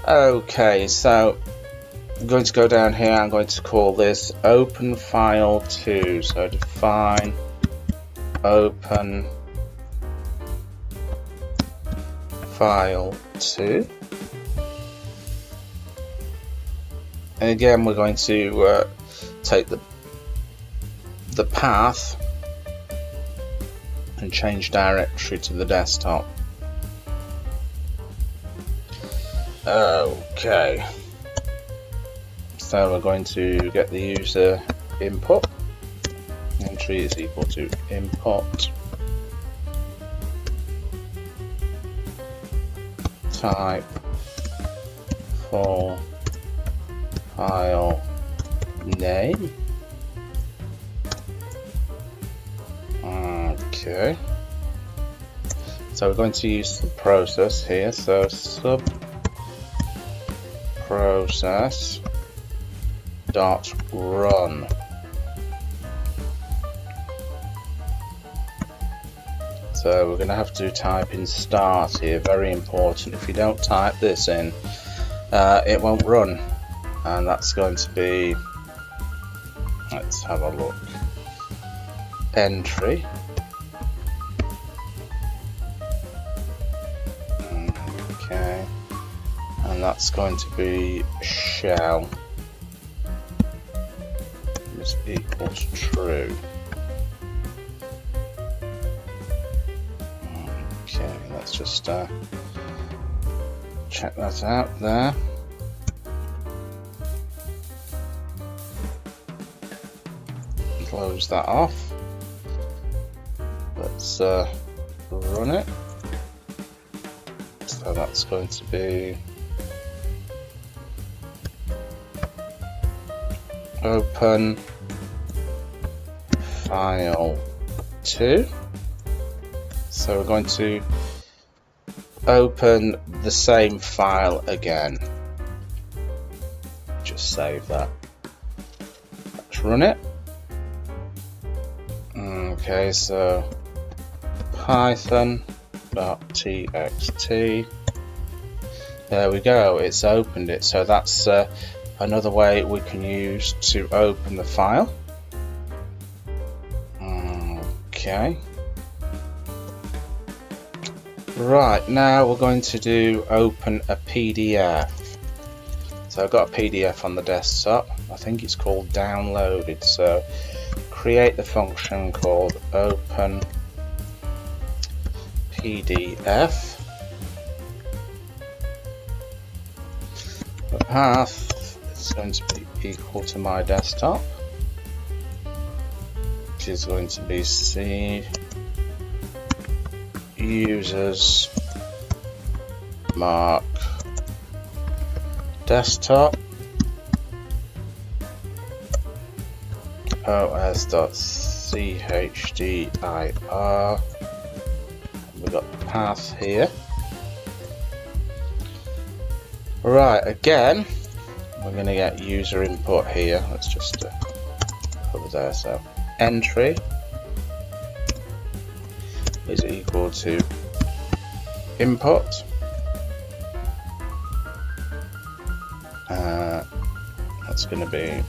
Okay, so I'm going to go down here. I'm going to call this open file 2. So define open file 2. And again, we're going to take the path and change directory to the desktop. Okay, so we're going to get the user input. Entry is equal to input type for file name. Okay, so we're going to use the process here, so sub process dot run. So we're going to have to type in start here, very important. If you don't type this in, it won't run, and that's going to be, let's have a look, entry. Okay, and that's going to be shell is equals true. Okay, let's just check that out there. Close that off. Let's run it. So that's going to be open file 2. So we're going to open the same file again. Just save that. Let's run it. Okay, so python.txt. There we go, it's opened it. So that's another way we can use to open the file. Okay. Right, now we're going to do open a PDF. So I've got a PDF on the desktop. I think it's called downloaded. So create the function called open PDF. The path is going to be equal to my desktop, which is going to be C users mark desktop os.chdr. We've got the path here. Right, again we're going to get user input here. Let's just cover there. So entry is equal to input that's going to be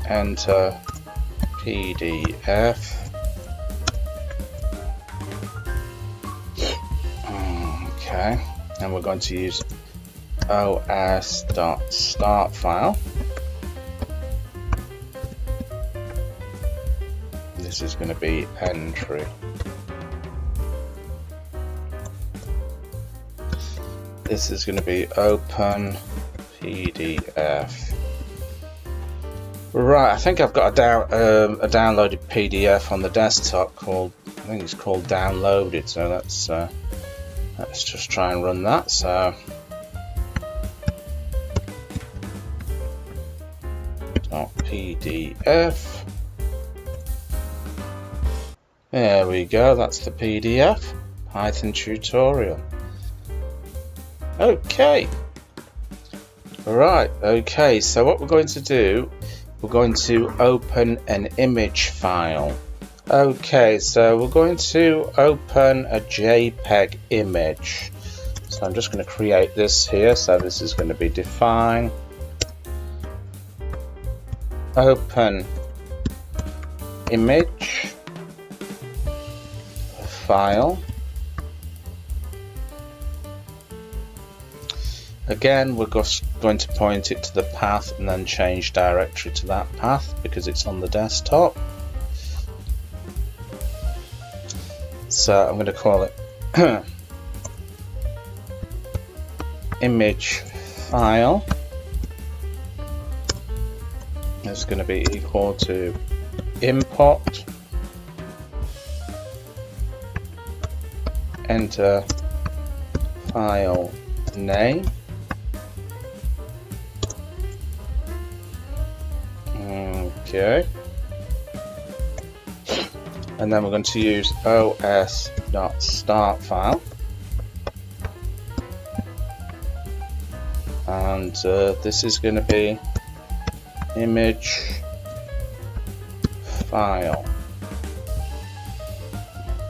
enter PDF. Okay, and we're going to use os.start file. This is going to be entry. This is going to be open PDF. Right, I think I've got a downloaded PDF on the desktop called, I think it's called downloaded. So let's just try and run that. So .pdf. There we go. That's the PDF. Python tutorial. Okay. Right. Okay. So what we're going to do, we're going to open an image file. Okay, so we're going to open a JPEG image. So I'm just going to create this here. So this is going to be define open image file. Again, we're just going to point it to the path and then change directory to that path because it's on the desktop. So I'm going to call it image file. It's going to be equal to import, enter file name. Okay. And then we're going to use os.start file, and this is going to be image file.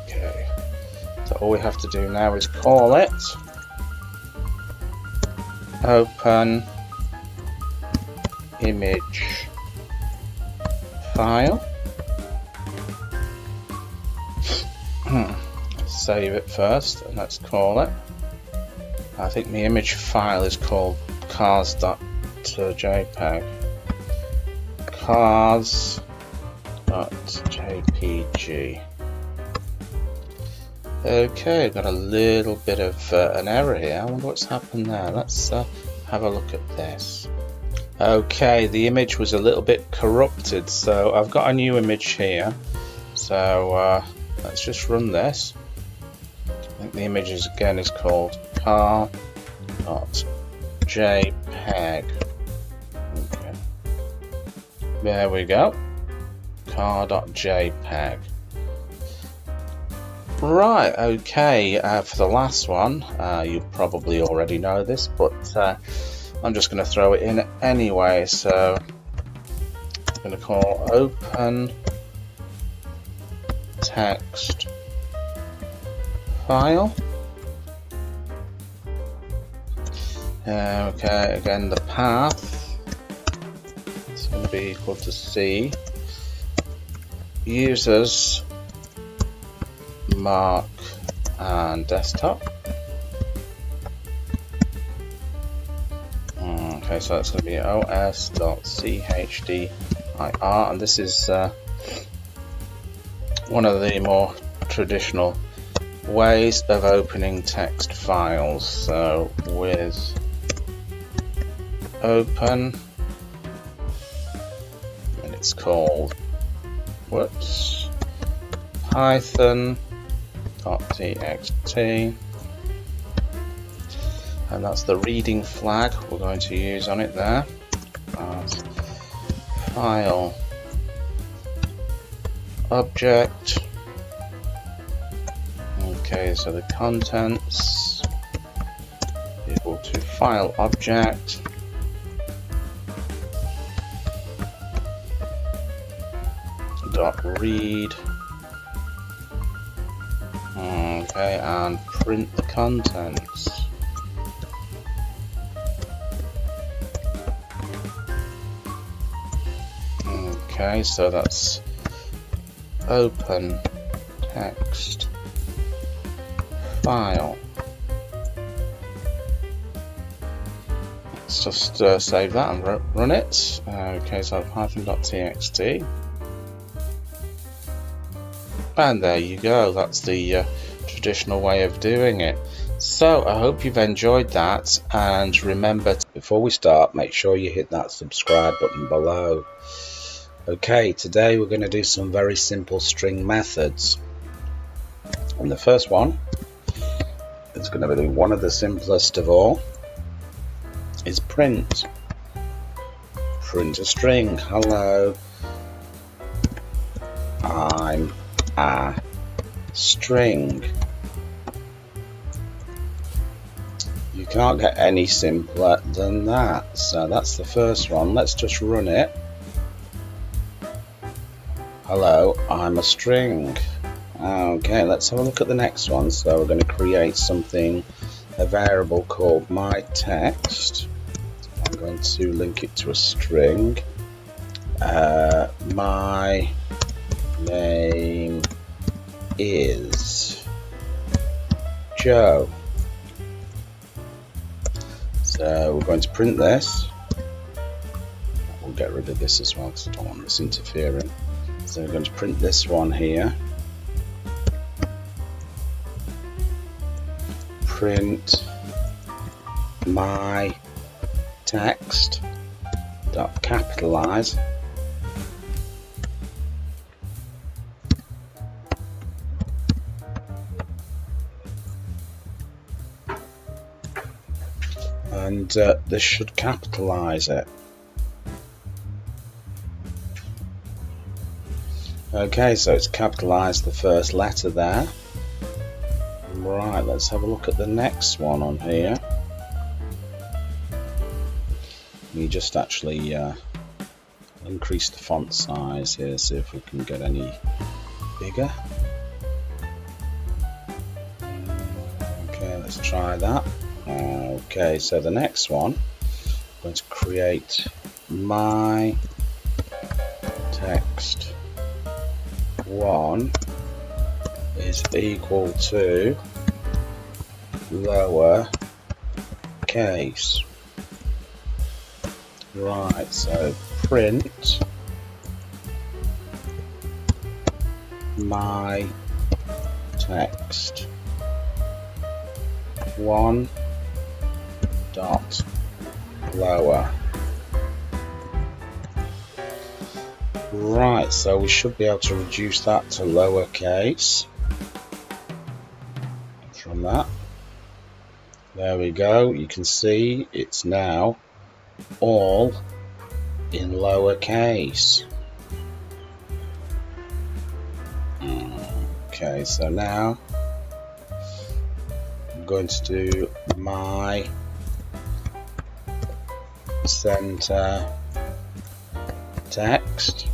Okay, so all we have to do now is call it open image file. Save it first, and let's call it. I think the image file is called cars.jpg. Cars.jpg. Okay, I've got a little bit of an error here. I wonder what's happened there. Let's have a look at this. Okay, the image was a little bit corrupted, so I've got a new image here. So let's just run this. I think the image again is called car.jpg. Okay. There we go. car.jpg. Right, okay, for the last one, you probably already know this, but I'm just going to throw it in anyway. So I'm going to call open text file. Okay, again the path is going to be equal to C. Users, mark, and desktop. Okay, so that's going to be os.chddir, and this is one of the more traditional ways of opening text files. So with open, and it's called python.txt, and that's the reading flag we're going to use on it there. File object. Okay, so the contents equal to file object dot read. Okay, and print the contents. Okay, so that's open text file. Let's just save that and run it. Okay, so python.txt, and there you go. That's the traditional way of doing it. So I hope you've enjoyed that, and remember, before we start, make sure you hit that subscribe button below. Okay, today we're going to do some very simple string methods, and the first one is going to be one of the simplest of all, is print. Print a string. Hello, I'm a string. You can't get any simpler than that. So that's the first one. Let's just run it. Hello, I'm a string. Okay, let's have a look at the next one. So we're going to create something, a variable called my text. I'm going to link it to a string. My name is Joe. So we're going to print this. We'll get rid of this as well because I don't want this interfering. So we're going to print this one here. Print my text dot capitalize and this should capitalize it. Okay, so it's capitalized the first letter there. Right, let's have a look at the next one on here. We just actually increase the font size here, see if we can get any bigger. Okay, let's try that. Okay, so the next one, I'm going to create my text 1 is equal to lower case. Right, so print my text 1 dot lower. Right, so we should be able to reduce that to lowercase from that. There we go. You can see it's now all in lowercase. Okay, so now I'm going to do my center text.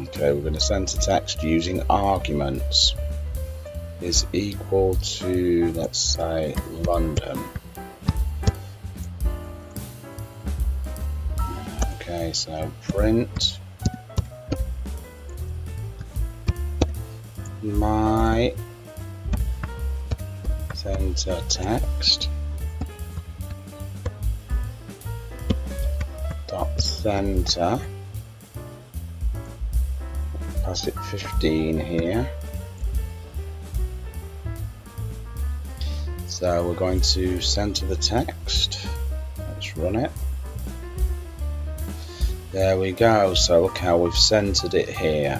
Okay, we're going to center text using arguments is equal to, let's say, London. Okay, so print my center text dot center. Pass it 15 here. So we're going to center the text. Let's run it. There we go. So look how we've centered it here.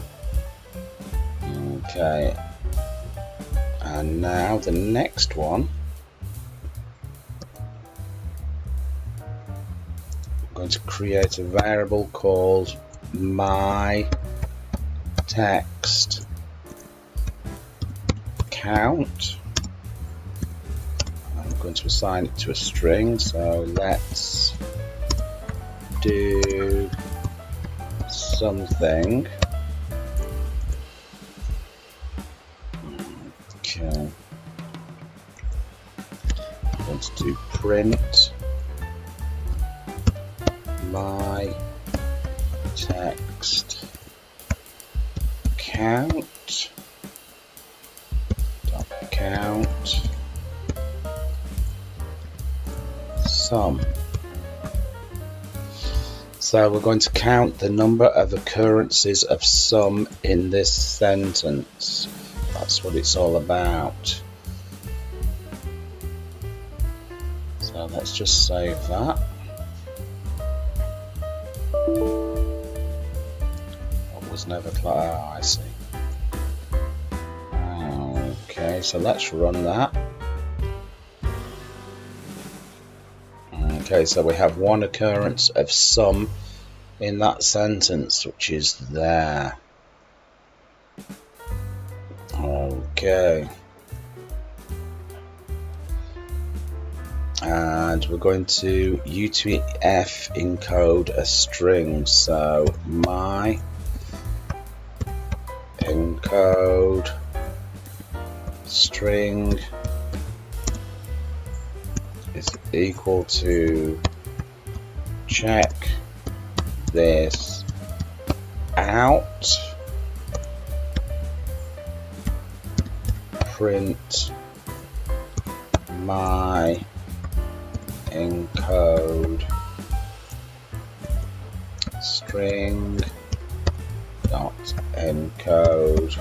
Okay. And now the next one. I'm going to create a variable called my text count. I'm going to assign it to a string, so let's do something. Okay, I'm going to do print count sum. So we're going to count the number of occurrences of sum in this sentence. That's what it's all about. So let's just save that. That was never clear. Oh, I see. Okay, so let's run that. Okay, so we have one occurrence of sum in that sentence, which is there. Okay. And we're going to UTF encode a string. So my encode string is equal to check this out, print my encode string dot encode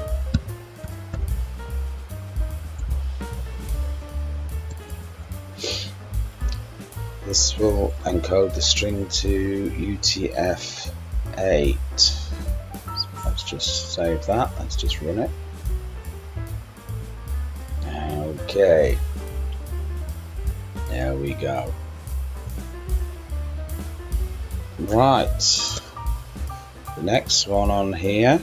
this will encode the string to UTF-8. So let's just save that. Let's just run it. Okay. There we go. Right. The next one on here.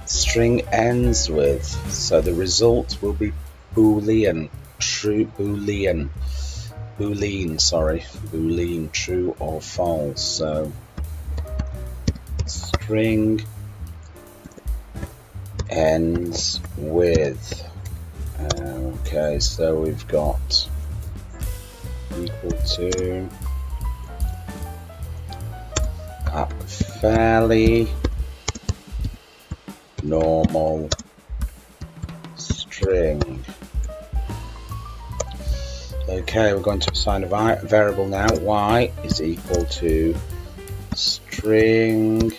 String ends with. So the result will be Boolean. True Boolean. Boolean, true or false. So string ends with. Okay, so we've got equal to a fairly normal string. Okay, we're going to assign a variable now. Y is equal to string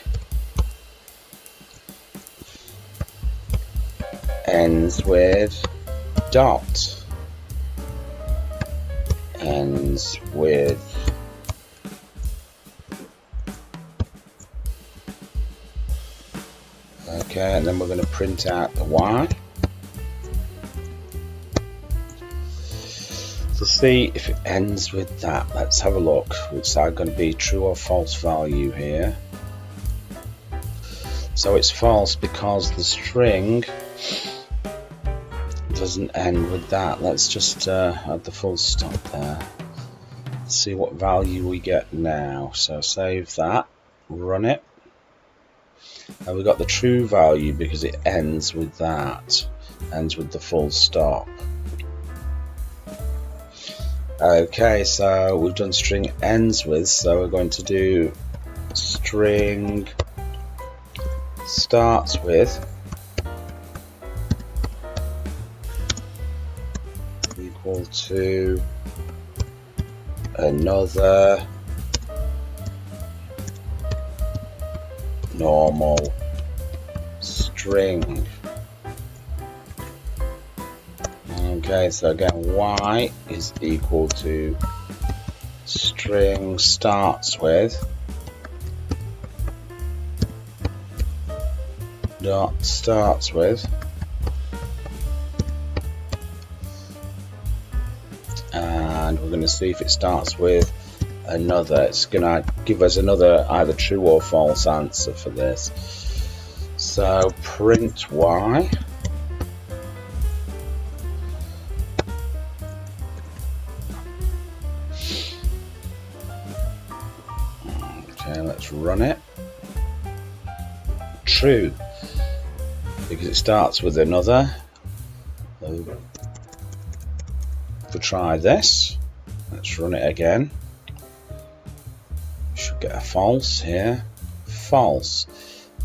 ends with dot ends with. Okay, and then we're going to print out the Y. To see if it ends with that, let's have a look. It's going to be true or false value here. So it's false because the string doesn't end with that. Let's just add the full stop there. Let's see what value we get now. So save that, run it, and we got the true value because it ends with that, ends with the full stop. Okay, so we've done string ends with, so we're going to do string starts with equal to another normal string. Okay, so again, Y is equal to string starts with dot starts with, and we're going to see if it starts with another. It's going to give us another either true or false answer for this. So print Y. Okay, let's run it. True, because it starts with another. So if we try this, let's run it again. We should get a false here. False,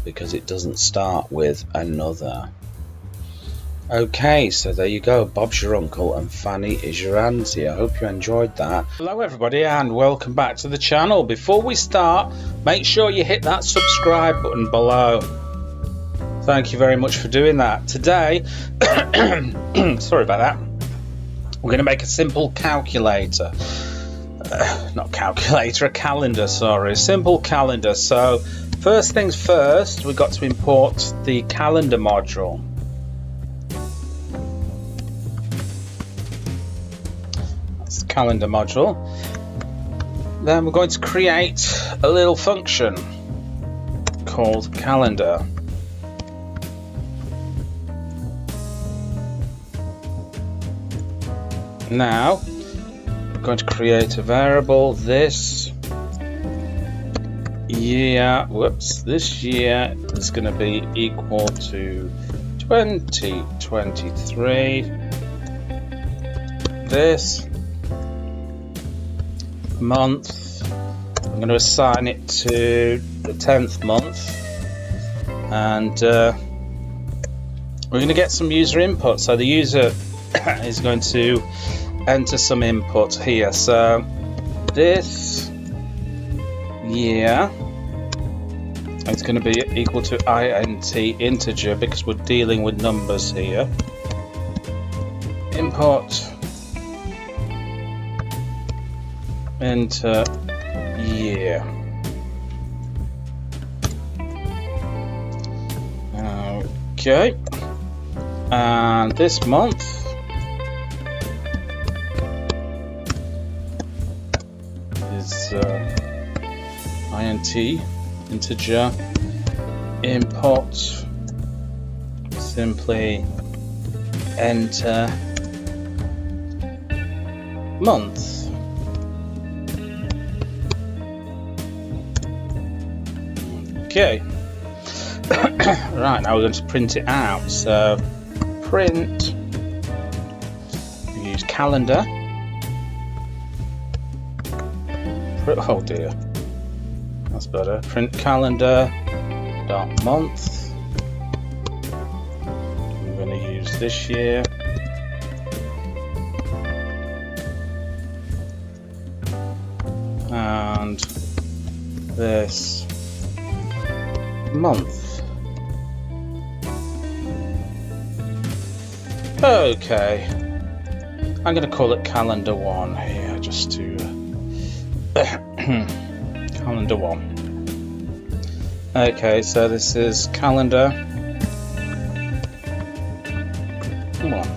because it doesn't start with another. Okay, so there you go. Bob's your uncle and Fanny is your auntie. I hope you enjoyed that. Hello everybody and welcome back to the channel. Before we start, make sure you hit that subscribe button below. Thank you very much for doing that. Today, sorry about that, we're going to make a simple calculator. Not calculator, a calendar, sorry. Simple calendar. So first things first, we've got to import the calendar module. That's the calendar module. Then we're going to create a little function called calendar. Now we're going to create a variable. This year is going to be equal to 2023. This month, I'm going to assign it to the 10th month, and we're going to get some user input. So the user is going to enter some input here. So this year it's going to be equal to int integer because we're dealing with numbers here. Import enter year. Okay, and this month is int integer. Import simply enter month. Okay. Right, now we're going to print it out. So print, we use calendar. Oh dear, that's better. Print calendar dot month. I'm going to use this year. And this month. Okay, I'm going to call it calendar 1 here, just to calendar 1. Okay, so this is calendar 1.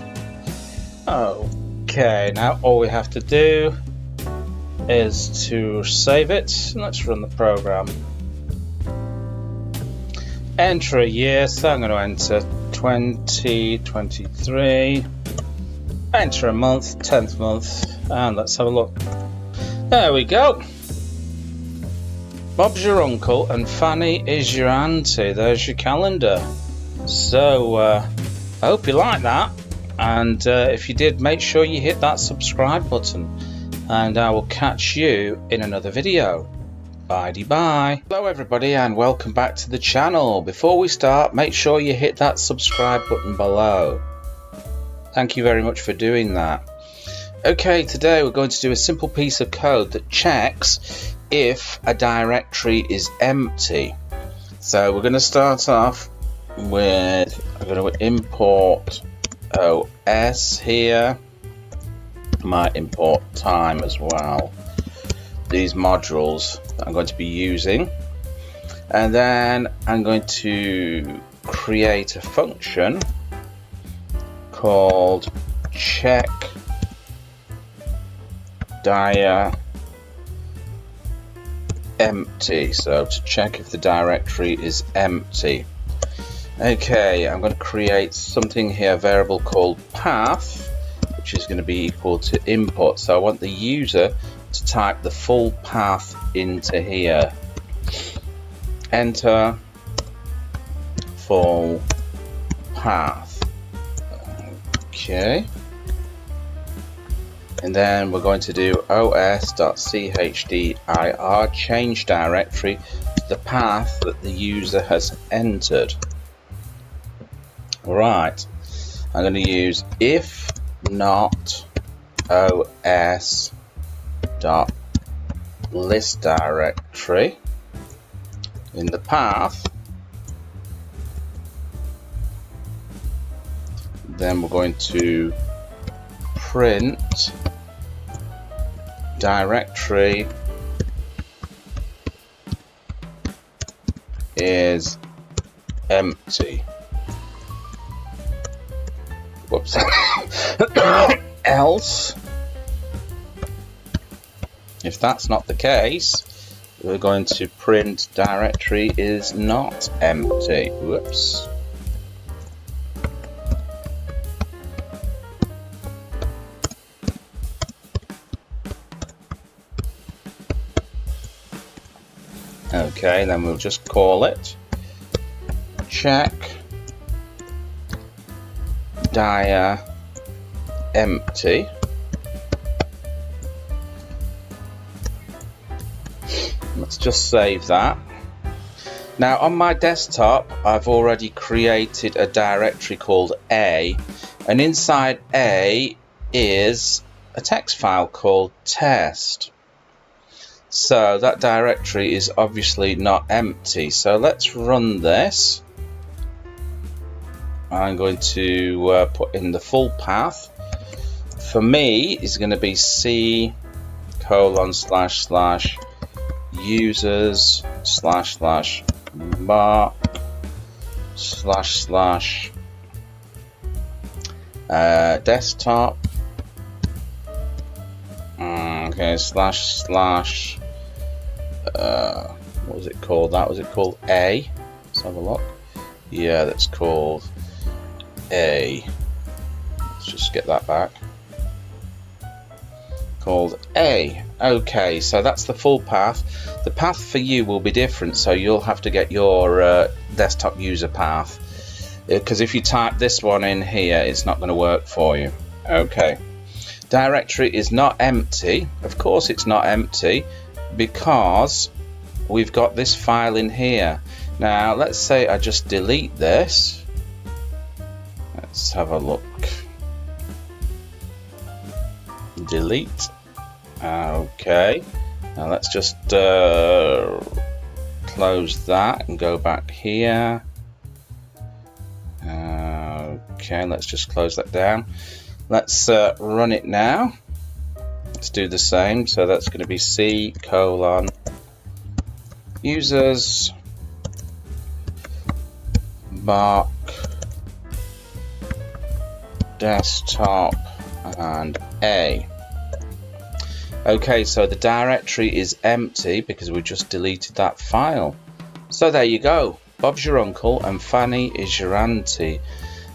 Okay, now all we have to do is to save it. Let's run the program. Enter a year, so I'm going to enter 2023. Enter a month, 10th month, and let's have a look. There we go. Bob's your uncle and Fanny is your auntie. There's your calendar. So I hope you like that, and if you did, make sure you hit that subscribe button, and I will catch you in another video. Bye. Hello everybody and welcome back to the channel. Before we start, make sure you hit that subscribe button below. Thank you very much for doing that. Okay, today we're going to do a simple piece of code that checks if a directory is empty. So we're going to start off with, I'm going to import os here. I might import time as well. These modules that I'm going to be using, and then I'm going to create a function called check dir empty, so to check if the directory is empty. Okay, I'm going to create something here, a variable called path, which is going to be equal to input. So I want the user to type the full path into here. Enter full path. Okay. And then we're going to do os.chdr change directory to the path that the user has entered. Right, I'm going to use if not os dot list directory in the path. Then we're going to print directory is empty. Whoops. Else, if that's not the case, we're going to print directory is not empty. Whoops. Okay, then we'll just call it check dir empty. Let's just save that. Now on my desktop I've already created a directory called A, and inside A is a text file called test. So that directory is obviously not empty. So let's run this. I'm going to put in the full path. For me, is going to be c:// users / mark / desktop. Okay, / what was it called? That was it called A. Let's have a look. Yeah, that's called A. Let's just get that back. Called A. Okay, so that's the full path. The path for you will be different, so you'll have to get your desktop user path, because if you type this one in here, it's not going to work for you. Okay. Directory is not empty. Of course it's not empty, because we've got this file in here. Now let's say I just delete this. Let's have a look. Delete. Okay, now let's just close that and go back here. Okay, let's just close that down. Let's run it now. Let's do the same. So that's going to be c:/ users mark desktop and A. Okay, so the directory is empty because we just deleted that file. So there you go. Bob's your uncle and Fanny is your auntie.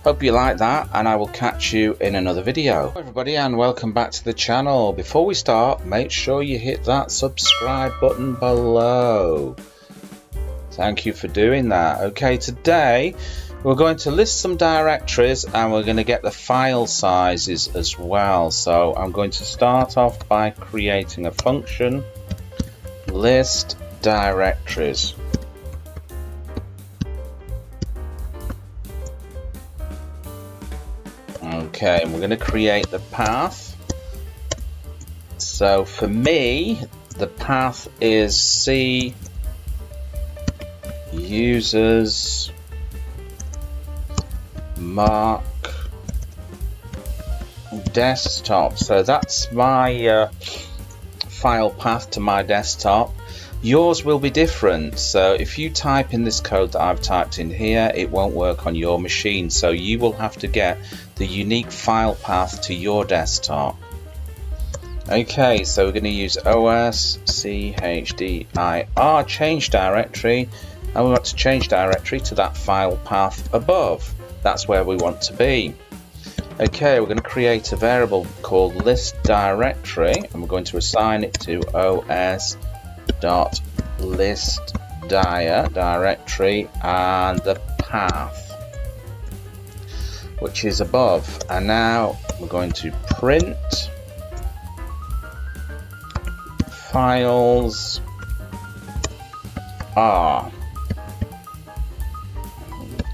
Hope you like that, and I will catch you in another video. Hello everybody, and welcome back to the channel. Before we start, make sure you hit that subscribe button below. Thank you for doing that. Okay, today we're going to list some directories and we're going to get the file sizes as well. So I'm going to start off by creating a function, list directories. Okay, and we're going to create the path. So for me, the path is c users mark desktop. So that's my file path to my desktop. Yours will be different, so if you type in this code that I've typed in here, it won't work on your machine, so you will have to get the unique file path to your desktop. Okay, so we're going to use os.chdr change directory, and we want to change directory to that file path above. That's where we want to be. Okay, we're going to create a variable called list directory, and we're going to assign it to os.list directory and the path, which is above. And now we're going to print files R.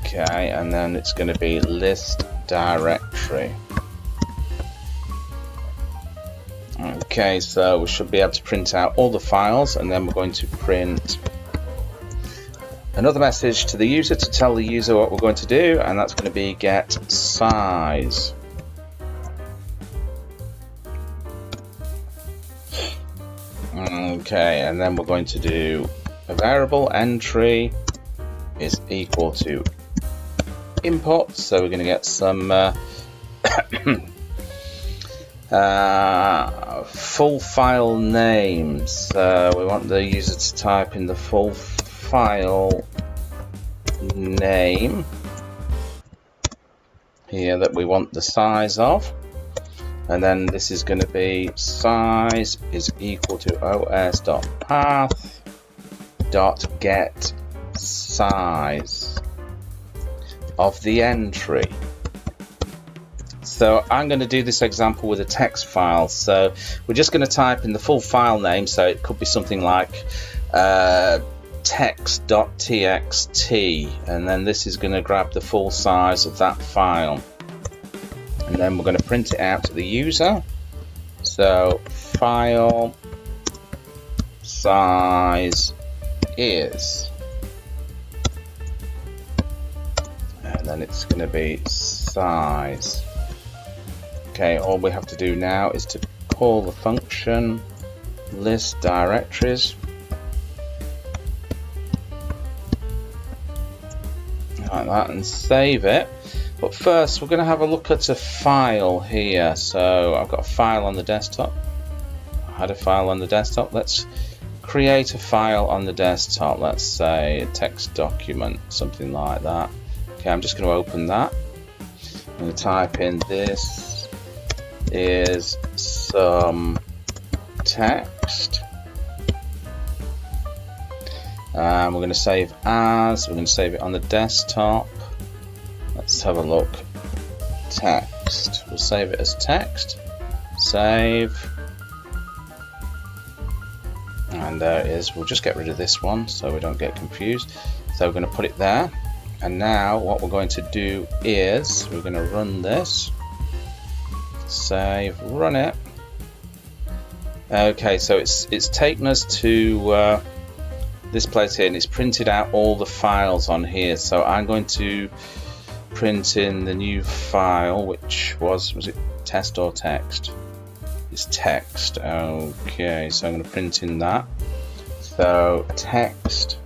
Okay, and then it's going to be list directory. Okay, so we should be able to print out all the files, and then we're going to print another message to the user to tell the user what we're going to do, and that's going to be get size. Okay, and then we're going to do a variable entry is equal to input, so we're going to get some full file names. So we want the user to type in the full file name here that we want the size of, and then this is going to be size is equal to os.path.get size of the entry. So I'm going to do this example with a text file, so we're just going to type in the full file name, so it could be something like text.txt, and then this is going to grab the full size of that file, and then we're going to print it out to the user. So file size is, and then it's going to be size. Okay, all we have to do now is to call the function list directories, like that, and save it. But first we're going to have a look at a file here. So I've got a file on the desktop. I had a file on the desktop. Let's create a file on the desktop. Let's say a text document, something like that. Okay, I'm just going to open that. I'm going to type in this is some text. We're going to save as, we're going to save it on the desktop. Let's have a look. Text. We'll save it as text. Save. And there it is. We'll just get rid of this one so we don't get confused. So we're going to put it there. And now what we're going to do is we're going to run this. Save, run it. Okay, so it's taken us to this place here, and it's printed out all the files on here. So I'm going to print in the new file, which was it test or text? It's text. Okay, so I'm going to print in that. So text.txt.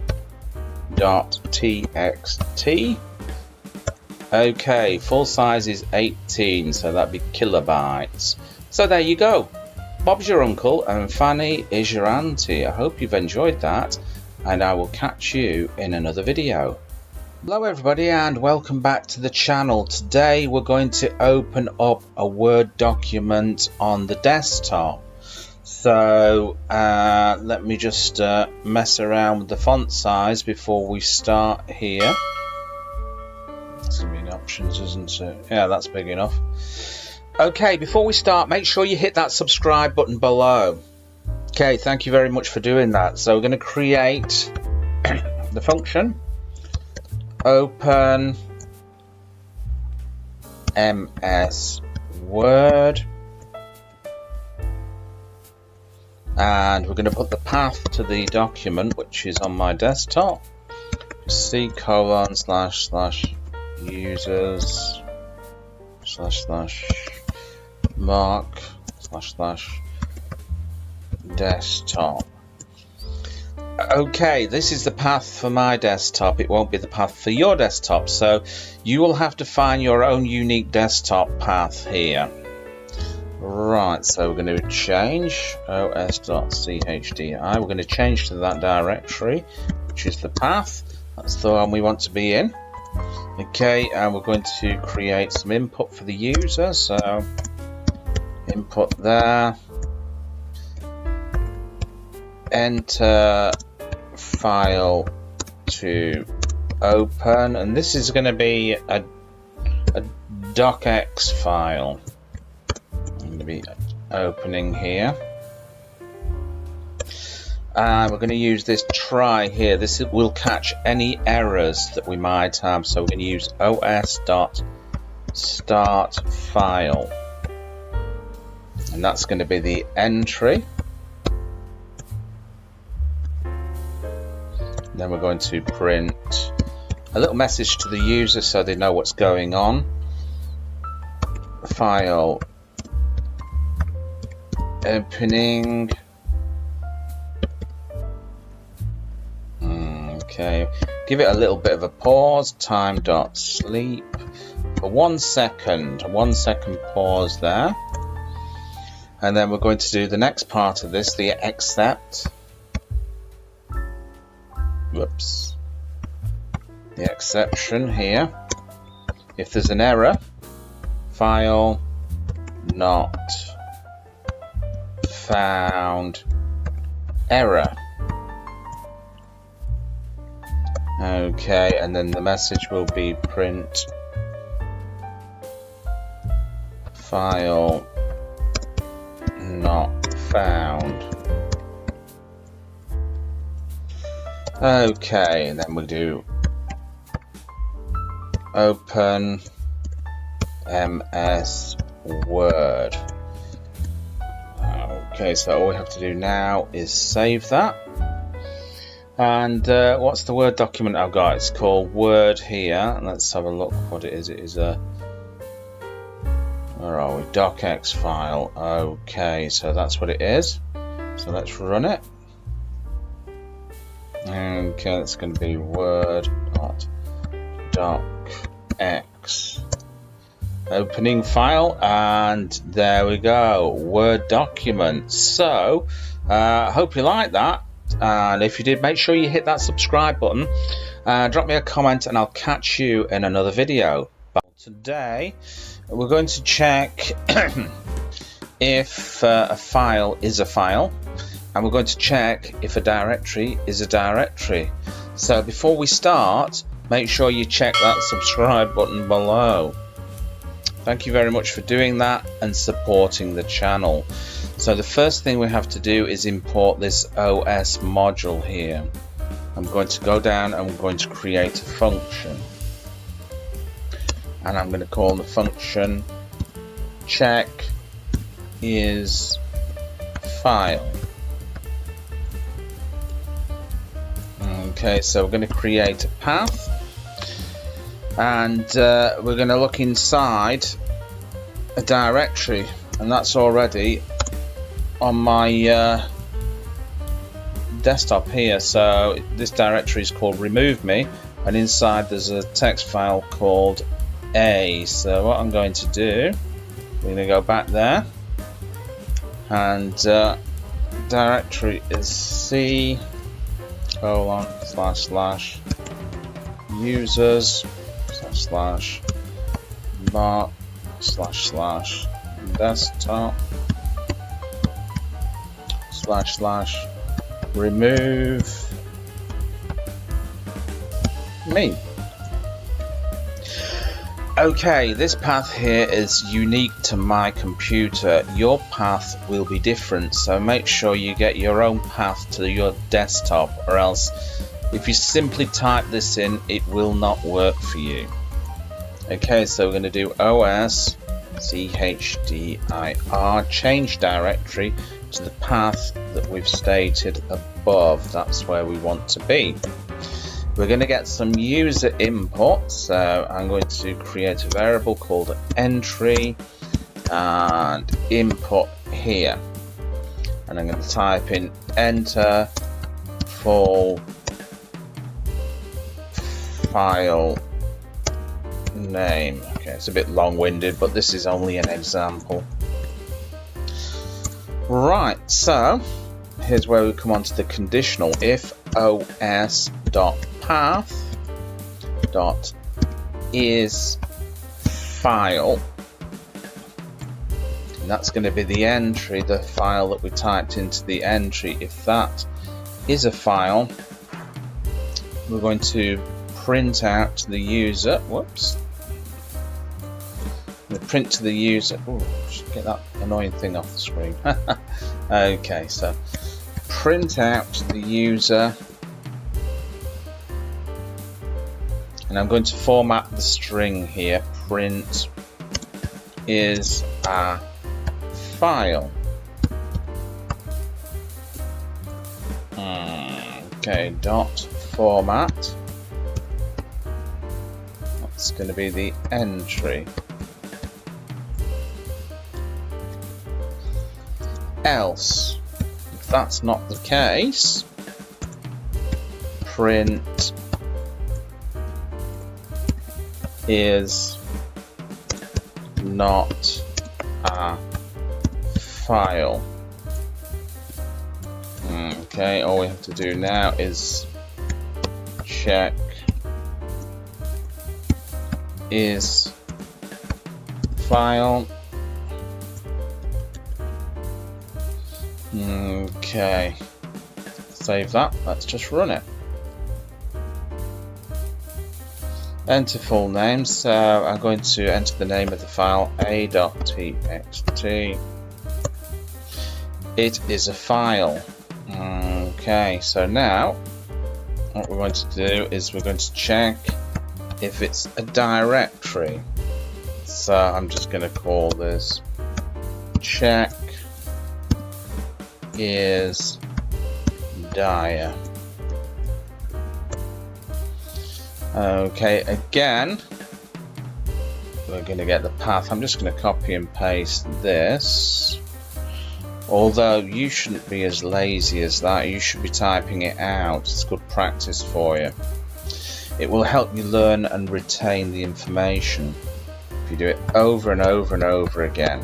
Okay, full size is 18, so that'd be kilobytes. So there you go. Bob's your uncle and Fanny is your auntie. I hope you've enjoyed that, and I will catch you in another video. Hello everybody, and welcome back to the channel. Today we're going to open up a Word document on the desktop. So let me just mess around with the font size before we start here. It's going to be options, isn't it? Yeah, that's big enough. Okay, before we start, make sure you hit that subscribe button below. Okay, thank you very much for doing that. So we're going to create the function open MS Word, and we're going to put the path to the document, which is on my desktop, C://users //mark//desktop. Okay, this is the path for my desktop. It won't be the path for your desktop, so you will have to find your own unique desktop path here. Right, so we're going to change os.chdI. We're going to change to that directory, which is the path. That's the one we want to be in. Okay, and we're going to create some input for the user. So input there. Enter file to open, and this is going to be a docx file. I'm going to be opening here. and we're going to use this try here. This will catch any errors that we might have. So we're going to use os.startFile, and that's going to be the entry. Then we're going to print a little message to the user so they know what's going on. File opening. Okay, give it a little bit of a pause. Time.sleep for 1 second. 1 second pause there. And then we're going to do the next part of this, the accept. Whoops. The exception here. If there's an error, file not found error. Okay, and then the message will be print file not found. Okay, and then we'll do open MS Word. Okay, so all we have to do now is save that. And what's the Word document I've got? It's called Word here. Let's have a look what it is. It is a, where are we? Docx file. Okay, so that's what it is. So let's run it. Okay, that's going to be word.docx opening file, and there we go, Word document. So I hope you like that, and if you did, make sure you hit that subscribe button, drop me a comment, and I'll catch you in another video. But today we're going to check if a file is a file, and we're going to check if a directory is a directory. So before we start, make sure you check that subscribe button below. Thank you very much for doing that and supporting the channel. So the first thing we have to do is import this OS module here. I'm going to go down and I'm going to create a function. And I'm going to call the function check is file. Okay, so we're going to create a path, and we're going to look inside a directory, and that's already on my desktop here. So this directory is called remove me, and inside there's a text file called A. So what I'm going to do, we're going to go back there, and directory is C //users //bot //desktop //remove me. Okay, this path here is unique to my computer. Your path will be different, so make sure you get your own path to your desktop, or else if you simply type this in, it will not work for you. Okay, so we're going to do os chdr change directory to the path that we've stated above. That's where we want to be. We're going to get some user input, so I'm going to create a variable called entry and input here, and I'm going to type in enter full file name. Okay, it's a bit long-winded, but this is only an example. Right, so here's where we come on to the conditional. If os.path.is file, and that's going to be the entry, the file that we typed into the entry. If that is a file, we're going to print out to the user. Whoops. I'm going to print to the user. Oh, should get that annoying thing off the screen. Okay, so print out the user, and I'm going to format the string here. Print is a file. Okay, dot format. That's going to be the entry. Else, if that's not the case, print is not a file. Okay, all we have to do now is check is file. Okay, save that. Let's just run it. Enter full name. So I'm going to enter the name of the file a.txt. It is a file. Okay, so now what we're going to do is we're going to check if it's a directory. So I'm just going to call this check is dir. Okay, again we're going to get the path. I'm just going to copy and paste this, although you shouldn't be as lazy as that. You should be typing it out. It's good practice for you. It will help you learn and retain the information if you do it over and over and over again.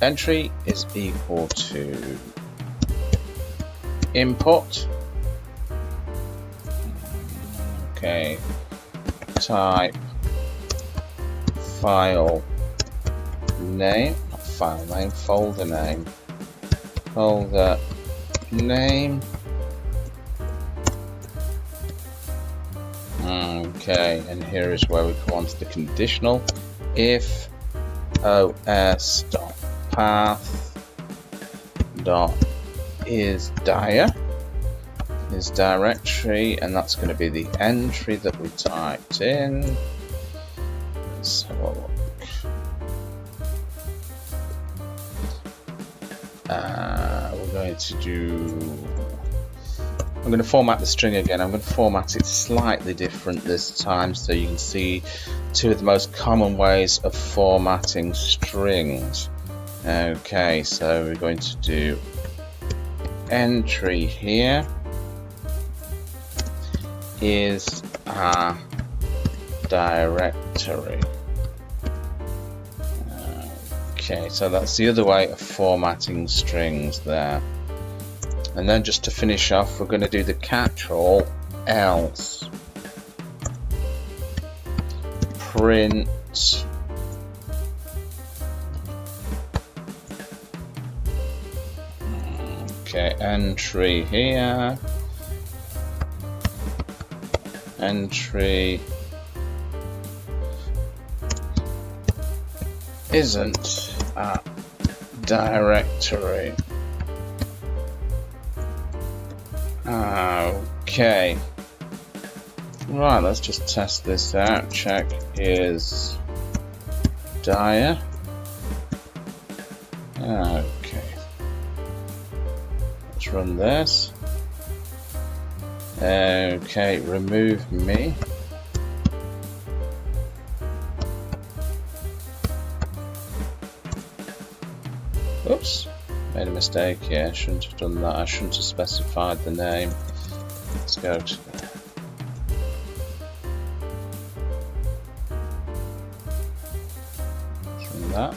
Entry is equal to input. Okay, type file name, not file name, folder name. Folder name. Okay, and here is where we go on to the conditional. If os.path.isDir is directory, and that's going to be the entry that we typed in. Let's have a look. We're going to do. I'm going to format the string again. I'm going to format it slightly different this time so you can see two of the most common ways of formatting strings. Okay, so we're going to do entry here is a directory. Okay, so that's the other way of formatting strings there. And then just to finish off, we're going to do the catch-all else. Print entry here. Entry isn't a directory. Okay. Right, let's just test this out. Check is dir. Okay. Let's run this. Okay, remove me. Oops, made a mistake here. I shouldn't have done that. I shouldn't have specified the name. Let's go to that.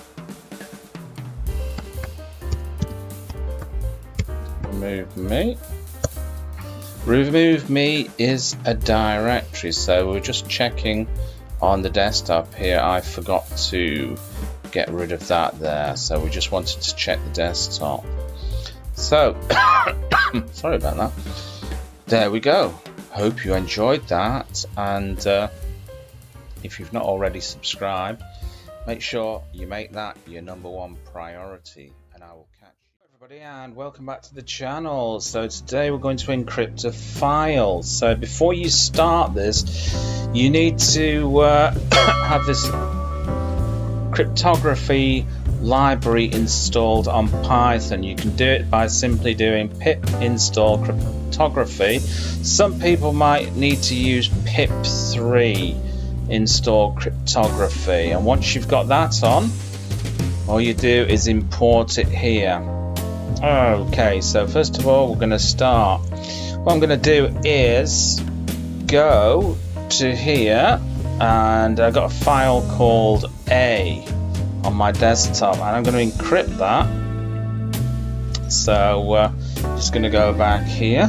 Remove me. Remove me is a directory, so we're just checking on the desktop here. I forgot to get rid of that there, so we just wanted to check the desktop. So sorry about that. There we go. Hope you enjoyed that, and if you've not already subscribed, make sure you make that your #1 priority, and I will catch you. everybody, and welcome back to the channel. So today we're going to encrypt a file. So before you start this, you need to have this cryptography library installed on Python. You can do it by simply doing pip install cryptography. Some people might need to use pip3 install cryptography, and once you've got that on, all you do is import it here. Okay, so first of all we're going to start. What I'm going to do is go to here, and I've got a file called A on my desktop, and I'm going to encrypt that. So just going to go back here.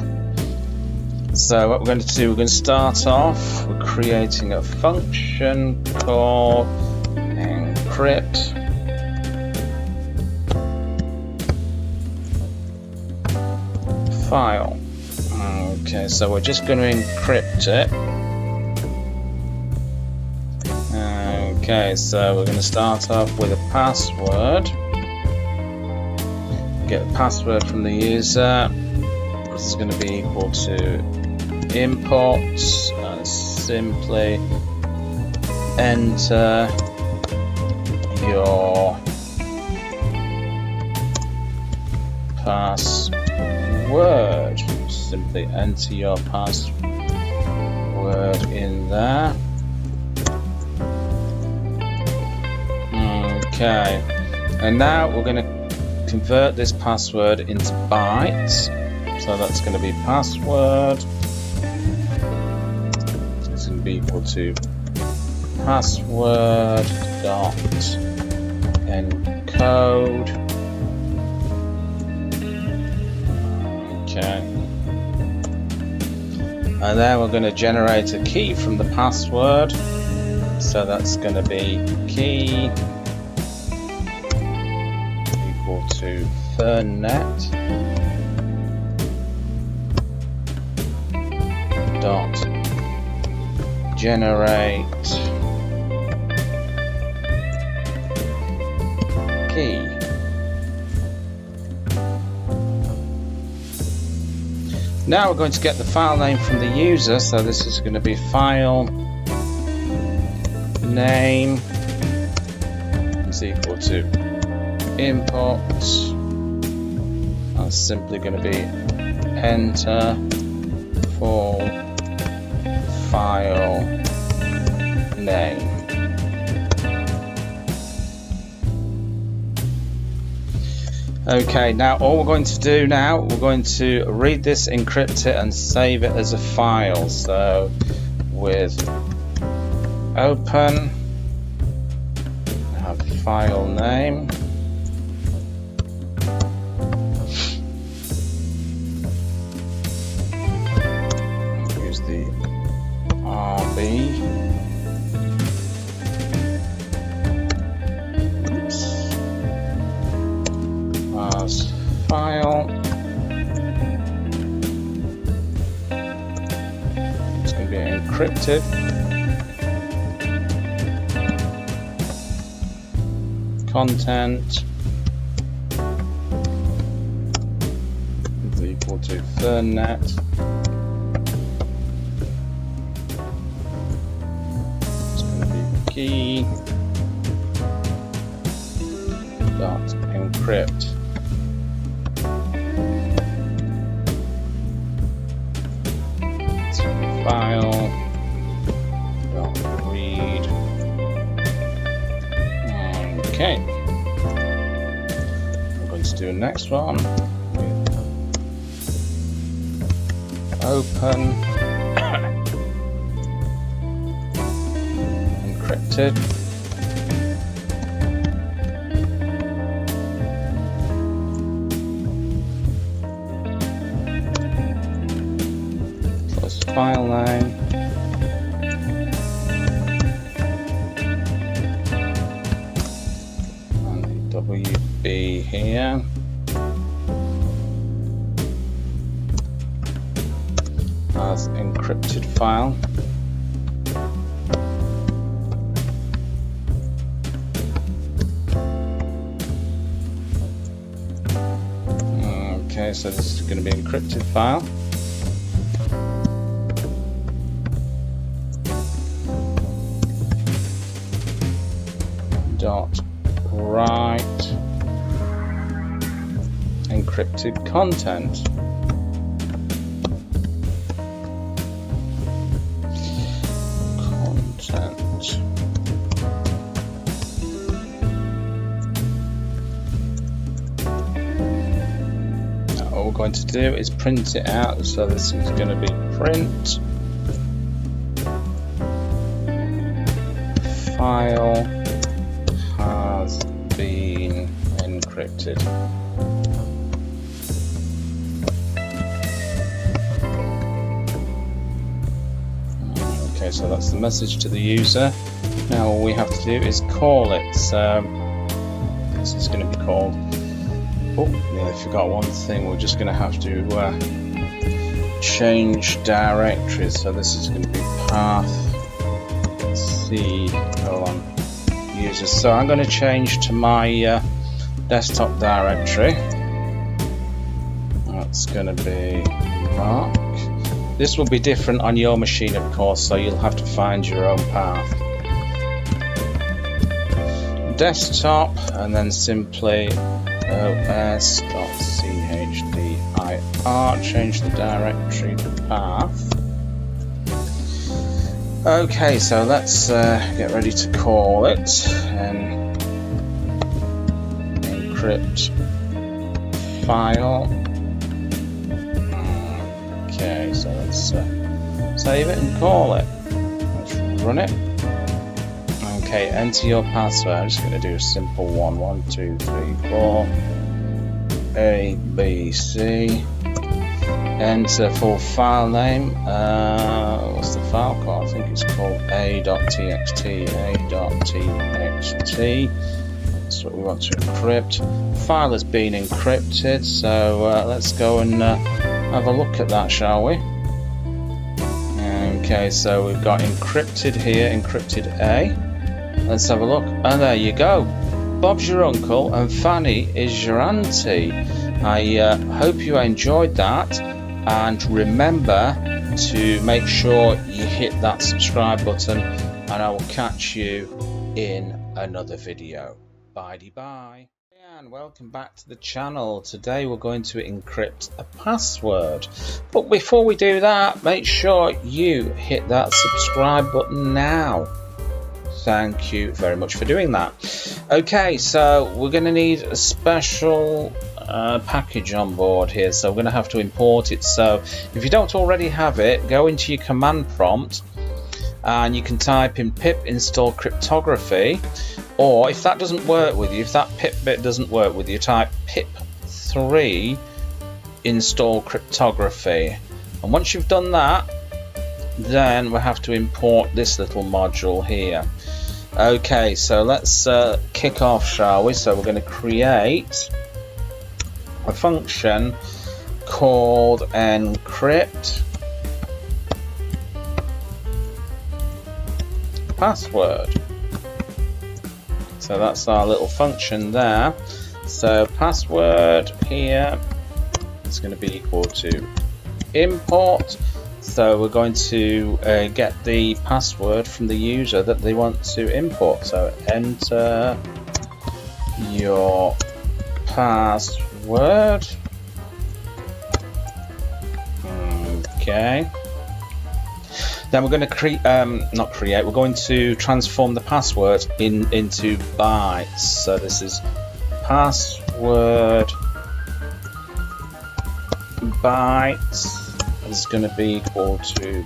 So what we're going to do, we're going to start off with creating a function called encrypt file. Okay, so we're just going to encrypt it. Okay, so we're going to start off with a password. Get the password from the user. This is going to be equal to import, and simply enter your password. Simply enter your password in there. Okay, and now we're going to convert this password into bytes. So that's going to be password. It's going to be equal to password dot encode. Okay. And then we're going to generate a key from the password. So that's going to be key equal to fernet dot generate key. Now we're going to get the file name from the user, so this is going to be file name is equal to import. That's simply going to be enter full file name. Okay, now all we're going to do now, we're going to read this, encrypt it, and save it as a file. So with open, have file name, use the RB. As file. It's going to be encrypted. Content is equal to fernet. It's going to be key dot encrypt. File dot read. Okay, I'm going to do the next one with open encrypted. File name, and the WB here, as encrypted file. Okay, so this is going to be an encrypted file. .write encrypted content. What we're going to do is print it out, so this is going to be print file has been encrypted. Okay, so that's the message to the user. Now all we have to do is call it. So this is going to be called. Oh, yeah, I forgot one thing. We're just going to have to change directories. So this is going to be path C users. So I'm going to change to my desktop directory. That's going to be Mark. This will be different on your machine, of course, so you'll have to find your own path. Desktop, and then simply os.chddir, change the directory to path. Okay, so let's get ready to call it and encrypt file. Okay, so let's save it and call it. Let's run it. Okay, enter your password. I'm just going to do a simple one. 1, 2, 3, 4. A, B, C. Enter full file name. What's the file called? I think it's called a.txt. A.txt. That's what we want to encrypt. File has been encrypted, so let's go and have a look at that, shall we? Okay, so we've got encrypted here, encrypted A. Let's have a look, and there you go. Bob's your uncle and Fanny is your auntie. I hope you enjoyed that, and remember to make sure you hit that subscribe button, and I will catch you in another video. Bye. And welcome back to the channel. Today we're going to encrypt a password, but before we do that, make sure you hit that subscribe button now. Thank you very much for doing that. Okay, so we're going to need a special package on board here, so we're going to have to import it. So if you don't already have it, go into your command prompt and you can type in pip install cryptography, or if that doesn't work with you, if that pip bit doesn't work with you, type pip3 install cryptography. And once you've done that, then we'll have to import this little module here. Okay, so let's kick off, shall we? So we're going to create a function called encrypt password. So that's our little function there. So password here is going to be equal to import. So we're going to get the password from the user that they want to import. So enter your password. Okay. Then we're going to we're going to transform the password into bytes. So this is password bytes is going to be equal to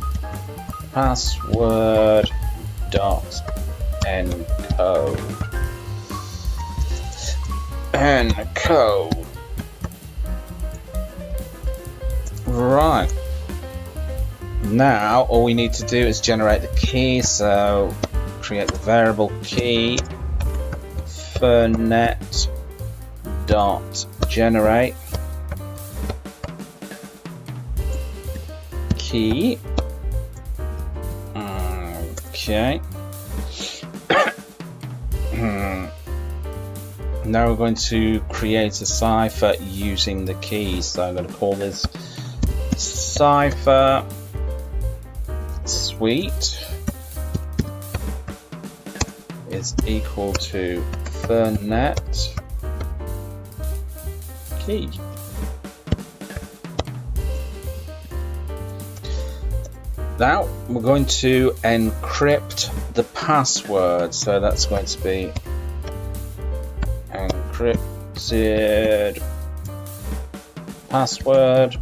password dot encode. Right. Now all we need to do is generate the key. So create the variable key fernet dot generate key. Okay. Now we're going to create a cipher using the keys. So I'm going to call this cipher suite is equal to fernet key. Now we're going to encrypt the password, so that's going to be encrypted password.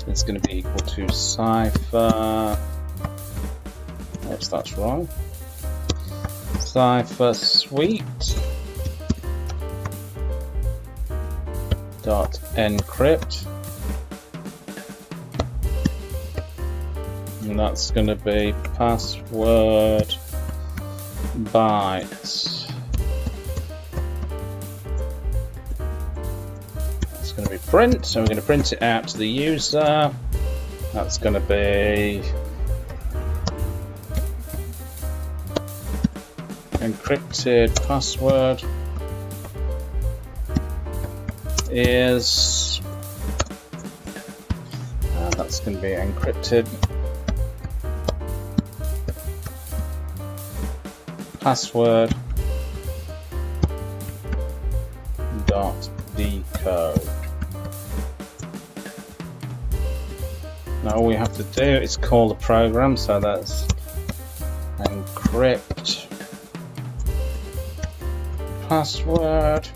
It's going to be equal to cipher. Oops, that's wrong. Cipher suite dot encrypt, and that's going to be password bytes. That's going to be print, so we're going to print it out to the user. That's going to be encrypted password is, that's going to be encrypted password dot decode. Now all we have to do is call the program, so that's encrypt password.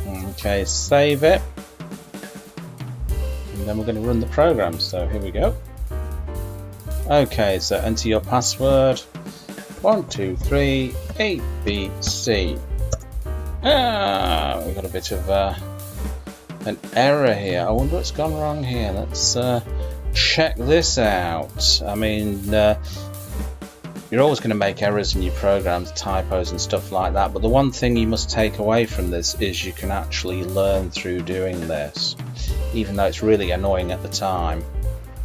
Okay, save it, and then we're going to run the program. So here we go. Okay, so enter your password. 1 2 3 A B C. We've got a bit of an error here. I wonder what's gone wrong here. Let's check this out. I mean, you're always going to make errors in your programs, typos and stuff like that, but the one thing you must take away from this is you can actually learn through doing this, even though it's really annoying at the time.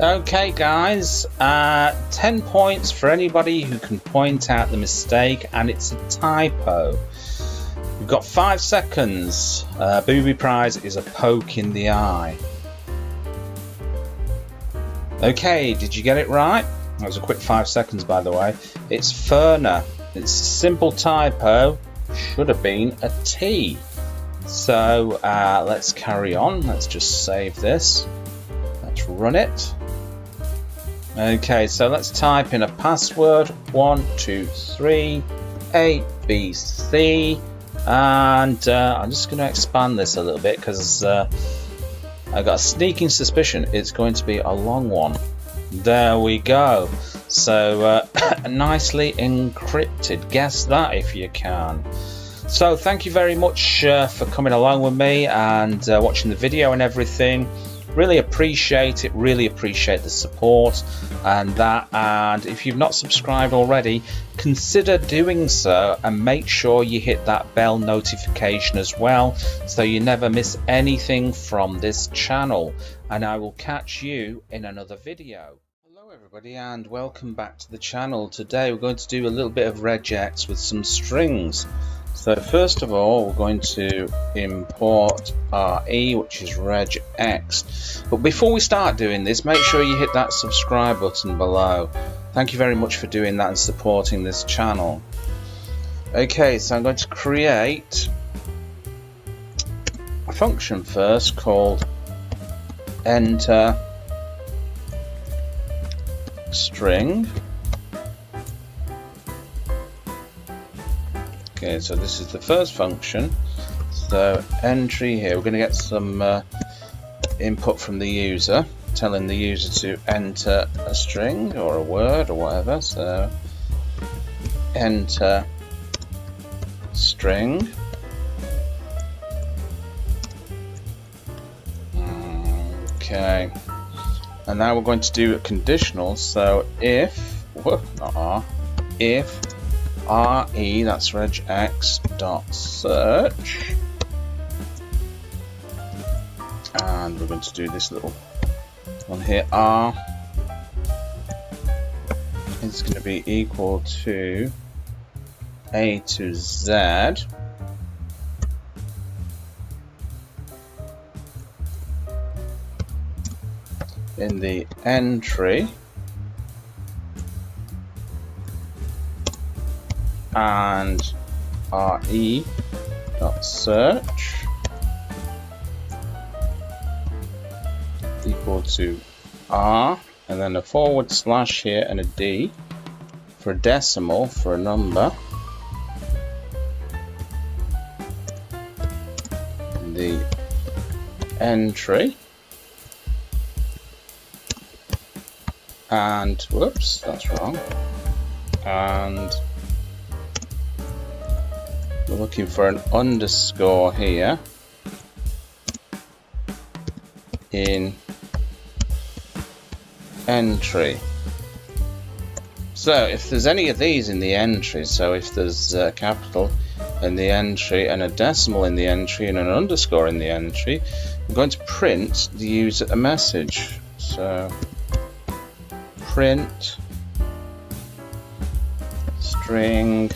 Okay guys, 10 points for anybody who can point out the mistake, and it's a typo. We've got 5 seconds. Booby prize is a poke in the eye. Okay, did you get it right? That was a quick 5 seconds, by the way. It's Ferner. It's a simple typo. Should have been a T. So let's carry on. Let's just save this. Let's run it. Okay, so let's type in a password. 1 2 3 A B C, and I'm just going to expand this a little bit because I've got a sneaking suspicion it's going to be a long one. There we go. So nicely encrypted. Guess that if you can. So thank you very much for coming along with me and watching the video and everything. Really appreciate it, really appreciate the support and that, and if you've not subscribed already, consider doing so and make sure you hit that bell notification as well so you never miss anything from this channel, and I will catch you in another video. Hello everybody and welcome back to the channel. Today we're going to do a little bit of regex with some strings. So first of all, we're going to import RE, which is regex. But before we start doing this, make sure you hit that subscribe button below. Thank you very much for doing that and supporting this channel. Okay, so I'm going to create a function first called enter string. Okay, so this is the first function. So entry here, we're going to get some input from the user, telling the user to enter a string or a word or whatever. So enter string. Okay, and now we're going to do a conditional. So if, not R, if RE, that's regex dot search, and we're going to do this little one here. R is going to be equal to A to Z in the entry and re.search equal to R and then a / here and a D for a decimal for a number. The entry and whoops, that's wrong. And we're looking for an underscore here in entry. So if there's any of these in the entry, so if there's a capital in the entry and a decimal in the entry and an underscore in the entry, I'm going to print the user a message. So print string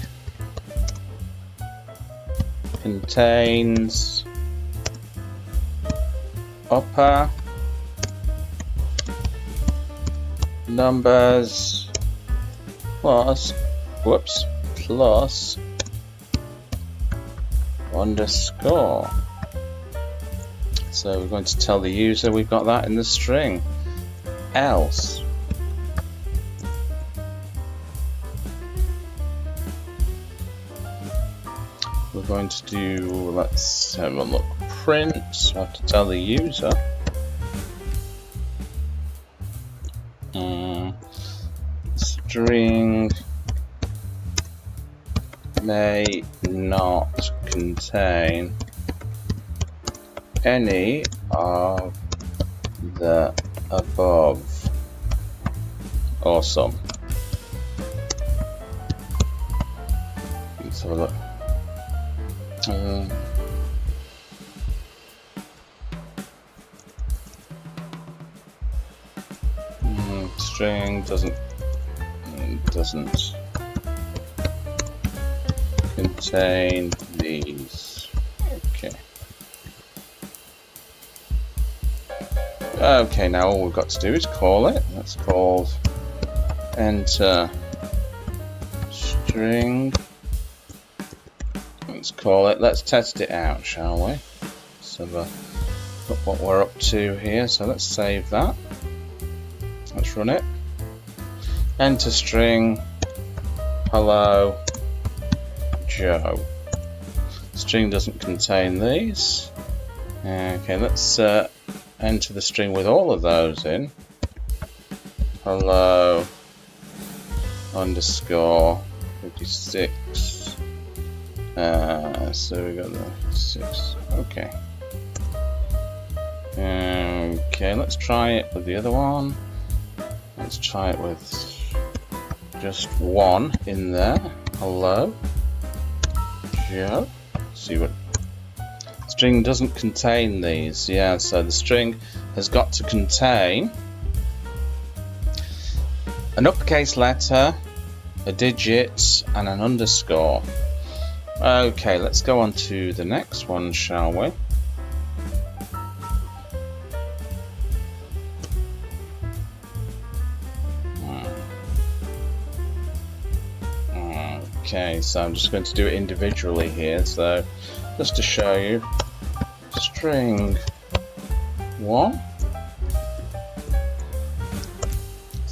contains upper numbers plus underscore. So we're going to tell the user we've got that in the string. Else we're going to do, let's have a look, print, so I have to tell the user string may not contain any of the above. Awesome. Let's have a look. String doesn't contain these. Okay, now all we've got to do is call it. That's called enter string. Let's call it. Let's test it out, shall we? So look what we're up to here. So let's save that. Let's run it. Enter string hello Joe. String doesn't contain these. Okay, let's enter the string with all of those in. Hello underscore 56. So we got the 6. Okay. Okay, let's try it with the other one. Let's try it with just one in there. Hello Joe. See what string doesn't contain these. Yeah, so the string has got to contain an uppercase letter, a digit, and an underscore. Okay, let's go on to the next one, shall we? Okay, so I'm just going to do it individually here. So just to show you, string 1.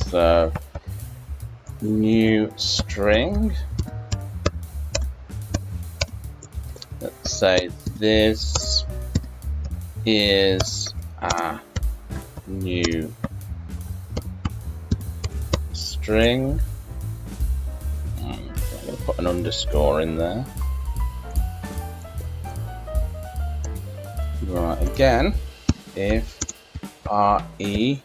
So new string. Let's say this is a new string. Put an underscore in there. Right, again, if re.search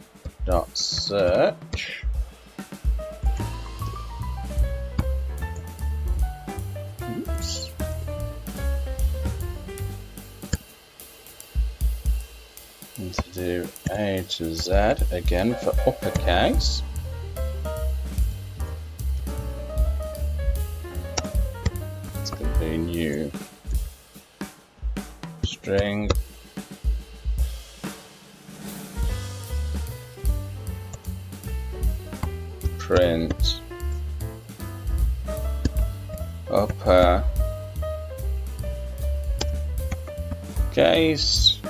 and to do A to Z again for uppercase. new string print upper case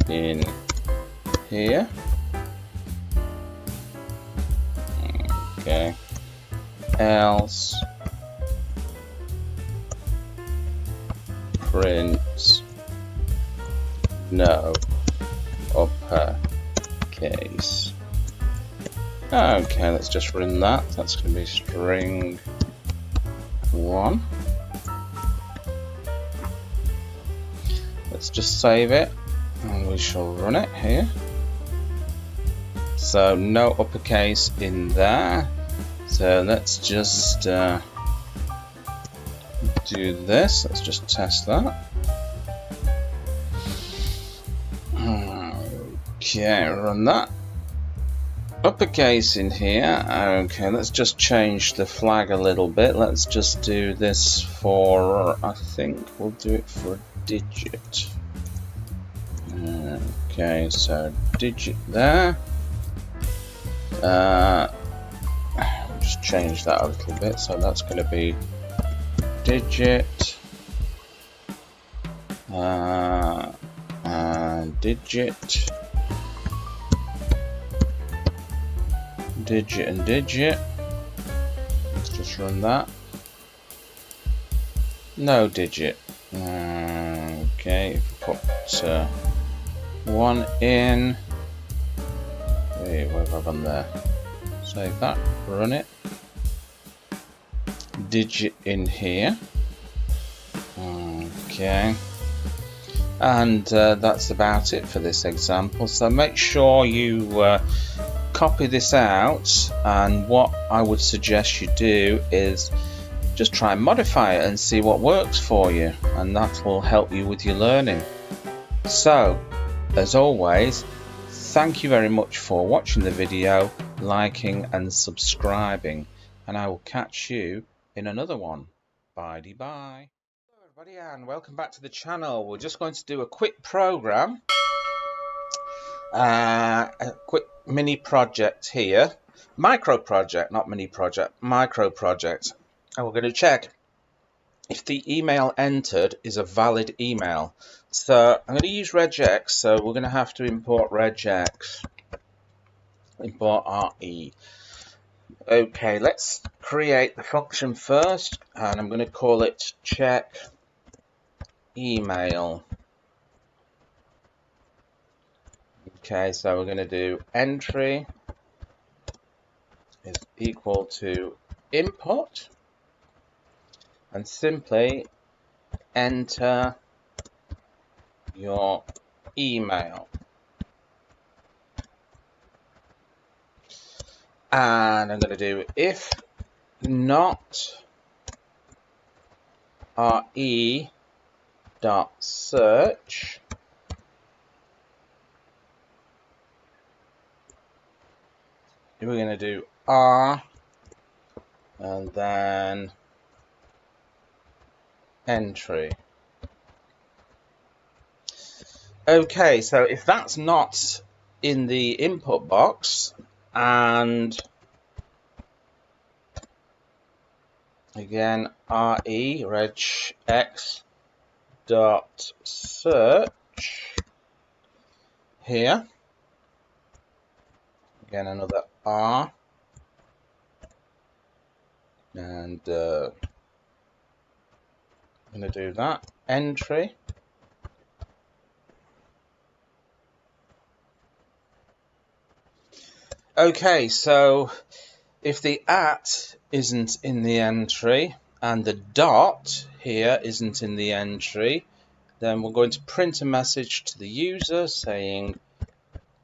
in here. Okay, else print no upper case. Okay, let's just run that. That's going to be string 1. Let's just save it and we shall run it here. So no uppercase in there. So let's just do this. Let's just test that. Okay, run that. Uppercase in here. Okay, let's just change the flag a little bit. Let's just do this for, I think we'll do it for a digit. Okay, so digit there. Just change that a little bit. So that's going to be digit and digit. Digit and digit. Let's just run that. No digit. Okay, if we put 1 in. Wait, what have I done there? Save that, run it. Digit in here. Okay. And that's about it for this example. So make sure you copy this out, and what I would suggest you do is just try and modify it and see what works for you, and that will help you with your learning. So as always, thank you very much for watching the video, liking and subscribing, and I will catch you in another one. Bye bye. Hello everybody and welcome back to the channel. We're just going to do a quick program. A quick mini project here, micro project, not mini project, micro project, and we're going to check if the email entered is a valid email. So I'm going to use regex, so we're going to have to import regex, import re. Okay, let's create the function first, and I'm going to call it check email. Okay, so we're going to do entry is equal to input, and simply enter your email. And I'm going to do if not re dot search we're going to do r and then entry. Okay, so if that's not in the input box, and again re regex dot search here, again another r, and I'm going to do that, entry. Okay, so if the at isn't in the entry and the dot here isn't in the entry, then we're going to print a message to the user saying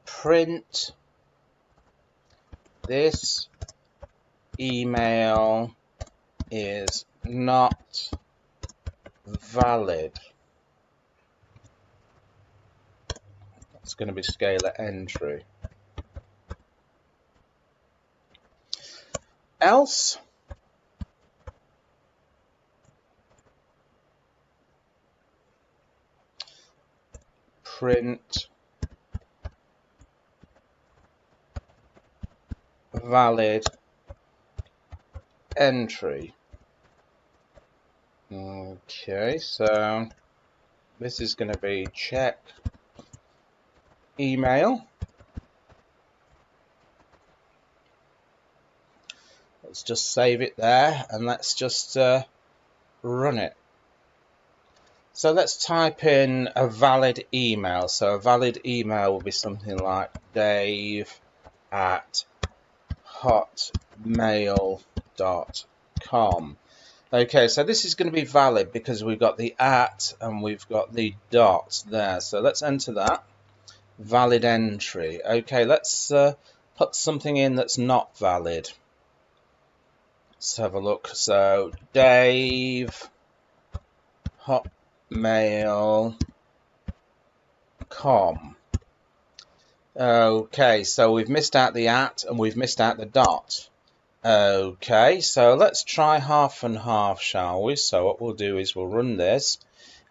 print this email is not valid. It's going to be scalar entry. Else print valid entry. Okay, so this is going to be check email. Let's just save it there and let's just run it. So let's type in a valid email. So a valid email will be something like dave@hotmail.com. Okay, so this is going to be valid because we've got the at and we've got the dot there. So let's enter that. Valid entry. Okay, let's put something in that's not valid. Let's have a look. So Dave hotmail.com. Okay, so we've missed out the at and we've missed out the dot. Okay, so let's try half and half, shall we? So what we'll do is we'll run this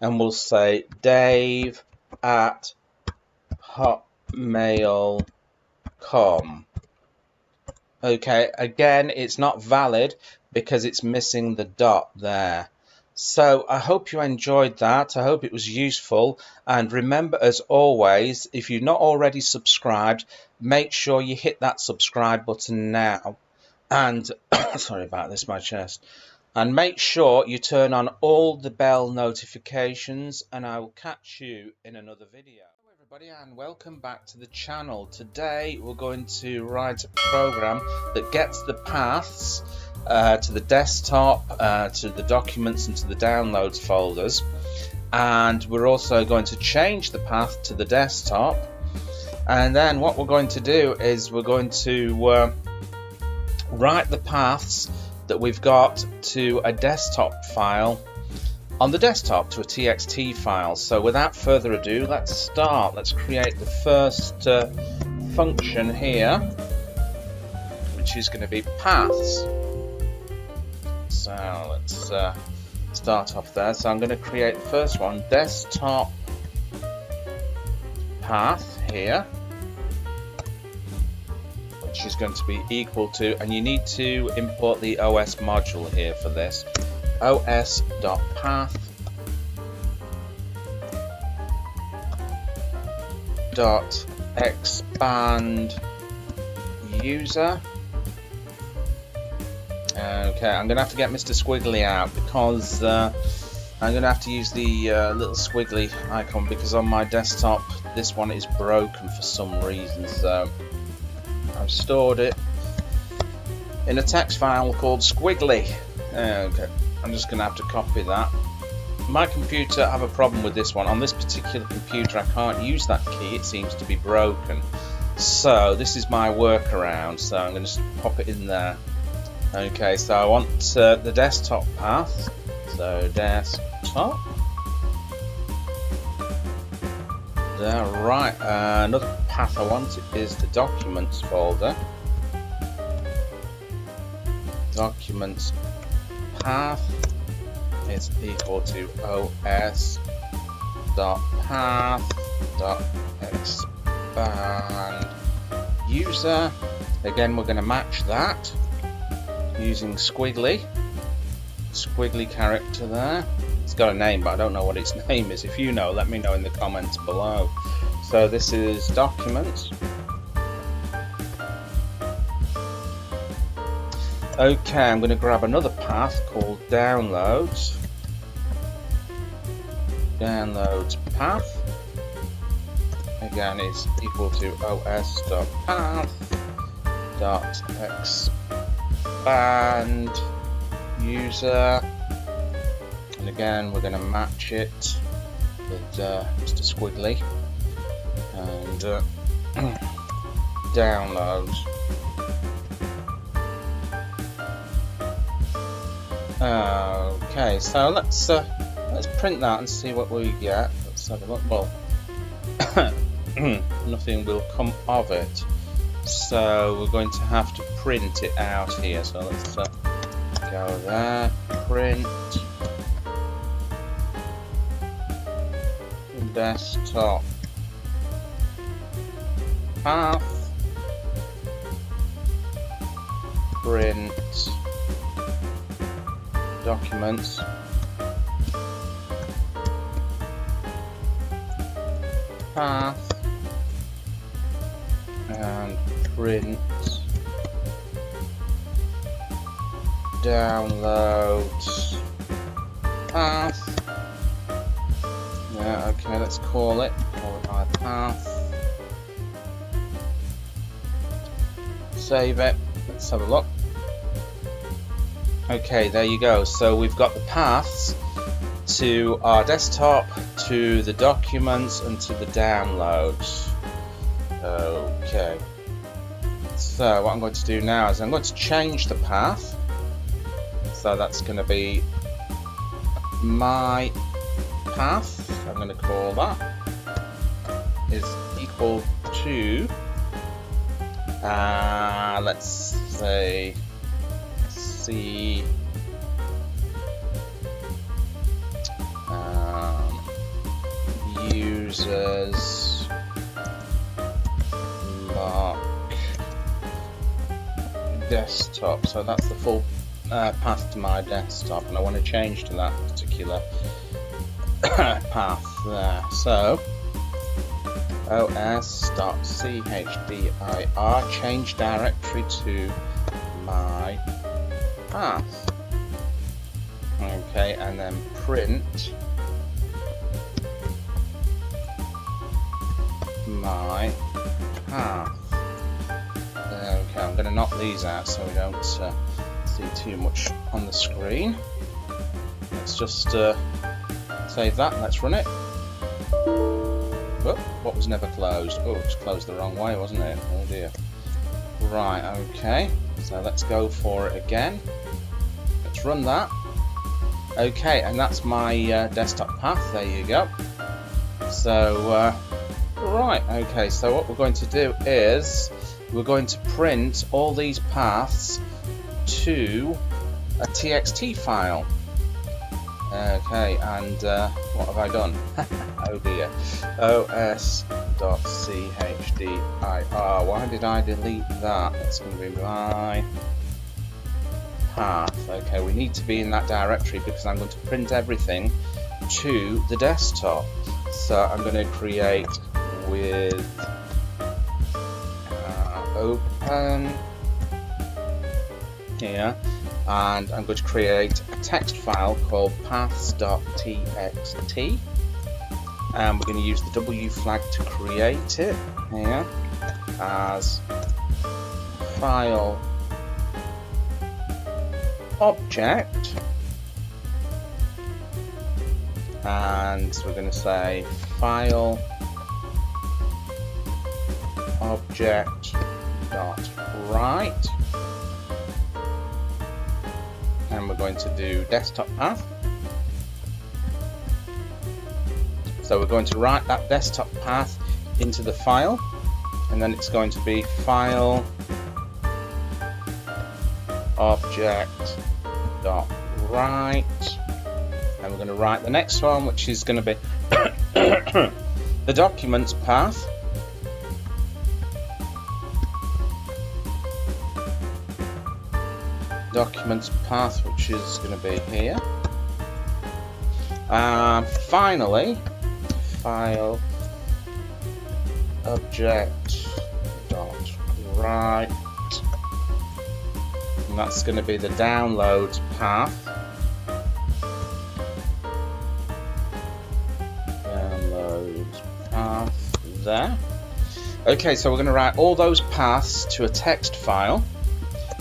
and we'll say dave@hotmail.com. Okay, again, it's not valid because it's missing the dot there. So I hope you enjoyed that. I hope it was useful. And remember, as always, if you've not already subscribed, make sure you hit that subscribe button now. And sorry about this, my chest. And make sure you turn on all the bell notifications, and I will catch you in another video. Hello everybody, and welcome back to the channel. Today we're going to write a program that gets the paths to the desktop, to the documents and to the downloads folders, and we're also going to change the path to the desktop. And then what we're going to do is we're going to write the paths that we've got to a desktop file on the desktop, to a txt file. So without further ado, let's start. Let's create the first function here, which is going to be paths. So let's start off there. So I'm going to create the first one, desktop path here, which is going to be equal to, and you need to import the OS module here for this, os.path .expand user. Okay, I'm going to have to get Mr. Squiggly out because I'm going to have to use the little squiggly icon, because on my desktop this one is broken for some reason. So I've stored it in a text file called squiggly. Okay, I'm just going to have to copy that. My computer, I have a problem with this one. On this particular computer I can't use that key, it seems to be broken. So this is my workaround, so I'm going to just pop it in there. Okay, so I want the desktop path, so desktop. There, right, another path I want is the documents folder. Documents path is equal to os.path.expand user. Again, we're going to match that using squiggly character there. It's got a name, but I don't know what its name is. If you know, let me know in the comments below. So this is documents. Okay, I'm going to grab another path called downloads. Downloads path. Again, is equal to os.path.expand user. And again, we're going to match it with Mr. Squiggly and downloads. Okay, so let's print that and see what we get. Let's have a look. Well, nothing will come of it, so we're going to have to print it out here. So let's go there, print desktop path, print documents, path, and print downloads path. Yeah, okay, let's call it my path. Save it. Let's have a look. Okay, there you go. So we've got the paths to our desktop, to the documents, and to the downloads. Okay. So what I'm going to do now is I'm going to change the path. So that's going to be my path. I'm going to call that is equal to let's say C users mark desktop. So that's the full path to my desktop, and I want to change to that particular path there. So os.chddir, change directory to my path. Okay, and then print my path. Okay, I'm going to knock these out so we don't see too much on the screen. Let's just save that and let's run it. Oh, what was never closed? Oh, it's closed the wrong way, wasn't it? Oh dear. Right, okay. So let's go for it again. Let's run that. Okay, and that's my desktop path. There you go. So, right, okay. So what we're going to do is we're going to print all these paths to a TXT file. Okay, and what have I done? Oh dear. os.chddir. Why did I delete that? That's going to be my path. Okay, we need to be in that directory because I'm going to print everything to the desktop. So I'm going to create with open here, and I'm going to create a text file called paths.txt, and we're going to use the W flag to create it here as file object, and we're going to say file object dot write, and we're going to do desktop path. So we're going to write that desktop path into the file, and then it's going to be file object dot write, and we're going to write the next one, which is going to be the documents path. Documents path, which is going to be here. Finally, file object dot write, and that's going to be the downloads path. Downloads path there. Okay, so we're going to write all those paths to a text file,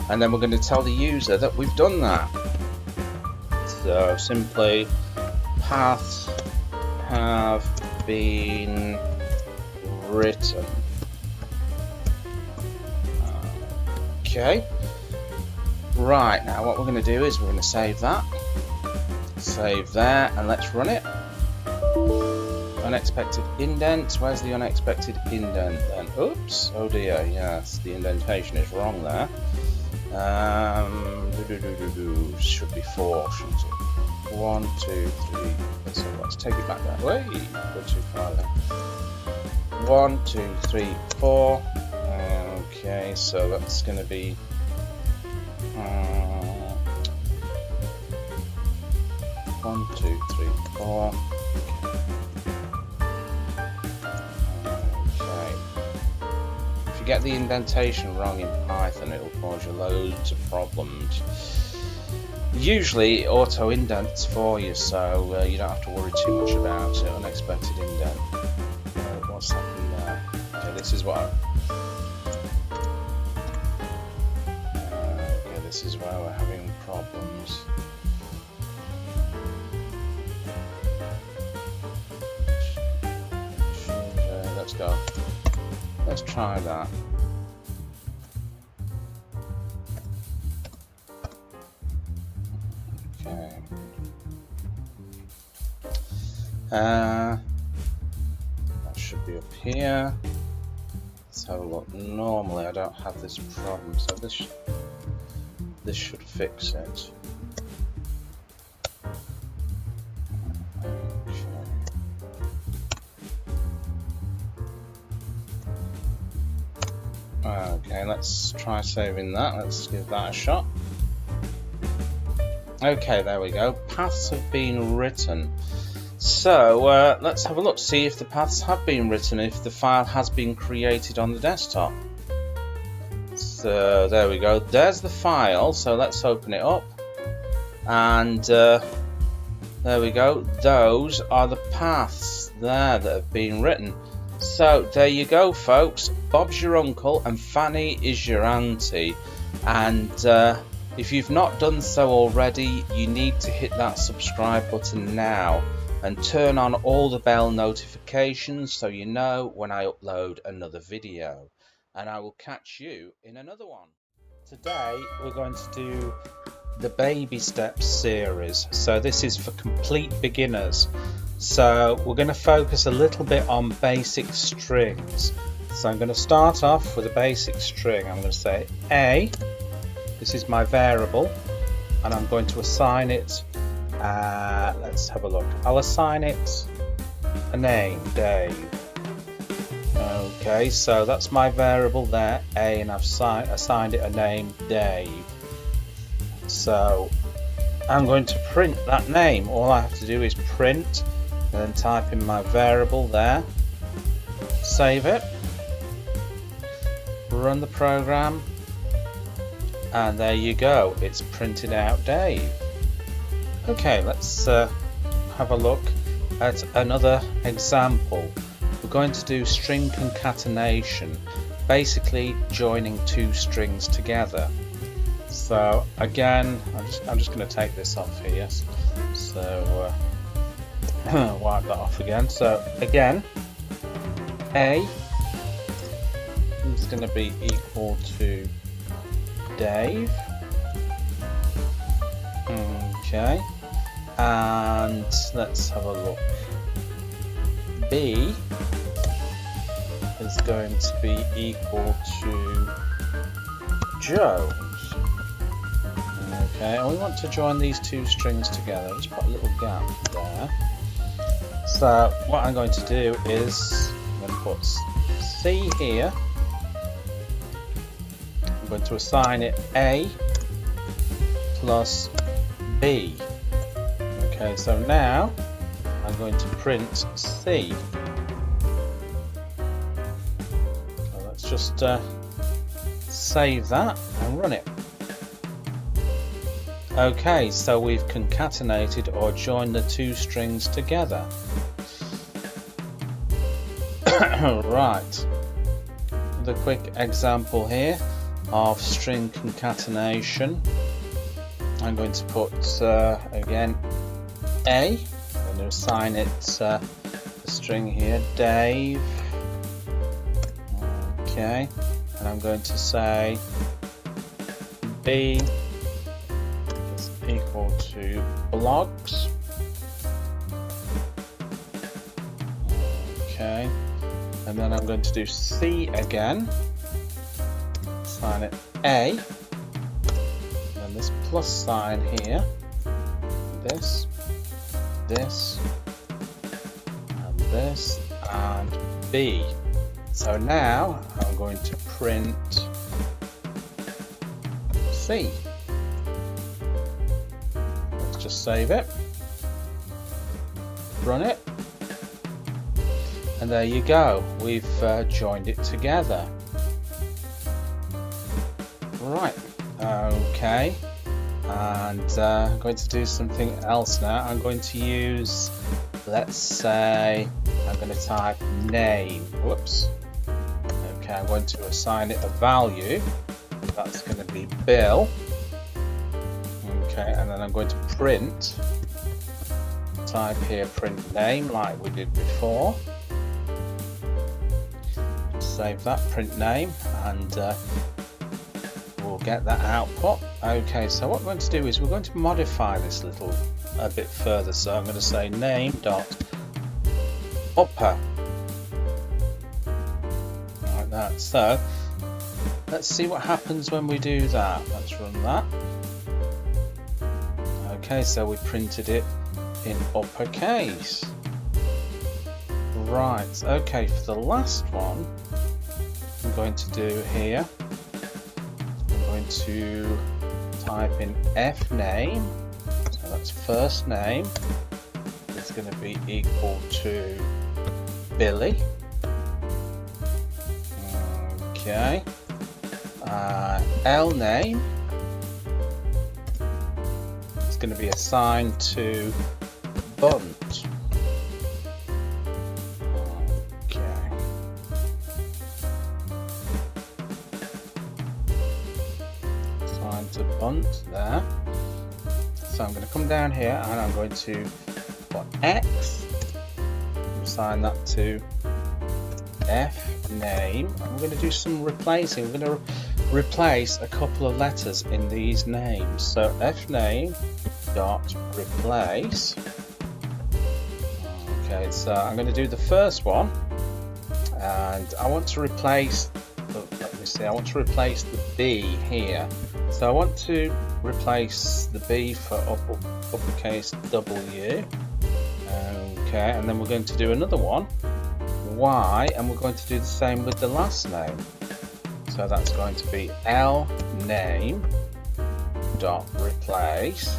and then we're going to tell the user that we've done that. So simply, paths have been written. Okay. Right, now what we're going to do is we're going to save that. Save there, and let's run it. Unexpected indent. Where's the unexpected indent then? Oops. Oh dear. Yes, the indentation is wrong there. Should be 4, shouldn't it? 1, 2, 3. So let's take it back that way. Go too far then. 1, 2, 3, 4. Okay, so that's going to be 1, 2, 3, 4. Okay. If you get the indentation wrong in Python, it'll cause you loads of problems. Usually it auto indents for you, so you don't have to worry too much about it. Unexpected indent. What's happened there? Okay, this is what. Okay, this is where we're having problems. Let's go. Let's try that. Okay. That should be up here. Let's have a look. Normally I don't have this problem, so this should fix it. Okay, let's try saving that. Let's give that a shot. Okay, there we go. Paths have been written. So let's have a look, see if the paths have been written, if the file has been created on the desktop. So there we go. There's the file. So let's open it up. And there we go. Those are the paths there that have been written. So there you go, folks. Bob's your uncle and Fanny is your auntie. And if you've not done so already, you need to hit that subscribe button now and turn on all the bell notifications so you know when I upload another video. And I will catch you in another one. Today we're going to do the baby steps series. So this is for complete beginners. So we're going to focus a little bit on basic strings. So I'm going to start off with a basic string. I'm going to say A. This is my variable, and I'm going to assign it. Let's have a look. I'll assign it a name, Dave. Okay, so that's my variable there, A, and I've assigned it a name, Dave. So I'm going to print that name. All I have to do is print, and then type in my variable there. Save it. Run the program. And there you go, it's printed out Dave. Okay, let's have a look at another example. We're going to do string concatenation, basically joining two strings together. So again, I'm just going to take this off here. So wipe that off again. So again, A is going to be equal to Dave. Okay, and let's have a look. B is going to be equal to Jones. Okay, and we want to join these two strings together. Just put a little gap there. So what I'm going to do is I'm going to put C here. I'm going to assign it A plus B. Okay, so now I'm going to print C. So let's just save that and run it. Okay, so we've concatenated or joined the two strings together. Right, the quick example here of string concatenation. I'm going to put again A. I'm going to assign it the string here, Dave. Okay, and I'm going to say B is equal to blogs. Okay, and then I'm going to do C again. Assign it A. And this plus sign here. This, and this, and B. So now I'm going to print C. Let's just save it, run it, and there you go. We've joined it together. Right, okay, and I'm going to do something else now. I'm going to use, let's say, I'm going to type name. Whoops. Okay, I'm going to assign it a value. That's going to be Bill. Okay, and then I'm going to print. Type here print name like we did before. Save that, print name, and we'll get that output. Okay, so what we're going to do is we're going to modify this a bit further. So I'm going to say name dot upper, like that. So let's see what happens when we do that. Let's run that. Okay, so we printed it in uppercase. Right, okay, for the last one I'm going to do here, I'm going to type in F name, so that's first name, it's going to be equal to Billy. Okay, L name, it's going to be assigned to Bunt. Okay. Assigned to Bunt there. So I'm going to come down here and I'm going to put X, assign that to F name, and we're going to do some replacing. We're going to replace a couple of letters in these names. So F name dot replace. Okay, so I'm going to do the first one, and I want to replace. Let me see. I want to replace the B here. So I want to replace the B for uppercase W. Okay, and then we're going to do another one, Y, and we're going to do the same with the last name. So that's going to be L name dot replace.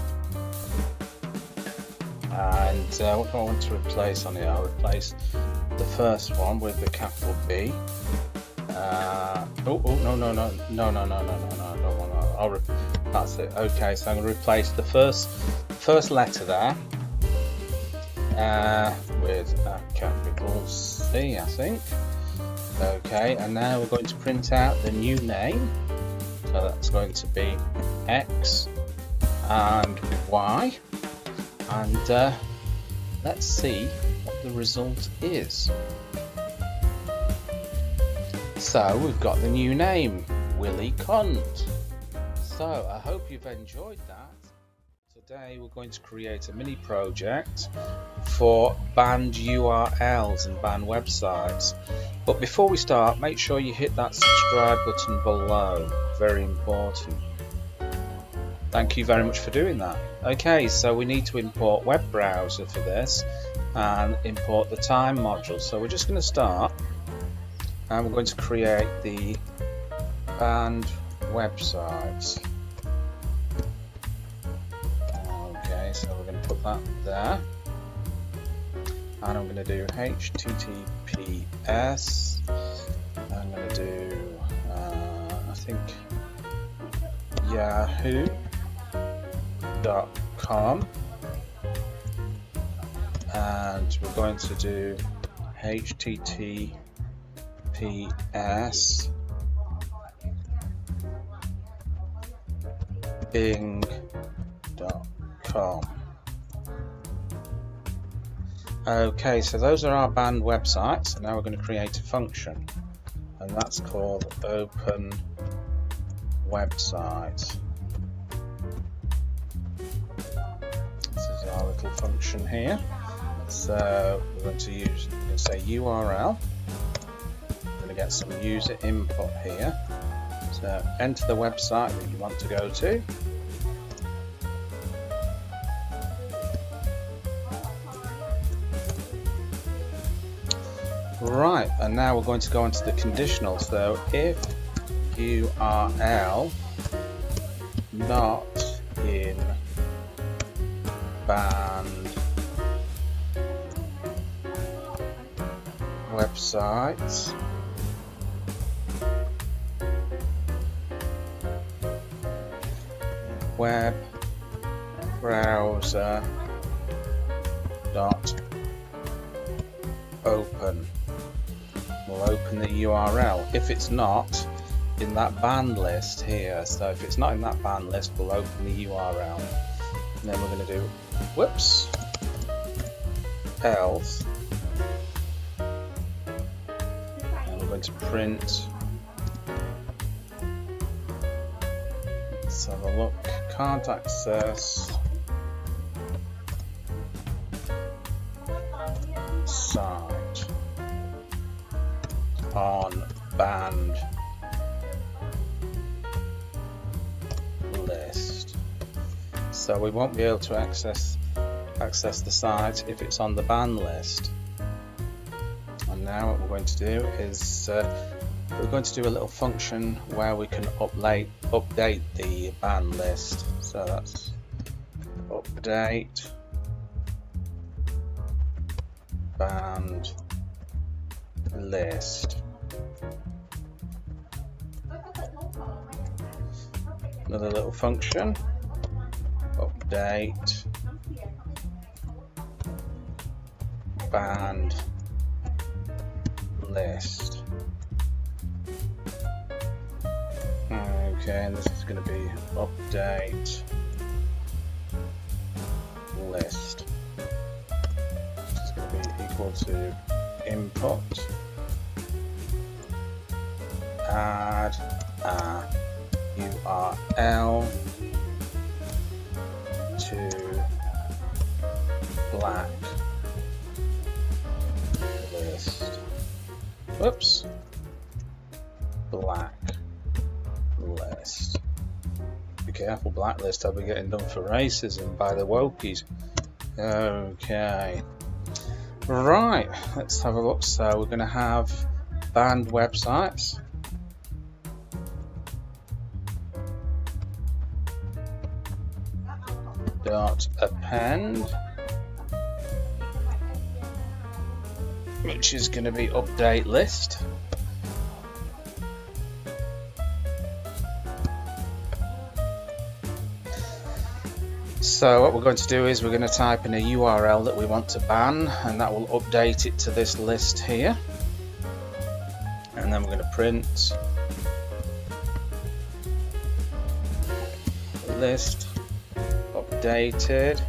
And what do I want to replace on here? I'll replace the first one with the capital B. No, I don't want that. That's it. Okay, so I'm going to replace the first letter there with a capital C, I think. Okay, and now we're going to print out the new name. So that's going to be X and Y. And let's see what the result is. So we've got the new name, Willie Cunt. So I hope you've enjoyed that. Today we're going to create a mini project for banned URLs and banned websites. But before we start, make sure you hit that subscribe button below. Very important. Thank you very much for doing that. Okay, so we need to import web browser for this and import the time module. So we're just going to start and we're going to create the banned websites. Okay, so we're going to put that there. And I'm going to do HTTPS. I'm going to do, I think, yahoo.com, and we're going to do HTTPS bing.com. Okay, so those are our banned websites, and now we're going to create a function, and that's called open website. This is our little function here. So we're going to use, let's say, URL. We're going to get some user input here. So enter the website that you want to go to. Right, and now we're going to go into the conditional. So if URL not in banned websites, web browser dot open will open the URL. If it's not in that banned list here, so if it's not in that banned list, we'll open the URL. And then we're going to do whoops else, and we're going to print. Let's have a look. Can't access site on banned list. So we won't be able to access the site if it's on the ban list. And now what we're going to do is we're going to do a little function where we can update the ban list. So that's update banned list. Another little function, update banned list. Okay, and this is going to be update list. This is going to be equal to input add a URL to black list. Whoops. Black list. Be careful, blacklist. I'll be getting done for racism by the wokies. Okay. Right, let's have a look. So we're going to have banned websites. Dot append, which is going to be update list. So what we're going to do is we're going to type in a URL that we want to ban, and that will update it to this list here. And then we're going to print list updated,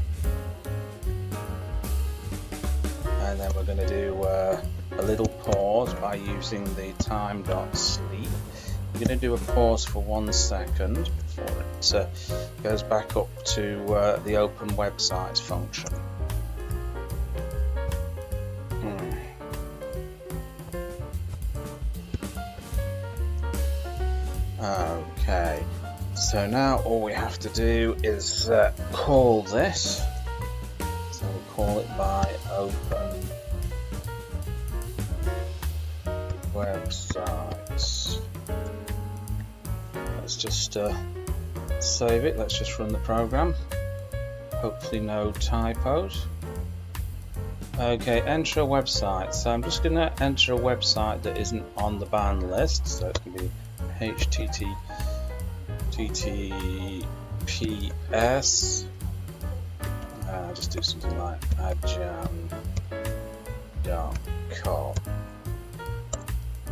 and then we're going to do a little pause by using the time.sleep. We're going to do a pause for 1 second before it goes back up to the open websites function. Okay, so now all we have to do is call this. So we'll call it by open websites. Let's just save it. Let's just run the program. Hopefully no typos. Okay, enter a website. So I'm just going to enter a website that isn't on the ban list. So it's going to be https. Just do something like adjam.com.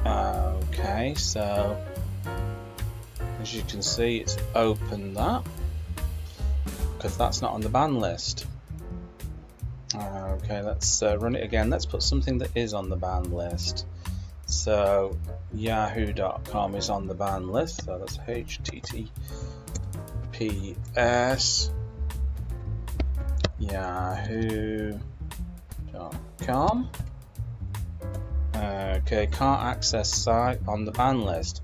Okay, so as you can see, it's opened that because that's not on the ban list. Okay, let's run it again. Let's put something that is on the ban list. So yahoo.com is on the ban list, so that's https yahoo.com. Okay, can't access site on the ban list.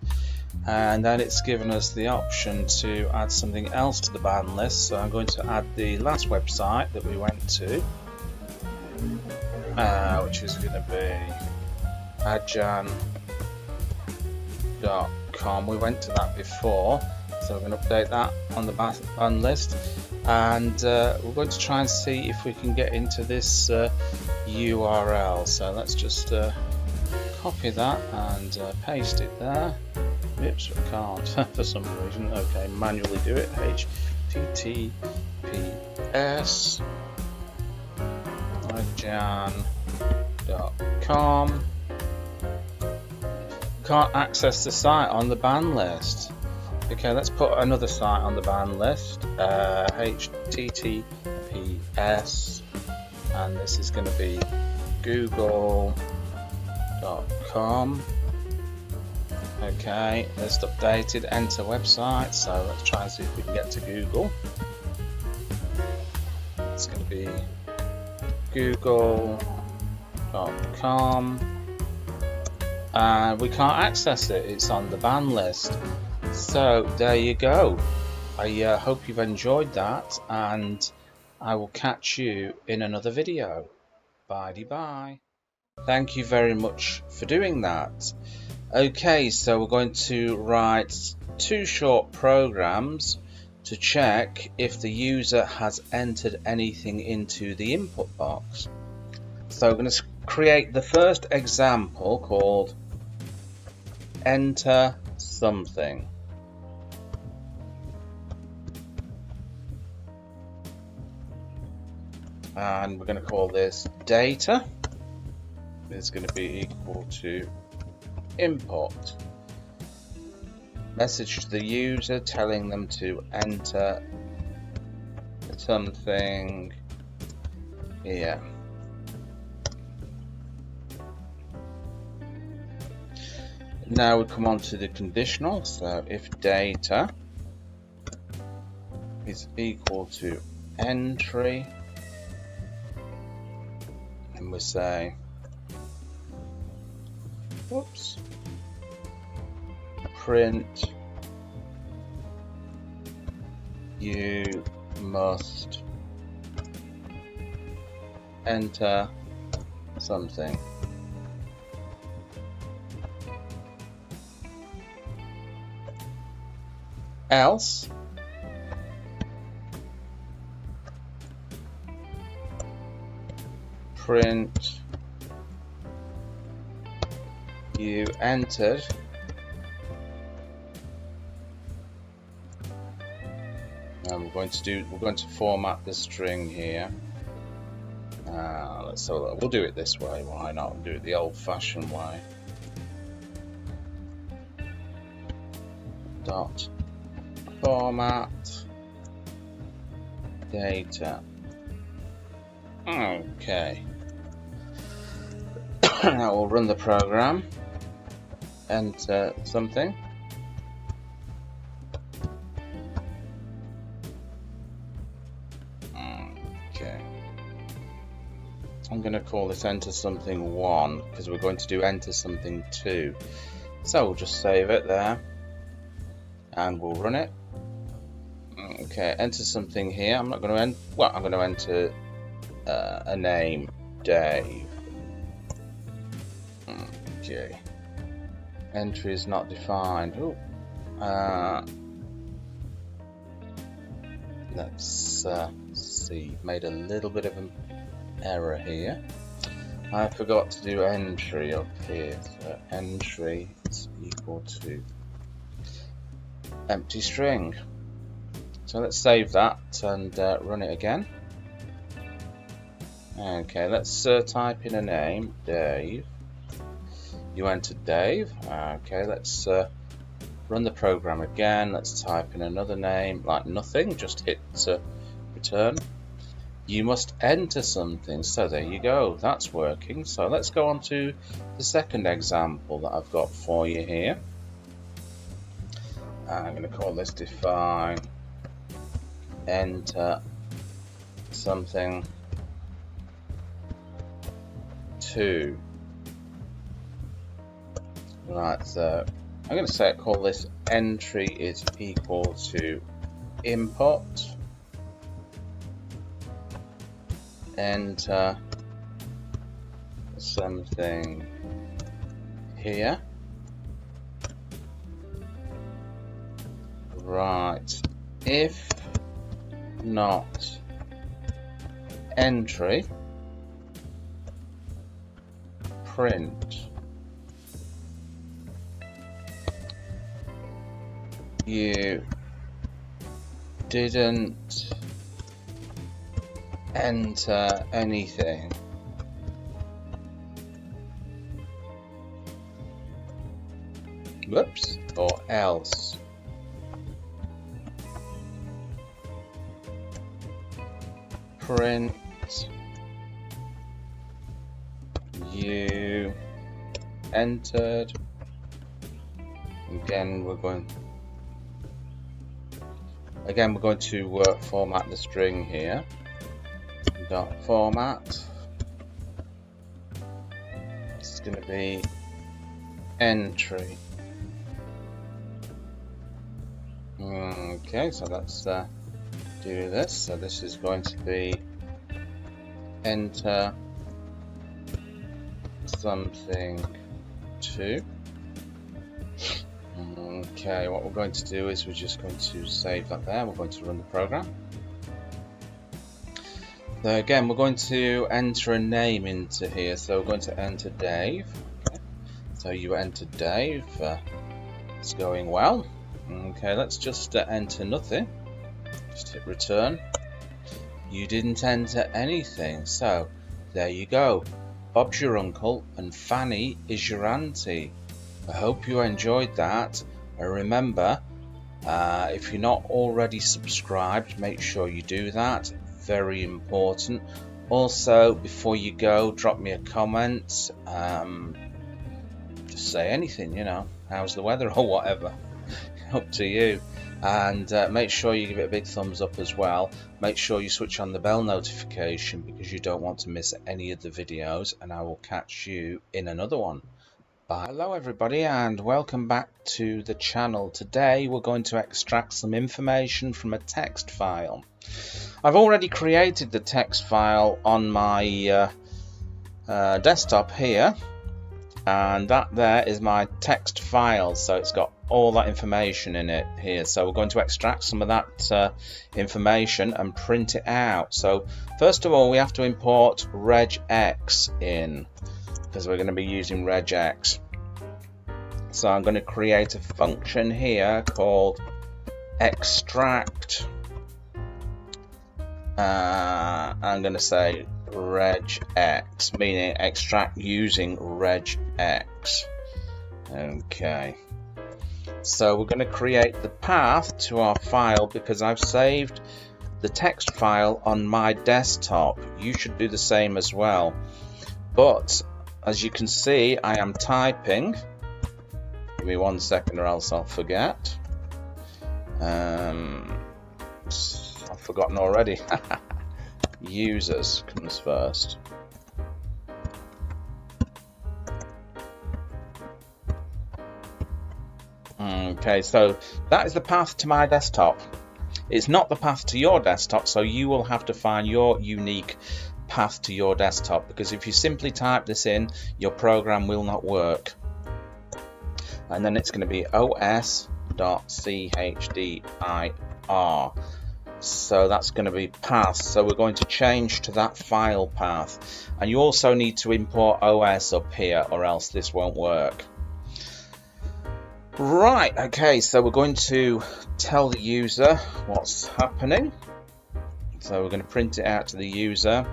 And then it's given us the option to add something else to the ban list. So I'm going to add the last website that we went to, which is going to be ajan.com. We went to that before, so we're going to update that on the ban list, and we're going to try and see if we can get into this URL. So let's just copy that and paste it there. Oops, I can't for some reason. Okay, manually do it. https ajan.com. Can't access the site on the ban list. Okay, let's put another site on the ban list. https, and this is going to be google.com. Okay, list updated, enter website. So let's try and see if we can get to Google. It's going to be google.com, and we can't access it, it's on the ban list. So there you go. I hope you've enjoyed that, and I will catch you in another video. Bye. Thank you very much for doing that. Okay, so we're going to write 2 short programs to check if the user has entered anything into the input box. So we're going to create the first example called enter something. And we're going to call this data. It's going to be equal to input. Message to the user telling them to enter something here. Now we come on to the conditional. So if data is equal to entry, and we say, whoops, print, you must enter something. Else, print, you entered and we're going to format the string here. So we'll do it this way. Why not? We'll do it the old-fashioned way. Dot format data. Okay. Now we'll run the program. Enter something. Okay. I'm going to call this enter something 1 because we're going to do enter something 2. So we'll just save it there and we'll run it. Okay, enter something here. I'm not going to I'm going to enter a name, Dave. Okay. Entry is not defined. Let's see. Made a little bit of an error here. I forgot to do entry up here. So entry is equal to empty string. So let's save that and run it again. Okay, let's type in a name, Dave. You entered Dave. Okay, let's run the program again. Let's type in another name, like nothing, just hit return. You must enter something. So there you go, that's working. So let's go on to the second example that I've got for you here. I'm going to call this define enter something 2. Right, so I'm going to call this entry is equal to input enter something here. Right, if not entry, print you didn't enter anything. Whoops, or else print you entered. Again, we're going to format the string here. Dot format. This is going to be entry. Okay, so let's do this. So this is going to be enter something to. Okay, what we're going to do is we're just going to save that there. We're going to run the program. So again, we're going to enter a name into here. So we're going to enter Dave. Okay. So you entered Dave. It's going well. Okay, let's just enter nothing. Just hit return. You didn't enter anything. So there you go. Bob's your uncle and Fanny is your auntie. I hope you enjoyed that. And remember, if you're not already subscribed, make sure you do that. Very important. Also, before you go, drop me a comment. Just say anything, you know, how's the weather or whatever. Up to you. And make sure you give it a big thumbs up as well. Make sure you switch on the bell notification because you don't want to miss any of the videos, and I will catch you in another one. Bye. Hello everybody and welcome back to the channel. Today we're going to extract some information from a text file. I've already created the text file on my desktop here, and that there is my text file, so it's got all that information in it here. So we're going to extract some of that information and print it out. So first of all, we have to import Regex in, because we're going to be using Regex. So I'm going to create a function here called extract. I'm going to say Regex, meaning extract using Regex. Okay. So we're going to create the path to our file because I've saved the text file on my desktop. You should do the same as well. But as you can see, I am typing. Give me 1 second or else I'll forget. I've forgotten already. Users comes first. Okay, so that is the path to my desktop. It's not the path to your desktop, so you will have to find your unique path to your desktop, because if you simply type this in, your program will not work. And then it's going to be os.chddir. So that's going to be path. So we're going to change to that file path. And you also need to import os up here, or else this won't work. Right, okay, so we're going to tell the user what's happening. So we're going to print it out to the user.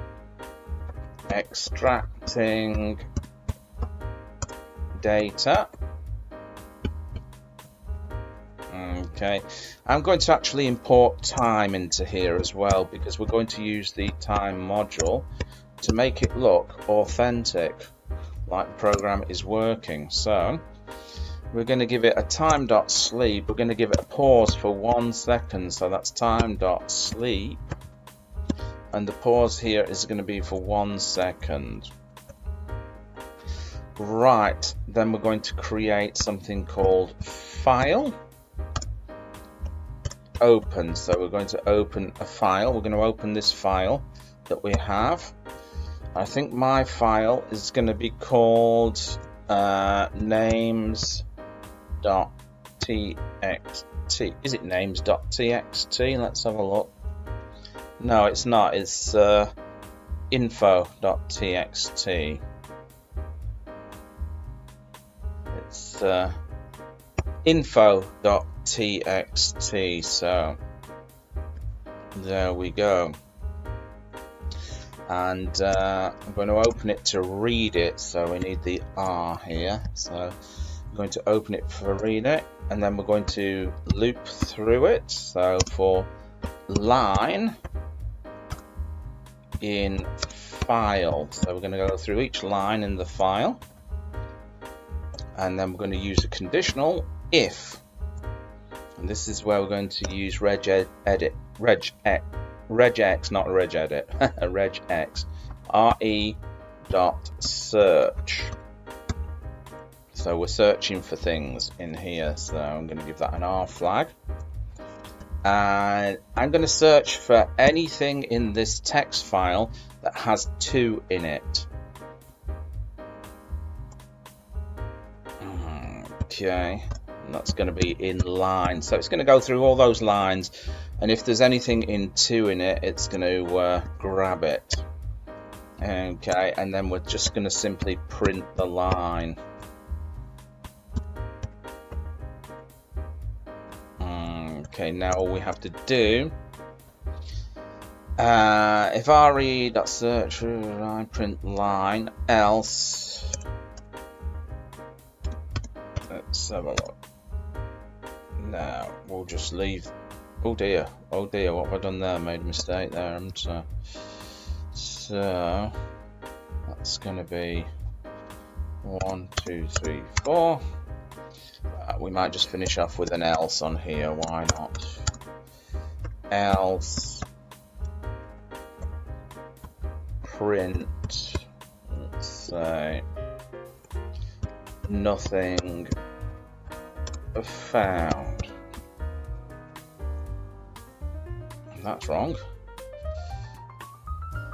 Extracting data. Okay, I'm going to actually import time into here as well, because we're going to use the time module to make it look authentic, like the program is working. So we're going to give it a time.sleep. We're going to give it a pause for 1 second, so that's time.sleep, and the pause here is going to be for 1 second. Right, then we're going to create something called file open. So we're going to open a file. We're going to open this file that we have. I think my file is going to be called names.txt. Is it names.txt? Let's have a look. No, it's not. It's info.txt. It's info.txt. So there we go. And I'm going to open it to read it, so we need the R here. So I'm going to open it for read it, and then we're going to loop through it. So for line in file, so we're going to go through each line in the file, and then we're going to use a conditional if, and this is where we're going to use regex, not regedit, regex, re.search. So we're searching for things in here, so I'm going to give that an R flag. And I'm going to search for anything in this text file that has 2 in it. Okay, and that's going to be in line. So it's going to go through all those lines, and if there's anything in 2 in it, it's going to grab it. Okay, and then we're just going to simply print the line. Okay, now all we have to do, if re.search, I print line, else, let's have a look. Now we'll just leave. Oh dear, what have I done there? Made a mistake there, haven't I? So that's going to be 1, 2, 3, 4. We might just finish off with an else on here, why not? Else print, let's say, nothing found. That's wrong.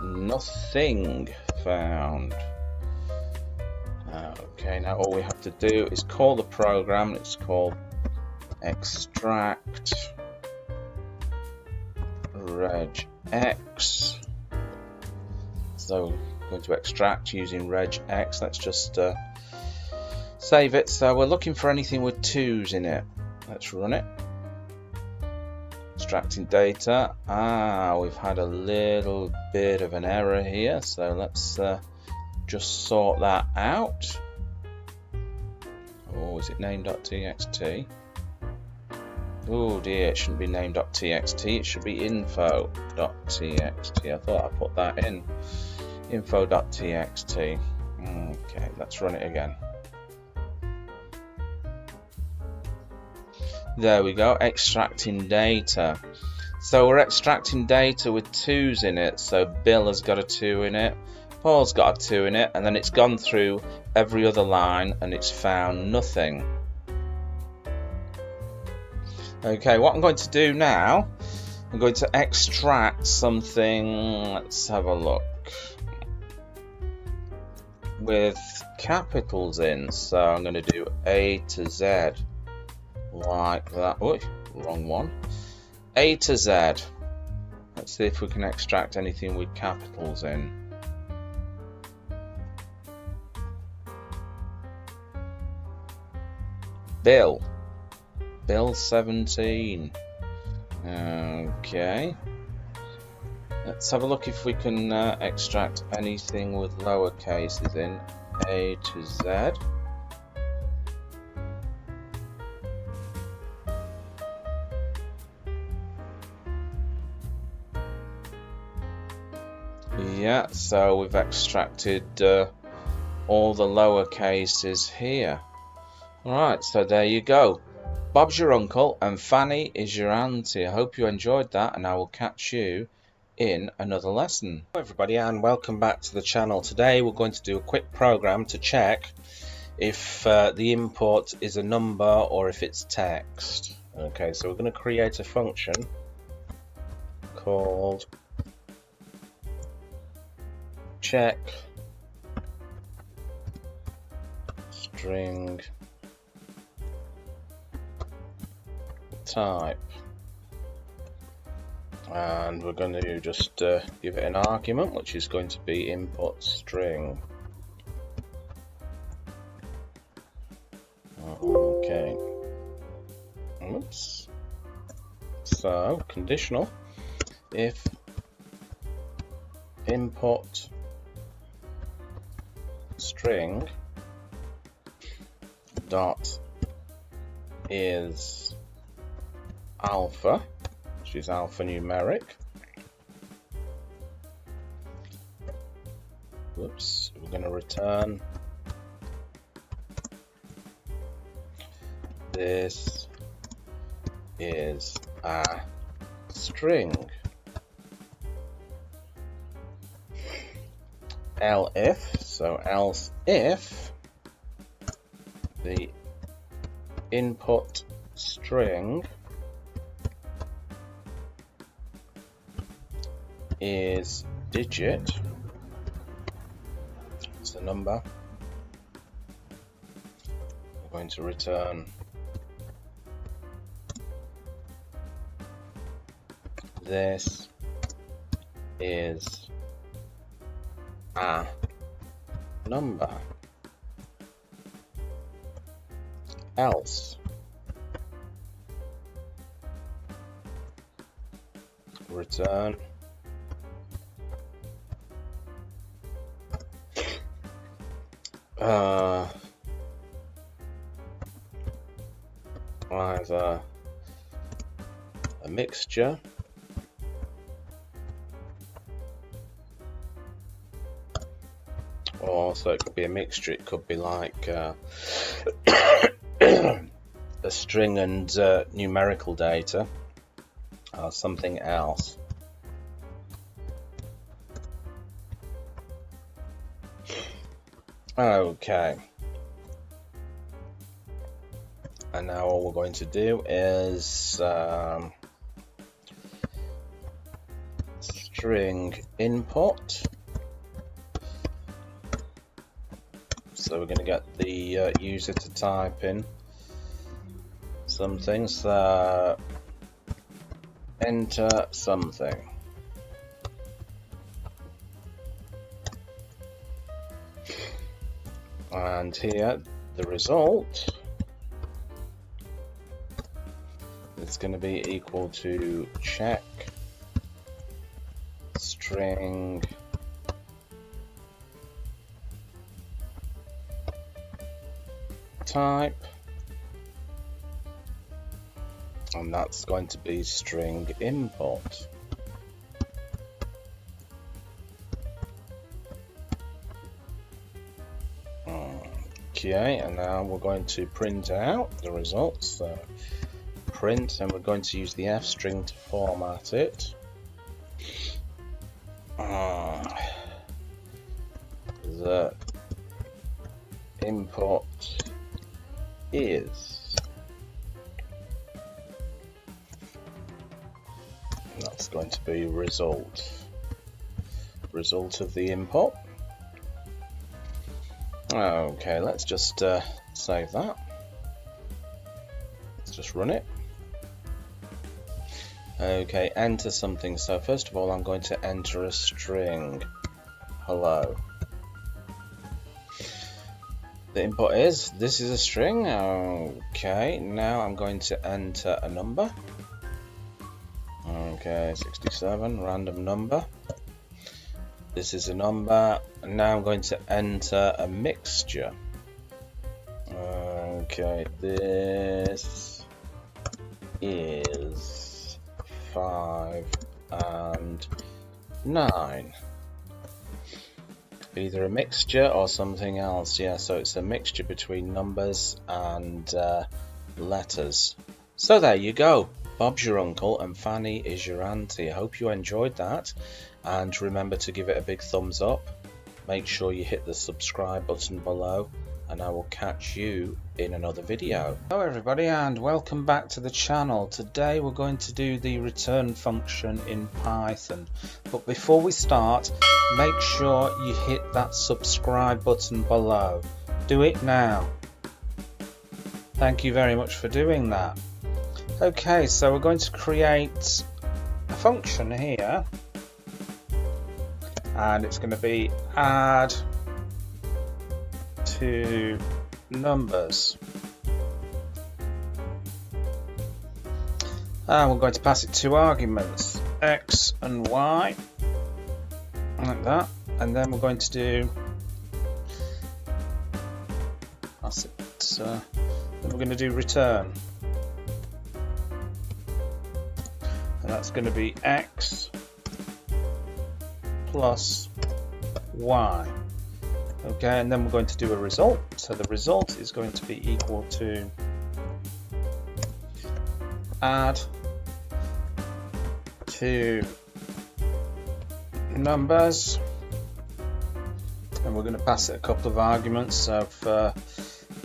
Nothing found. Okay, now all we have to do is call the program. It's called extract regex. So we're going to extract using regex. Let's just save it. So we're looking for anything with 2s in it. Let's run it. Extracting data. We've had a little bit of an error here, so let's just sort that out. Oh, is it name.txt? Oh dear, it shouldn't be name.txt, it should be info.txt. I thought I put that in. Info.txt. Okay, let's run it again. There we go, extracting data. So we're extracting data with 2s in it. So Bill has got a 2 in it, Paul's got a 2 in it, and then it's gone through every other line and it's found nothing. Okay, what I'm going to do now, I'm going to extract something, let's have a look, with capitals in. So I'm going to do A to Z, like that. Oh, wrong one. A to Z. Let's see if we can extract anything with capitals in. Bill 17. Okay, let's have a look if we can extract anything with lower cases in. A to Z. Yeah, so we've extracted all the lower cases here. Alright, so there you go. Bob's your uncle and Fanny is your auntie. I hope you enjoyed that, and I will catch you in another lesson. Hello everybody, and welcome back to the channel. Today we're going to do a quick program to check if the input is a number or if it's text. Okay, so we're going to create a function called check string type, and we're going to just give it an argument, which is going to be input string. Okay. Oops. So conditional if input string dot is alpha, which is alphanumeric. Whoops, we're going to return this is a string. Else if the input string is digit, it's a number, we're going to return this is a number. Else return either a mixture or, so it could be a mixture, it could be like a string and numerical data, or something else. Okay, and now all we're going to do is string input. So we're going to get the user to type in something, so enter something. And here the result is going to be equal to check string type, and that's going to be string import. Okay, and now we're going to print out the results. So print, and we're going to use the F string to format it. The input is, and that's going to be result of the input. Okay, let's just save that. Let's just run it. Okay, enter something. So first of all, I'm going to enter a string. Hello. The input is, this is a string. Okay, now I'm going to enter a number. Okay, 67, random number. This is a number, and now I'm going to enter a mixture. Okay, this is 5 and 9. Either a mixture or something else. Yeah, so it's a mixture between numbers and letters. So there you go. Bob's your uncle and Fanny is your auntie. I hope you enjoyed that, and remember to give it a big thumbs up. Make sure you hit the subscribe button below, and I will catch you in another video. Hello everybody, and welcome back to the channel. Today we're going to do the return function in Python, but before we start, make sure you hit that subscribe button below. Do it now. Thank you very much for doing that. Okay, so we're going to create a function here, and it's going to be add to numbers, and we're going to pass it two arguments, x and y, like that, and then we're going to do then we're going to do return, and that's going to be x plus y. Okay, and then we're going to do a result, so the result is going to be equal to add to numbers, and we're going to pass it a couple of arguments. So for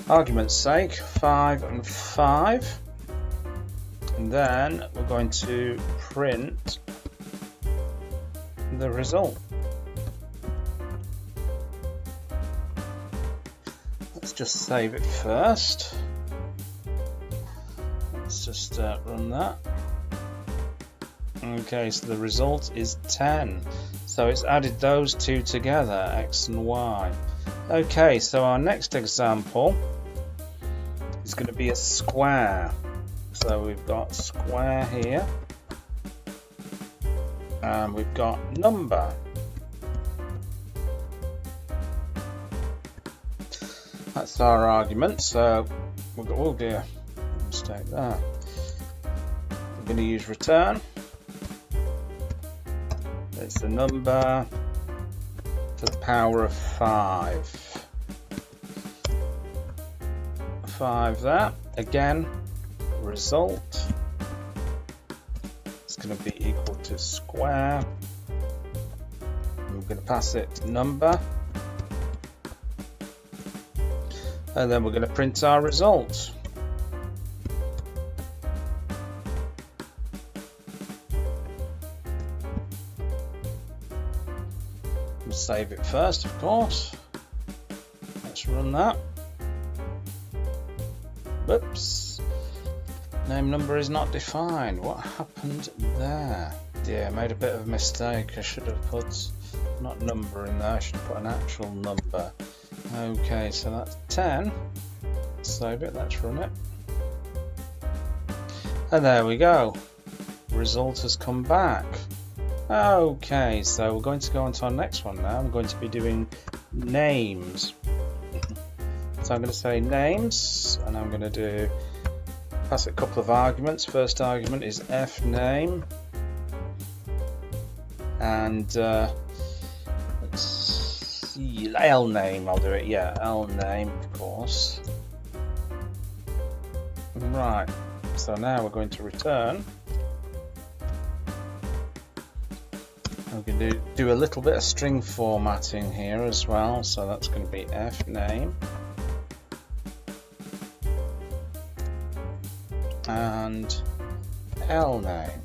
argument's sake, 5 and 5, and then we're going to print the result. Let's just save it first. Let's just run that. Okay, so the result is 10. So it's added those two together, x and y. Okay, so our next example is going to be a square. So we've got square here, and we've got number. That's our argument. So we've got, oh dear, mistake there. We're going to use return. It's the number to the power of 5. 5 there. Again, result is going to be equal to square. And we're going to pass it number. And then we're going to print our result. We'll save it first, of course. Let's run that. Whoops. Name number is not defined. What happened there? Dear, I made a bit of a mistake. I should have put not number in there. I should have put an actual number. Okay, so that's 10. Save it. Let's run it. And there we go. Result has come back. Okay, so we're going to go on to our next one now. I'm going to be doing names. So I'm going to say names, and I'm going to pass a couple of arguments. First argument is f name, and let's see, L name. I'll do it. Yeah, L name, of course. Right. So now we're going to return. I'm going to do a little bit of string formatting here as well. So that's going to be f name. And L name,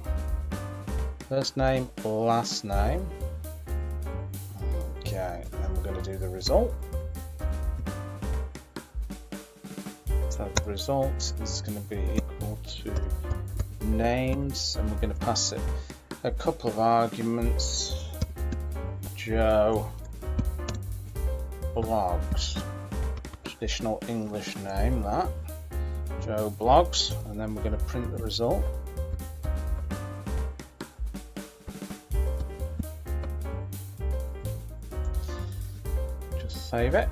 first name, last name. Okay, and then we're going to do the result. So the result is going to be equal to names, and we're going to pass it a couple of arguments. Joe Blogs, traditional English name that. Joe Blogs, and then we're going to print the result. Just save it.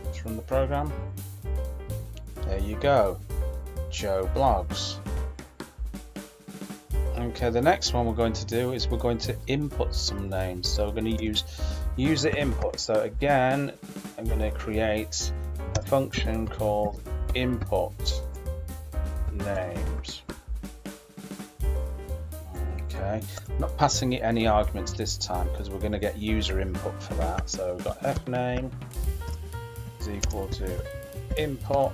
Let's run the program. There you go, Joe Blogs. Okay, the next one we're going to do is we're going to input some names. So we're going to use user input. So again, I'm going to create a function called input names. Okay, I'm not passing it any arguments this time because we're going to get user input for that. So we've got fname is equal to input.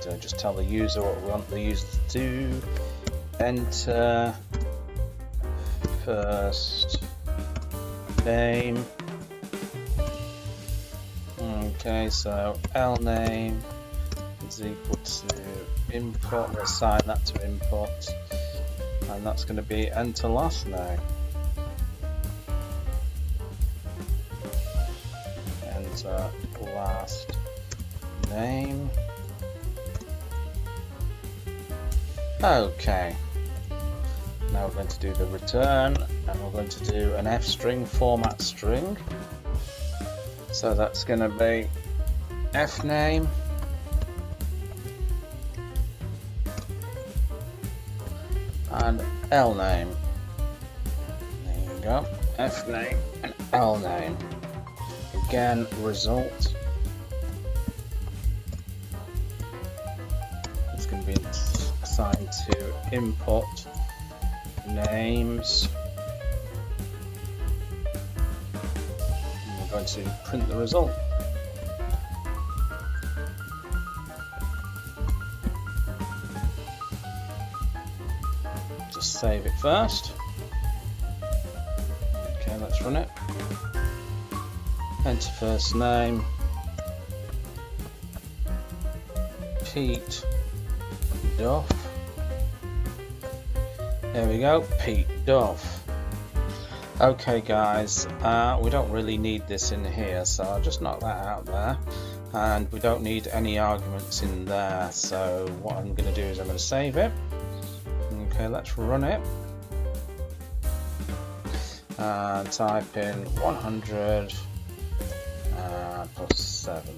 So just tell the user what we want the user to do. Enter first name. Okay, so L name is equal to input. We'll assign that to input, and that's going to be enter last name. Enter last name. Okay. Now we're going to do the return, and we're going to do an F string format string. So that's going to be F name and L name. There you go. F name and L name. Again, result. It's going to be assigned to input names. And we're going to print the result. Just save it first. Okay, let's run it. Enter first name, Pete Duff. There we go, Pete Duff. Okay guys, we don't really need this in here, so I'll just knock that out there. And we don't need any arguments in there, so what I'm going to do is I'm going to save it. Okay, let's run it. And type in 100 plus 7.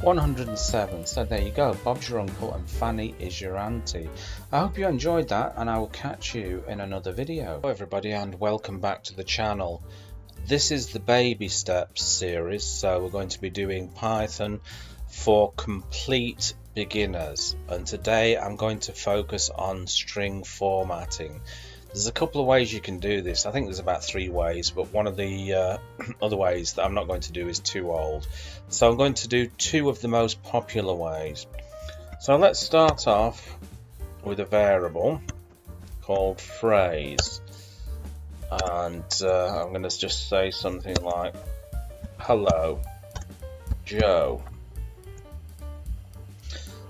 107. So there you go. Bob's your uncle and Fanny is your auntie. I hope you enjoyed that, and I will catch you in another video. Hello everybody, and welcome back to the channel. This is the baby steps series, so we're going to be doing Python for complete beginners, and today I'm going to focus on string formatting. There's a couple of ways you can do this. I think there's about 3 ways, but one of the other ways that I'm not going to do is too old. So I'm going to do 2 of the most popular ways. So let's start off with a variable called phrase. And I'm going to just say something like, hello, Joe.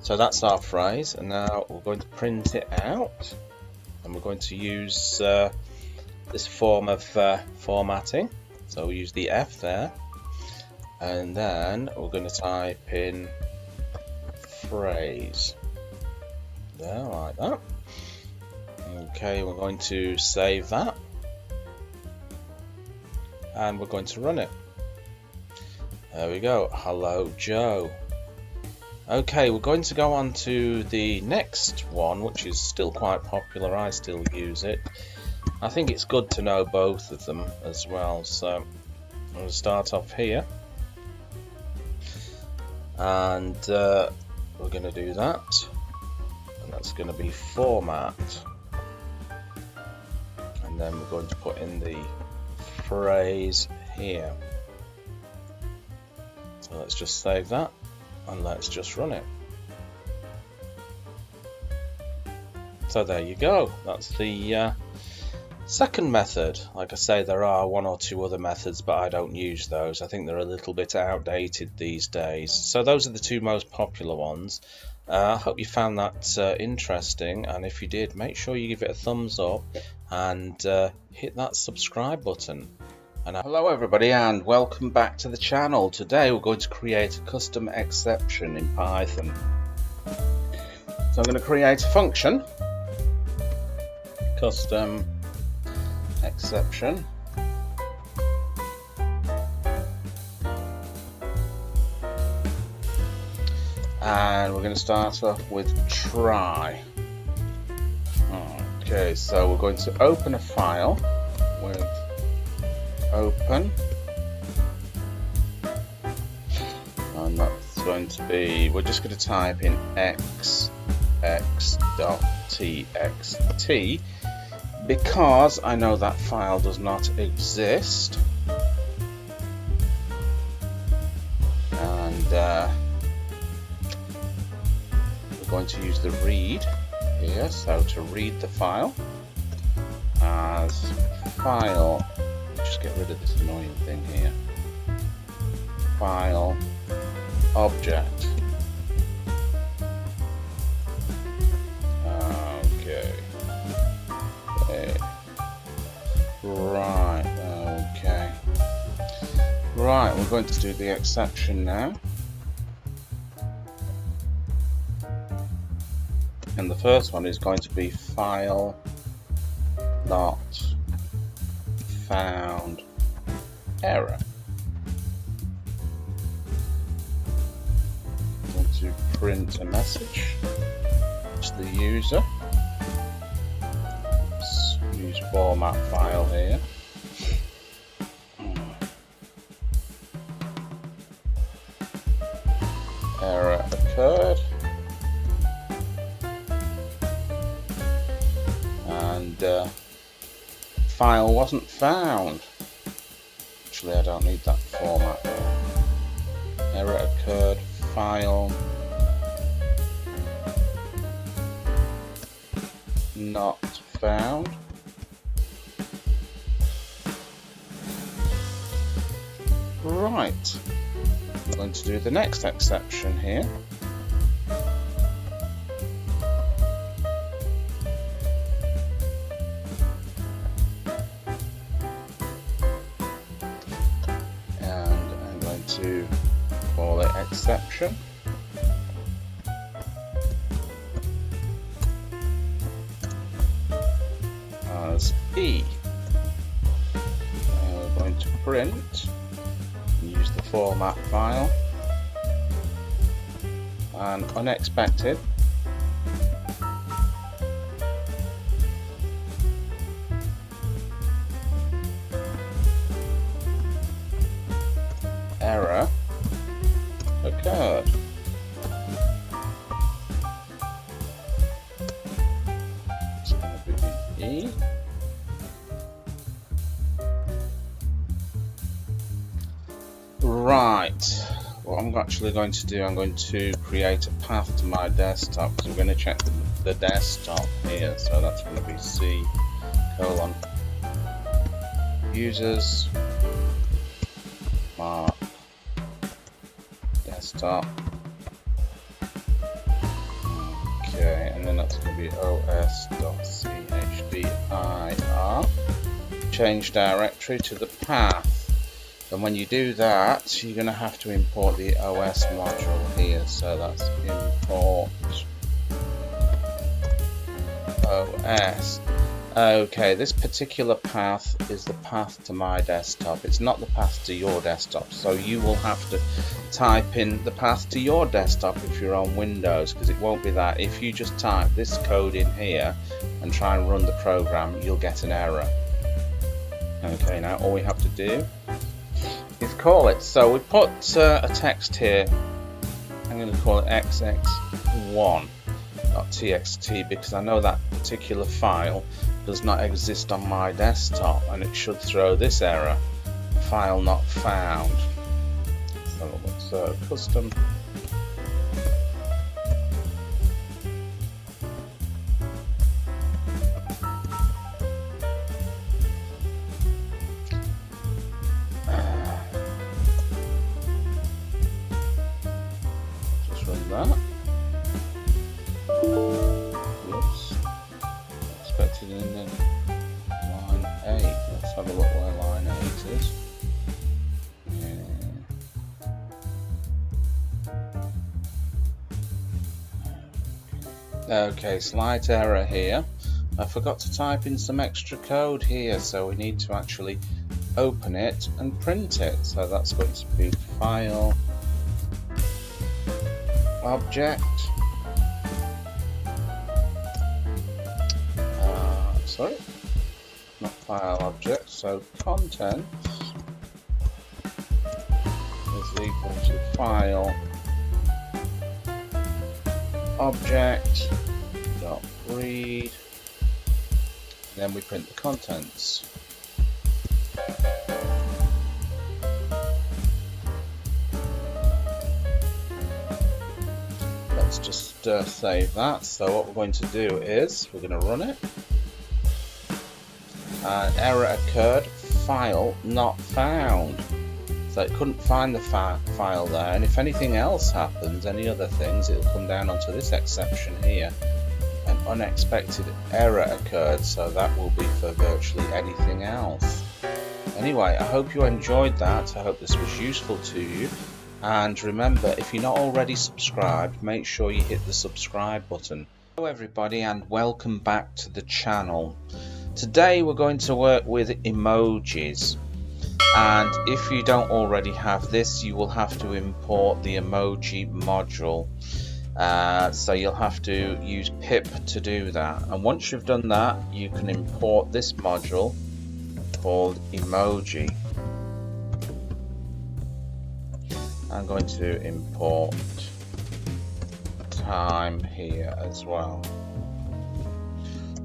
So that's our phrase, and now we're going to print it out. And we're going to use this form of formatting. So we'll use the F there, and then we're going to type in phrase there, like that. Okay, we're going to save that, and we're going to run it. There we go. Hello, Joe. Okay, we're going to go on to the next one, which is still quite popular. I still use it. I think it's good to know both of them as well. So I'm going to start off here, and we're going to do that, and that's going to be format, and then we're going to put in the phrase here. So let's just save that. And let's just run it. So there you go. That's the second method. Like I say, there are 1 or 2 other methods, but I don't use those. I think they're a little bit outdated these days. So those are the 2 most popular ones. I hope you found that interesting, and if you did, make sure you give it a thumbs up and hit that subscribe button. And hello everybody, and welcome back to the channel. Today we're going to create a custom exception in Python. So I'm going to create a function, custom exception, and we're going to start off with try. Okay, so we're going to open a file with open, and that's going to be, we're just going to type in x.txt because I know that file does not exist, and we're going to use the read here, so to read the file as file. Just get rid of this annoying thing here. File object. Okay. Right, okay. Right, we're going to do the exception now. And the first one is going to be file not found error. I'm going to print a message to the user. Let's use format file here. Error occurred. And file wasn't found. Actually, I don't need that format there. Error occurred, file not found. Right, I'm going to do the next exception here. To call it exception. As E. Now we're going to print and use the format file and unexpected. Error occurred. It's going to be E. Right, what I'm actually going to do, I'm going to create a path to my desktop because we're going to check the desktop here. So that's going to be C : users mark desktop. Okay, and then that's going to be os.chddir. Change directory to the path. And when you do that, you're going to have to import the OS module here. So that's import OS. Okay, this particular path is the path to my desktop. It's not the path to your desktop. So you will have to type in the path to your desktop if you're on Windows, because it won't be that. If you just type this code in here and try and run the program, you'll get an error. Okay, now all we have to do is call it. So we put a text here. I'm going to call it xx1.txt because I know that particular file does not exist on my desktop, and it should throw this error: file not found. So custom just run that. Whoops. Expected in the line 8. Let's have a look where line 8 is. Okay, slight error here. I forgot to type in some extra code here, so we need to actually open it and print it. So that's going to be file object. Sorry, not file object. So contents is equal to file object dot read, then we print the contents. Let's just save that. So what we're going to do is we're going to run it. Error occurred, file not found. So So it couldn't find the file there, and if anything else happens, any other things, it'll come down onto this exception here. An unexpected error occurred, so that will be for virtually anything else. Anyway, I hope you enjoyed that. I hope this was useful to you. And remember, if you're not already subscribed, make sure you hit the subscribe button. Hello everybody, and welcome back to the channel. Today we're going to work with emojis. And if you don't already have this, you will have to import the emoji module. So you'll have to use pip to do that. And once you've done that, you can import this module called emoji. I'm going to import time here as well.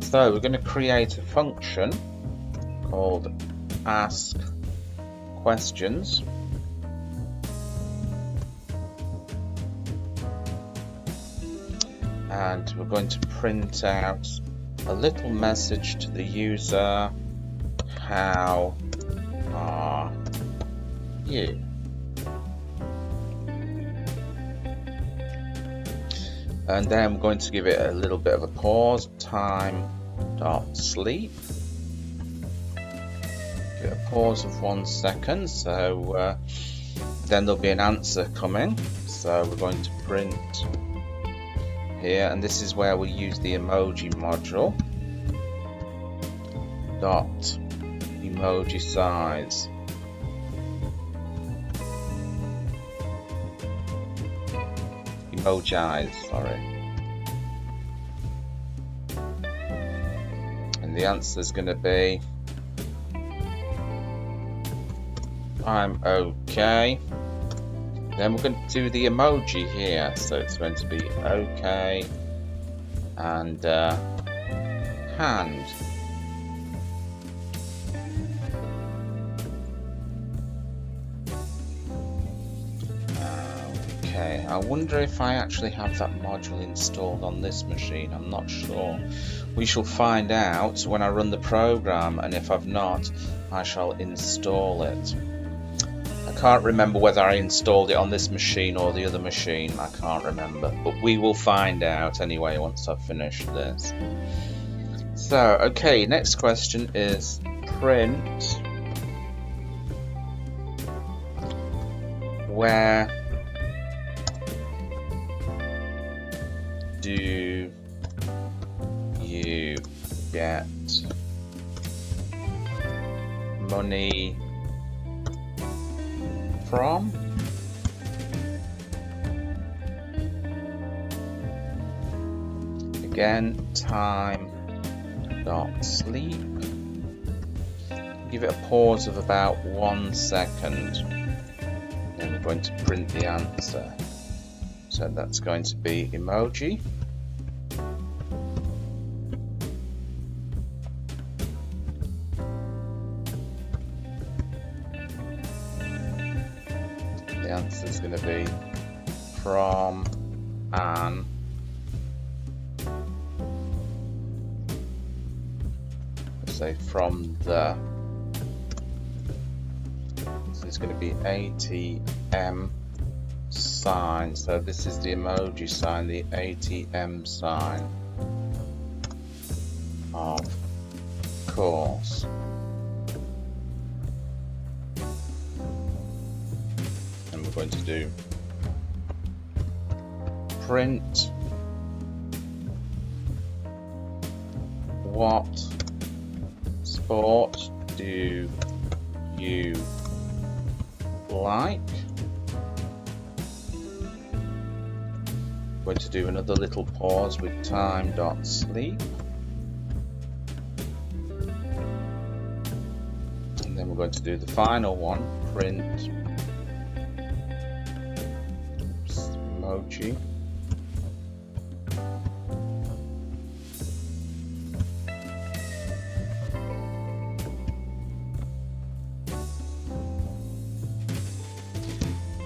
So we're going to create a function called ask questions. And we're going to print out a little message to the user. How are you? And then I'm going to give it a little bit of a pause. Time.sleep. Give it a pause of 1 second. So then there'll be an answer coming. So we're going to print here, and this is where we use the emoji module. Dot emoji size. Emojize, sorry. And the answer is going to be I'm okay. Then we're going to do the emoji here, so it's going to be okay and hand. Okay, I wonder if I actually have that module installed on this machine. I'm not sure. We shall find out when I run the program, and if I've not, I shall install it. I can't remember whether I installed it on this machine or the other machine. I can't remember, but we will find out anyway once I've finished this. So, okay, next question is print where do you get money from? Again, time.sleep. Give it a pause of about 1 second. Then we're going to print the answer. So that's going to be emoji. The answer is going to be from an say from the. So it's going to be ATM sign. So this is the emoji sign, the ATM sign. Of course. And we're going to do print what sport do you like? Going to do another little pause with time.sleep, and then we're going to do the final one, print emoji.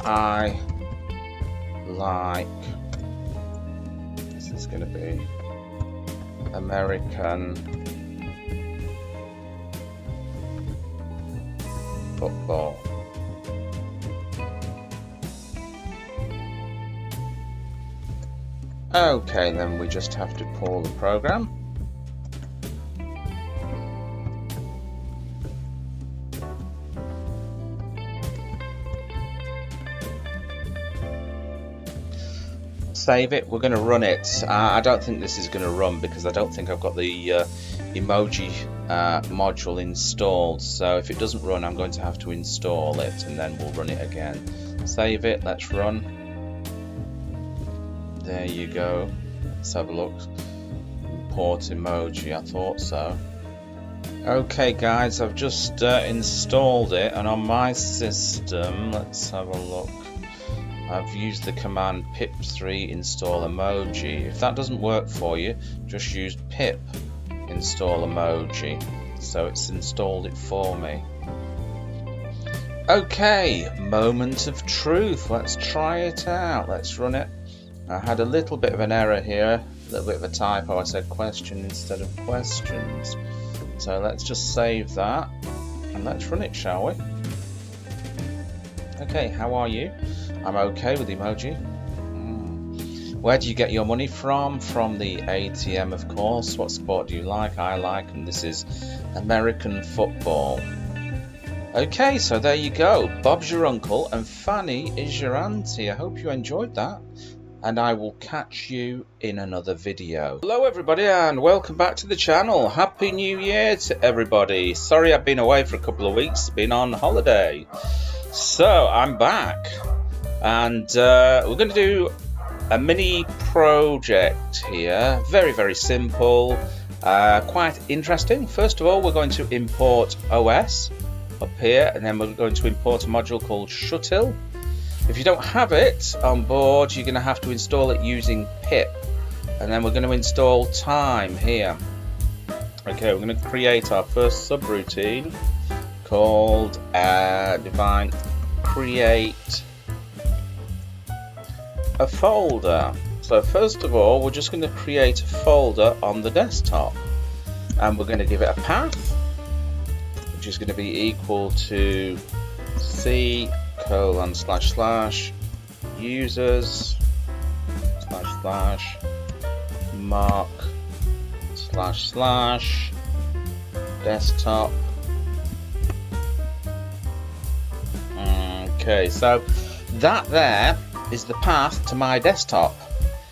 I like, this is going to be American football. Okay, then we just have to pull the program. Save it. We're going to run it. I don't think this is going to run because I don't think I've got the emoji module installed. So if it doesn't run, I'm going to have to install it and then we'll run it again. Save it. Let's run. There you go. Let's have a look. Import emoji. I thought so. Okay, guys, I've just installed it, and on my system, let's have a look. I've used the command pip3 install emoji. If that doesn't work for you, just use pip install emoji. So it's installed it for me. Okay, moment of truth. Let's try it out. Let's run it. I had a little bit of an error here, a little bit of a typo. I said question instead of questions. So let's just save that and let's run it, shall we? Okay, how are you? I'm okay with emoji. Where do you get your money from? From the ATM, of course. What sport do you like? I like, and this is American football. Okay, so there you go. Bob's your uncle and Fanny is your auntie. I hope you enjoyed that, and I will catch you in another video. Hello everybody and welcome back to the channel. Happy New Year to everybody. Sorry I've been away for a couple of weeks, been on holiday. So I'm back and we're going to do a mini project here. Very, very simple, quite interesting. First of all, we're going to import OS up here, and then we're going to import a module called shuttle. If you don't have it on board, you're going to have to install it using pip, and then we're going to install time here. Okay, we're going to create our first subroutine called define create a folder. So first of all, we're just going to create a folder on the desktop, and we're going to give it a path, which is going to be equal to C:// users / mark / desktop. Okay, so that there is the path to my desktop.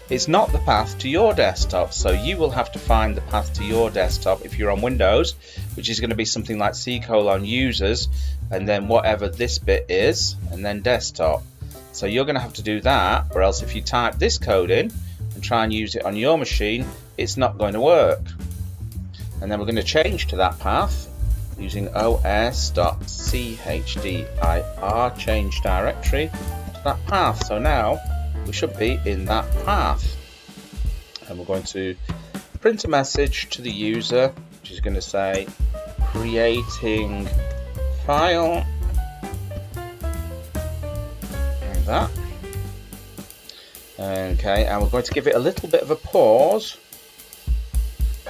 It's not the path to your desktop, so you will have to find the path to your desktop if you're on Windows, which is going to be something like C:/users and then whatever this bit is, and then desktop. So you're going to have to do that, or else if you type this code in and try and use it on your machine, it's not going to work. And then we're going to change to that path using os.chdr change directory to that path. So now we should be in that path, and we're going to print a message to the user, which is going to say creating file, like that. Okay, and we're going to give it a little bit of a pause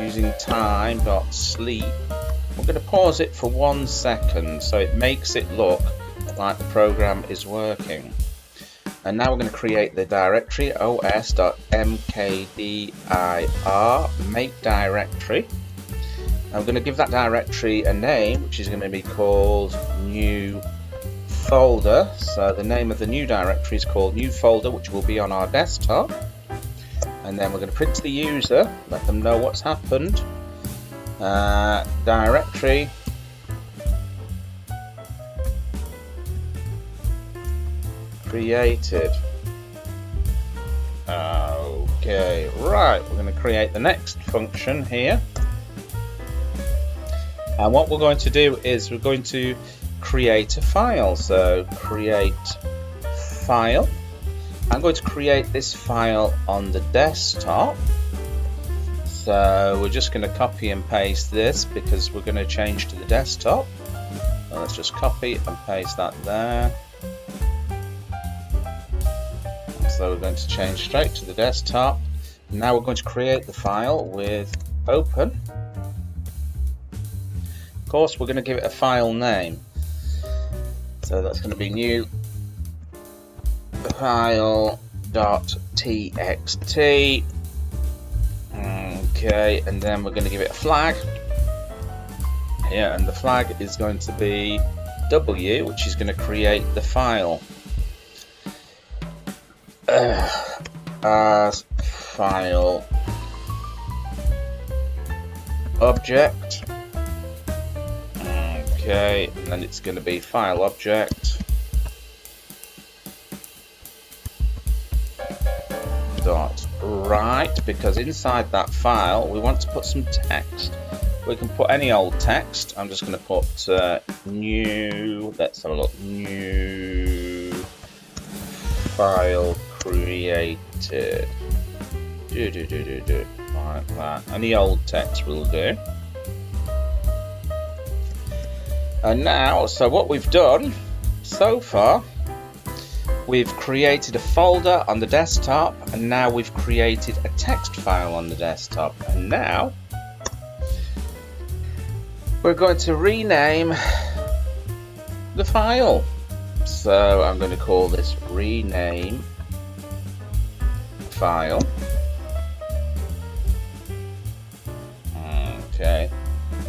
using time.sleep. We're going to pause it for 1 second so it makes it look like the program is working. And now we're going to create the directory os.mkdir make directory. And we're going to give that directory a name, which is going to be called new folder. So the name of the new directory is called new folder, which will be on our desktop. And then we're going to print to the user, let them know what's happened. Directory created. Okay, right, we're going to create the next function here, and what we're going to do is we're going to create a file. So create file. I'm going to create this file on the desktop, so we're just going to copy and paste this because we're going to change to the desktop. So let's just copy and paste that there. So we're going to change straight to the desktop. Now we're going to create the file with open. Of course, we're going to give it a file name. So that's going to be new file.txt. txt. Okay, and then we're going to give it a flag. Here, and the flag is going to be W, which is going to create the file. As file object. Okay, and then it's going to be file object dot write, because inside that file we want to put some text. We can put any old text. I'm just going to put new. Let's have a look. New file created. Like that. Any old text will do. And now, so what we've done so far, we've created a folder on the desktop, and now we've created a text file on the desktop. And now we're going to rename the file. So I'm going to call this rename file. Okay.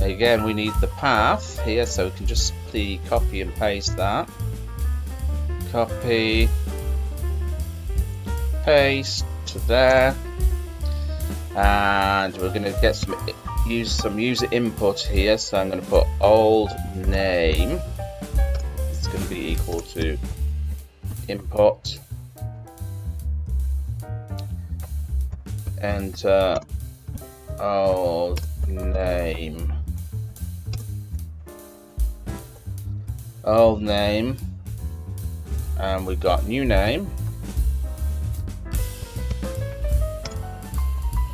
Again, we need the path here, so we can just simply copy and paste that. Copy, paste to there, and we're going to get use some user input here. So I'm going to put old name. It's going to be equal to input. Enter old name. Old name. And we've got new name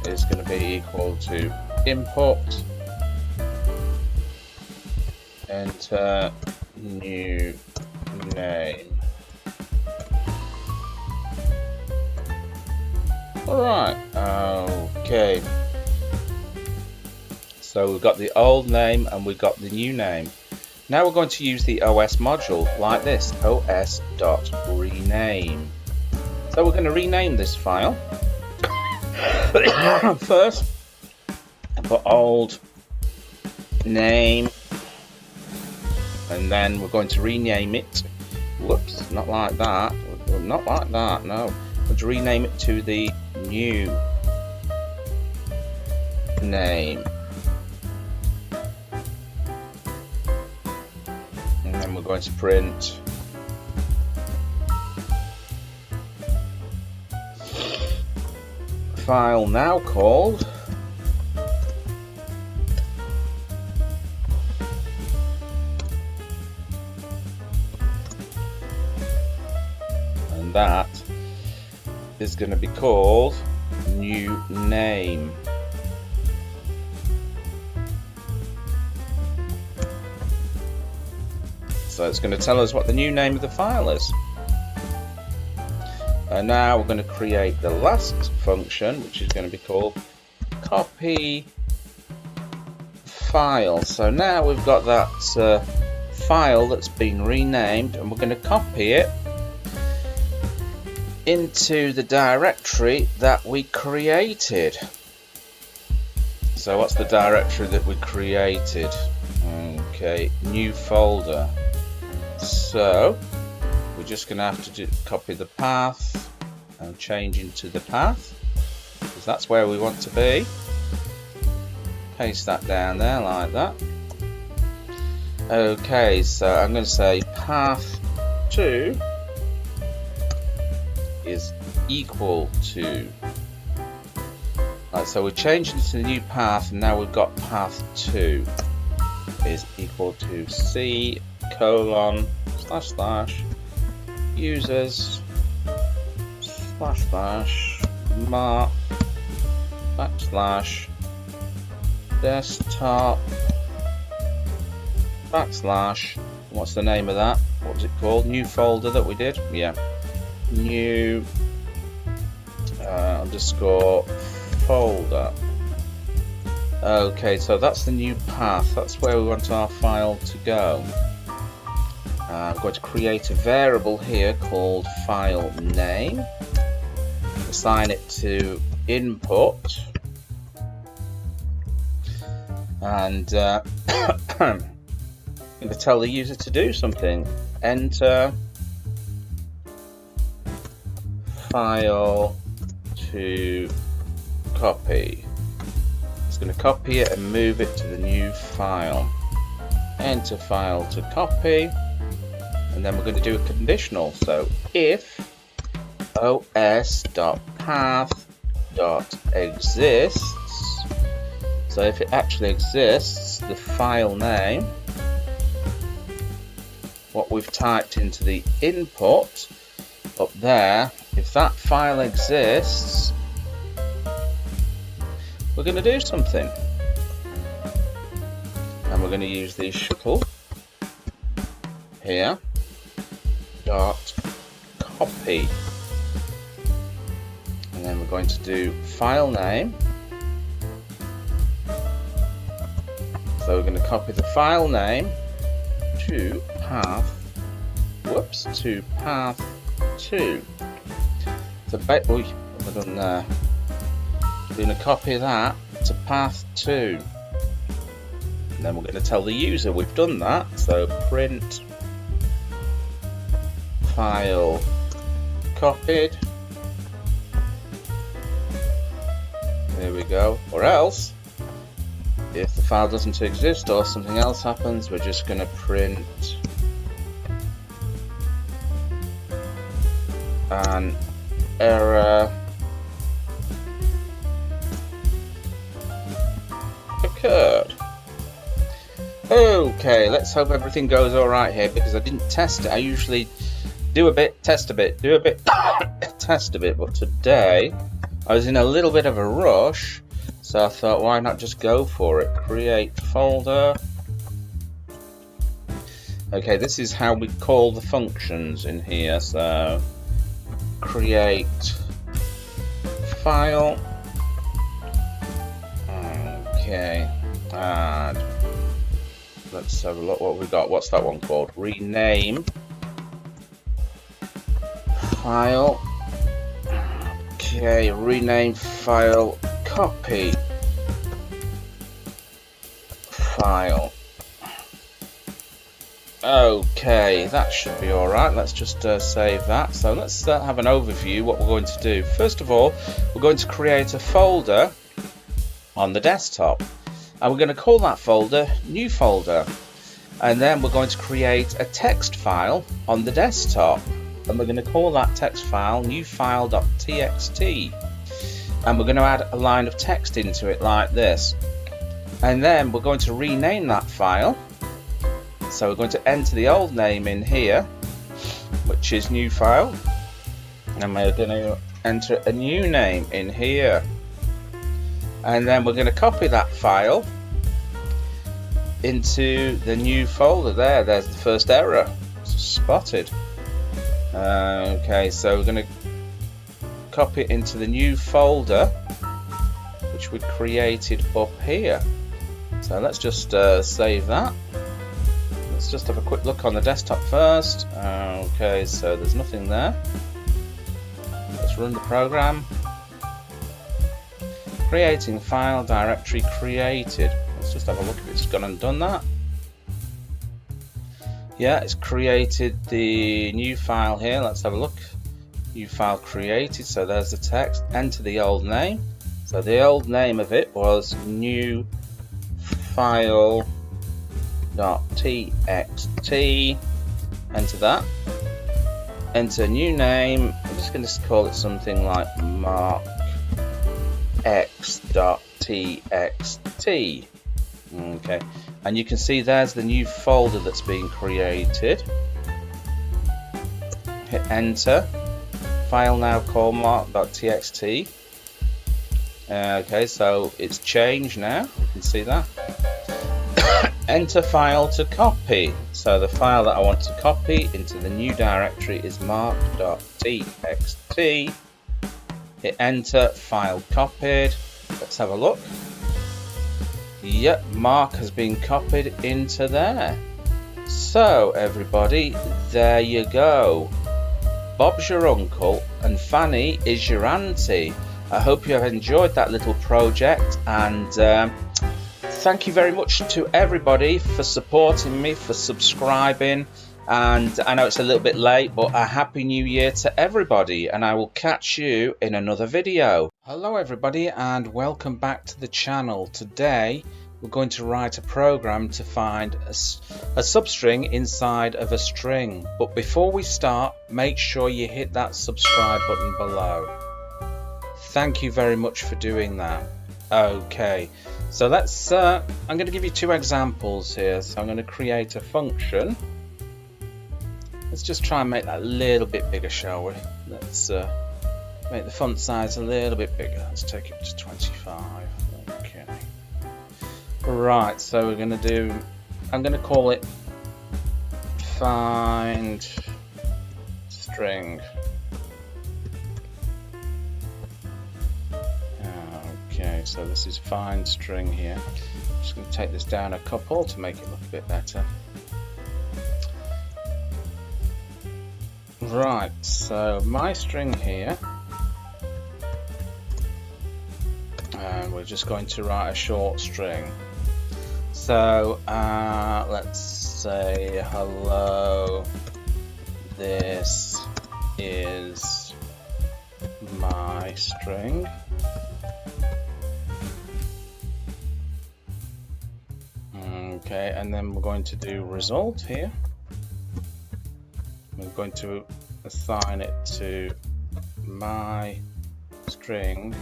is going to be equal to input, enter new name. Alright, okay. So we've got the old name and we've got the new name. Now we're going to use the OS module like this, os.rename. So we're going to rename this file. First, I put old name, and then we're going to rename it. Whoops, not like that. Not like that, no. We're going to rename it to the new name. We're going to print file now called and that is going to be called new name. So it's going to tell us what the new name of the file is. And now we're going to create the last function, which is going to be called copy file. So now we've got that file that's been renamed, and we're going to copy it into the directory that we created. So what's the directory that we created? Okay, new folder. So we're just going to have to copy the path and change into the path, because that's where we want to be. Paste that down there like that. Okay, so I'm going to say path 2 is equal to. Right, so we're changing to the new path, and now we've got path 2 is equal to C:/ users / mark /desktop / what's the name of that? What was it called? New folder that we did? Yeah. New underscore folder. Okay, so that's the new path. That's where we want our file to go. I'm going to create a variable here called file name. assign it to input, and I'm going to tell the user to do something. Enter file to copy. It's going to copy it and move it to the new file. Enter file to copy, and then we're going to do a conditional. So if os.path.exists, so if it actually exists, the file name, what we've typed into the input up there, if that file exists, we're going to do something. And we're going to use the shuttle here, dot copy. And then we're going to do file name. So we're going to copy the file name to path, to path 2. So what have I done there? We're going to copy that to path 2. And then we're going to tell the user we've done that. So print file copied. There we go. Or else, if the file doesn't exist or something else happens, we're just going to print an error occurred. Okay, let's hope everything goes alright here, because I didn't test it. I usually do a bit, test a bit, do a bit, test a bit, but today I was in a little bit of a rush, so I thought, why not just go for it? Create folder. Okay, this is how we call the functions in here. So create file. Okay, and let's have a look what we got. What's that one called? Rename file. Okay, rename file copy file. Okay, that should be alright. Let's just save that. So let's have an overview what we're going to do. First of all, we're going to create a folder on the desktop, and we're going to call that folder new folder, and then we're going to create a text file on the desktop, and we're going to call that text file new file.txt, and we're going to add a line of text into it like this, and then we're going to rename that file. So we're going to enter the old name in here, which is new file, and we're going to enter a new name in here, and then we're going to copy that file into the new folder. There's the first error spotted. Okay, so we're going to copy it into the new folder which we created up here. So let's just save that. Let's just have a quick look on the desktop first. Okay, so there's nothing there. Let's run the program. Creating file directory created. Let's just have a look if it's gone and done that. Yeah, it's created the new file here. Let's have a look. New file created. So there's the text. Enter the old name. So the old name of it was new file.txt. Enter that. Enter new name. I'm just going to call it something like markx.txt. Okay, and you can see there's the new folder that's being created. Hit enter. File now called mark.txt. Okay, so it's changed now. You can see that. Enter file to copy. So the file that I want to copy into the new directory is mark.txt. Hit enter. File copied. Let's have a look. Yep, mark has been copied into there. So everybody, there you go. Bob's your uncle and Fanny is your auntie. I hope you have enjoyed that little project, and thank you very much to everybody for supporting me, for subscribing, and I know it's a little bit late, but a happy new year to everybody, and I will catch you in another video. Hello everybody, and welcome back to the channel. Today we're going to write a program to find a substring inside of a string, but before we start, make sure you hit that subscribe button below. Thank you very much for doing that. Okay, so let's I'm going to give you two examples here. So I'm going to create a function. Let's just try and make that a little bit bigger, shall we? Let's make the font size a little bit bigger. Let's take it to 25. Okay. Right, so we're going to do, I'm going to call it find string. Okay, so this is find string here. I'm just going to take this down a couple to make it look a bit better. Right, so my string here, and we're just going to write a short string. So let's say hello, this is my string. Okay, and then we're going to do result here. We're going to assign it to my string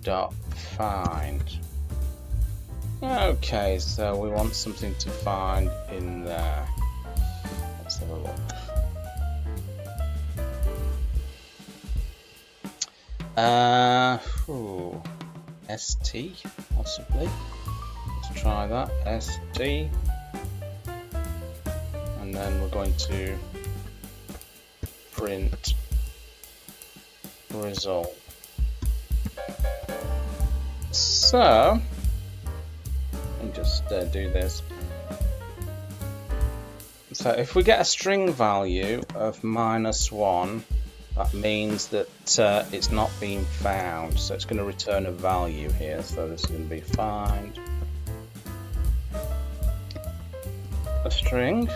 dot find. Okay, so we want something to find in there. Let's have a look. ST possibly. Let's try that. ST. And then we're going to print result. So, let me just do this. So if we get a string value of -1, that means that it's not being found. So it's going to return a value here. So this is going to be find a string.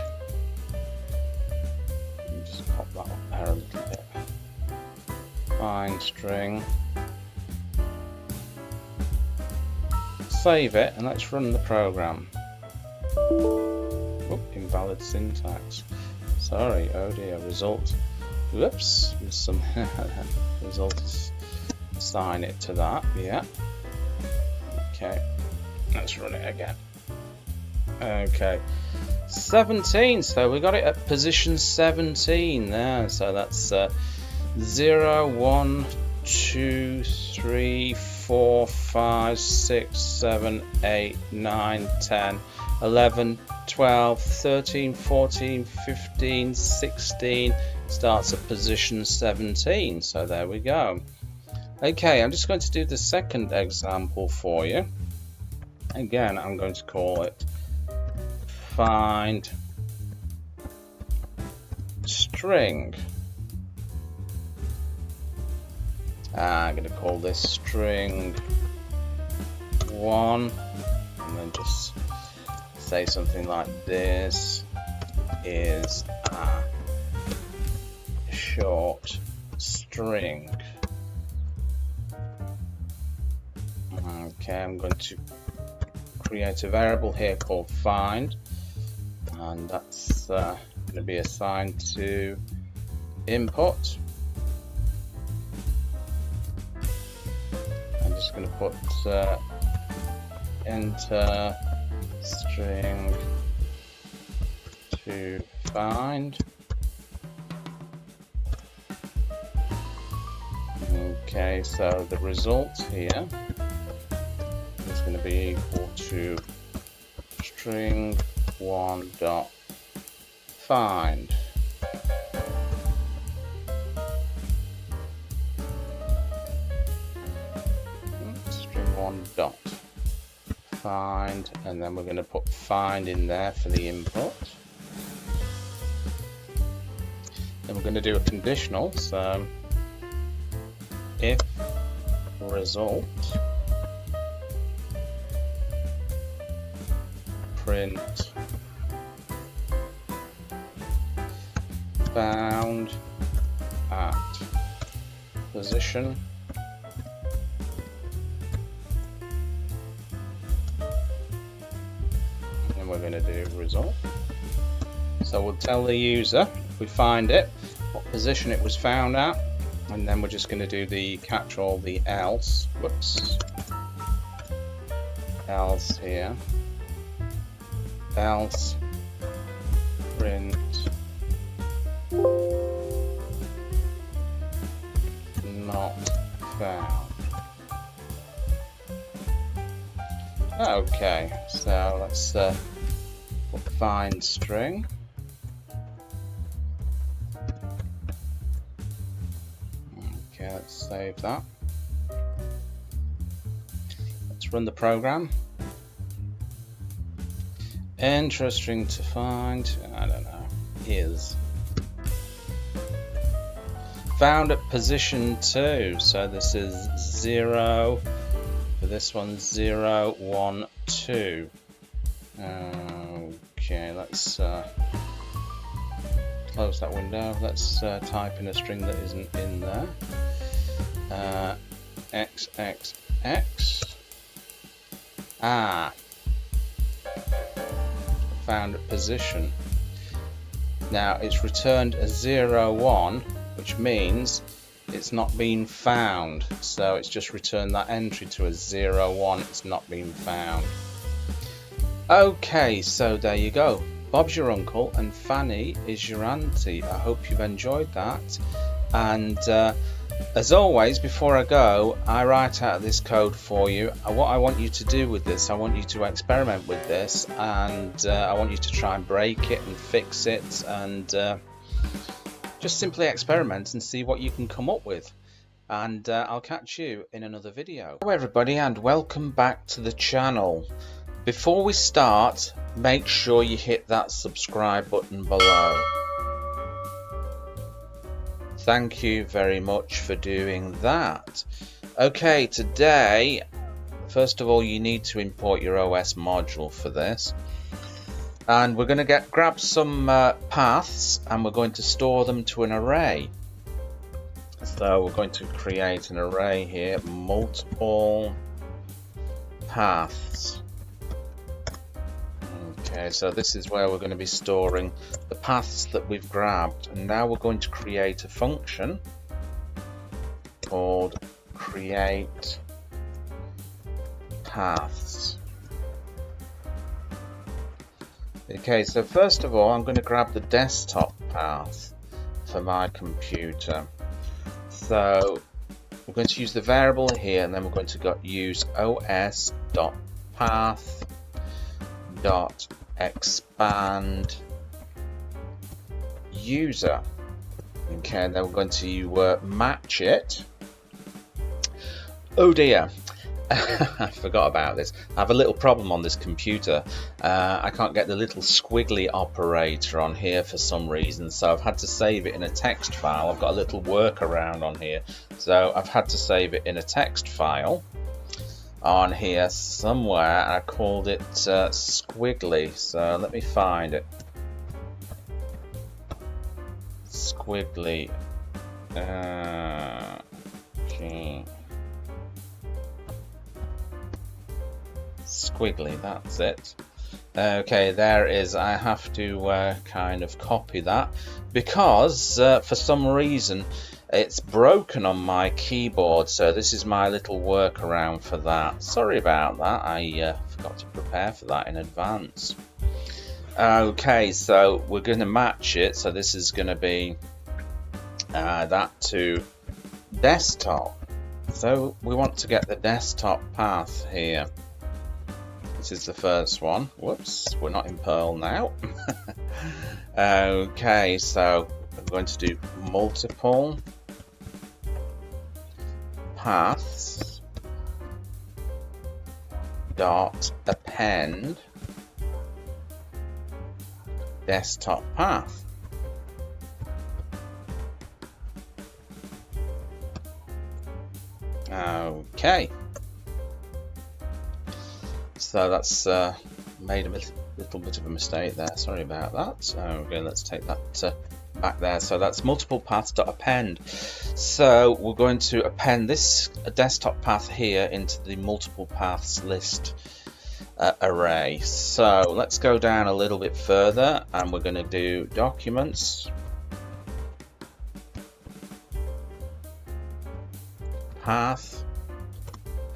Pop that up there a little bit. Find string. Save it and let's run the program. Oop, invalid syntax. Sorry, oh dear, result. Whoops, some result is assign it to that, yeah. Okay, let's run it again. Okay. 17, so we got it at position 17 there, so that's 0, 1, 2, 3, 4, 5, 6, 7, 8, 9, 10, 11, 12, 13, 14, 15, 16, starts at position 17, so there we go. Okay, I'm just going to do the second example for you. Again, I'm going to call it find string. I'm going to call this string 1 and then just say something like this is a short string. Okay, I'm going to create a variable here called find, and that's going to be assigned to input. I'm just going to put enter string to find. Okay, so the result here is going to be equal to string 1 dot find. String 1 dot find, and then we're going to put find in there for the input. Then we're going to do a conditional, so if result print found at position and we're going to do result. So we'll tell the user if we find it what position it was found at, and then we're just going to do the catch-all, the else, else here, else print not found. Okay, so let's put find string. Okay, let's save that. Let's run the program. Enter a string to find, I don't know, is found at position 2, so this is 0, for this one 0, 1, 2. Okay, let's close that window. Let's type in a string that isn't in there. X, X, X. Found at position. Now it's returned a 0, 1, which means it's not been found. So it's just returned that entry to a 0, 1. It's not been found. Okay, so there you go. Bob's your uncle and Fanny is your auntie. I hope you've enjoyed that. And as always, before I go, I write out this code for you. What I want you to do with this, I want you to experiment with this, and I want you to try and break it and fix it, and just simply experiment and see what you can come up with. And I'll catch you in another video. Hello everybody, and welcome back to the channel. Before we start, make sure you hit that subscribe button below. Thank you very much for doing that. Okay, today, first of all, you need to import your OS module for this. And we're going to grab some paths, and we're going to store them to an array. So we're going to create an array here, multiple paths. Okay, so this is where we're going to be storing the paths that we've grabbed, and now we're going to create a function called create paths. Okay, so first of all I'm going to grab the desktop path for my computer. So we're going to use the variable here, and then we're going to use os.path.expand user. Okay, and then we're going to match it. Oh dear, I forgot about this. I have a little problem on this computer. I can't get the little squiggly operator on here for some reason, so I've had to save it in a text file. I've got a little workaround on here, so I've had to save it in a text file on here somewhere. I called it squiggly, so let me find it. Squiggly. Squiggly, that's it. Okay, there is. I have to kind of copy that because for some reason it's broken on my keyboard, so this is my little workaround for that. Sorry about that, I forgot to prepare for that in advance. Okay, so we're going to match it, so this is going to be that to desktop. So we want to get the desktop path here. This is the first one. Whoops, we're not in Perl now. Okay, so we're going to do multiple paths dot append desktop path. Okay. So that's made a little bit of a mistake there. Sorry about that. So okay, let's take that back there. So that's multiple paths.append. So we're going to append this desktop path here into the multiple paths list array. So let's go down a little bit further, and we're going to do documents, path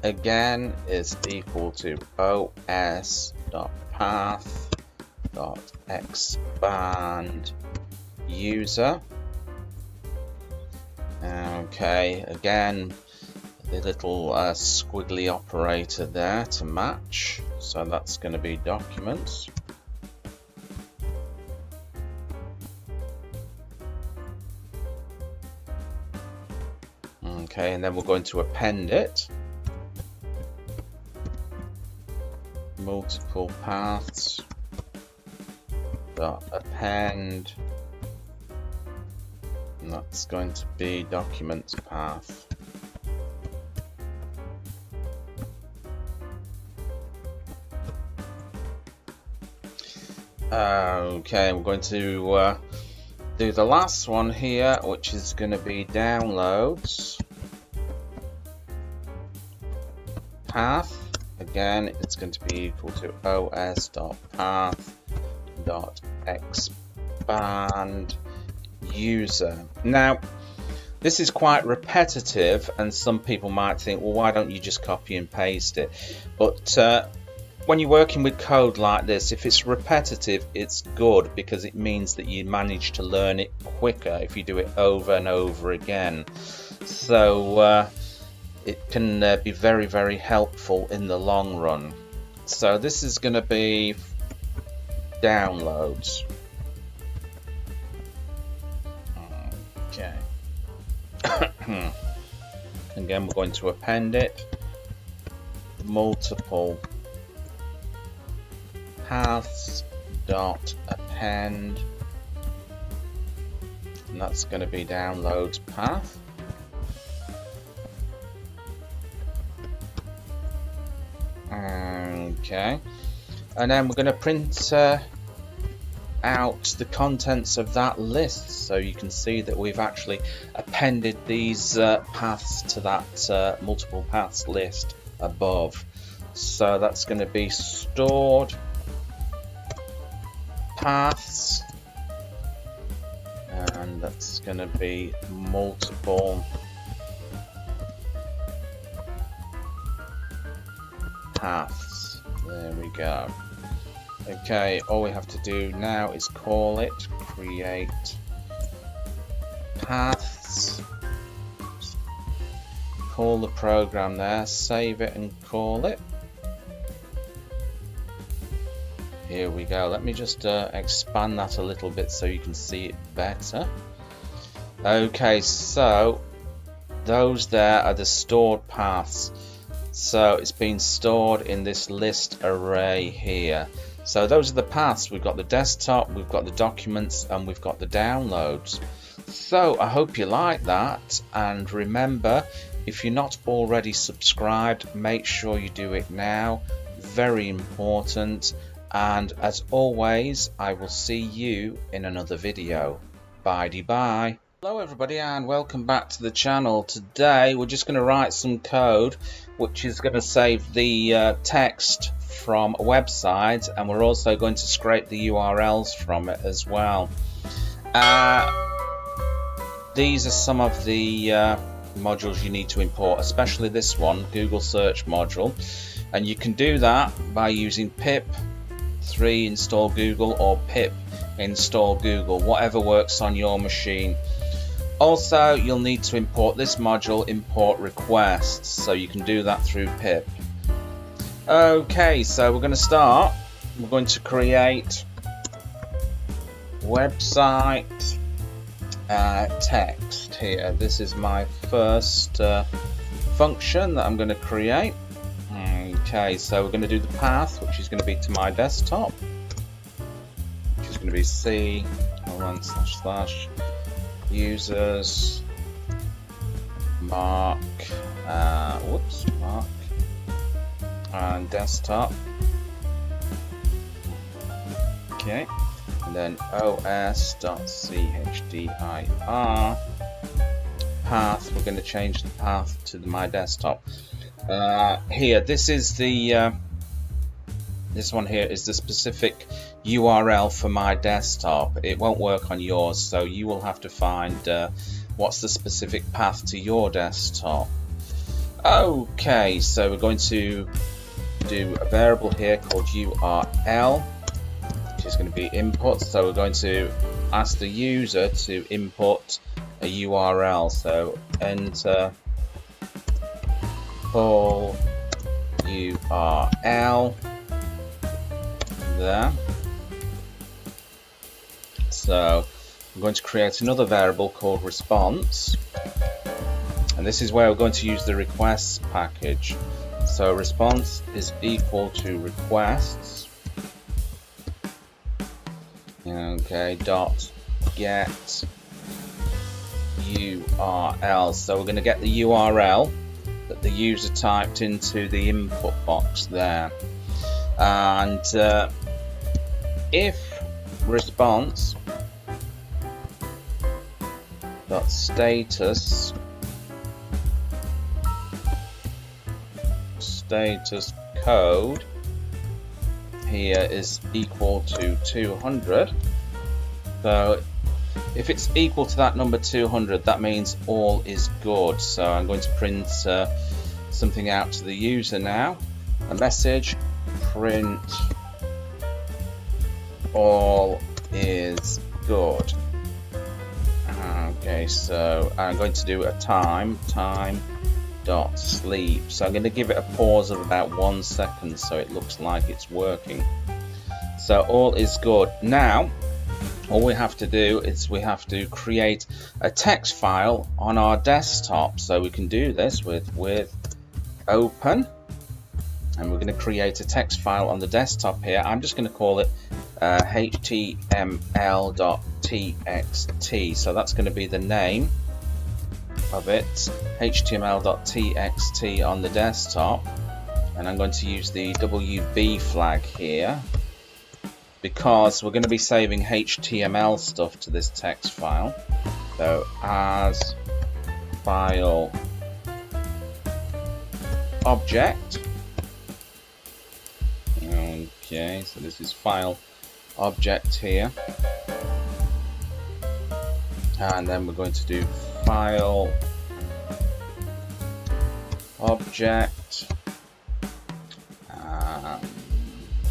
again is equal to os.path.expand user. Okay, again the little squiggly operator there to match, so that's going to be documents. Okay, and then we're going to append it. Multiple paths dot append, and that's going to be documents path. Okay, we're going to do the last one here, which is going to be downloads path. Again, it's going to be equal to os.path.expand user. Now, this is quite repetitive, and some people might think, well, why don't you just copy and paste it? But when you're working with code like this, if it's repetitive, it's good, because it means that you manage to learn it quicker if you do it over and over again. So it can be very, very helpful in the long run. So this is going to be downloads. Okay. Again, we're going to append it. Multiple paths dot append, and that's going to be downloads path. Okay, and then we're going to print out the contents of that list, so you can see that we've actually appended these paths to that multiple paths list above. So that's going to be stored paths, and that's going to be multiple paths. There we go. Okay, all we have to do now is call it create paths. Call the program there, save it and call it. Here we go. Let me just expand that a little bit so you can see it better. Okay, so those there are the stored paths. So it's been stored in this list array here. So those are the paths. We've got the desktop, we've got the documents, and we've got the downloads. So I hope you like that, and remember, if you're not already subscribed, make sure you do it now. Very important. And as always, I will see you in another video. Bye-bye. Hello everybody, and welcome back to the channel. Today we're just going to write some code which is going to save the text from a website, and we're also going to scrape the URLs from it as well. These are some of the modules you need to import, especially this one, Google Search module, and you can do that by using pip 3 install Google or pip install Google, whatever works on your machine. Also, you'll need to import this module, import requests, so you can do that through pip. Okay, so we're going to start. We're going to create website text here. This is my first function that I'm going to create. Okay, so we're going to do the path, which is going to be to my desktop, which is going to be c:// users mark, mark, and desktop. Okay, and then os.chdr path. We're going to change the path to my desktop. Here, this is the this one here is the specific URL for my desktop. It won't work on yours, so you will have to find what's the specific path to your desktop. Okay, so we're going to do a variable here called URL, which is going to be input. So we're going to ask the user to input a URL. So enter full URL there. So I'm going to create another variable called response, and this is where we're going to use the requests package. So response is equal to requests, okay, dot get URL. So we're going to get the URL that the user typed into the input box there, and if response dot status code here is equal to 200. So if it's equal to that number 200, that means all is good. So I'm going to print something out to the user now. A message, print all is good. Okay, so I'm going to do a time dot sleep. So I'm going to give it a pause of about 1 second so it looks like it's working. So all is good. Now all we have to do is we have to create a text file on our desktop. So we can do this with open, and we're going to create a text file on the desktop here. I'm just going to call it html.txt. so that's going to be the name of it, html.txt on the desktop, and I'm going to use the WB flag here because we're going to be saving HTML stuff to this text file. So as file object, okay, so this is file object here, and then we're going to do file object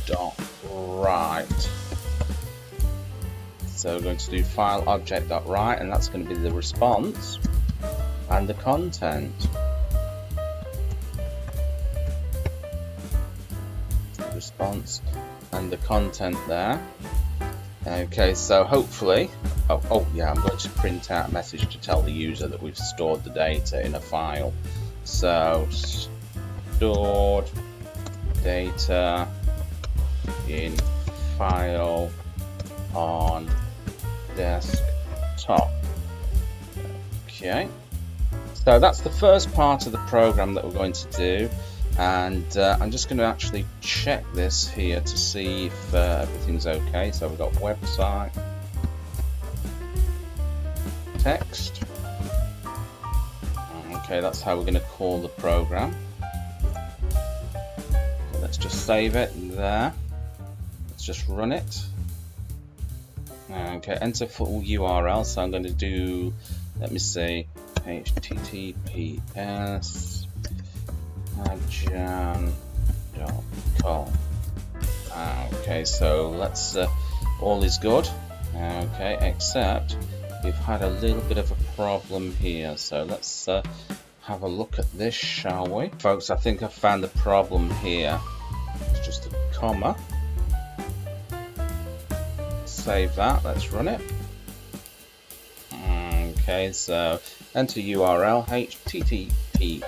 dot write. So we're going to do file object dot write, and that's going to be the response and the content. Response and the content there. Okay, so hopefully, oh yeah, I'm going to print out a message to tell the user that we've stored the data in a file. So stored data in file on desktop. Okay, so that's the first part of the program that we're going to do. And I'm just going to actually check this here to see if everything's okay. So we've got website text. Okay, that's how we're going to call the program. So let's just save it there. Let's just run it. Okay, enter full URL. So I'm going to do, let me see, https jan.com. Okay, so let's all is good. Okay, except we've had a little bit of a problem here, so let's have a look at this, shall we? Folks, I think I found the problem here. It's just a comma. Save that, let's run it. Okay, so enter URL https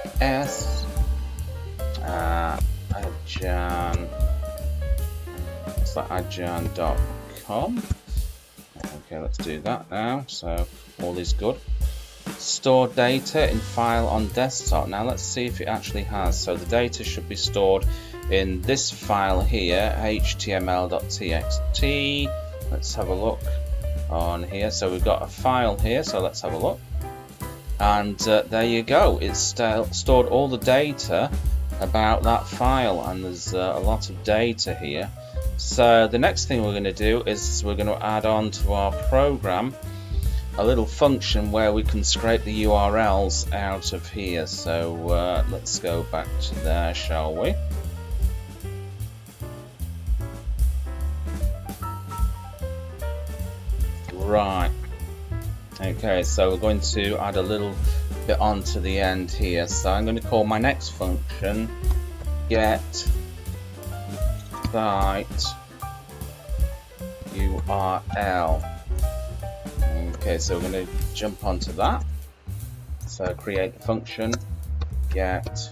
ajan.com. Okay, let's do that now. So all is good. store data in file on desktop. Now let's see if it actually has. So the data should be stored in this file here, html.txt. Let's have a look on here. So we've got a file here, so let's have a look. And there you go, it's stored all the data about that file, and there's a lot of data here. So the next thing we're going to do is we're going to add on to our program a little function where we can scrape the URLs out of here. So let's go back to there, shall we? Right. Okay, so we're going to add a little bit onto the end here. So I'm going to call my next function get site URL. Okay, so we're going to jump onto that. So create the function get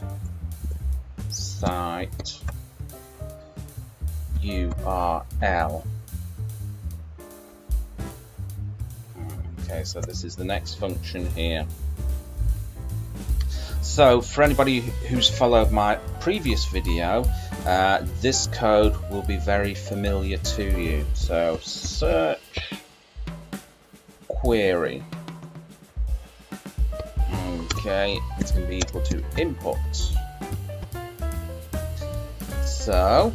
site URL. Okay, so this is the next function here. So for anybody who's followed my previous video, this code will be very familiar to you. So search query. Okay, it's going to be equal to input. So,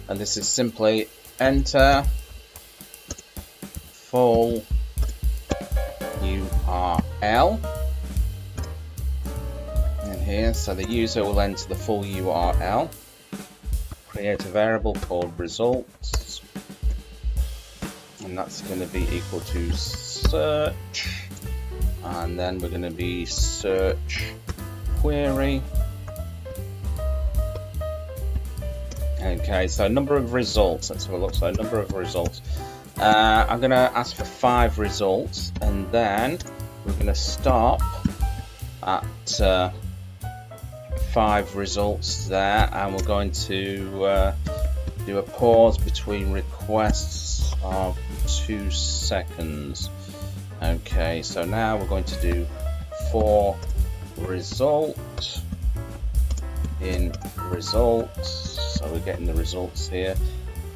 and this is simply enter full URL in here. So the user will enter the full URL, create a variable called results, and that's going to be equal to search, and then we're going to be search query. Okay, so number of results, let's have a look. So number of results, I'm going to ask for 5 results, and then we're going to stop at 5 results there, and we're going to do a pause between requests of 2 seconds. Okay, so now we're going to do for result in results. So we're getting the results here.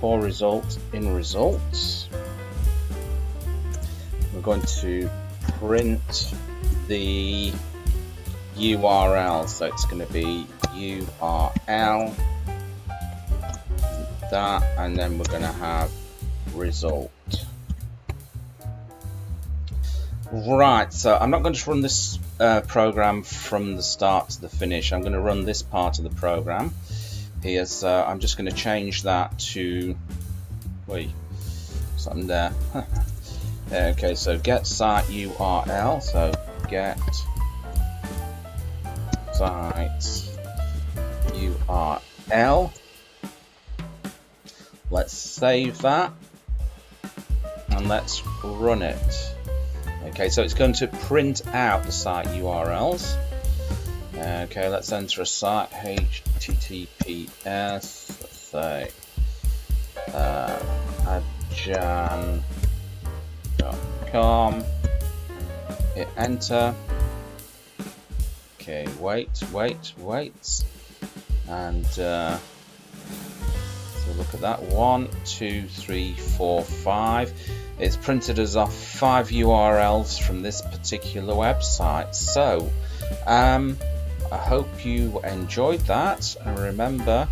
For result in results, we're going to print the URL. So it's going to be URL that, and then we're going to have result. Right, so I'm not going to run this program from the start to the finish. I'm going to run this part of the program here, so I'm just going to change that to something there. Okay, so get site URL, so get site URL. Let's save that and let's run it. Okay, so it's going to print out the site URLs. Okay, let's enter a site, https, let's say adjan.com, hit enter. Okay, wait, and so look at that, 1, 2, 3, 4, 5. It's printed us off 5 URLs from this particular website. So I hope you enjoyed that, and remember,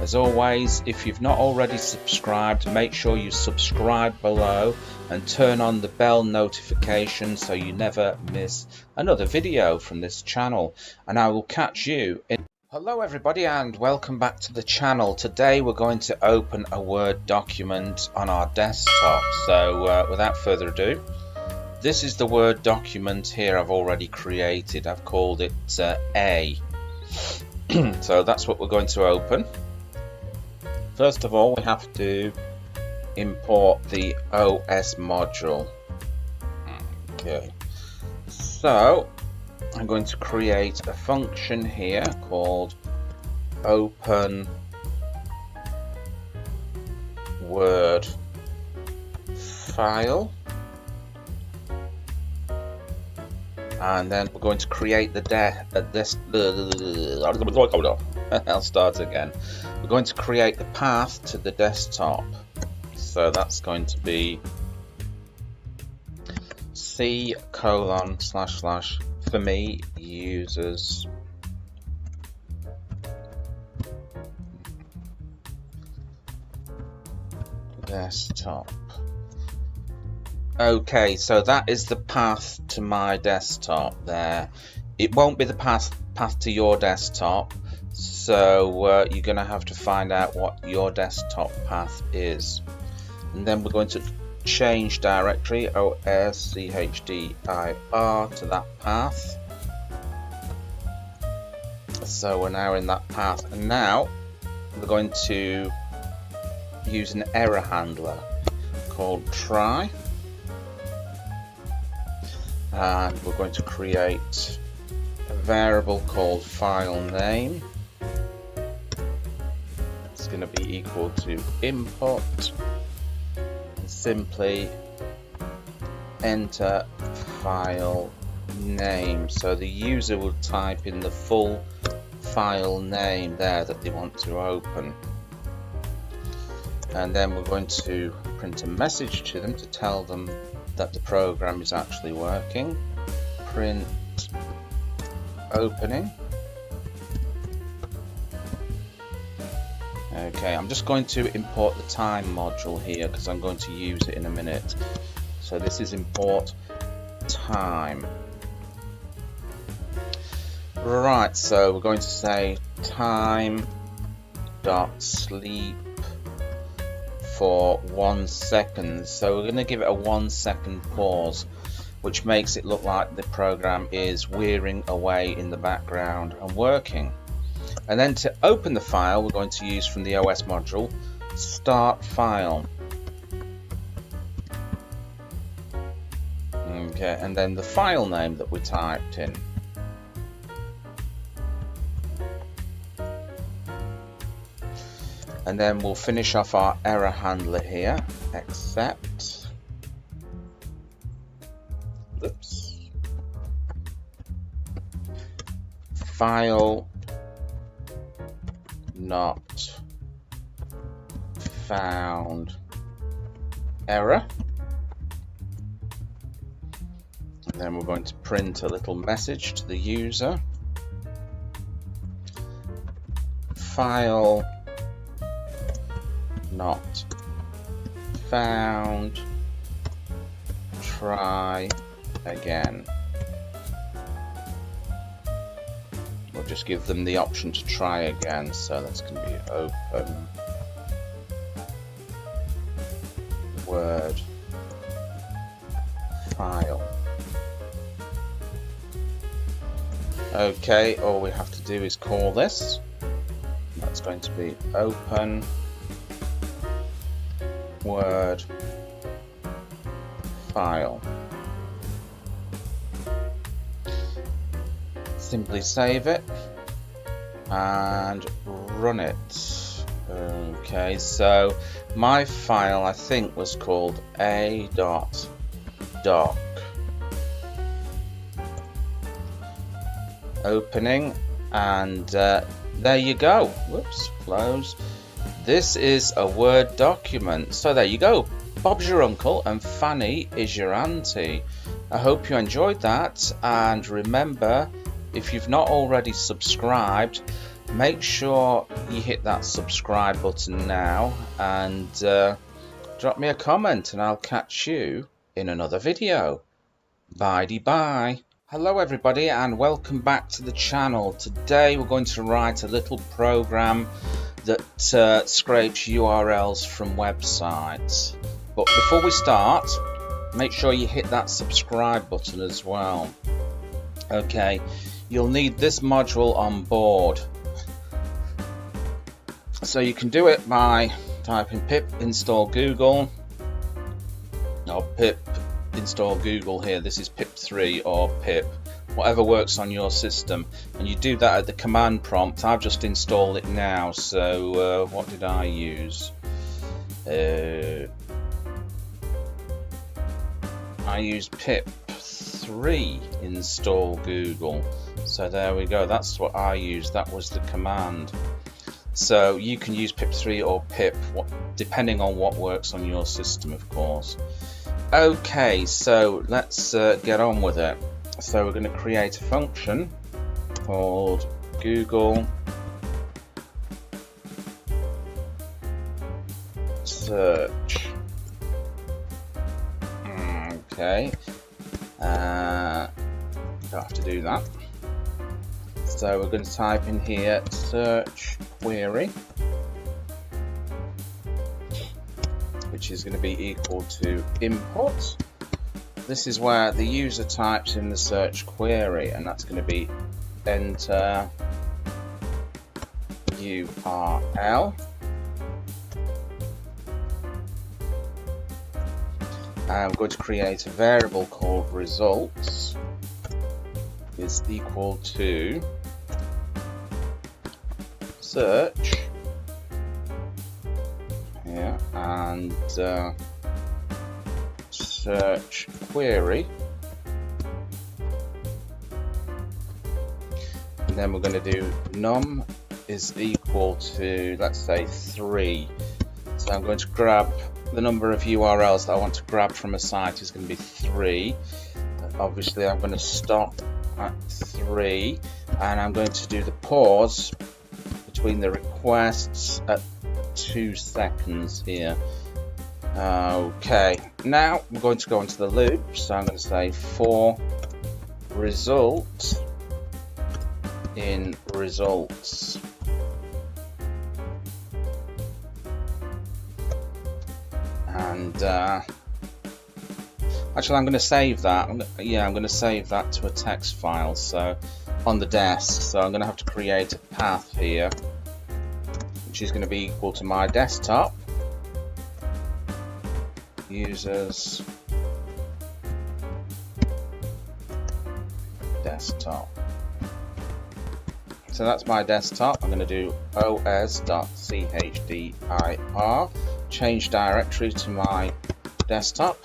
as always, if you've not already subscribed, make sure you subscribe below and turn on the bell notification so you never miss another video from this channel, and I will catch you in. Hello everybody and welcome back to the channel. Today we're going to open a Word document on our desktop. So without further ado, this is the Word document here I've already created. I've called it A. So that's what we're going to open. First of all, we have to import the OS module. Okay, so I'm going to create a function here called open Word file. and then we're going to create the I'll start again. We're going to create the path to the desktop. So that's going to be C:// for me users desktop. Okay, so that is the path to my desktop there. It won't be the path to your desktop, so you're going to have to find out what your desktop path is. And then we're going to change directory os.abort to that path. So we're now in that path, and now we're going to use an error handler called try, and we're going to create a variable called file name. It's going to be equal to input, and simply enter file name. So the user will type in the full file name there that they want to open, and then we're going to print a message to them to tell them that the program is actually working. Print opening. Okay, I'm just going to import the time module here because I'm going to use it in a minute. So this is import time. Right, so we're going to say time.sleep for 1 second. So we're going to give it a 1 second pause, which makes it look like the program is whirring away in the background and working. And then to open the file, we're going to use from the OS module start file. Okay, and then the file name that we typed in. And then we'll finish off our error handler here, except, oops, file not found error. And then we're going to print a little message to the user. File not found, try again. We'll just give them the option to try again, so that's going to be open Word file. Okay, all we have to do is call this. That's going to be open Word file. Simply save it and run it. Okay, so my file I think was called a.doc. Opening, and there you go. Whoops, close. This is a Word document. So there you go. Bob's your uncle and Fanny is your auntie. I hope you enjoyed that, and remember, if you've not already subscribed, make sure you hit that subscribe button now, and drop me a comment, and I'll catch you in another video. Bye-bye. Hello everybody, and welcome back to the channel. Today we're going to write a little program that scrapes URLs from websites. But before we start, make sure you hit that subscribe button as well. Okay, you'll need this module on board. So you can do it by typing pip install Google, or pip install Google here. This is pip3 or pip, whatever works on your system, and you do that at the command prompt. I've just installed it now, so what did I use? I used pip3 pip3 install Google. So there we go, that's what I used, that was the command. So you can use pip3 or pip, depending on what works on your system, of course. Okay, so let's get on with it. So we're going to create a function called Google search. Okay, don't have to do that. So we're going to type in here search query, which is going to be equal to input. This is where the user types in the search query, and that's going to be enter URL. I'm going to create a variable called results is equal to search, yeah, and search query, and then we're going to do num is equal to, let's say, 3. So I'm going to grab the number of URLs that I want to grab from a site is going to be 3. Obviously I'm going to stop at 3, and I'm going to do the pause between the requests at 2 seconds here. Okay, now we're going to go into the loop, so I'm going to say for result in results. And actually I'm going to save that. I'm going to save that to a text file, so on the desk. So I'm going to have to create a path here, which is going to be equal to my desktop, users desktop. So that's my desktop. I'm going to do os.chddir, change directory to my desktop.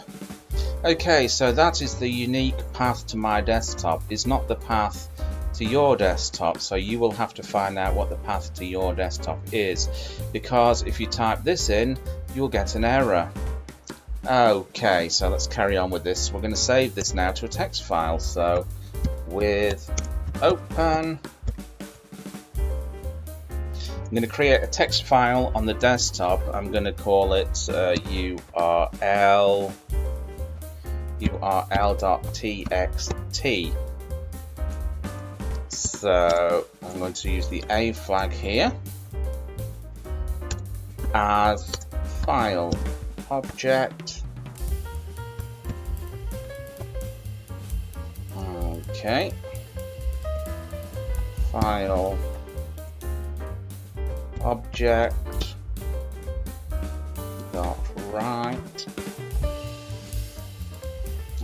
Okay, so that is the unique path to my desktop. It's not the path to your desktop, so you will have to find out what the path to your desktop is, because if you type this in, you'll get an error. Okay, so let's carry on with this. We're going to save this now to a text file. So with open, I'm going to create a text file on the desktop. I'm going to call it url.txt. So I'm going to use the A flag here as file object. Okay, file object dot write,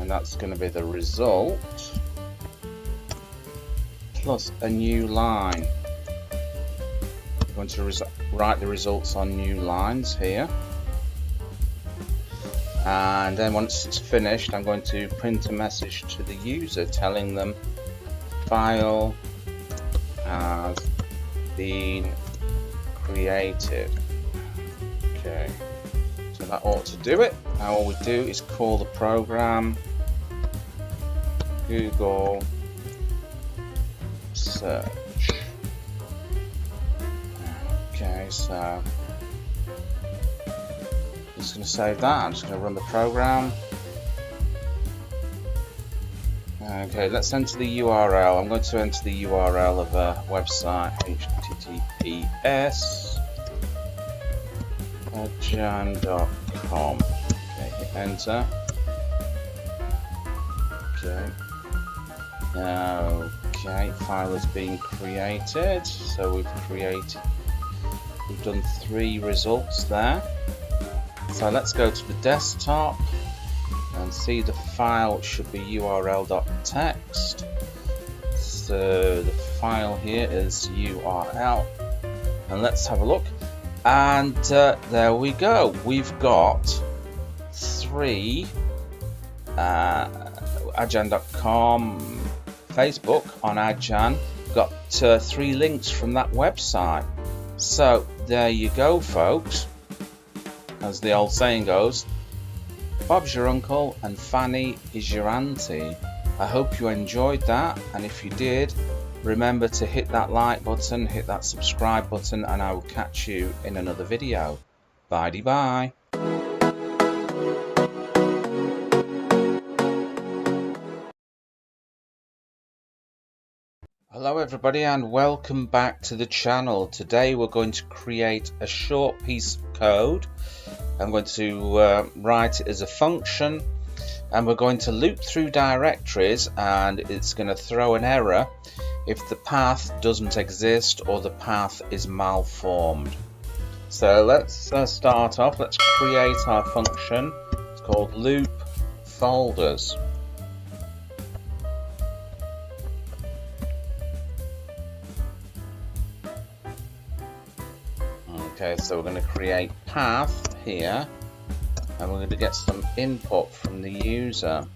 and that's going to be the result plus a new line. I'm going to write the results on new lines here, and then once it's finished I'm going to print a message to the user telling them file has been created. Okay, so that ought to do it. Now all we do is call the program Google search. Okay, so I'm just going to save that. I'm just going to run the program. Okay, let's enter the URL. I'm going to enter the URL of a website, https://jan.com. Okay, hit enter. Okay, file has been created. So we've done 3 results there. So let's go to the desktop and see the file should be url.txt. So the file here is URL, and let's have a look. And there we go. We've got 3. adjan.com, Facebook on Adjan. Got 3 links from that website. So there you go, folks. As the old saying goes, Bob's your uncle and Fanny is your auntie. I hope you enjoyed that, and if you did, remember to hit that like button, hit that subscribe button, and I will catch you in another video. Bye-bye. Hello everybody and welcome back to the channel. Today we're going to create a short piece of code. I'm going to write it as a function, and we're going to loop through directories, and it's going to throw an error if the path doesn't exist or the path is malformed. So let's start off. Let's create our function. It's called loop folders. Okay, so we're going to create path here, and we're going to get some input from the user.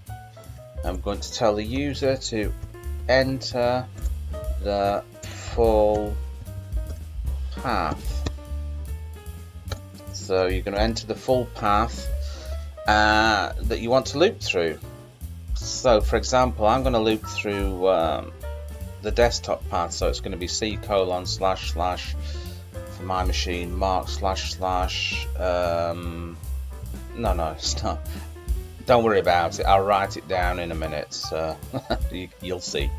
I'm going to tell the user to enter the full path. So you're going to enter the full path that you want to loop through. So for example, I'm going to loop through the desktop path, so it's going to be c:// for my machine, mark // no, it's not. Don't worry about it, I'll write it down in a minute, so you'll see.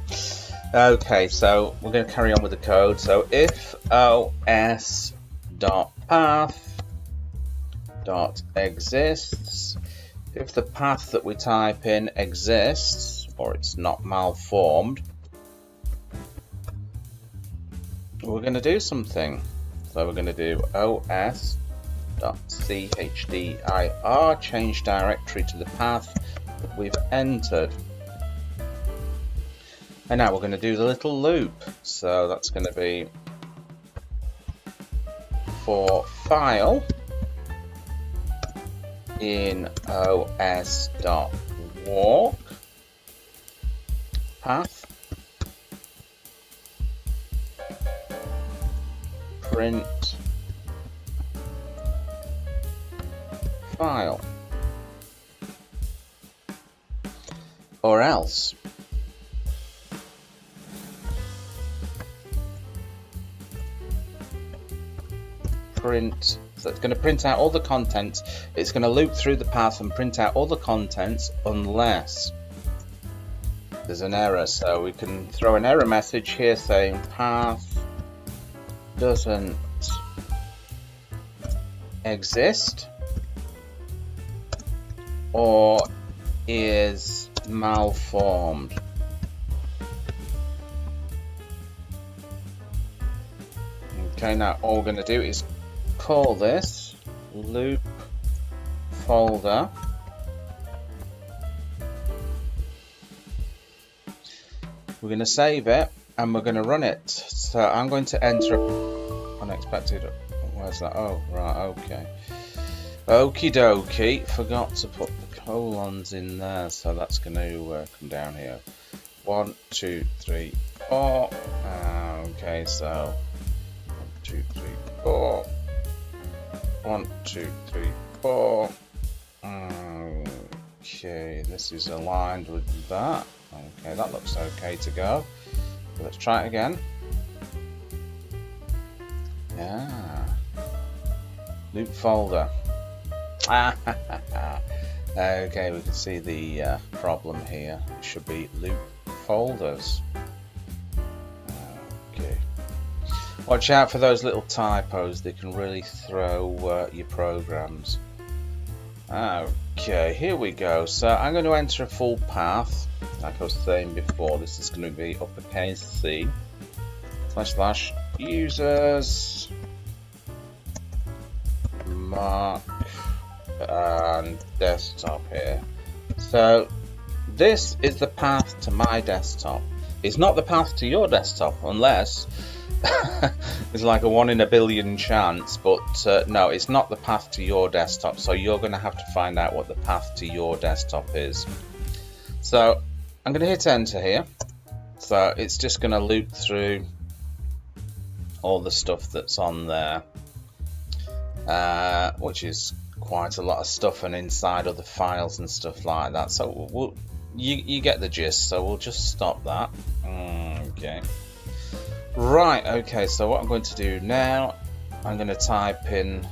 Okay, so we're going to carry on with the code. So if os.path.exists, if the path that we type in exists, or it's not malformed, we're going to do something. So we're going to do os.chdr, change directory to the path that we've entered. And now we're going to do the little loop. So that's going to be for file in os.walk path print file, or else print. So it's going to print out all the contents. It's going to loop through the path and print out all the contents unless there's an error. So we can throw an error message here saying path doesn't exist or is malformed. Okay, now all we're going to do is call this loop folder. We're going to save it and we're going to run it. So I'm going to enter unexpected. Where's that? Oh, right, okay. Okie dokie. Forgot to put the colons in there, so that's going to come down here. 1, 2, 3, 4. Okay, so 1, 2, 3, 4. 1, 2, 3, 4. Okay, this is aligned with that. Okay, that looks okay to go. So let's try it again. Yeah. Loop folder. Okay, we can see the problem here. It should be loop folders. Okay. Watch out for those little typos. They can really throw your programs. Okay, here we go. So I'm going to enter a full path. Like I was saying before, this is going to be uppercase C / users mark and desktop here. So this is the path to my desktop. It's not the path to your desktop unless it's like a 1 in a billion chance, but no, it's not the path to your desktop, so you're going to have to find out what the path to your desktop is. So I'm going to hit enter here. So it's just going to loop through all the stuff that's on there, which is quite a lot of stuff, and inside other files and stuff like that. So you get the gist. So we'll just stop that. Okay. Right. Okay. So what I'm going to do now, I'm going to type in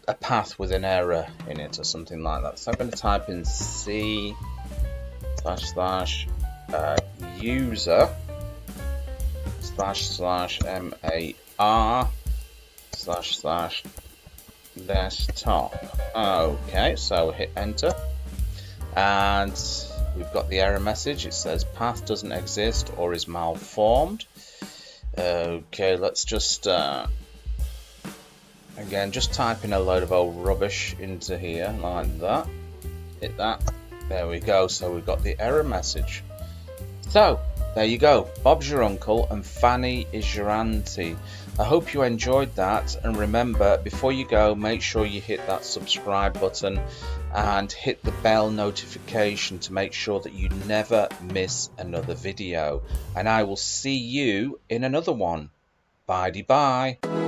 a path with an error in it or something like that. So I'm going to type in C / user /MAR / desktop. Okay, so hit enter, and we've got the error message. It says path doesn't exist or is malformed. Okay, let's just again just type in a load of old rubbish into here like that. Hit that. There we go. So we've got the error message. So there you go. Bob's your uncle and Fanny is your auntie. I hope you enjoyed that, and remember, before you go, make sure you hit that subscribe button and hit the bell notification to make sure that you never miss another video, and I will see you in another one. Bye-bye.